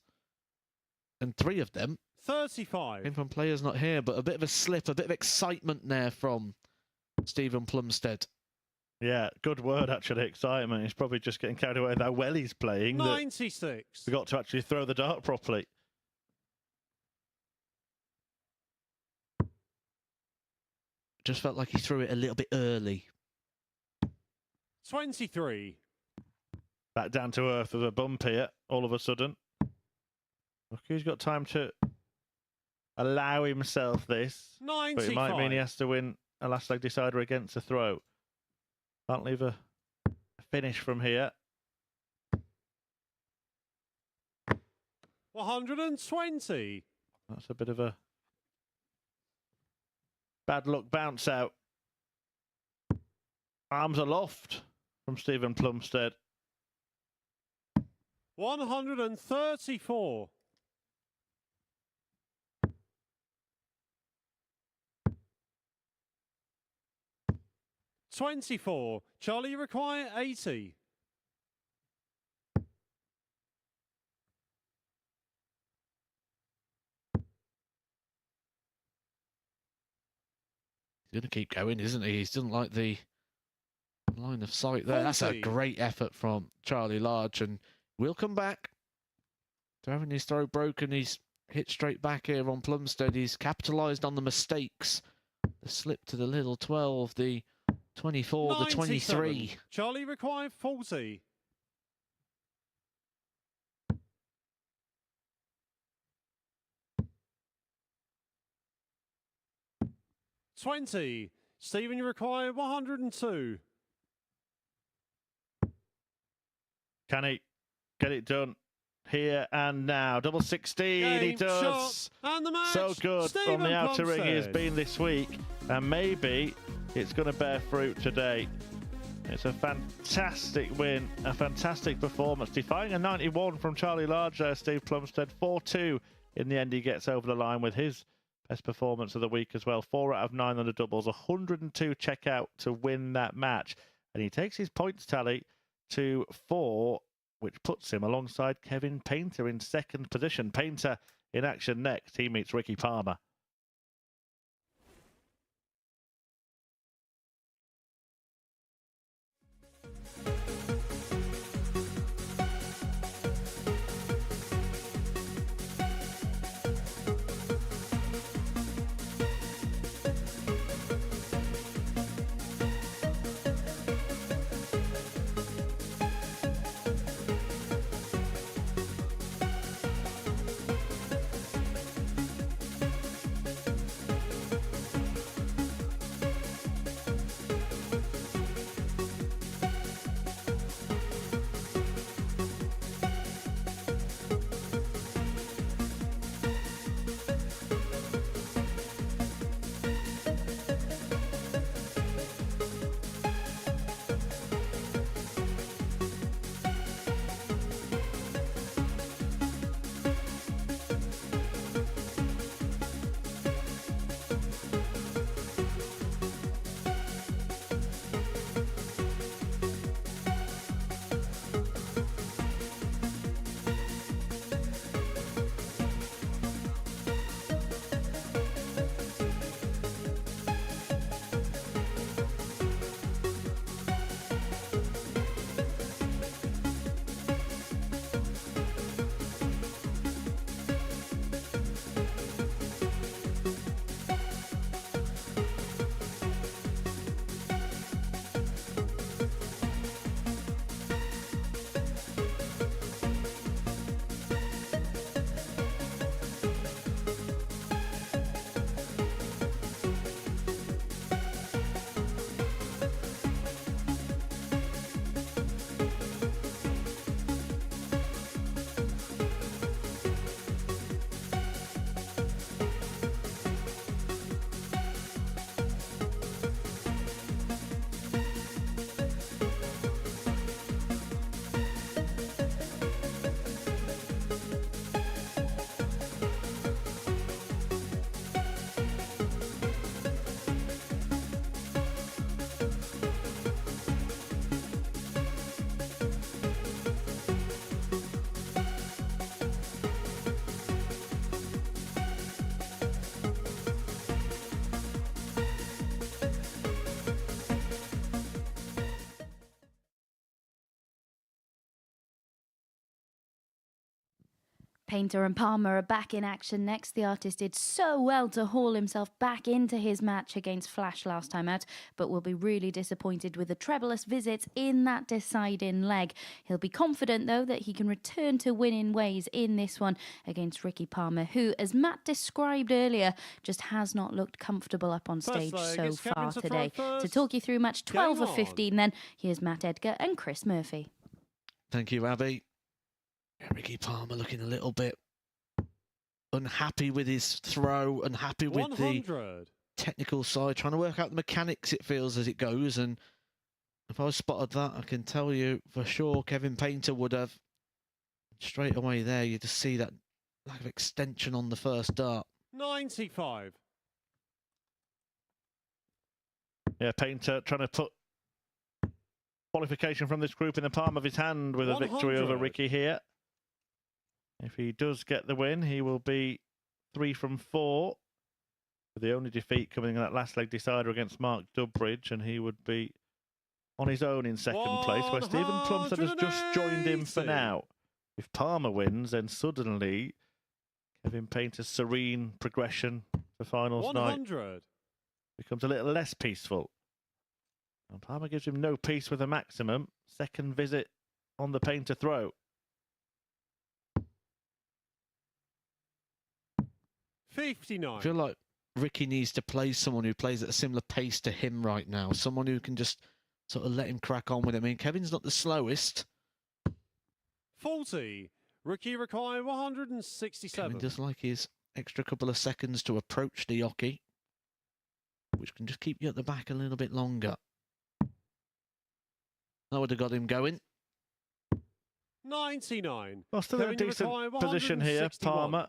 And 3 of them 35. came from players not here, but a bit of a slip, a bit of excitement there from Steven Plumstead. Yeah, good word, actually, excitement. He's probably just getting carried away with how well he's playing. 96. We got to actually throw the dart properly. Just felt like he threw it a little bit early. 23. Back down to earth with a bump here, all of a sudden. Look, he's got time to allow himself this. 95. But it might mean he has to win a last leg decider against a throw. Can't leave a finish from here. 120. That's a bit of a bad luck bounce out. Arms aloft from Steven Plumstead. 134. 24. Charlie, you require 80. He's going to keep going, isn't he? He doesn't like the line of sight there. 40. That's a great effort from Charlie Large, and we'll come back to having his throw broken. He's hit straight back here on Plumstead. He's capitalised on the mistakes. The slip to the little 12, the 24, the 23. 97. Charlie required 40. 20. Stephen, you require 102. Can he get it done here and now? Double 16, he Game, does. shot, and the match. So good Steven on the outer ring he has Plumstead. been this week, and maybe it's going to bear fruit today. It's a fantastic win, a fantastic performance, defying a 91 from Charlie Large there, Steve Plumstead. 4-2 in the end, he gets over the line with his best performance of the week as well. 4 out of 9 on the doubles, 102 check out to win that match, and he takes his points tally to 4, which puts him alongside Kevin Painter in second position. Painter in action next. He meets Ricky Palmer. Painter and Palmer are back in action next. The artist did so well to haul himself back into his match against Flash last time out, but will be really disappointed with the trebleless visits in that deciding leg. He'll be confident, though, that he can return to winning ways in this one against Ricky Palmer, who, as Matt described earlier, just has not looked comfortable up on stage so far today. To talk you through match 12 of 15, then, here's Matt Edgar and Chris Murphy. Thank you, Abby. Ricky Palmer looking a little bit unhappy with his throw, unhappy with 100. the technical side, trying to work out the mechanics, it feels, as it goes. And if I spotted that, I can tell you for sure Kevin Painter would have. Straight away there, you just see that lack of extension on the first dart. 95. Yeah, Painter trying to put qualification from this group in the palm of his hand with a victory over 100. Ricky here. If he does get the win, he will be 3 from 4. With the only defeat coming in that last leg decider against Mark Dudbridge, and he would be on his own in second place, where Steven Plumstead has just joined him for now. If Palmer wins, then suddenly Kevin Painter's serene progression for finals 100. night becomes a little less peaceful. And Palmer gives him no peace with a maximum. Second visit on the Painter throw. 59. I feel like Ricky needs to play someone who plays at a similar pace to him right now. Someone who can just sort of let him crack on with it. I mean, Kevin's not the slowest. 40. Ricky require 167. Kevin does like his extra couple of seconds to approach the Yoki, which can just keep you at the back a little bit longer. That would have got him going. 99. Well, still in a Kevin, you decent require position here, 161. Palmer.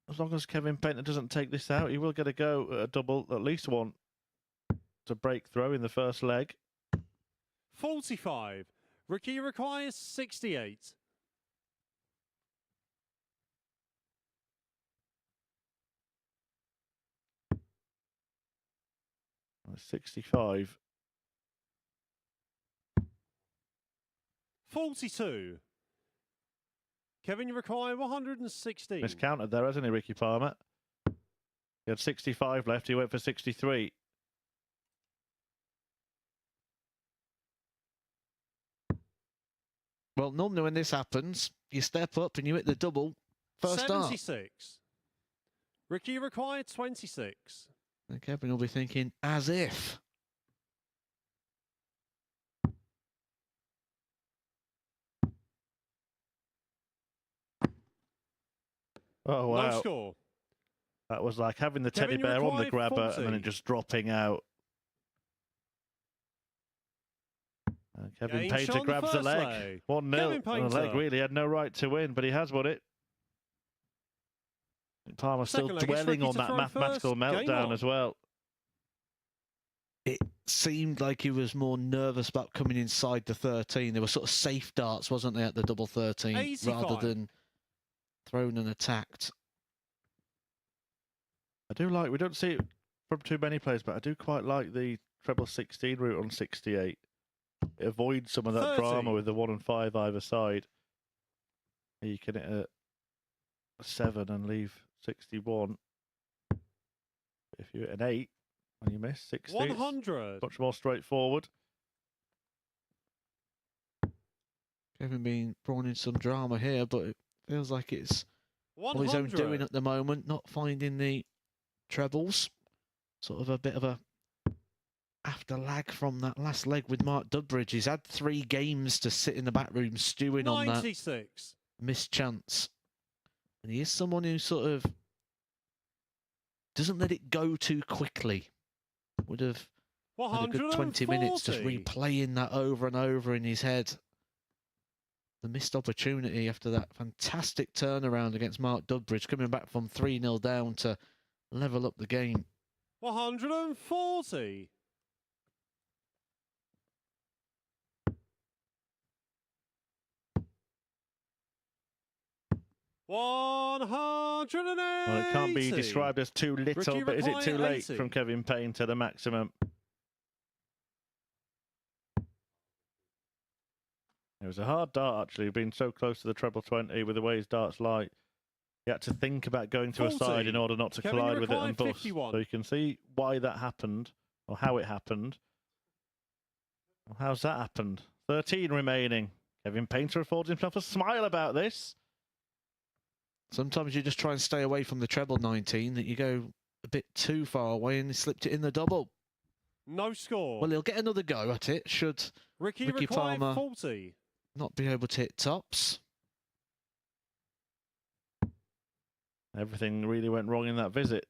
As long as Kevin Painter doesn't take this out, he will get a go at a double, at least one, to break throw in the first leg. 45. Ricky requires 68. 65. 42. Kevin, you require 116. Miscounted there, hasn't he, Ricky Palmer? He had 65 left, he went for 63. Well, normally when this happens, you step up and you hit the double first start. 76. Ricky required 26. And Kevin will be thinking, as if. Oh, wow. No score. That was like having the Kevin, teddy you bear on the require grabber 40. and then it just dropping out. And Kevin Game Painter shot on the grabs the first leg. leg. 1-0. Kevin And the leg Painter. really had no right to win, but he has won it. Palmer still Second leg, it's dwelling Ricky on to that throw mathematical first. Game meltdown on. as well. It seemed like he was more nervous about coming inside the 13. There were sort of safe darts, wasn't there, at the double 13, 85. rather than thrown and attacked. I do like, we don't see it from too many players, but I do quite like the treble 16 route on 68. It avoids some of that 30. drama with the 1 and 5 either side. You can hit a 7 and leave 61. If you hit an 8 and you miss 60, it's 100. much more straightforward. Kevin being brought in some drama here, but it feels like it's all his own 100. doing at the moment, not finding the trebles. Sort of a bit of a after lag from that last leg with Mark Dudbridge. He's had 3 games to sit in the back room stewing on that 96. missed chance. And he is someone who sort of doesn't let it go too quickly. Would have had a good 20 minutes just 140. replaying that over and over in his head. The missed opportunity after that fantastic turnaround against Mark Dudbridge, coming back from 3-0 down to level up the game. 140. 180. Well, it can't be described as too little, Ricky but is it too required late 80. from Kevin Painter, the maximum? It was a hard dart, actually, being so close to the treble 20 with the way his darts lie. He had to think about going to a 40. side in order not to Kevin, you collide with it require and bust. 51. So you can see why that happened, or how it happened. Well, how's that happened? 13 remaining. Kevin Painter affords himself a smile about this. Sometimes you just try and stay away from the treble 19, that you go a bit too far away and he slipped it in the double. No score. Well, he'll get another go at it, should Ricky Palmer required 40. not be able to hit tops. Everything really went wrong in that visit.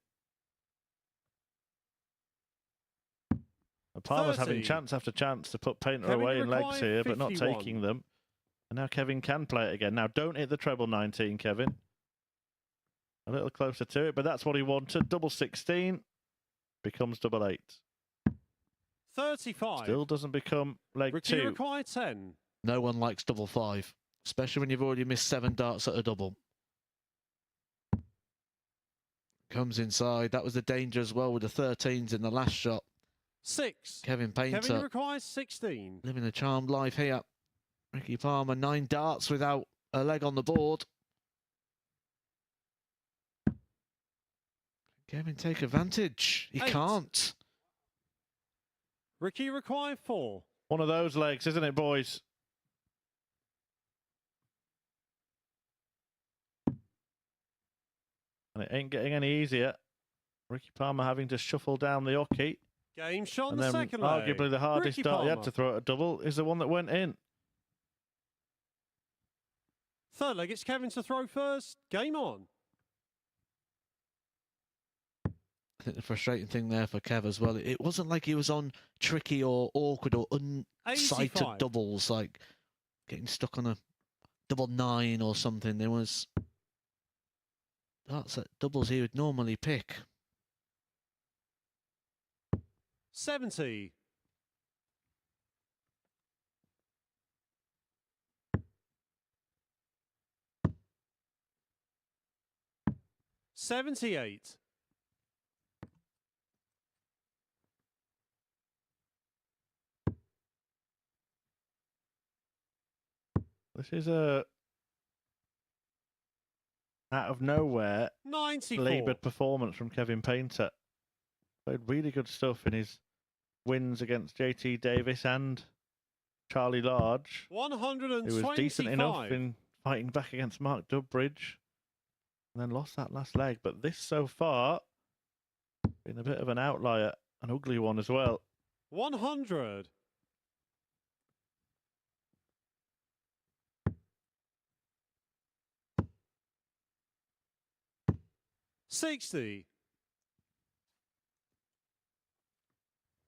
Palmer's having 30. chance after chance to put Painter Kevin, away you in legs require here, but not 51. taking them. And now Kevin can play it again. Now, don't hit the treble 19, Kevin. A little closer to it, but that's what he wanted. Double 16 becomes double 8. 35. Still doesn't become leg Ricky 2. required 10. No one likes double 5, especially when you've already missed 7 darts at a double. Comes inside. That was the danger as well with the 13s in the last shot. 6. Kevin Kevin Painter requires 16. living a charmed life here. Ricky Palmer, 9 darts without a leg on the board. Kevin take advantage. He 8. can't. Ricky required 4. One of those legs, isn't it, boys? And it ain't getting any easier. Ricky Palmer having to shuffle down the hockey. Game shot on And the then second leg. arguably the hardest Ricky dart he had Palmer. to throw at a double is the one that went in. Third leg, it's Kevin to throw first. Game on. I think the frustrating thing there for Kev as well, it wasn't like he was on tricky or awkward or unsighted 85. doubles, like getting stuck on a double 9 or something. There was darts at doubles he would normally pick. 70. $78. This is a out of nowhere 94. laboured performance from Kevin Painter. Played really good stuff in his wins against JT Davis and Charlie Large, 125. who was decent enough in fighting back against Mark Dudbridge, and then lost that last leg. But this so far been a bit of an outlier, an ugly one as well. 100. $60.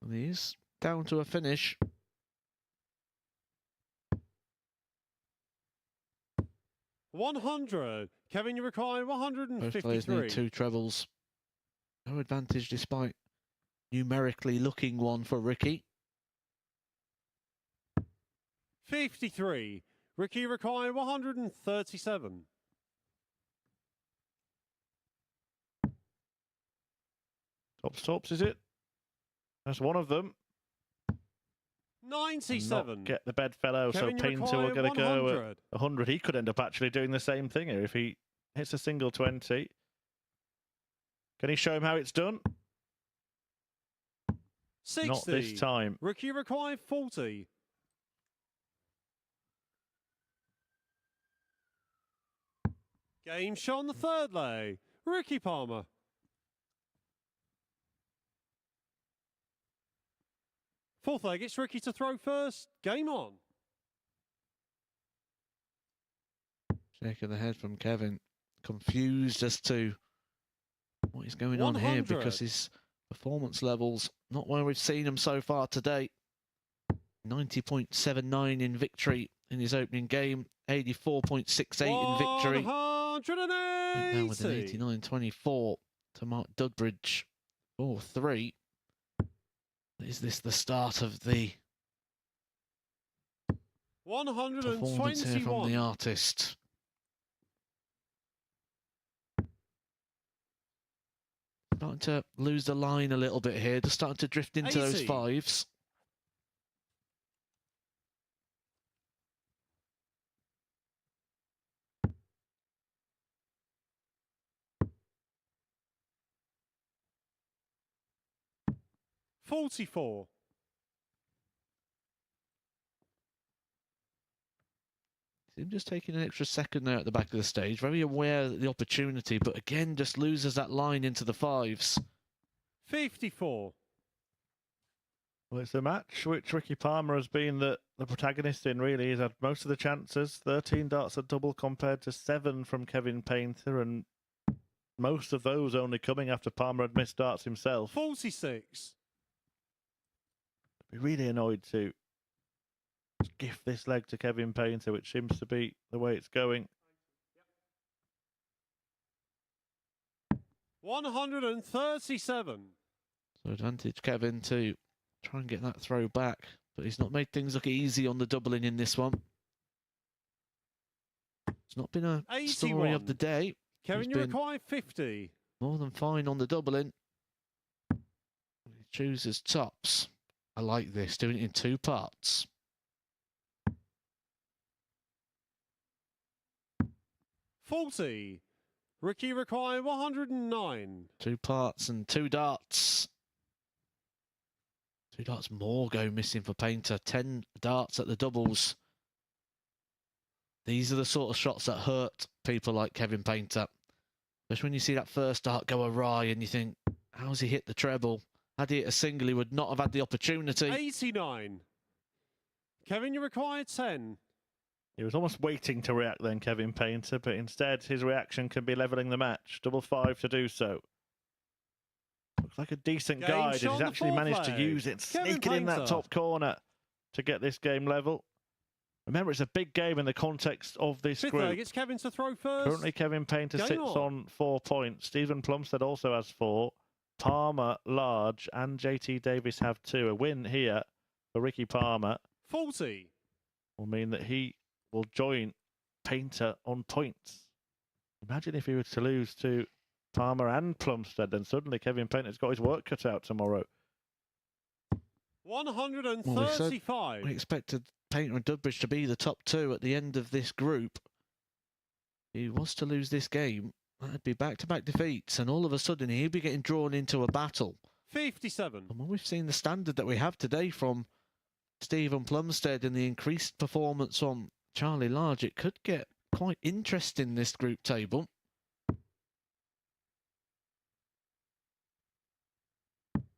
And he's down to a finish. $100. Kevin, you require Both players 153. need 2 trebles. No advantage despite numerically looking one for Ricky. 53. Ricky require 137. Tops, is it? That's one of them. And 97. not get the bedfellow, so Kevin, you Painter will require get a go 100. at 100. He could end up actually doing the same thing here if he hits a single 20. Can he show him how it's done? 60. Not this time. Ricky required 40. Game shot on the third leg. Ricky Palmer. Fourth leg, it's Ricky to throw first. Game on. Shaking the head from Kevin. Confused as to what is going on here 100. because his performance levels not where we've seen him so far today. 90.79 in victory in his opening game. 84.68 in victory. 180. Now with an 89.24 to Mark Dudbridge. 4-3. Is this the start of the performance here from the 121. artist? Starting to lose the line a little bit here, just starting to drift into those 80. fives. 44. Him just taking an extra second there at the back of the stage, very aware of the opportunity, but again just loses that line into the fives. 54. Well, it's a match which Ricky Palmer has been the protagonist in, really. He's had most of the chances, 13 darts at double compared to 7 from Kevin Painter, and most of those only coming after Palmer had missed darts himself. 46. I'd be really annoyed to gift this leg to Kevin Painter, which seems to be the way it's going. 137. So advantage Kevin to try and get that throw back, but he's not made things look easy on the doubling in this one. It's not been a 81. story of the day. Kevin, He's you been require 50. more than fine on the doubling. He chooses tops. I like this, doing it in 2 parts. 40. Ricky require 109. 2 parts and 2 darts. 2 darts more go missing for Painter. 10 darts at the doubles. These are the sort of shots that hurt people like Kevin Painter. Especially when you see that first dart go awry and you think, how's he hit the treble? Had he hit a single, he would not have had the opportunity. 89. Kevin, you require 10. He was almost waiting to react then, Kevin Painter, but instead his reaction can be levelling the match. 5-5 to do so. Looks like a decent Game guide, and shot he's on the actually managed to foreplay. use it, Kevin sneaking in that Painter. top corner to get this game level. Remember, it's a big game in the context of this Fifth leg, group. it's Kevin to throw first. Currently, Kevin Painter Game sits on. on 4 points. Steven Plumstead also has 4. Palmer, Large, and JT Davis have 2. A win here for Ricky Palmer 40. will mean that he will join Painter on points. Imagine if he were to lose to Palmer and Plumstead, then suddenly Kevin Painter's got his work cut out tomorrow. 135. We expected Painter and Dudbridge to be the top 2 at the end of this group. If he was to lose this game, that'd be back-to-back defeats, and all of a sudden he'd be getting drawn into a battle. 57. And when we've seen the standard that we have today from Steven Plumstead and the increased performance from Charlie Large, it could get quite interesting, this group table.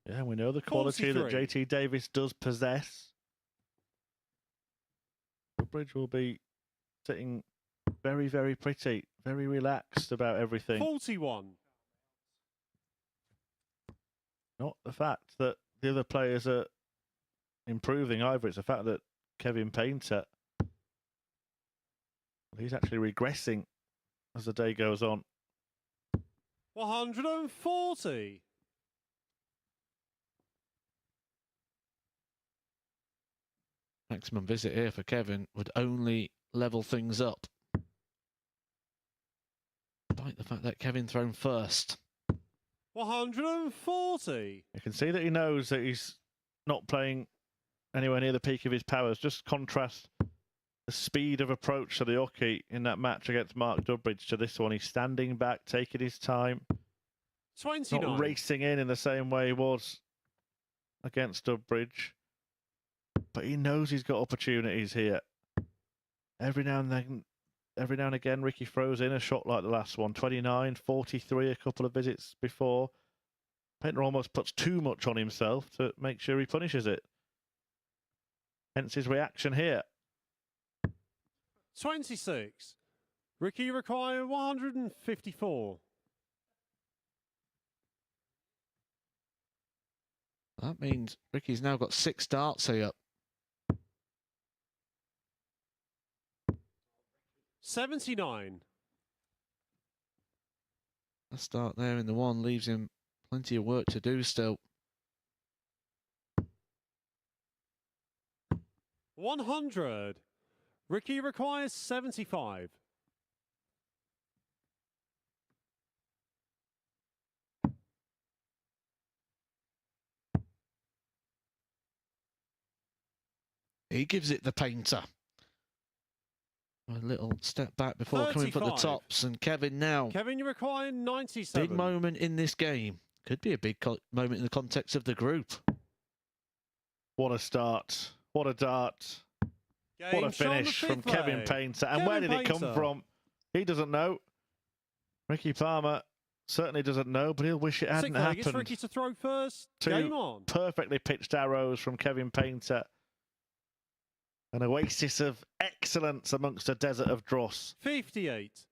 Yeah, we know the quality that 43. JT Davis does possess. Dudbridge will be sitting very, very pretty, very relaxed about everything. 41. Not the fact that the other players are improving either. It's the fact that Kevin Painter, he's actually regressing as the day goes on. 140. Maximum visit here for Kevin would only level things up. Despite the fact that Kevin thrown first. 140. You can see that he knows that he's not playing anywhere near the peak of his powers. Just contrast the speed of approach to the Oki in that match against Mark Dudbridge to this one. He's standing back, taking his time, 29. not racing in the same way he was against Dudbridge. But he knows he's got opportunities here. Every now and again, Ricky throws in a shot like the last one. 29, 43 a couple of visits before. Painter almost puts too much on himself to make sure he punishes it. Hence his reaction here. 26. Ricky require 154. That means Ricky's now got 6 darts here. 79. A start there in the 1 leaves him plenty of work to do still. 100. Ricky requires 75. He gives it the Painter. A little step back before coming for the 35. tops, and Kevin now. Kevin, you require 97. Big moment in this game. Could be a big moment in the context of the group. What a start. What a dart. What Game a shot on the finish from fifth Kevin leg. Painter. And Kevin where did it come Painter. from? He doesn't know. Ricky Palmer certainly doesn't know, but he'll wish it hadn't Sixth leg, it's happened. Ricky to throw first. Two Game on. perfectly pitched arrows from Kevin Painter. An oasis of excellence amongst a desert of dross. 58.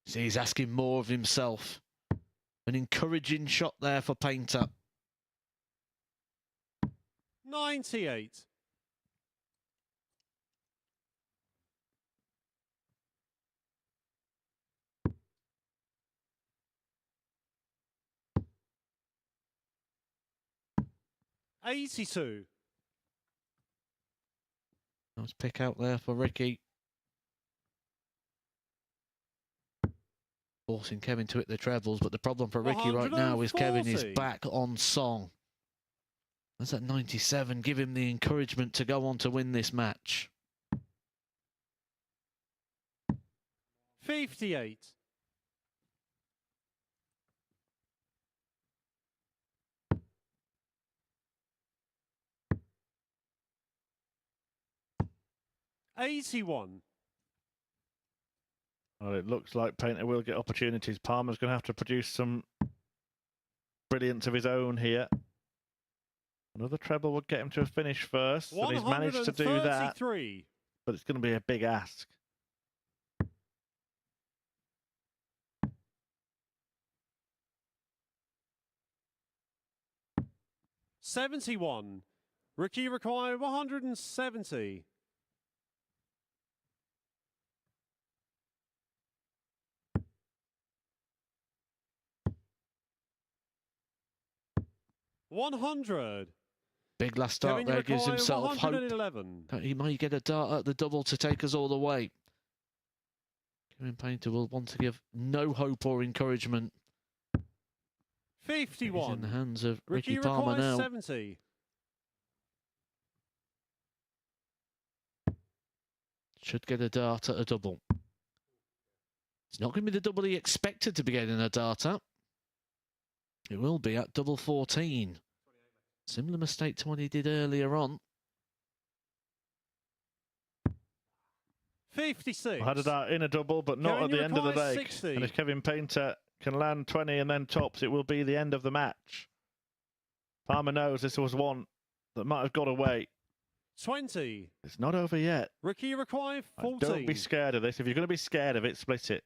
See, he's asking more of himself. An encouraging shot there for Painter. 98. $82. Nice pick out there for Ricky. Forcing Kevin to hit the trebles, but the problem for Ricky right now is Kevin is 140. back on song. That's at 97. Give him the encouragement to go on to win this match. 58. $81. Well, it looks like Painter will get opportunities. Palmer's going to have to produce some brilliance of his own here. Another treble would get him to a finish first, and he's managed to do that. 133. But it's going to be a big ask. $71. Ricky required 170. $100. Big last start Kevin, there you gives require himself hope 111. that he might get a dart at the double to take us all the way. Kevin Painter will want to give no hope or encouragement. He's 51. in the hands of Ricky Ricky Palmer requires now. 70. Should get a dart at a double. It's not going to be the double he expected to be getting a dart at. It will be at double 14. Similar mistake to what he did earlier on. 56. I had a dart in a double, but not Kevin, at the you end of the require leg. 60. And if Kevin Painter can land 20 and then tops, it will be the end of the match. Palmer knows this was one that might have got away. 20. It's not over yet. Ricky required 14. Don't be scared of this. If you're going to be scared of it, split it.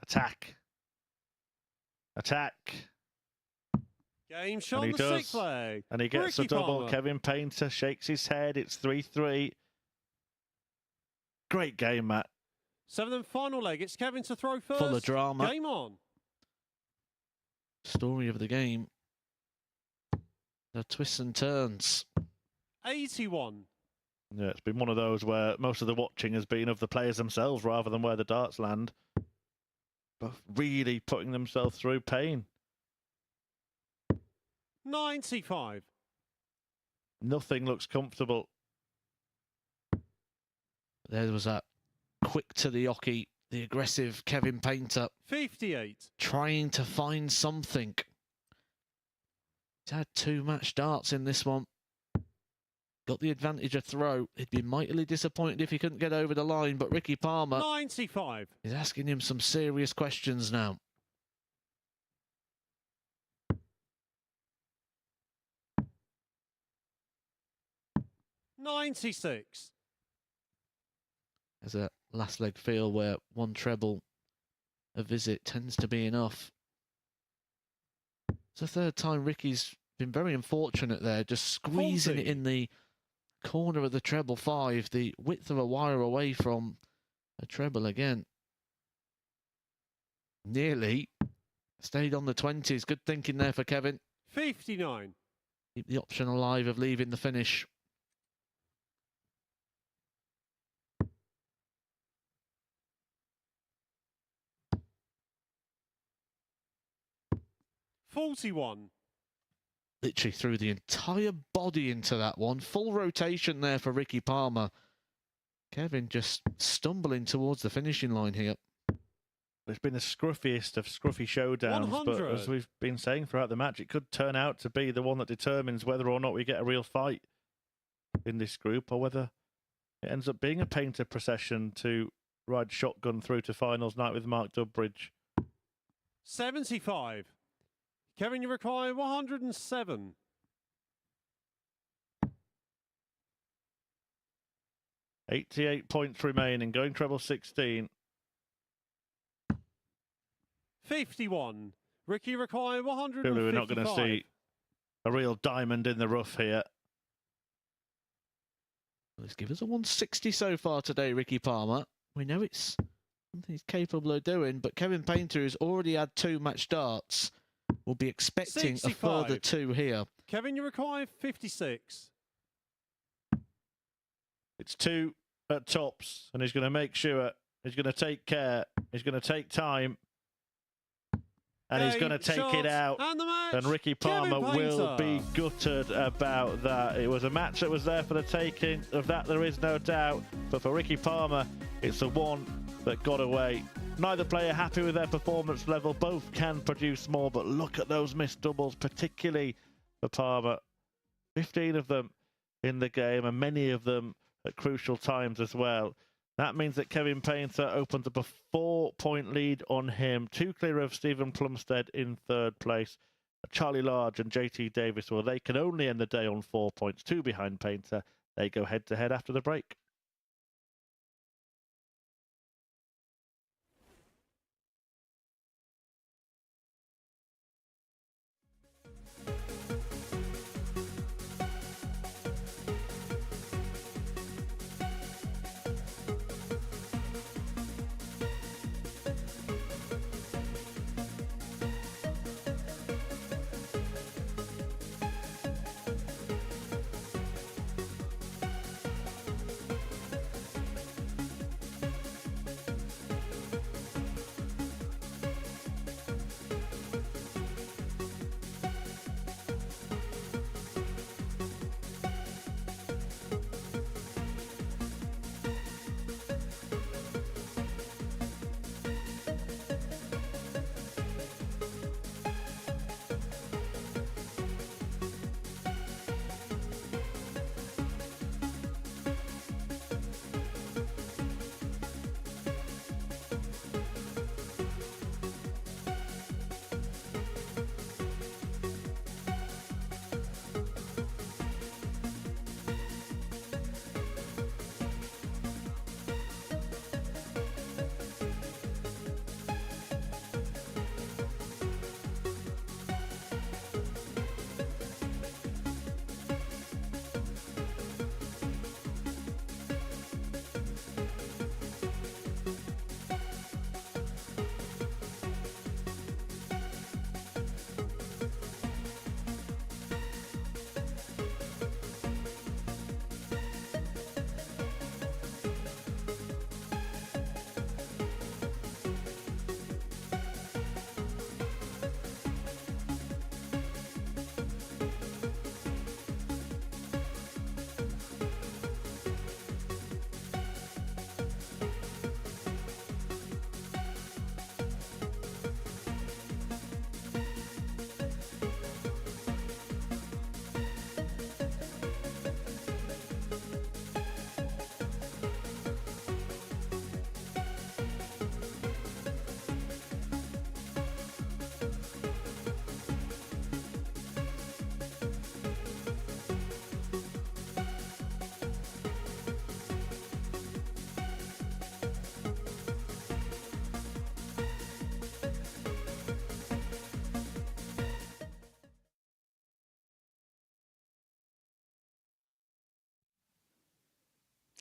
Attack. Attack. Game shot And on he the does. sixth leg. And he gets Ricky a double. Palmer. Kevin Painter shakes his head. It's 3-3. Great game, Matt. Seventh and final leg. It's Kevin to throw first. Full of drama. Game on. Story of the game. The twists and turns. 81. Yeah, it's been one of those where most of the watching has been of the players themselves rather than where the darts land. Both really putting themselves through pain. 95. Nothing looks comfortable. There was that quick to the hockey, the aggressive Kevin Painter 58. trying to find something. He's had 2 match darts in this one. Got the advantage of throw. He'd be mightily disappointed if he couldn't get over the line, but Ricky Palmer 95. is asking him some serious questions now. $96. There's a last leg feel where one treble a visit tends to be enough. It's the third time Ricky's been very unfortunate there, just squeezing 40. it in the corner of the treble 5, the width of a wire away from a treble again. Nearly stayed on the 20s. Good thinking there for Kevin. 59. Keep the option alive of leaving the finish. $41. Literally threw the entire body into that one. Full rotation there for Ricky Palmer. Kevin just stumbling towards the finishing line here. it's been the scruffiest of scruffy showdowns. 100. But as we've been saying throughout the match, it could turn out to be the one that determines whether or not we get a real fight in this group, or whether it ends up being a painter procession to ride shotgun through to finals night with Mark Dudbridge. 75. Kevin, you require 107. .88 points remaining, going treble 16. 51. Ricky require 155. Surely we're not going to see a real diamond in the rough here. Let's give us a 160 so far today, Ricky Palmer. We know it's something he's capable of doing, but Kevin Painter, who's already had 2 match starts, will be expecting 65. a further 2 here. Kevin, you require 56. It's 2 at tops, and he's going to make sure, he's going to take care, he's going to take time, and he's going to take it out. And the match. And Ricky Palmer Kevin will be Painter. gutted about that. It was a match that was there for the taking. Of that, there is no doubt. But for Ricky Palmer, it's the one that got away. Neither player happy with their performance level. Both can produce more, but look at those missed doubles, particularly for Palmer. 15 of them in the game, and many of them at crucial times as well. That means that Kevin Painter opens up a 4-point lead on him, 2 clear of Steven Plumstead in 3rd place. Charlie Large and JT Davis, well, they can only end the day on 4 points, 2 behind Painter. They go head-to-head after the break.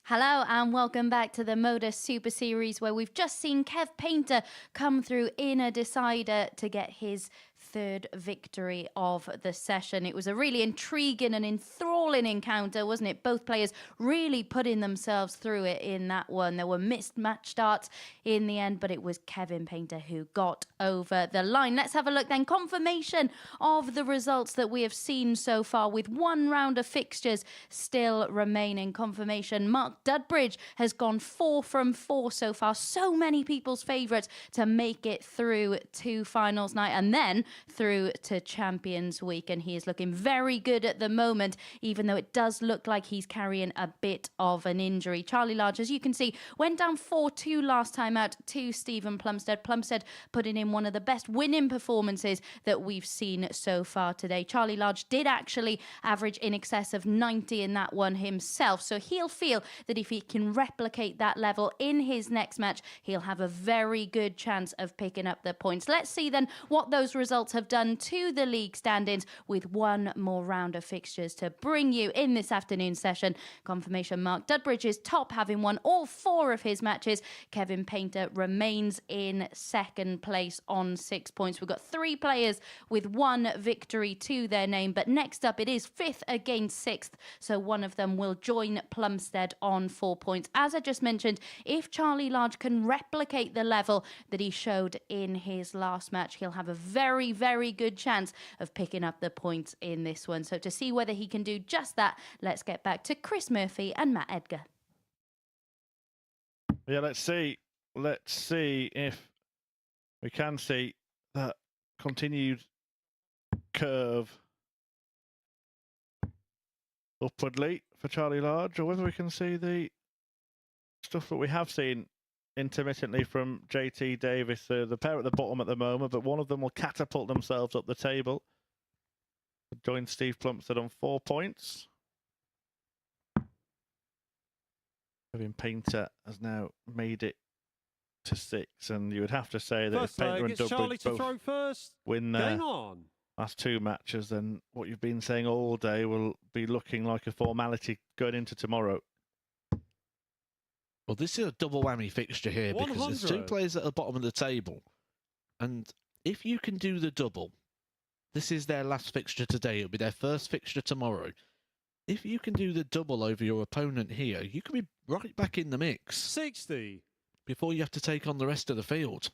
Hello and welcome back to the MODUS Super Series, where we've just seen Kev Painter come through in a decider to get his third victory of the session. It was a really intriguing and enthralling encounter, wasn't it? Both players really putting themselves through it in that one. There were missed match starts in the end, but it was Kevin Painter who got over the line. Let's have a look then. Confirmation of the results that we have seen so far, with one round of fixtures still remaining. Confirmation: Mark Dudbridge has gone 4 from 4 so far. So many people's favourites to make it through to finals night and then through to Champions Week, and he is looking very good at the moment, even though it does look like he's carrying a bit of an injury. Charlie Large, as you can see, went down 4-2 last time out to Steven Plumstead. Plumstead putting in one of the best winning performances that we've seen so far today. Charlie Large did actually average in excess of 90 in that one himself, so he'll feel that if he can replicate that level in his next match, he'll have a very good chance of picking up the points. Let's see then what those results have done to the league standings, with one more round of fixtures to bring you in this afternoon session. Confirmation: Mark Dudbridge is top, having won all 4 of his matches. Kevin Painter remains in second place on 6 points. We've got 3 players with 1 victory to their name, but next up it is 5th against 6th, so one of them will join Plumstead on 4 points. As I just mentioned, if Charlie Large can replicate the level that he showed in his last match, he'll have a very, very good chance of picking up the points in this one. So to see whether he can do just that, let's get back to Chris Murphy and Matt Edgar. Yeah, let's see. Let's see if we can see that continued curve upwardly for Charlie Large, or whether we can see the stuff that we have seen intermittently from JT Davis. The pair at the bottom at the moment, but one of them will catapult themselves up the table. Join Steve Plumstead on 4 points. Kevin Painter has now made it to 6, and you would have to say that First if Painter leg, and it's Charlie Dudbridge to both throw first. win Game their on. last 2 matches, then what you've been saying all day will be looking like a formality going into tomorrow. Well, this is a double whammy fixture here because there's 2 100. players at the bottom of the table. And if you can do the double, this is their last fixture today. It'll be their first fixture tomorrow. If you can do the double over your opponent here, you can be right back in the mix 60. before you have to take on the rest of the field.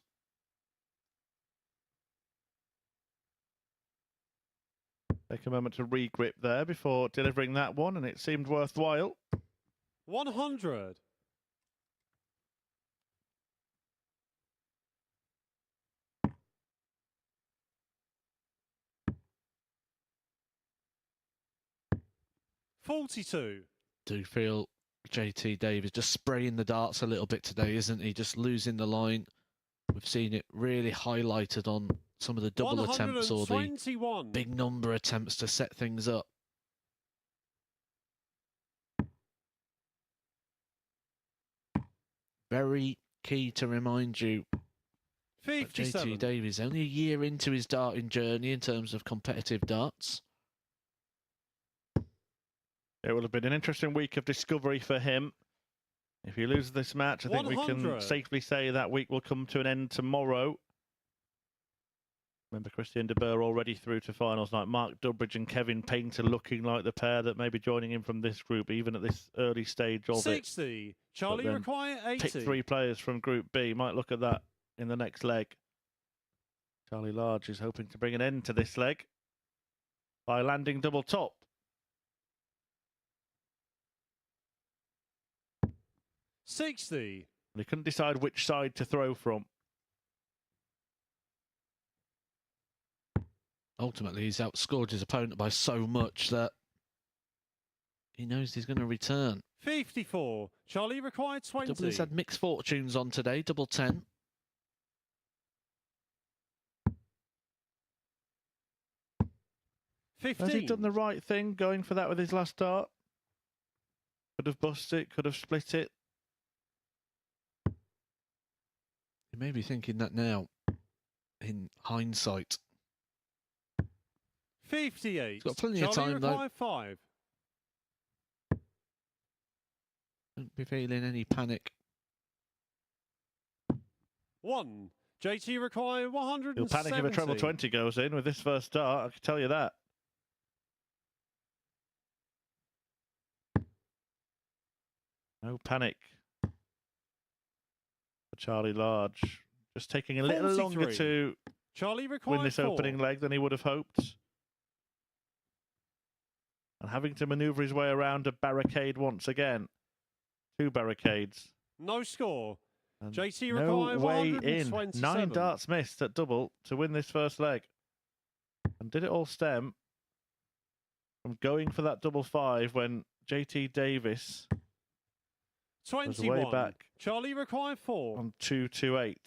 Take a moment to regrip there before delivering that one, and it seemed worthwhile. 100. $42. Do feel JT Davis just spraying the darts a little bit today, isn't he? Just losing the line. We've seen it really highlighted on some of the double attempts or the 121. big number attempts to set things up. Very key to remind you that 57. JT Davies only a year into his darting journey in terms of competitive darts. It will have been an interesting week of discovery for him. If he loses this match, I think we can 100. safely say that week will come to an end tomorrow. Remember, Christian de Boer already through to finals night. Mark Dudbridge and Kevin Painter looking like the pair that may be joining in from this group, even at this early stage of 60. it. Charlie then require 80. Pick 3 players from Group B. Might look at that in the next leg. Charlie Large is hoping to bring an end to this leg by landing double top. 60. He couldn't decide which side to throw from. Ultimately, he's outscored his opponent by so much that he knows he's going to return. 54. Charlie required 20. Double has had mixed fortunes on today, double 10. Has he 15. done the right thing going for that with his last dart? Could have bust it, could have split it. You may be thinking that now, in hindsight. 58. He's got plenty Charlie of time, though. required 5. Don't be feeling any panic. 1. JT require 170. He'll panic if a treble 20 goes in with this first start, I can tell you that. No panic for Charlie Large. Just taking a little longer 43. to Charlie required win this 4. opening leg than he would have hoped. And having to manoeuvre his way around a barricade once again. 2 barricades. No score. And JT no required way in. 127. 9 darts missed at double to win this first leg. And did it all stem from going for that double 5 when JT Davis 21. was way back Charlie required 4. on 228.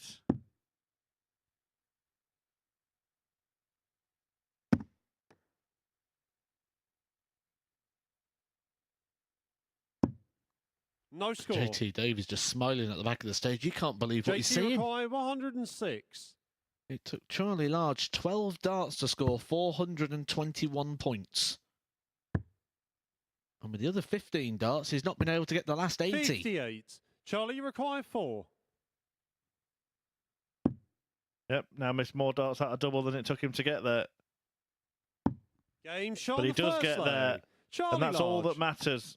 No score. JT Davies just smiling at the back of the stage. You can't believe what he's JT seeing. required 106. It took Charlie Large 12 darts to score 421 points. And with the other 15 darts, he's not been able to get the last 80. 58. Charlie required 4. Yep, now missed more darts out of double than it took him to get there. Game shot. But he the does first get leg. there, Charlie and that's all Large. that matters.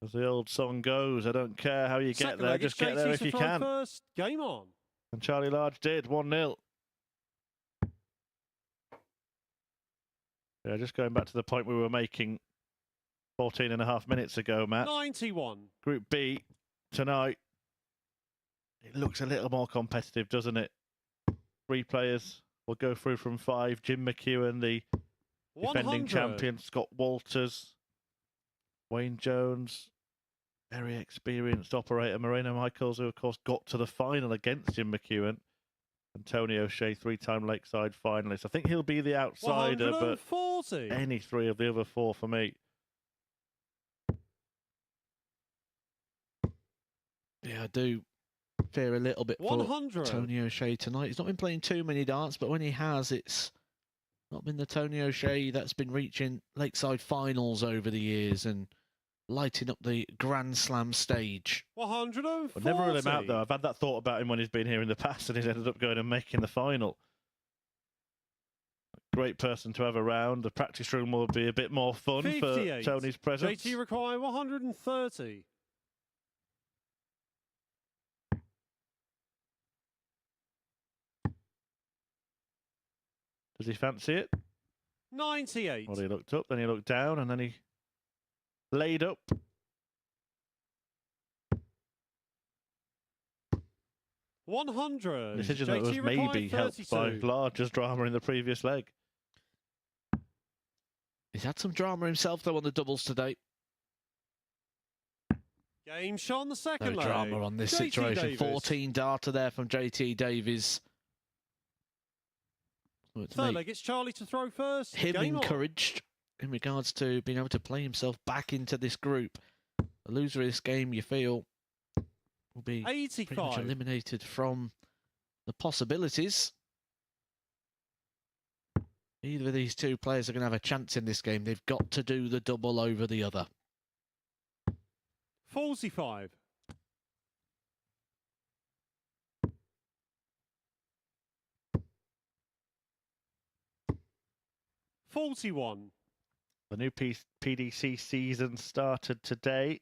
As the old song goes, I don't care how you get Second there, leg, just it's get there JT if to you throw can. First. Game on. And Charlie Large did, 1-0. Yeah, just going back to the point we were making 14.5 minutes ago, Matt. 91. Group B tonight, it looks a little more competitive, doesn't it? 3 players will go through from 5. Jim McEwen, the defending 100. champion, Scott Walters, Wayne Jones, very experienced operator Moreno Michaels, who of course got to the final against Jim McEwen, and Tony O'Shea, 3-time Lakeside finalist. I think he'll be the outsider, but 140. any 3 of the other 4 for me. Yeah, I do fear a little bit for 100. Tony O'Shea tonight. He's not been playing too many darts, but when he has, it's not been the Tony O'Shea that's been reaching Lakeside finals over the years and lighting up the Grand Slam stage. 140. I've never ruled him out, though. I've had that thought about him when he's been here in the past, and he's ended up going and making the final. Great person to have around. The practice room will be a bit more fun 58. for Tony's presence. JT required 130. Does he fancy it? 98. Well, he looked up, then he looked down, and then he laid up. Decision that was maybe helped by Large's drama in the previous leg. He's had some drama himself, though, on the doubles today. Game shot on the second No leg. drama on this JT situation. Davis. 14 darter there from JT Davies. So it's Third made leg, it's Charlie to throw first. him Game on. encouraged in regards to being able to play himself back into this group. The loser of this game, you feel, will be pretty much 85. eliminated from the possibilities. Either of these 2 players are going to have a chance in this game. They've got to do the double over the other. 45. $41. The new PDC season started today.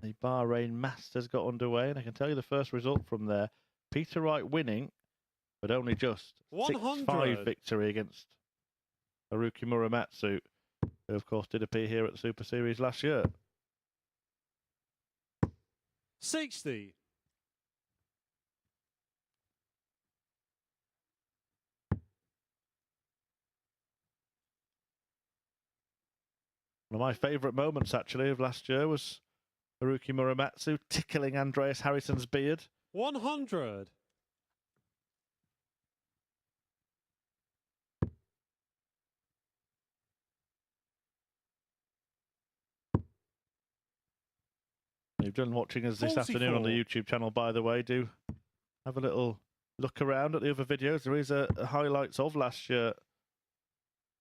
The Bahrain Masters got underway, and I can tell you the first result from there. Peter Wright winning, but only just 100. 6-5 victory against Haruki Muramatsu, who of course did appear here at the Super Series last year. 60. One of my favourite moments, actually, of last year was Haruki Muramatsu tickling Andreas Harrison's beard. 100. You've done watching us this afternoon on the 44. YouTube channel, by the way. Do have a little look around at the other videos. There is a highlights of last year.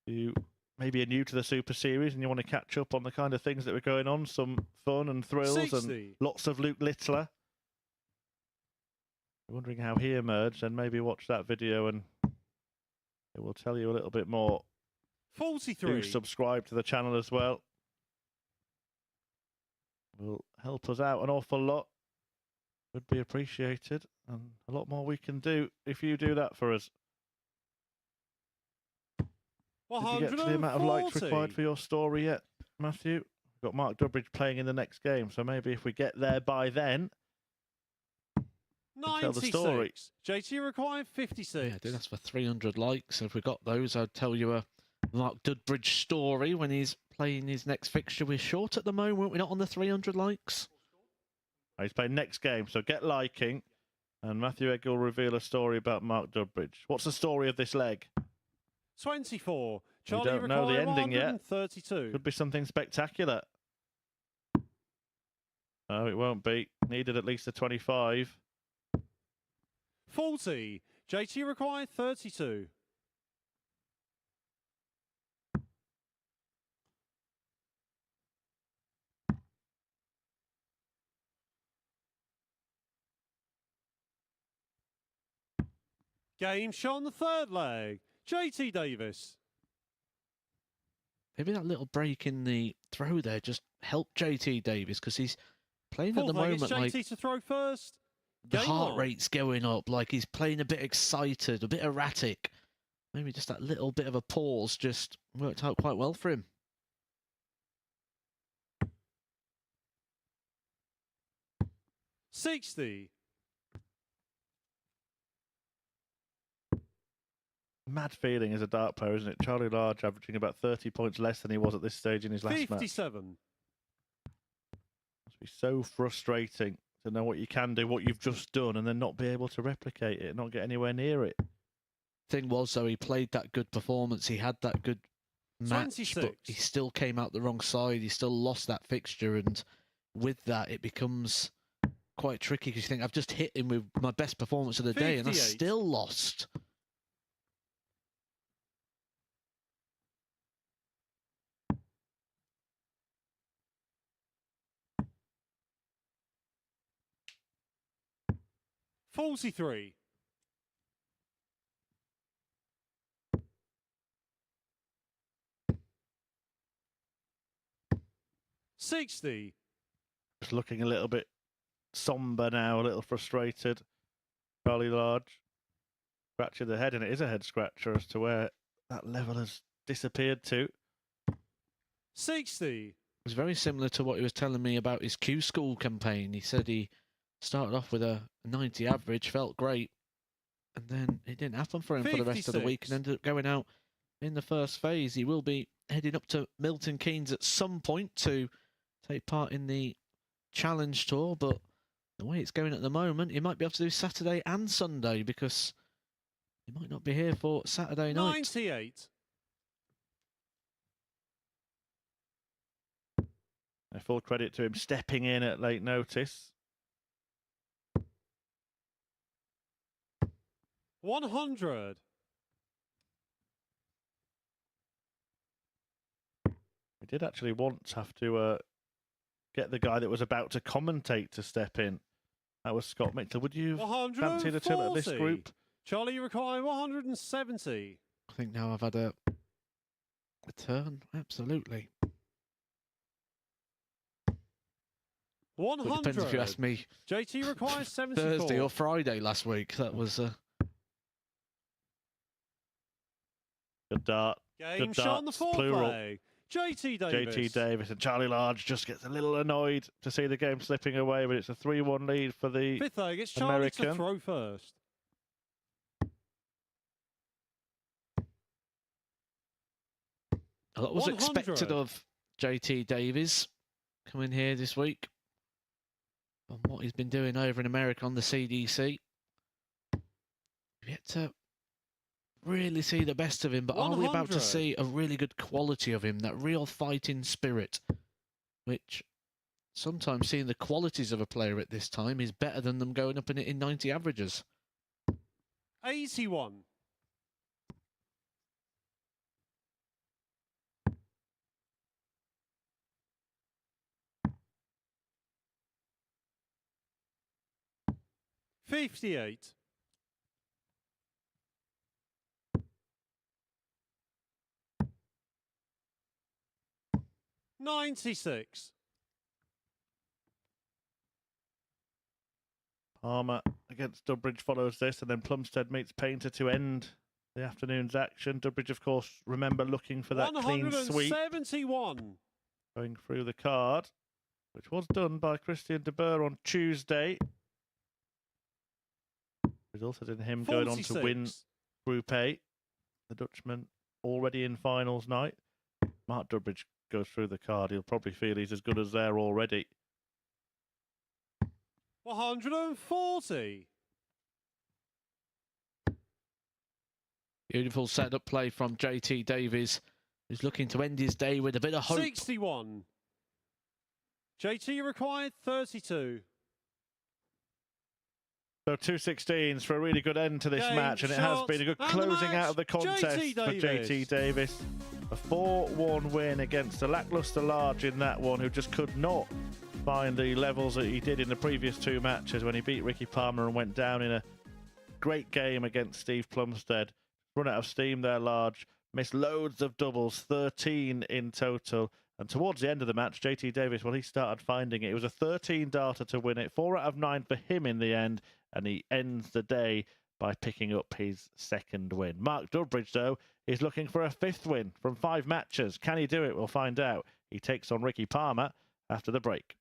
You maybe are new to the Super Series and you want to catch up on the kind of things that were going on, some fun and thrills 60. and lots of Luke Littler. you're wondering how he emerged, then maybe watch that video and it will tell you a little bit more. 43. Do subscribe to the channel as well. Will help us out an awful lot. Would be appreciated, and a lot more we can do if you do that for us. Did you get to the amount of likes required for your story yet, Matthew? We've got Mark Dudbridge playing in the next game, so maybe if we get there by then, tell the story. JT required 56. Yeah, I did ask for 300 likes. If we got those, I'd tell you a Mark Dudbridge story when he's playing his next fixture. We're short at the moment. We're not on the 300 likes. He's playing next game, so get liking. And Matthew Egg will reveal a story about Mark Dudbridge. What's the story of this leg? 24. We don't know the ending yet. 32. Could be something spectacular. No, it won't be. Needed at least a 25. 40. JT required 32. Game shot on the third leg. JT Davis. Maybe that little break in the throw there just helped JT Davis because he's playing at the moment like JT to throw first. the heart rate's going up, like he's playing a bit excited, a bit erratic. Maybe just that little bit of a pause just worked out quite well for him. $60. Mad feeling as a dart player, isn't it? Charlie Large averaging about 30 points less than he was at this stage in his last 57. match. Must be so frustrating to know what you can do, what you've just done, and then not be able to replicate it, not get anywhere near it. Thing was, though, he played that good performance. He had that good match, 26. but he still came out the wrong side. He still lost that fixture, and with that, it becomes quite tricky because you think, I've just hit him with my best performance of the day, and I 58. still lost. $43. $60. Just looking a little bit somber now, a little frustrated. Charlie Large scratching the head, and it is a head scratcher as to where that level has disappeared to. 60. It was very similar to what he was telling me about his Q School campaign. He said he started off with a 90 average, felt great, and then it didn't happen for him for the rest of the week and ended up going out in the first phase. He will be heading up to Milton Keynes at some point to take part in the Challenge Tour, but the way it's going at the moment, he might be able to do Saturday and Sunday because he might not be here for Saturday night. 98. Full credit to him stepping in at late notice. 100. We did actually once have to get the guy that was about to commentate to step in. That was Scott Mitchell. Would you fancy the tilt at this group? Charlie, you require 170. I think now I've had a turn. Absolutely. 100. Well, it depends if you ask me. JT requires 74. Thursday or Friday last week. That was Good dart. Game Good shot on the darts, fourth plural. leg. JT Davis. JT Davis and Charlie Large just gets a little annoyed to see the game slipping away, but it's a 3-1 lead for the Fifth leg, it's Charlie American. to throw first. a lot was 100. expected of JT Davies coming here this week. On what he's been doing over in America on the CDC. Yet to really see the best of him, but are we about 100. to see a really good quality of him, that real fighting spirit, which sometimes seeing the qualities of a player at this time is better than them going up in it in 90 averages. 81. 58. $96. Palmer against Dudbridge follows this, and then Plumstead meets Painter to end the afternoon's action. Dudbridge, of course, remember looking for that clean sweep 171. going through the card, which was done by Christian de Boer on Tuesday. Resulted in him going on to win 46. Group A. The Dutchman already in finals night. Mark Dudbridge goes through the card. He'll probably feel he's as good as there already. 140. Beautiful setup play from JT Davies, who's looking to end his day with a bit of hope. 61. JT required 32. So 2-16s for a really good end to this Game, match, and it has shot, been a good and the closing match. out of the contest JT for JT Davis. A 4-1 win against a lacklustre Large in that one, who just could not find the levels that he did in the previous two matches when he beat Ricky Palmer and went down in a great game against Steve Plumstead. Run out of steam there, Large. Missed loads of doubles, 13 in total. And towards the end of the match, JT Davis, well, he started finding it. It was a 13-darter to win it. 4 out of 9 for him in the end. And he ends the day by picking up his second win. Mark Dudbridge, though, is looking for a 5th win from 5 matches. Can he do it? We'll find out. He takes on Ricky Palmer after the break.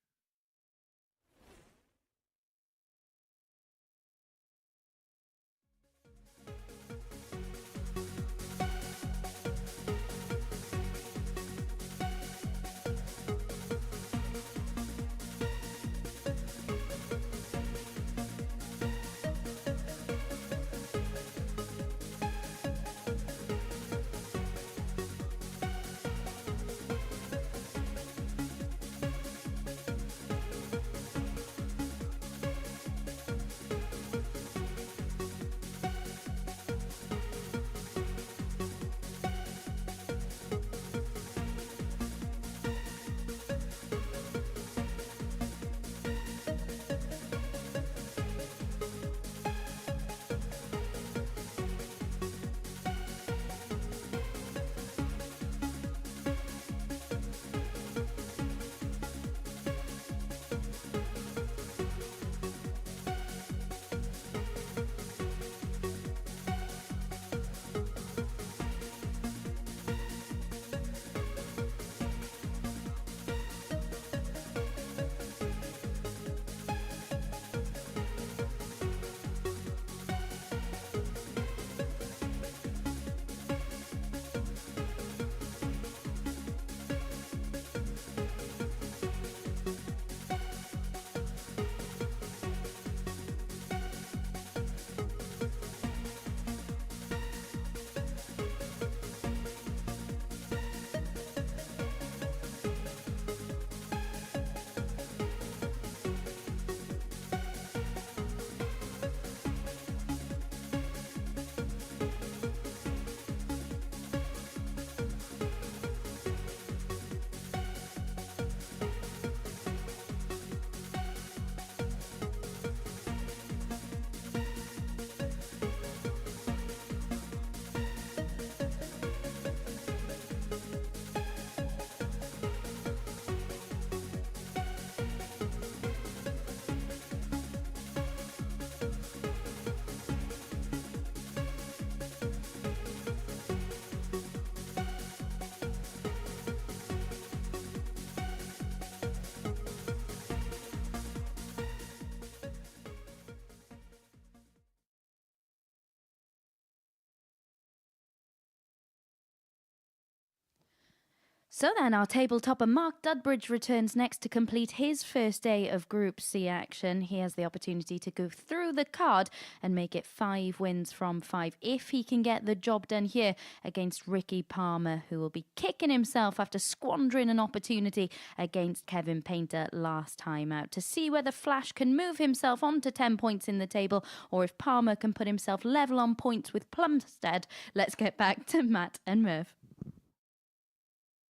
So then, our table topper Mark Dudbridge returns next to complete his first day of Group C action. He has the opportunity to go through the card and make it 5 wins from 5 if he can get the job done here against Ricky Palmer, who will be kicking himself after squandering an opportunity against Kevin Painter last time out. To see whether Flash can move himself onto 10 points in the table or if Palmer can put himself level on points with Plumstead, let's get back to Matt and Merv.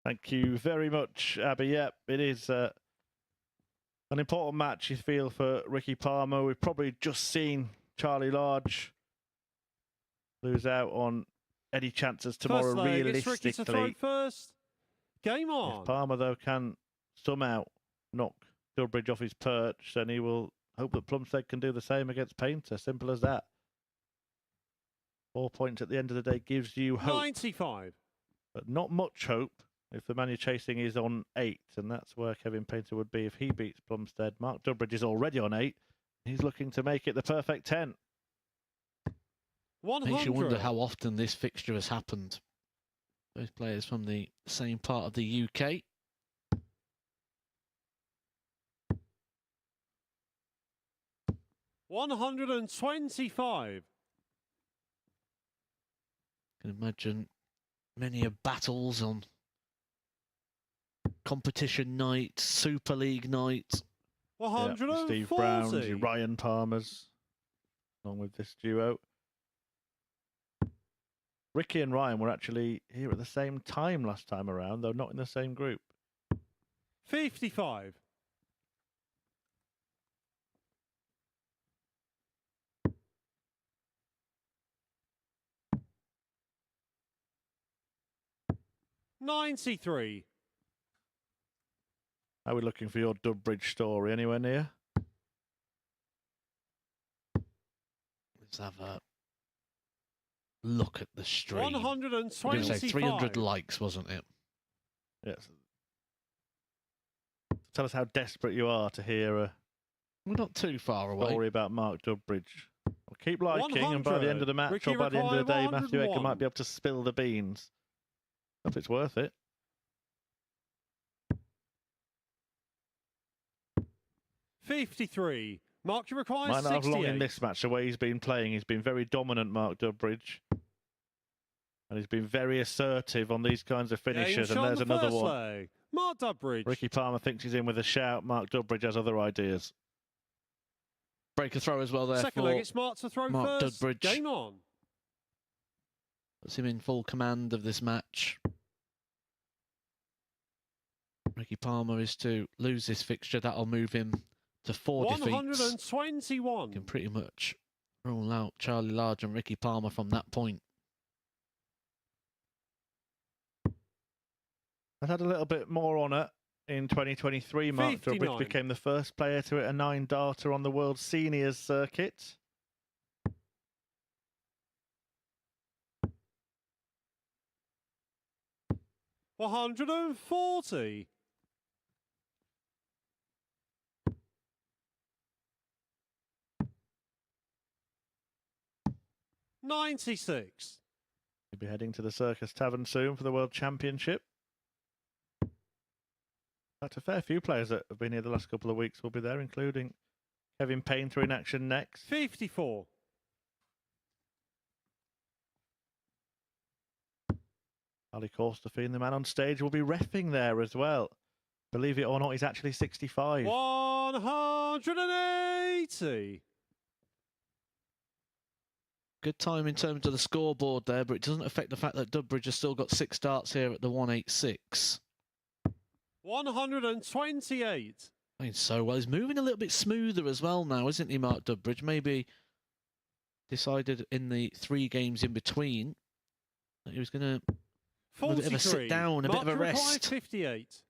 Thank you very much, Abby. Yep, it is An important match, you feel, for Ricky Palmer. We've probably just seen Charlie Large lose out on any chances tomorrow, First leg, it's Ricky to throw realistically. first. Game on. If Palmer, though, can somehow knock Dudbridge off his perch, then he will hope that Plumstead can do the same against Painter. Simple as that. 4 points at the end of the day gives you hope. 95. But not much hope if the man you're chasing is on 8, and that's where Kevin Painter would be if he beats Plumstead. Mark Dudbridge is already on 8. He's looking to make it the perfect 10. 100. Makes you wonder how often this fixture has happened. Both players from the same part of the UK. $125. Can imagine many of battles on competition night, Super League night. 140. Steve Brown's, your Ryan Palmer's, along with this duo. Ricky and Ryan were actually here at the same time last time around, though not in the same group. 55. $93. Are we looking for your Dudbridge story anywhere near? Let's have a look at the stream. 125. 300 likes, wasn't it? Yes. Tell us how desperate you are to hear a We're not too far away. story about Mark Dudbridge. Well, keep liking, and by the end of the match Ricky or by the end of the day, required Matthew Edgar 101. might be able to spill the beans. Hope it's worth it. $53. Mark, you require Might not have long in 68. this match, the way he's been playing. He's been very dominant, Mark Dudbridge. And he's been very assertive on these kinds of finishes, Game and shot there's on the another first one. leg. Mark Dudbridge. Ricky Palmer thinks he's in with a shout. Mark Dudbridge has other ideas. Break a throw as well there Second for leg, it's Mark to throw Mark first. Dudbridge. Game on. Puts him in full command of this match. Ricky Palmer is to lose this fixture. That'll move him to 4 defeats. 121. Can pretty much rule out Charlie Large and Ricky Palmer from that point. I've had a little bit more on it in 2023. Mark 59. Dudbridge became the first player to hit a 9-darter on the World Seniors circuit. $140. $96. He'll be heading to the Circus Tavern soon for the World Championship. That's a fair few players that have been here the last couple of weeks will be there, including Kevin Painter in action next. 54. Ali Corstafine, the man on stage, will be reffing there as well. Believe it or not, he's actually 65. 180. Good time in terms of the scoreboard there, but it doesn't affect the fact that Dudbridge has still got 6 starts here at the 186. 128. Playing so well. He's moving a little bit smoother as well now, isn't he, Mark Dudbridge? Maybe decided in the 3 games in between that he was going to have a bit of a sit down, a bit of a rest. 58.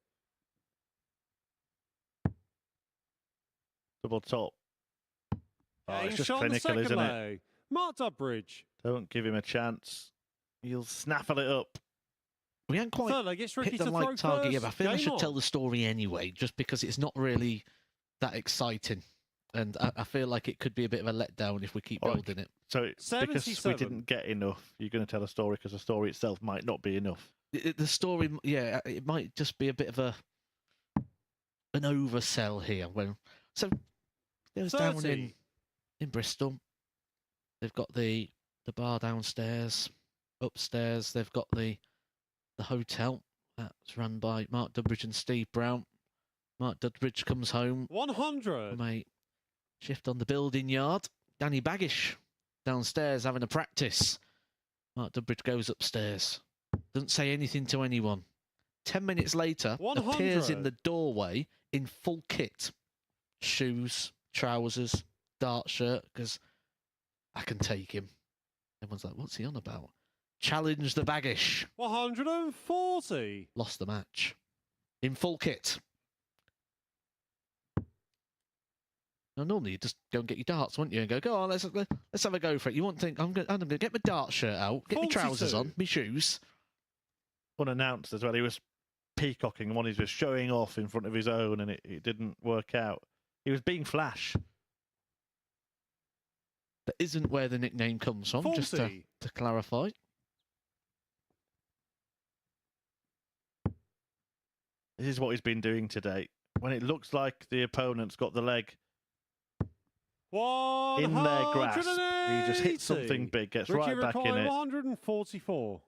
Double top. Oh, Game it's just shot on the clinical, second isn't it? leg. Mark Dudbridge. Don't give him a chance. He'll snaffle it up. We haven't quite Third leg, it's Ricky hit the to like throw target yet, first. but I feel I Game should on. tell the story anyway, just because it's not really that exciting. And I feel like it could be a bit of a letdown if we keep Well, building it. So because we 77. didn't get enough, you're going to tell a story because the story itself might not be enough. The story, yeah, it might just be a bit of an oversell here. So there's down 30. in Bristol. They've got the bar downstairs. Upstairs, they've got the hotel that's run by Mark Dudbridge and Steve Brown. Mark Dudbridge comes home 100. from a shift on the building yard. Danny Baggish downstairs having a practice. Mark Dudbridge goes upstairs. Doesn't say anything to anyone. 10 minutes later, 100. appears in the doorway in full kit. shoes, trousers, dart shirt, because I can take him. Everyone's like, what's he on about? Challenge the baggish. 140. Lost the match. In full kit. Now, normally you just go and get your darts, wouldn't you? And go on, let's have a go for it. You won't think, I'm going to get my dart shirt out, get my trousers 42. on, my shoes. Unannounced as well. He was peacocking one. He was showing off in front of his own, and it didn't work out. He was being flash. That isn't where the nickname comes from, 40. just to clarify. This is what he's been doing today. When it looks like the opponent's got the leg in their grasp, he just hits something big, gets Ricky right back in Riccone, it. 144.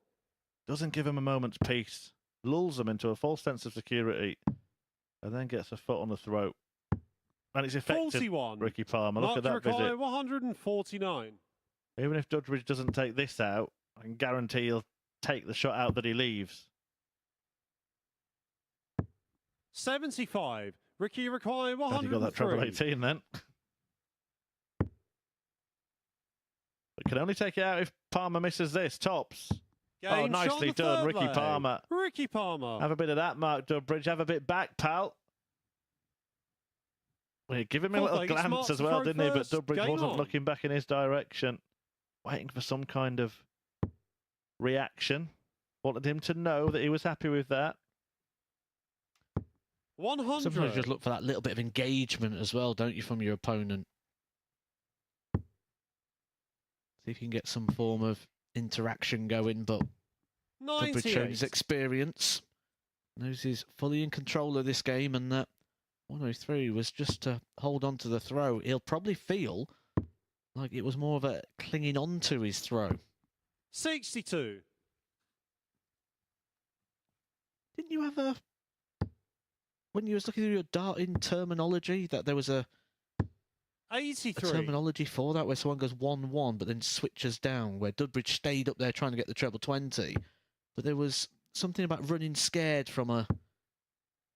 Doesn't give him a moment's peace. Lulls them into a false sense of security, and then gets a foot on the throat. And it's effective, 41. Ricky Palmer. Look at that Riccone, visit. 149. Even if Dudbridge doesn't take this out, I can guarantee he'll take the shot out that he leaves. 75. Ricky Riccone, Glad you got that treble 103. 18 then. But can only take it out if Palmer misses this. Tops. Oh, Game shot nicely on the done, third Ricky leg. Palmer. Ricky Palmer. Have a bit of that, Mark Dudbridge. Have a bit back, pal. Well, give him a Fourth little leg, it's glance Mark as to well, throw didn't he? But first. Dudbridge Game wasn't on. looking back in his direction, waiting for some kind of reaction. Wanted him to know that he was happy with that. 100. Sometimes you just look for that little bit of engagement as well, don't you, from your opponent? See if you can get some form of interaction going, but Dudbridge showing his 98. experience. Knows he's fully in control of this game, and that 103 was just to hold on to the throw. He'll probably feel like it was more of a clinging on to his throw. 62. Didn't you have a... When you was looking through your darting terminology, that there was a 83. terminology for that, where someone goes 1-1 but then switches down, where Dudbridge stayed up there trying to get the treble 20, but there was something about running scared from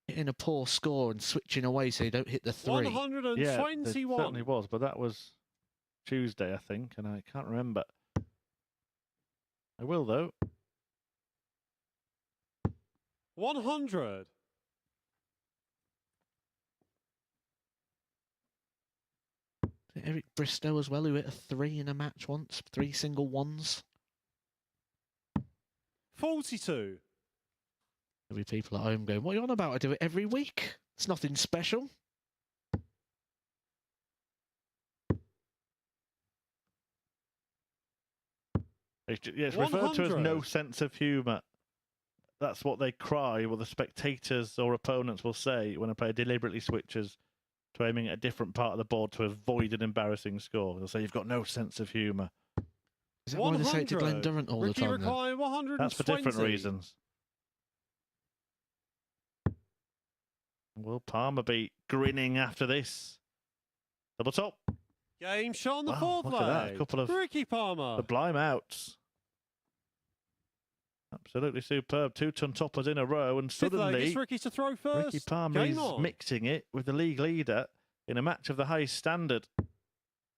hitting a poor score and switching away so you don't hit the 3. 121. Yeah, there certainly was, but that was Tuesday, I think, and I can't remember. I will, though. 100. Eric Bristow as well, who hit a 3 in a match once, 3 single ones. 42. There'll be people at home going, what are you on about? I do it every week. It's nothing special. It's referred to as 100. no sense of humour. That's what they cry, well, the spectators or opponents will say when a player deliberately switches to aiming at a different part of the board to avoid an embarrassing score. They'll say, you've got no sense of humour. Is that why they say it to Glenn Durrant all Ricky the time? Though? Riccone, 120. That's for different reasons. Will Palmer be grinning after this? Double top. Game shot on the Wow, fourth look leg. at that, a couple of Ricky Palmer. sublime outs. Absolutely superb. 2-ton toppers in a row, and Fifth leg, suddenly it's Ricky to throw first. Ricky Palmer Game is on. mixing it with the league leader in a match of the highest standard.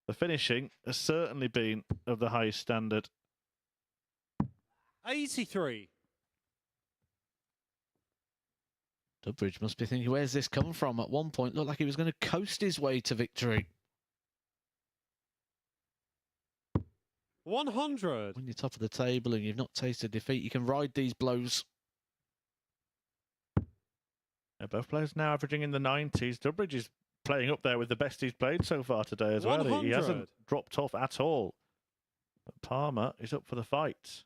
The finishing has certainly been of the highest standard. 83. Dudbridge must be thinking, where's this come from? At one point, looked like he was going to coast his way to victory. 100. When you're top of the table and you've not tasted defeat, you can ride these blows. Yeah, both players now averaging in the 90s. Dudbridge is playing up there with the best he's played so far today as well. He 100. hasn't dropped off at all. But Palmer is up for the fight.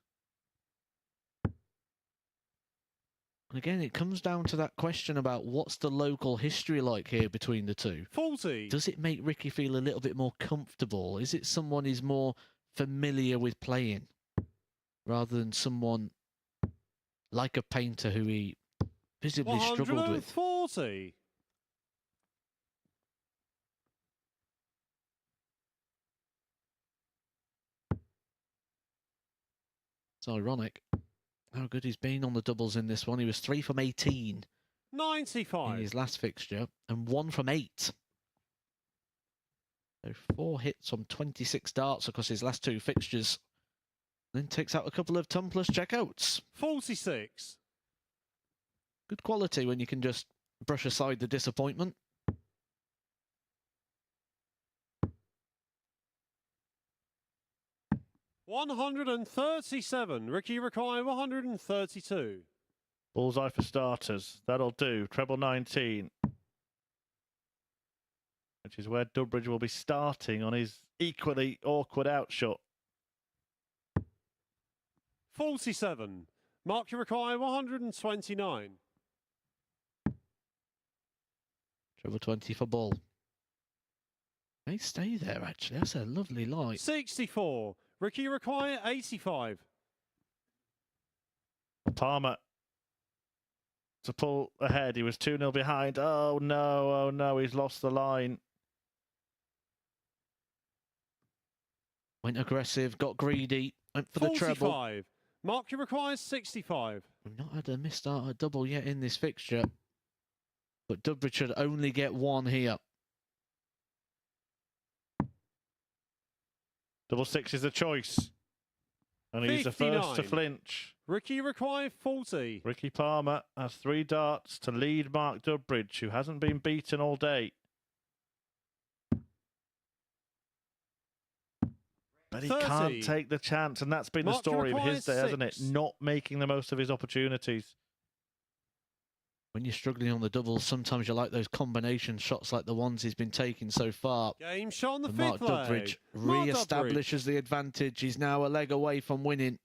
And again, it comes down to that question about what's the local history like here between the two. 40. Does it make Ricky feel a little bit more comfortable? Is it someone he's more familiar with playing rather than someone like a Painter who he visibly struggled with? 140. It's ironic how good he's been on the doubles in this one. He was 3 from 18 in 95. his last fixture and 1 from 8 So 4 hits on 26 darts across his last 2 fixtures. Then takes out a couple of tumpless checkouts. 46. Good quality when you can just brush aside the disappointment. $137. Ricky Rikai, 132. Bullseye for starters. That'll do. Treble 19. Which is where Dudbridge will be starting on his equally awkward outshot. 47. Mark Rikai, 129. Treble 20 for Bull. May stay there, actually. That's a lovely light. 64. Ricky Rikai, 85. Palmer to pull ahead. He was 2-0 behind. Oh no, he's lost the line. Went aggressive, got greedy, went for the 45. treble. Mark Rikai, 65. We've not had a missed double yet in this fixture. But Dudbridge should only get 1 here. Double 6 is the choice. And he's the first to 59. flinch. Ricky Rikai, 40. Ricky Palmer has 3 darts to lead Mark Dudbridge, who hasn't been beaten all day. But he 30. can't take the chance, and that's been the Mark story of his requires day, hasn't it? 6. Not making the most of his opportunities. When you're struggling on the doubles, sometimes you like those combination shots like the ones he's been taking so far. Game shot on the And 5th Mark leg. Dudbridge Mark re-establishes the advantage. He's now a leg away from winning.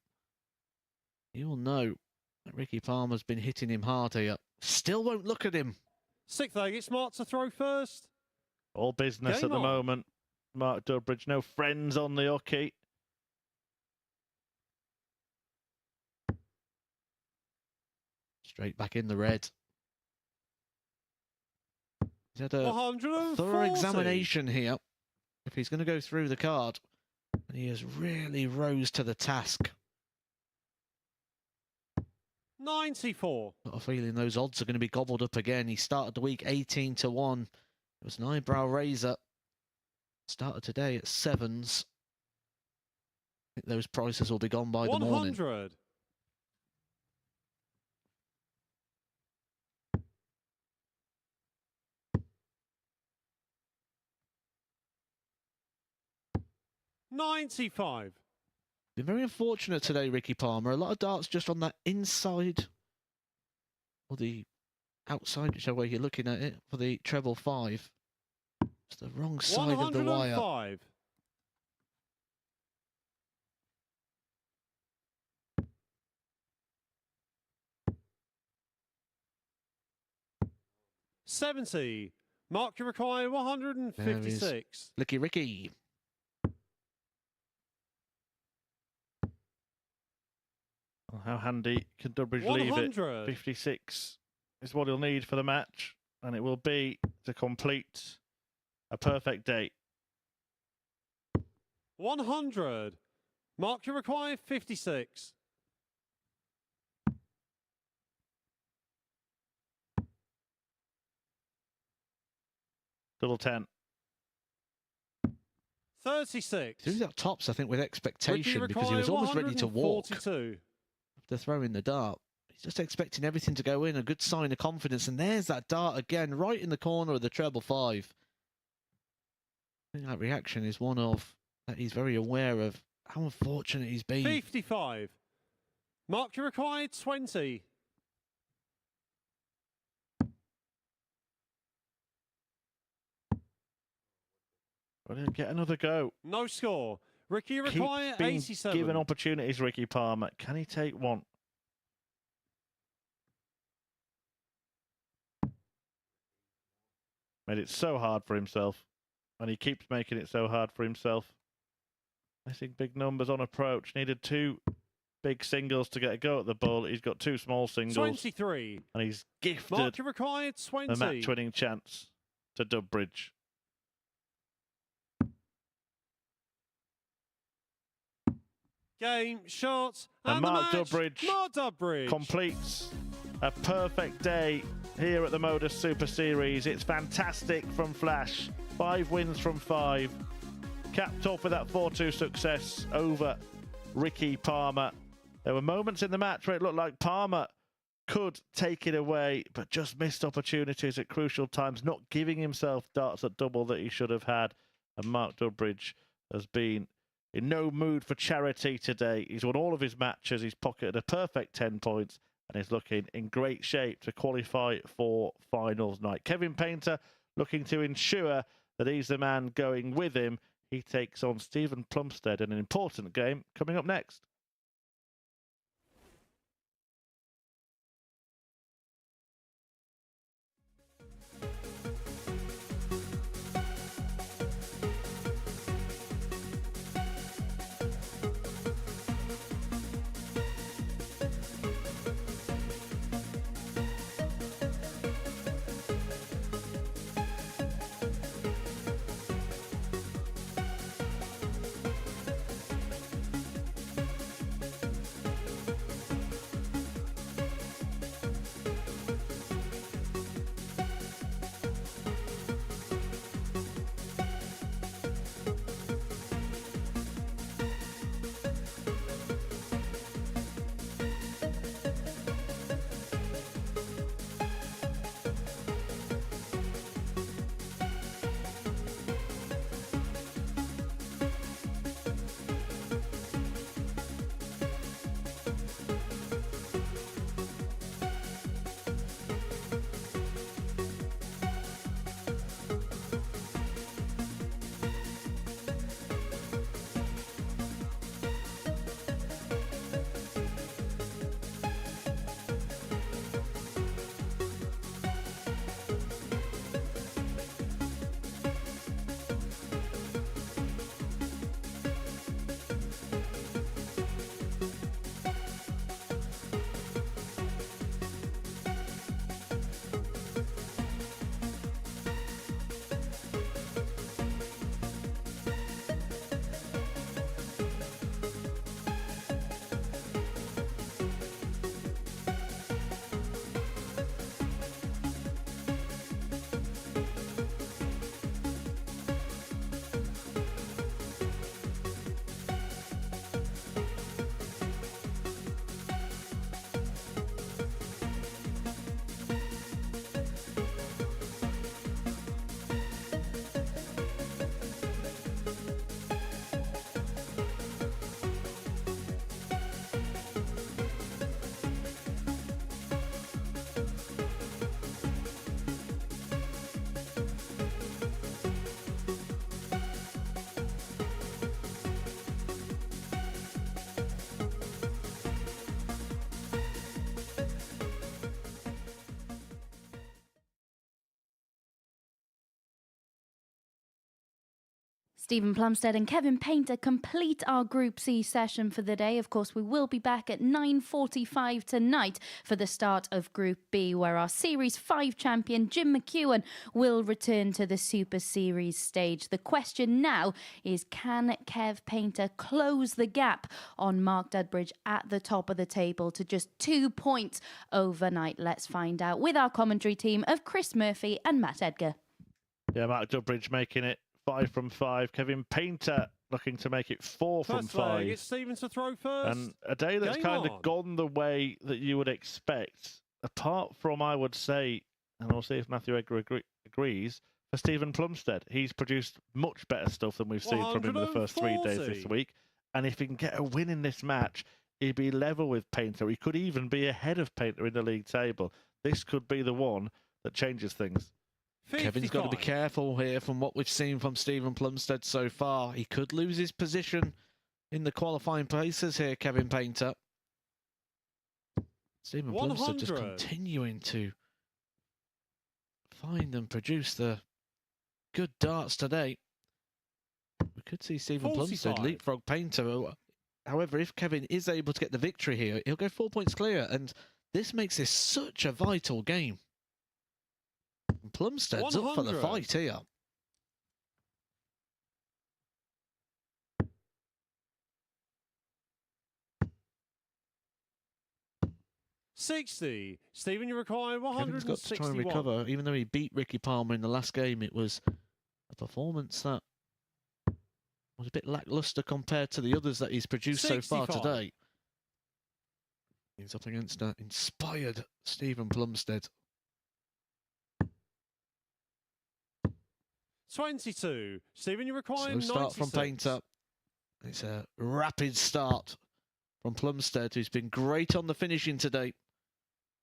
You'll know that Ricky Palmer's been hitting him hard here. Still won't look at him. 6th leg, it's Mark to throw first. All business Game at the on. moment. Mark Dudbridge, no friends on the hockey. Straight back in the red. He's had a 140. thorough examination here. If he's going to go through the card. And he has really rose to the task. 94. Got a feeling those odds are going to be gobbled up again. He started the week 18-1. It was an eyebrow raiser. Started today at 7s. I think those prices will be gone by the morning. 100. $95. Been very unfortunate today, Ricky Palmer. A lot of darts just on that inside or the outside, whichever way you're looking at it, for the treble 5. It's the wrong side of the wire. 105. $70. Mark Rikai, 156. Licky Ricky. Well, how handy can Dudbridge leave it? 100. 56 is what he'll need for the match, and it will be to complete a perfect day. 100. Mark Rikai, 56. Double 10. 36. Threw that tops, I think, with expectation Ricky because he was Rikai, almost ready to walk 142. after throwing the dart. He's just expecting everything to go in, a good sign of confidence. And there's that dart again, right in the corner of the treble 5. I think that reaction is one of that he's very aware of how unfortunate he's been. 55. Mark Rikai, 20. Well, he'll get another go. No score. Ricky Keeps Rikai, being 87. given opportunities, Ricky Palmer. Can he take one? Made it so hard for himself. And he keeps making it so hard for himself. Missing big numbers on approach. Needed 2 big singles to get a go at the ball. He's got 2 small singles. 23. And he's Mark gifted Rikai, 20. the match-winning chance to Dudbridge. Game, shots, And the Mark match. Dudbridge Mark Dudbridge completes a perfect day here at the MODUS Super Series. It's fantastic from Flash. 5 wins from 5. Capped off with that 4-2 success over Ricky Palmer. There were moments in the match where it looked like Palmer could take it away, but just missed opportunities at crucial times, not giving himself darts at double that he should have had. And Mark Dudbridge has been in no mood for charity today. He's won all of his matches. He's pocketed a perfect 10 points and is looking in great shape to qualify for finals night. Kevin Painter looking to ensure that he's the man going with him. He takes on Steven Plumstead in an important game coming up next. Steven Plumstead and Kevin Painter complete our Group C session for the day. Of course, we will be back at 9:45 tonight for the start of Group B, where our Series 5 champion Jim McEwen will return to the Super Series stage. The question now is, can Kev Painter close the gap on Mark Dudbridge at the top of the table to just 2 points overnight? Let's find out with our commentary team of Chris Murphy and Matt Edgar. Yeah, Mark Dudbridge making it 5 from 5. Kevin Painter looking to make it 4 from 5. It's Steven to throw first. And a day that's kind of gone the way that you would expect, apart from, I would say, and I'll see if Matthew Edgar agrees, for Steven Plumstead. He's produced much better stuff than we've seen from him in the first 3 days this week. And if he can get a win in this match, he'd be level with Painter. He could even be ahead of Painter in the league table. This could be the one that changes things. 55. Kevin's got to be careful here from what we've seen from Steven Plumstead so far. He could lose his position in the qualifying places here, Kevin Painter. Steven Plumstead just continuing to find and produce the good darts today. We could see Steven Plumstead leapfrog Painter. However, if Kevin is able to get the victory here, he'll go 4 points clear, and this makes this such a vital game. Plumstead's up for the fight here. $60. Steven, you require 161. Kevin's got to try and recover. Even though he beat Ricky Palmer in the last game, it was a performance that was a bit lackluster compared to the others that he's produced so far 65. today. He's up against an inspired Steven Plumstead. 22. Stephen, you require Slow start 96. from Painter. It's a rapid start from Plumstead, who's been great on the finishing today,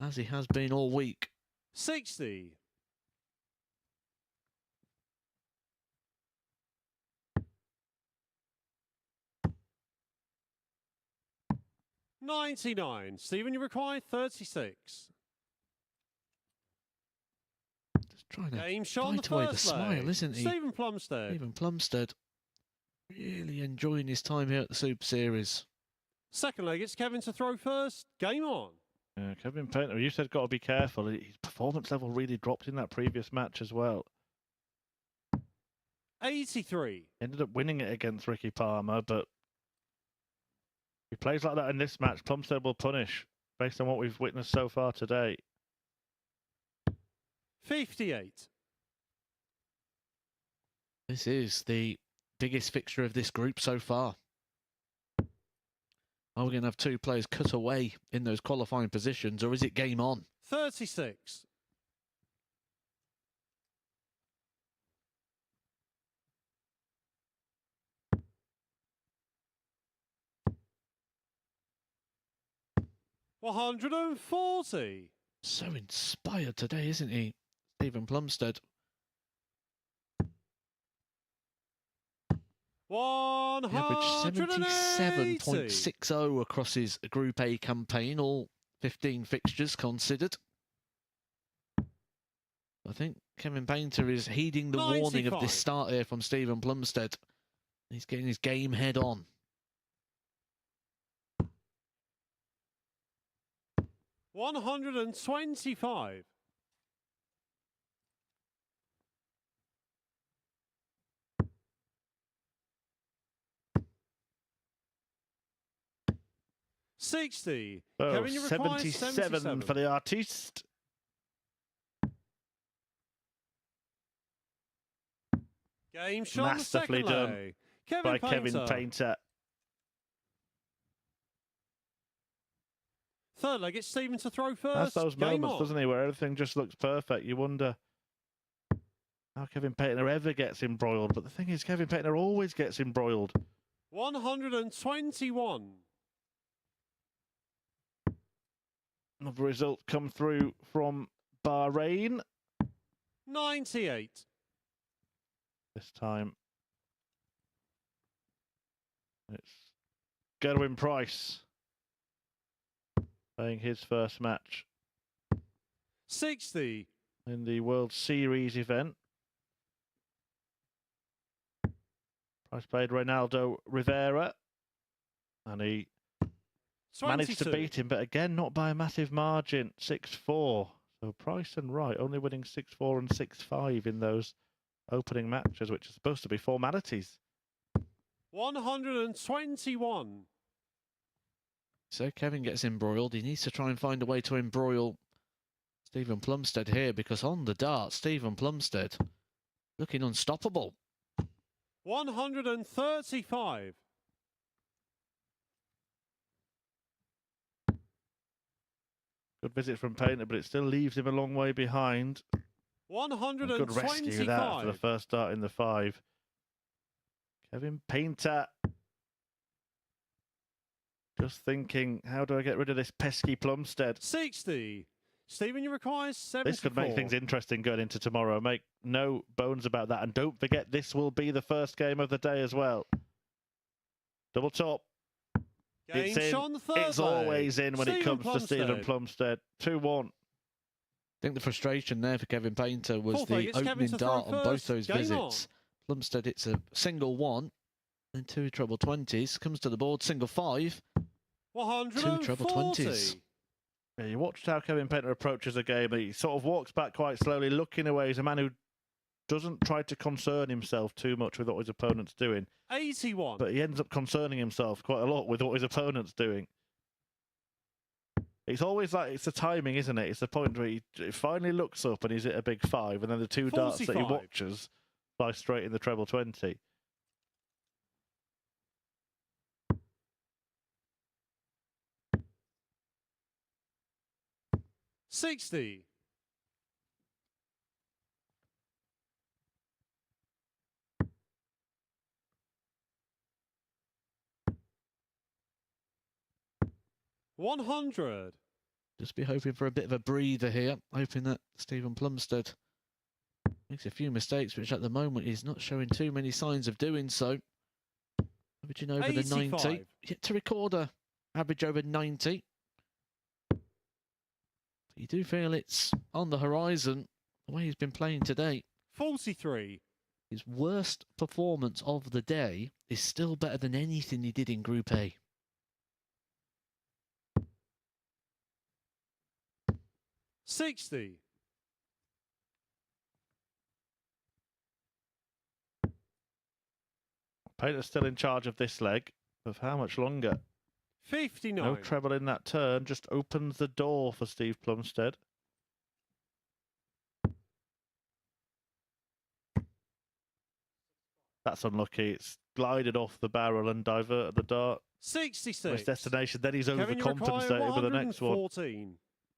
as he has been all week. 60. 99. Stephen, you require 36. Just trying to Game shot on the fight away the first smile, leg. isn't he? Stephen Plumstead. Steven Plumstead really enjoying his time here at the Super Series. Second leg, it's Kevin to throw first. Game on. Kevin Painter, you said got to be careful. His performance level really dropped in that previous match as well. 83. Ended up winning it against Ricky Palmer, but if he plays like that in this match, Plumstead will punish based on what we've witnessed so far today. 58. This is the biggest fixture of this group so far. Are we going to have two players cut away in those qualifying positions, or is it game on? 36. 140. So inspired today, isn't he, Steven Plumstead? 180. He averaged 77.60 across his Group A campaign, all 15 fixtures considered. I think Kevin Painter is heeding the warning of 95. this start here from Steven Plumstead. He's getting his game head on. 125. 60. So Kevin, you require 77 for the artiste. Game shot on the Masterfully second done leg. by Kevin Painter. Third leg, it's Stephen to throw first. That's those Game moments, on. doesn't he, where everything just looks perfect. You wonder how Kevin Painter ever gets embroiled. But the thing is, Kevin Painter always gets embroiled. 121. Another result come through from Bahrain. 98. This time it's Gerwin Price playing his first match 60. in the World Series event. Price played Ronaldo Rivera and he 22. managed to beat him, but again, not by a massive margin, 6-4. So Price and Wright only winning 6-4 and 6-5 in those opening matches, which are supposed to be formalities. 121. So Kevin gets embroiled. He needs to try and find a way to embroil Steven Plumstead here, because on the dart, Steven Plumstead looking unstoppable. 135. Good visit from Painter, but it still leaves him a long way behind. A 125. good rescue that after the first start in the 5. Kevin Painter just thinking, how do I get rid of this pesky Plumstead? 60. Stephen, you require 74. This could make things interesting going into tomorrow. Make no bones about that. And don't forget, this will be the first game of the day as well. Double top. Game It's in. shot on the third It's leg. always in when it Steven comes to Steven Plumstead. Plumstead. 2-1. I think the frustration there for Kevin Painter was Fourth leg, the it's Kevin opening to throw dart on both first. those Game visits. Plumstead, it's a single 1, then 2 treble 20s. Comes to the board, single 5. 140. 2 treble 20s. Yeah, you watched how Kevin Painter approaches a game. He sort of walks back quite slowly, looking away. He's a man who doesn't try to concern himself too much with what his opponent's doing. 81. But he ends up concerning himself quite a lot with what his opponent's doing. It's always like, it's the timing, isn't it? It's the point where he finally looks up and he's at a big 5, and then the 2 darts that he 45. watches fly straight in the treble 20. $60. $100. Just be hoping for a bit of a breather here, hoping that Steven Plumstead makes a few mistakes, which at the moment he's not showing too many signs of doing so. Averaging over the 90. 85. Yet to record a average over 90. You do feel it's on the horizon, the way he's been playing today. 43. His worst performance of the day is still better than anything he did in Group A. $60. Painter's still in charge of this leg. Of how much longer? 59. No treble in that turn, just opens the door for Steve Plumstead. That's unlucky. It's glided off the barrel and diverted the dart. 66. His destination. Then he's Kevin, you require overcompensated with the next one. 114.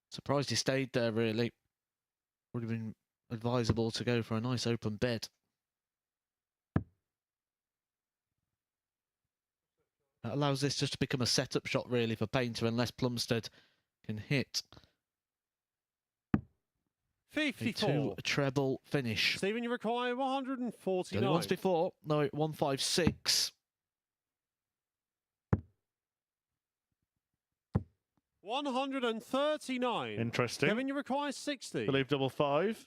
Surprised he stayed there, really. Would have been advisable to go for a nice open bed. That allows this just to become a setup shot, really, for Painter, unless Plumstead can hit a 54. treble finish. Stephen, you require 149. Done it once before. No, 156. 139. Interesting. Kevin, you require 60. Believe double 5.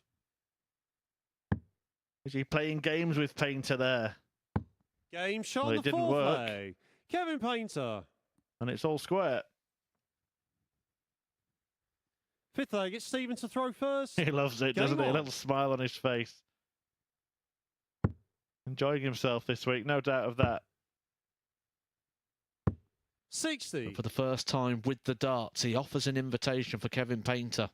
Is he playing games with Painter there? Game shot Well, on it the didn't fourth work. leg. Kevin Painter. And it's all square. Fifth leg, it's Stephen to throw first. He loves it, Game doesn't he? A on. little smile on his face. Enjoying himself this week, no doubt of that. 60. But for the first time with the darts, he offers an invitation for Kevin Painter.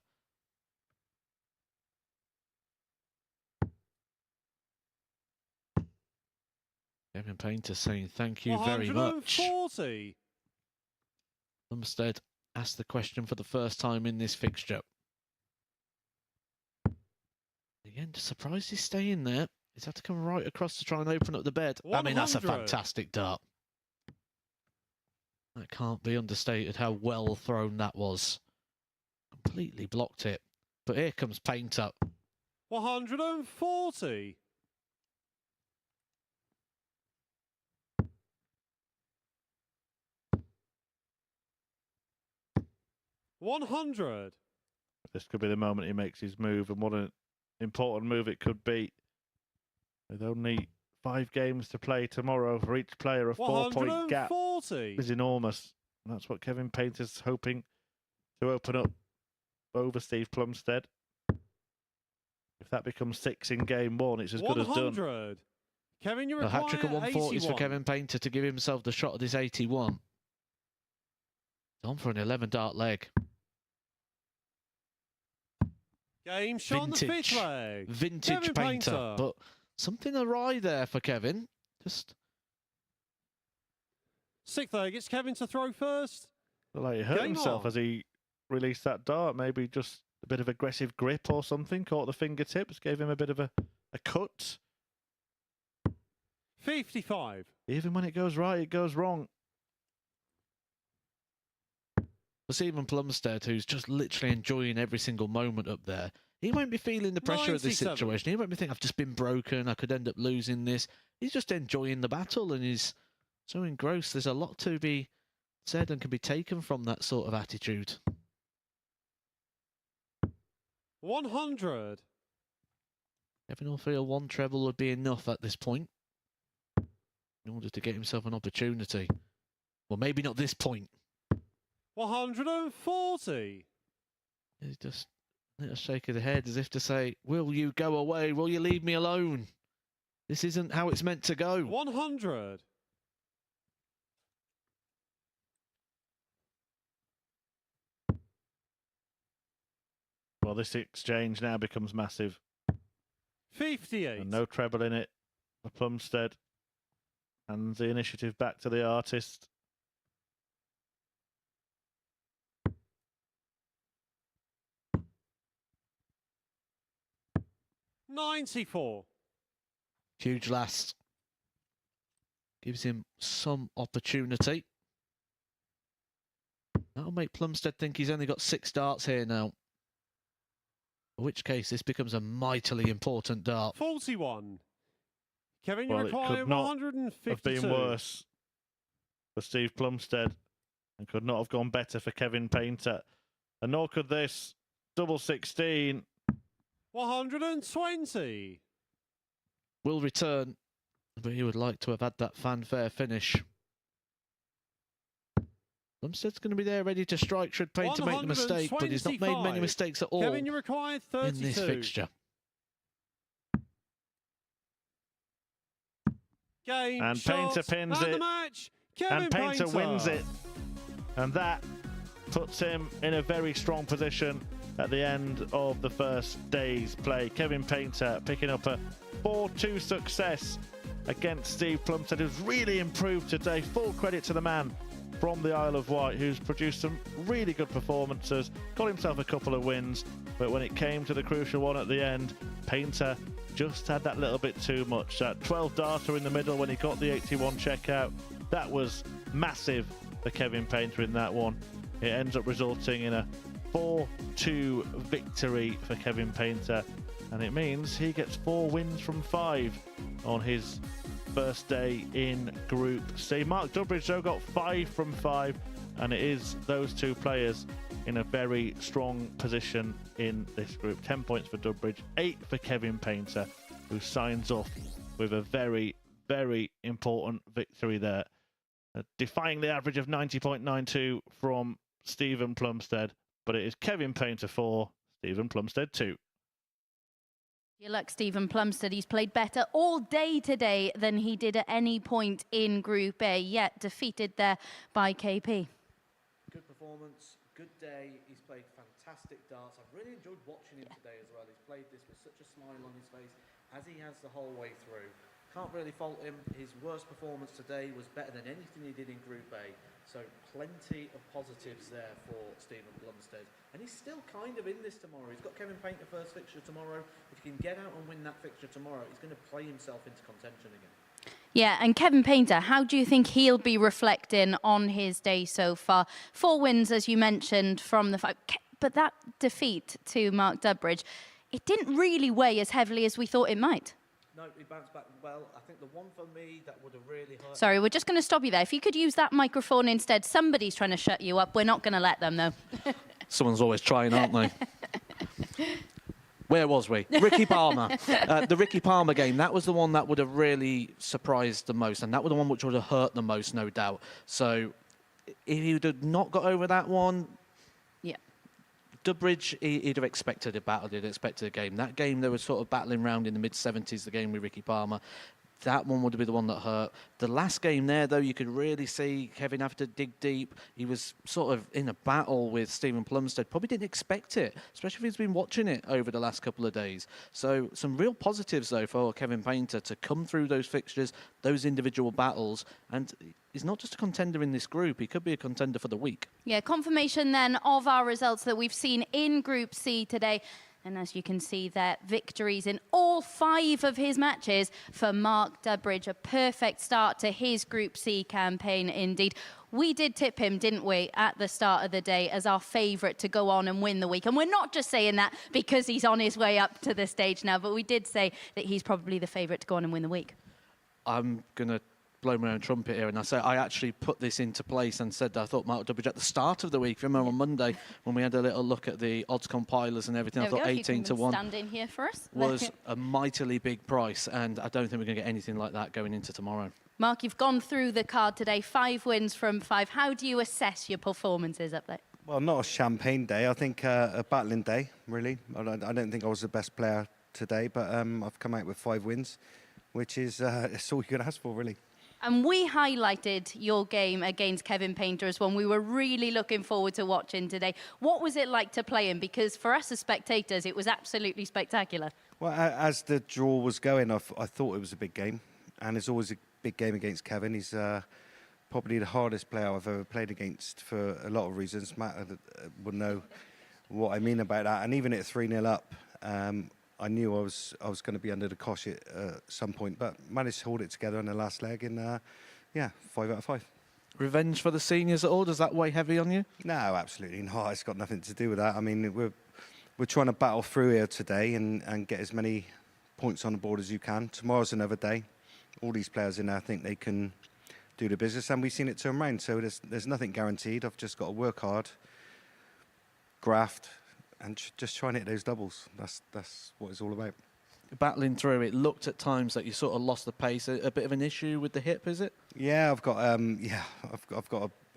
Kevin Painter saying thank you very much. 140. Plumstead asked the question for the first time in this fixture. Again, just surprised he's staying there. He's had to come right across to try and open up the bed. I mean, that's a 100. fantastic dart. That can't be understated how well thrown that was. Completely blocked it. But here comes Painter. 140. 100. This could be the moment he makes his move, and what an important move it could be. With only 5 games to play tomorrow for each player, a 4-point gap 140. is enormous. And that's what Kevin Painter's hoping to open up over Steve Plumstead. If that becomes 6 in game 1, it's as good as done. 100. Kevin, you A require hat-trick of 140s 81. for Kevin Painter to give himself the shot at this 81. He's on for an 11-dart leg. Game shot on the fifth leg. Vintage Kevin Painter. But something awry there for Kevin. Just sixth leg, it's Kevin to throw first. Like he hurt Game himself on. as he released that dart. Maybe just a bit of aggressive grip or something. Caught the fingertips, gave him a bit of a cut. 55. Even when it goes right, it goes wrong. for Steven Plumstead, who's just literally enjoying every single moment up there. He won't be feeling the pressure of this 97. situation. He won't be thinking, I've just been broken, I could end up losing this. He's just enjoying the battle and he's so engrossed. There's a lot to be said and can be taken from that sort of attitude. 100. Kevin will feel one treble would be enough at this point in order to get himself an opportunity. Well, maybe not this point. 140. He's just a little shake of the head as if to say, will you go away? Will you leave me alone? This isn't how it's meant to go. 100. Well, this exchange now becomes massive. 58. And no treble in it for Plumstead. And the initiative back to the artist. $94. Huge last. Gives him some opportunity. That'll make Plumstead think he's only got 6 darts here now. In which case, this becomes a mightily important dart. 41. Kevin, you Well, it require could not 152. have been worse for Steve Plumstead and could not have gone better for Kevin Painter. And nor could this. Double 16. 120. Will return, but he would like to have had that fanfare finish. Plumstead's going to be there ready to strike should Painter make the mistake, but he's not made many mistakes at all Kevin, you require 32. in this fixture. Game, And shot, Painter pins and it. the match. Kevin And Painter wins it. And that puts him in a very strong position at the end of the first day's play. Kevin Painter picking up a 4-2 success against Steve Plumstead, who's really improved today. Full credit to the man from the Isle of Wight, who's produced some really good performances, got himself a couple of wins, but when it came to the crucial one at the end, Painter just had that little bit too much. That 12 darter in the middle when he got the 81 checkout, that was massive for Kevin Painter in that one. It ends up resulting in a 4-2 victory for Kevin Painter, and it means he gets 4 wins from 5 on his first day in Group C. Mark Dudbridge, though, got 5 from 5, and it is those 2 players in a very strong position in this group. 10 points for Dudbridge, 8 for Kevin Painter, who signs off with a very, very important victory there. Defying the average of 90.92 from Steven Plumstead, but it is Kevin Painter 4, Steven Plumstead 2. Your luck, Steven Plumstead. He's played better all day today than he did at any point in Group A, yet defeated there by KP. Good performance, good day. He's played fantastic darts. I've really enjoyed watching him today as well. He's played this with such a smile on his face, as he has the whole way through. Can't really fault him. His worst performance today was better than anything he did in Group A. So plenty of positives there for Steven Plumstead. And he's still kind of in this tomorrow. He's got Kevin Painter first fixture tomorrow. If he can get out and win that fixture tomorrow, he's going to play himself into contention again. Yeah, and Kevin Painter, how do you think he'll be reflecting on his day so far? 4 wins, as you mentioned, from the fight. But that defeat to Mark Dudbridge, it didn't really weigh as heavily as we thought it might. No, he bounced back well. I think the one for me that would have really hurt... Sorry, we're just going to stop you there. If you could use that microphone instead. Somebody's trying to shut you up. We're not going to let them, though. Someone's always trying, aren't they? Where was we? Ricky Palmer. The Ricky Palmer game, that was the one that would have really surprised the most, and that was the one which would have hurt the most, no doubt. So if he would have not got over that one... Yeah. Dudbridge, he'd have expected a battle, he'd expected a game. That game, they were sort of battling round in the mid-70s, the game with Ricky Palmer. That one would have been the one that hurt. The last game there, though, you could really see Kevin have to dig deep. He was sort of in a battle with Steven Plumstead. Probably didn't expect it, especially if he's been watching it over the last couple of days. So some real positives, though, for Kevin Painter to come through those fixtures, those individual battles. And he's not just a contender in this group. He could be a contender for the week. Yeah, confirmation then of our results that we've seen in Group C today. And as you can see there, victories in all 5 of his matches for Mark Dudbridge. A perfect start to his Group C campaign indeed. We did tip him, didn't we, at the start of the day as our favourite to go on and win the week. And we're not just saying that because he's on his way up to the stage now, but we did say that he's probably the favourite to go on and win the week. I'm going to blow my own trumpet here, and I actually put this into place and said that I thought Mark Dudbridge at the start of the week, remember on Monday when we had a little look at the odds compilers and everything, I thought 18 to 1 stand in here for us. was a mightily big price, and I don't think we're going to get anything like that going into tomorrow. Mark, you've gone through the card today, 5 wins from 5. How do you assess your performances up there? Well, not a champagne day. I think a battling day, really. I don't think I was the best player today, but I've come out with 5 wins, which is it's all you can ask for, really. And we highlighted your game against Kevin Painter as one we were really looking forward to watching today. What was it like to play him? Because for us as spectators, it was absolutely spectacular. Well, as the draw was going, I thought it was a big game, and it's always a big game against Kevin. He's probably the hardest player I've ever played against for a lot of reasons. Matt would know what I mean about that. And even at 3-0 up, I knew I was going to be under the cosh at some point, but managed to hold it together in the last leg, and yeah, 5 out of 5. Revenge for the seniors at all? Does that weigh heavy on you? No, absolutely not. It's got nothing to do with that. I mean, we're trying to battle through here today and get as many points on the board as you can. Tomorrow's another day. All these players in there think they can do the business, and we've seen it turn around. So there's nothing guaranteed. I've just got to work hard, graft, and just try and hit those doubles. That's what it's all about. Battling through, it looked at times that you sort of lost the pace. A bit of an issue with the hip, is it? Yeah, I've got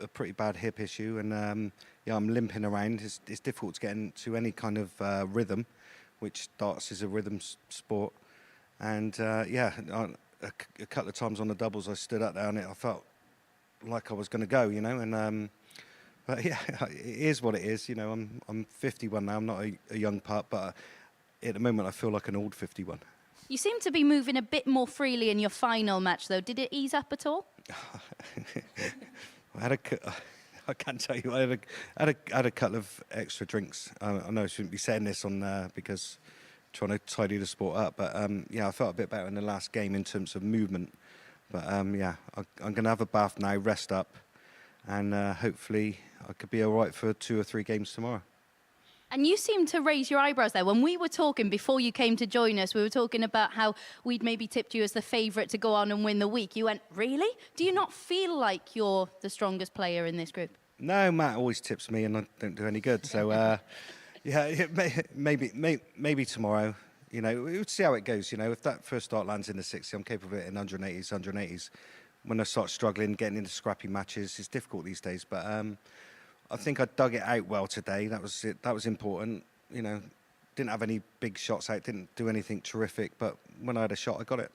a pretty bad hip issue, and yeah, I'm limping around. It's difficult to get into any kind of rhythm, which darts is a rhythm sport. And yeah, a couple of times on the doubles, I stood up there and I felt like I was going to go, you know. And but yeah, it is what it is, you know. I'm 51 now. I'm not a young pup, but at the moment I feel like an old 51. You seem to be moving a bit more freely in your final match, though. Did it ease up at all? I can't tell you. I had a couple of extra drinks. I know I shouldn't be saying this on because I'm trying to tidy the sport up, but yeah, I felt a bit better in the last game in terms of movement. But yeah, I'm going to have a bath now, rest up, and hopefully I could be all right for 2 or 3 games tomorrow. And you seem to raise your eyebrows there. When we were talking before you came to join us, we were talking about how we'd maybe tipped you as the favourite to go on and win the week. You went, really? Do you not feel like you're the strongest player in this group? No, Matt always tips me and I don't do any good. So, yeah, maybe tomorrow. You know, we'll see how it goes. You know, if that first start lands in the 60, I'm capable of it in 180s. When I start struggling, getting into scrappy matches, it's difficult these days. But I think I dug it out well today. That was it. That was important. You know, didn't have any big shots out, didn't do anything terrific, but when I had a shot, I got it.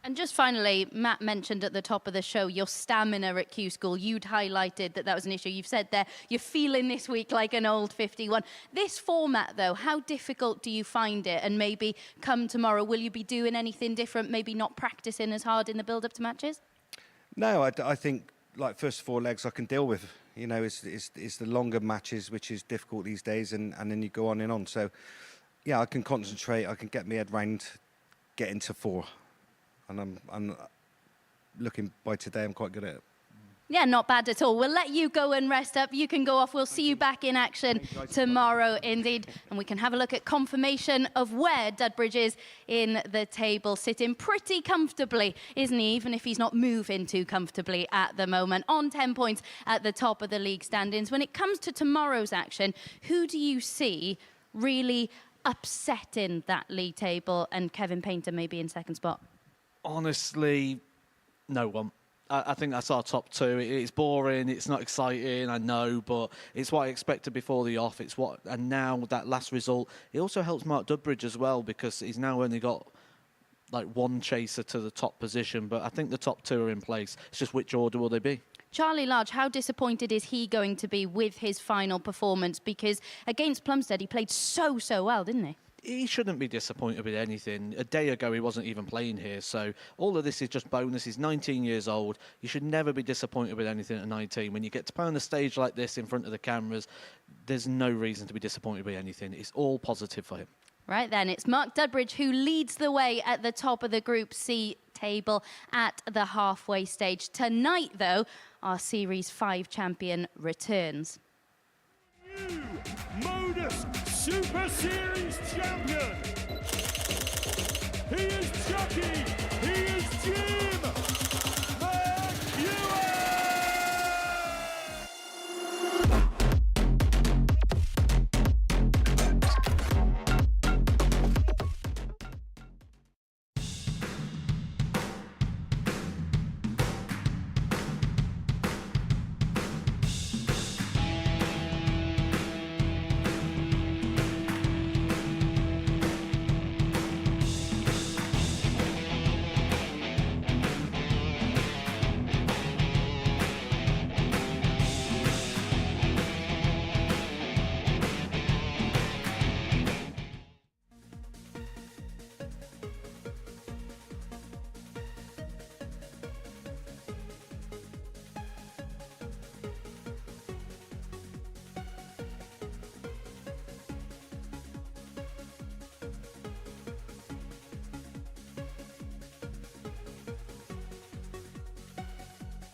And just finally, Matt mentioned at the top of the show your stamina at Q School. You'd highlighted that was an issue. You've said there you're feeling this week like an old 51. This format, though, how difficult do you find it? And maybe come tomorrow, will you be doing anything different, maybe not practicing as hard in the build-up to matches? No, I think, like, first 4 legs I can deal with. You know, it's the longer matches which is difficult these days, and then you go on and on. So, yeah, I can concentrate. I can get my head round getting to 4. And I'm looking, by today, I'm quite good at it. Yeah, not bad at all. We'll let you go and rest up. You can go off. We'll see you back in action tomorrow, indeed. And we can have a look at confirmation of where Dudbridge is in the table, sitting pretty comfortably, isn't he? Even if he's not moving too comfortably at the moment. On 10 points at the top of the league standings. When it comes to tomorrow's action, who do you see really upsetting that league table and Kevin Painter maybe in second spot? Honestly, no one. I think that's our top 2. It's boring, it's not exciting, I know, but it's what I expected before the off. And now that last result, it also helps Mark Dudbridge as well, because he's now only got like 1 chaser to the top position. But I think the top 2 are in place. It's just which order will they be? Charlie Large, how disappointed is he going to be with his final performance? Because against Plumstead, he played so well, didn't he? He shouldn't be disappointed with anything. A day ago, he wasn't even playing here. So all of this is just bonus. He's 19 years old. You should never be disappointed with anything at 19. When you get to play on a stage like this in front of the cameras, there's no reason to be disappointed with anything. It's all positive for him. Right then, it's Mark Dudbridge who leads the way at the top of the Group C table at the halfway stage. Tonight, though, our Series 5 champion returns. New MODUS Super Series champion. He is Chucky. He is G.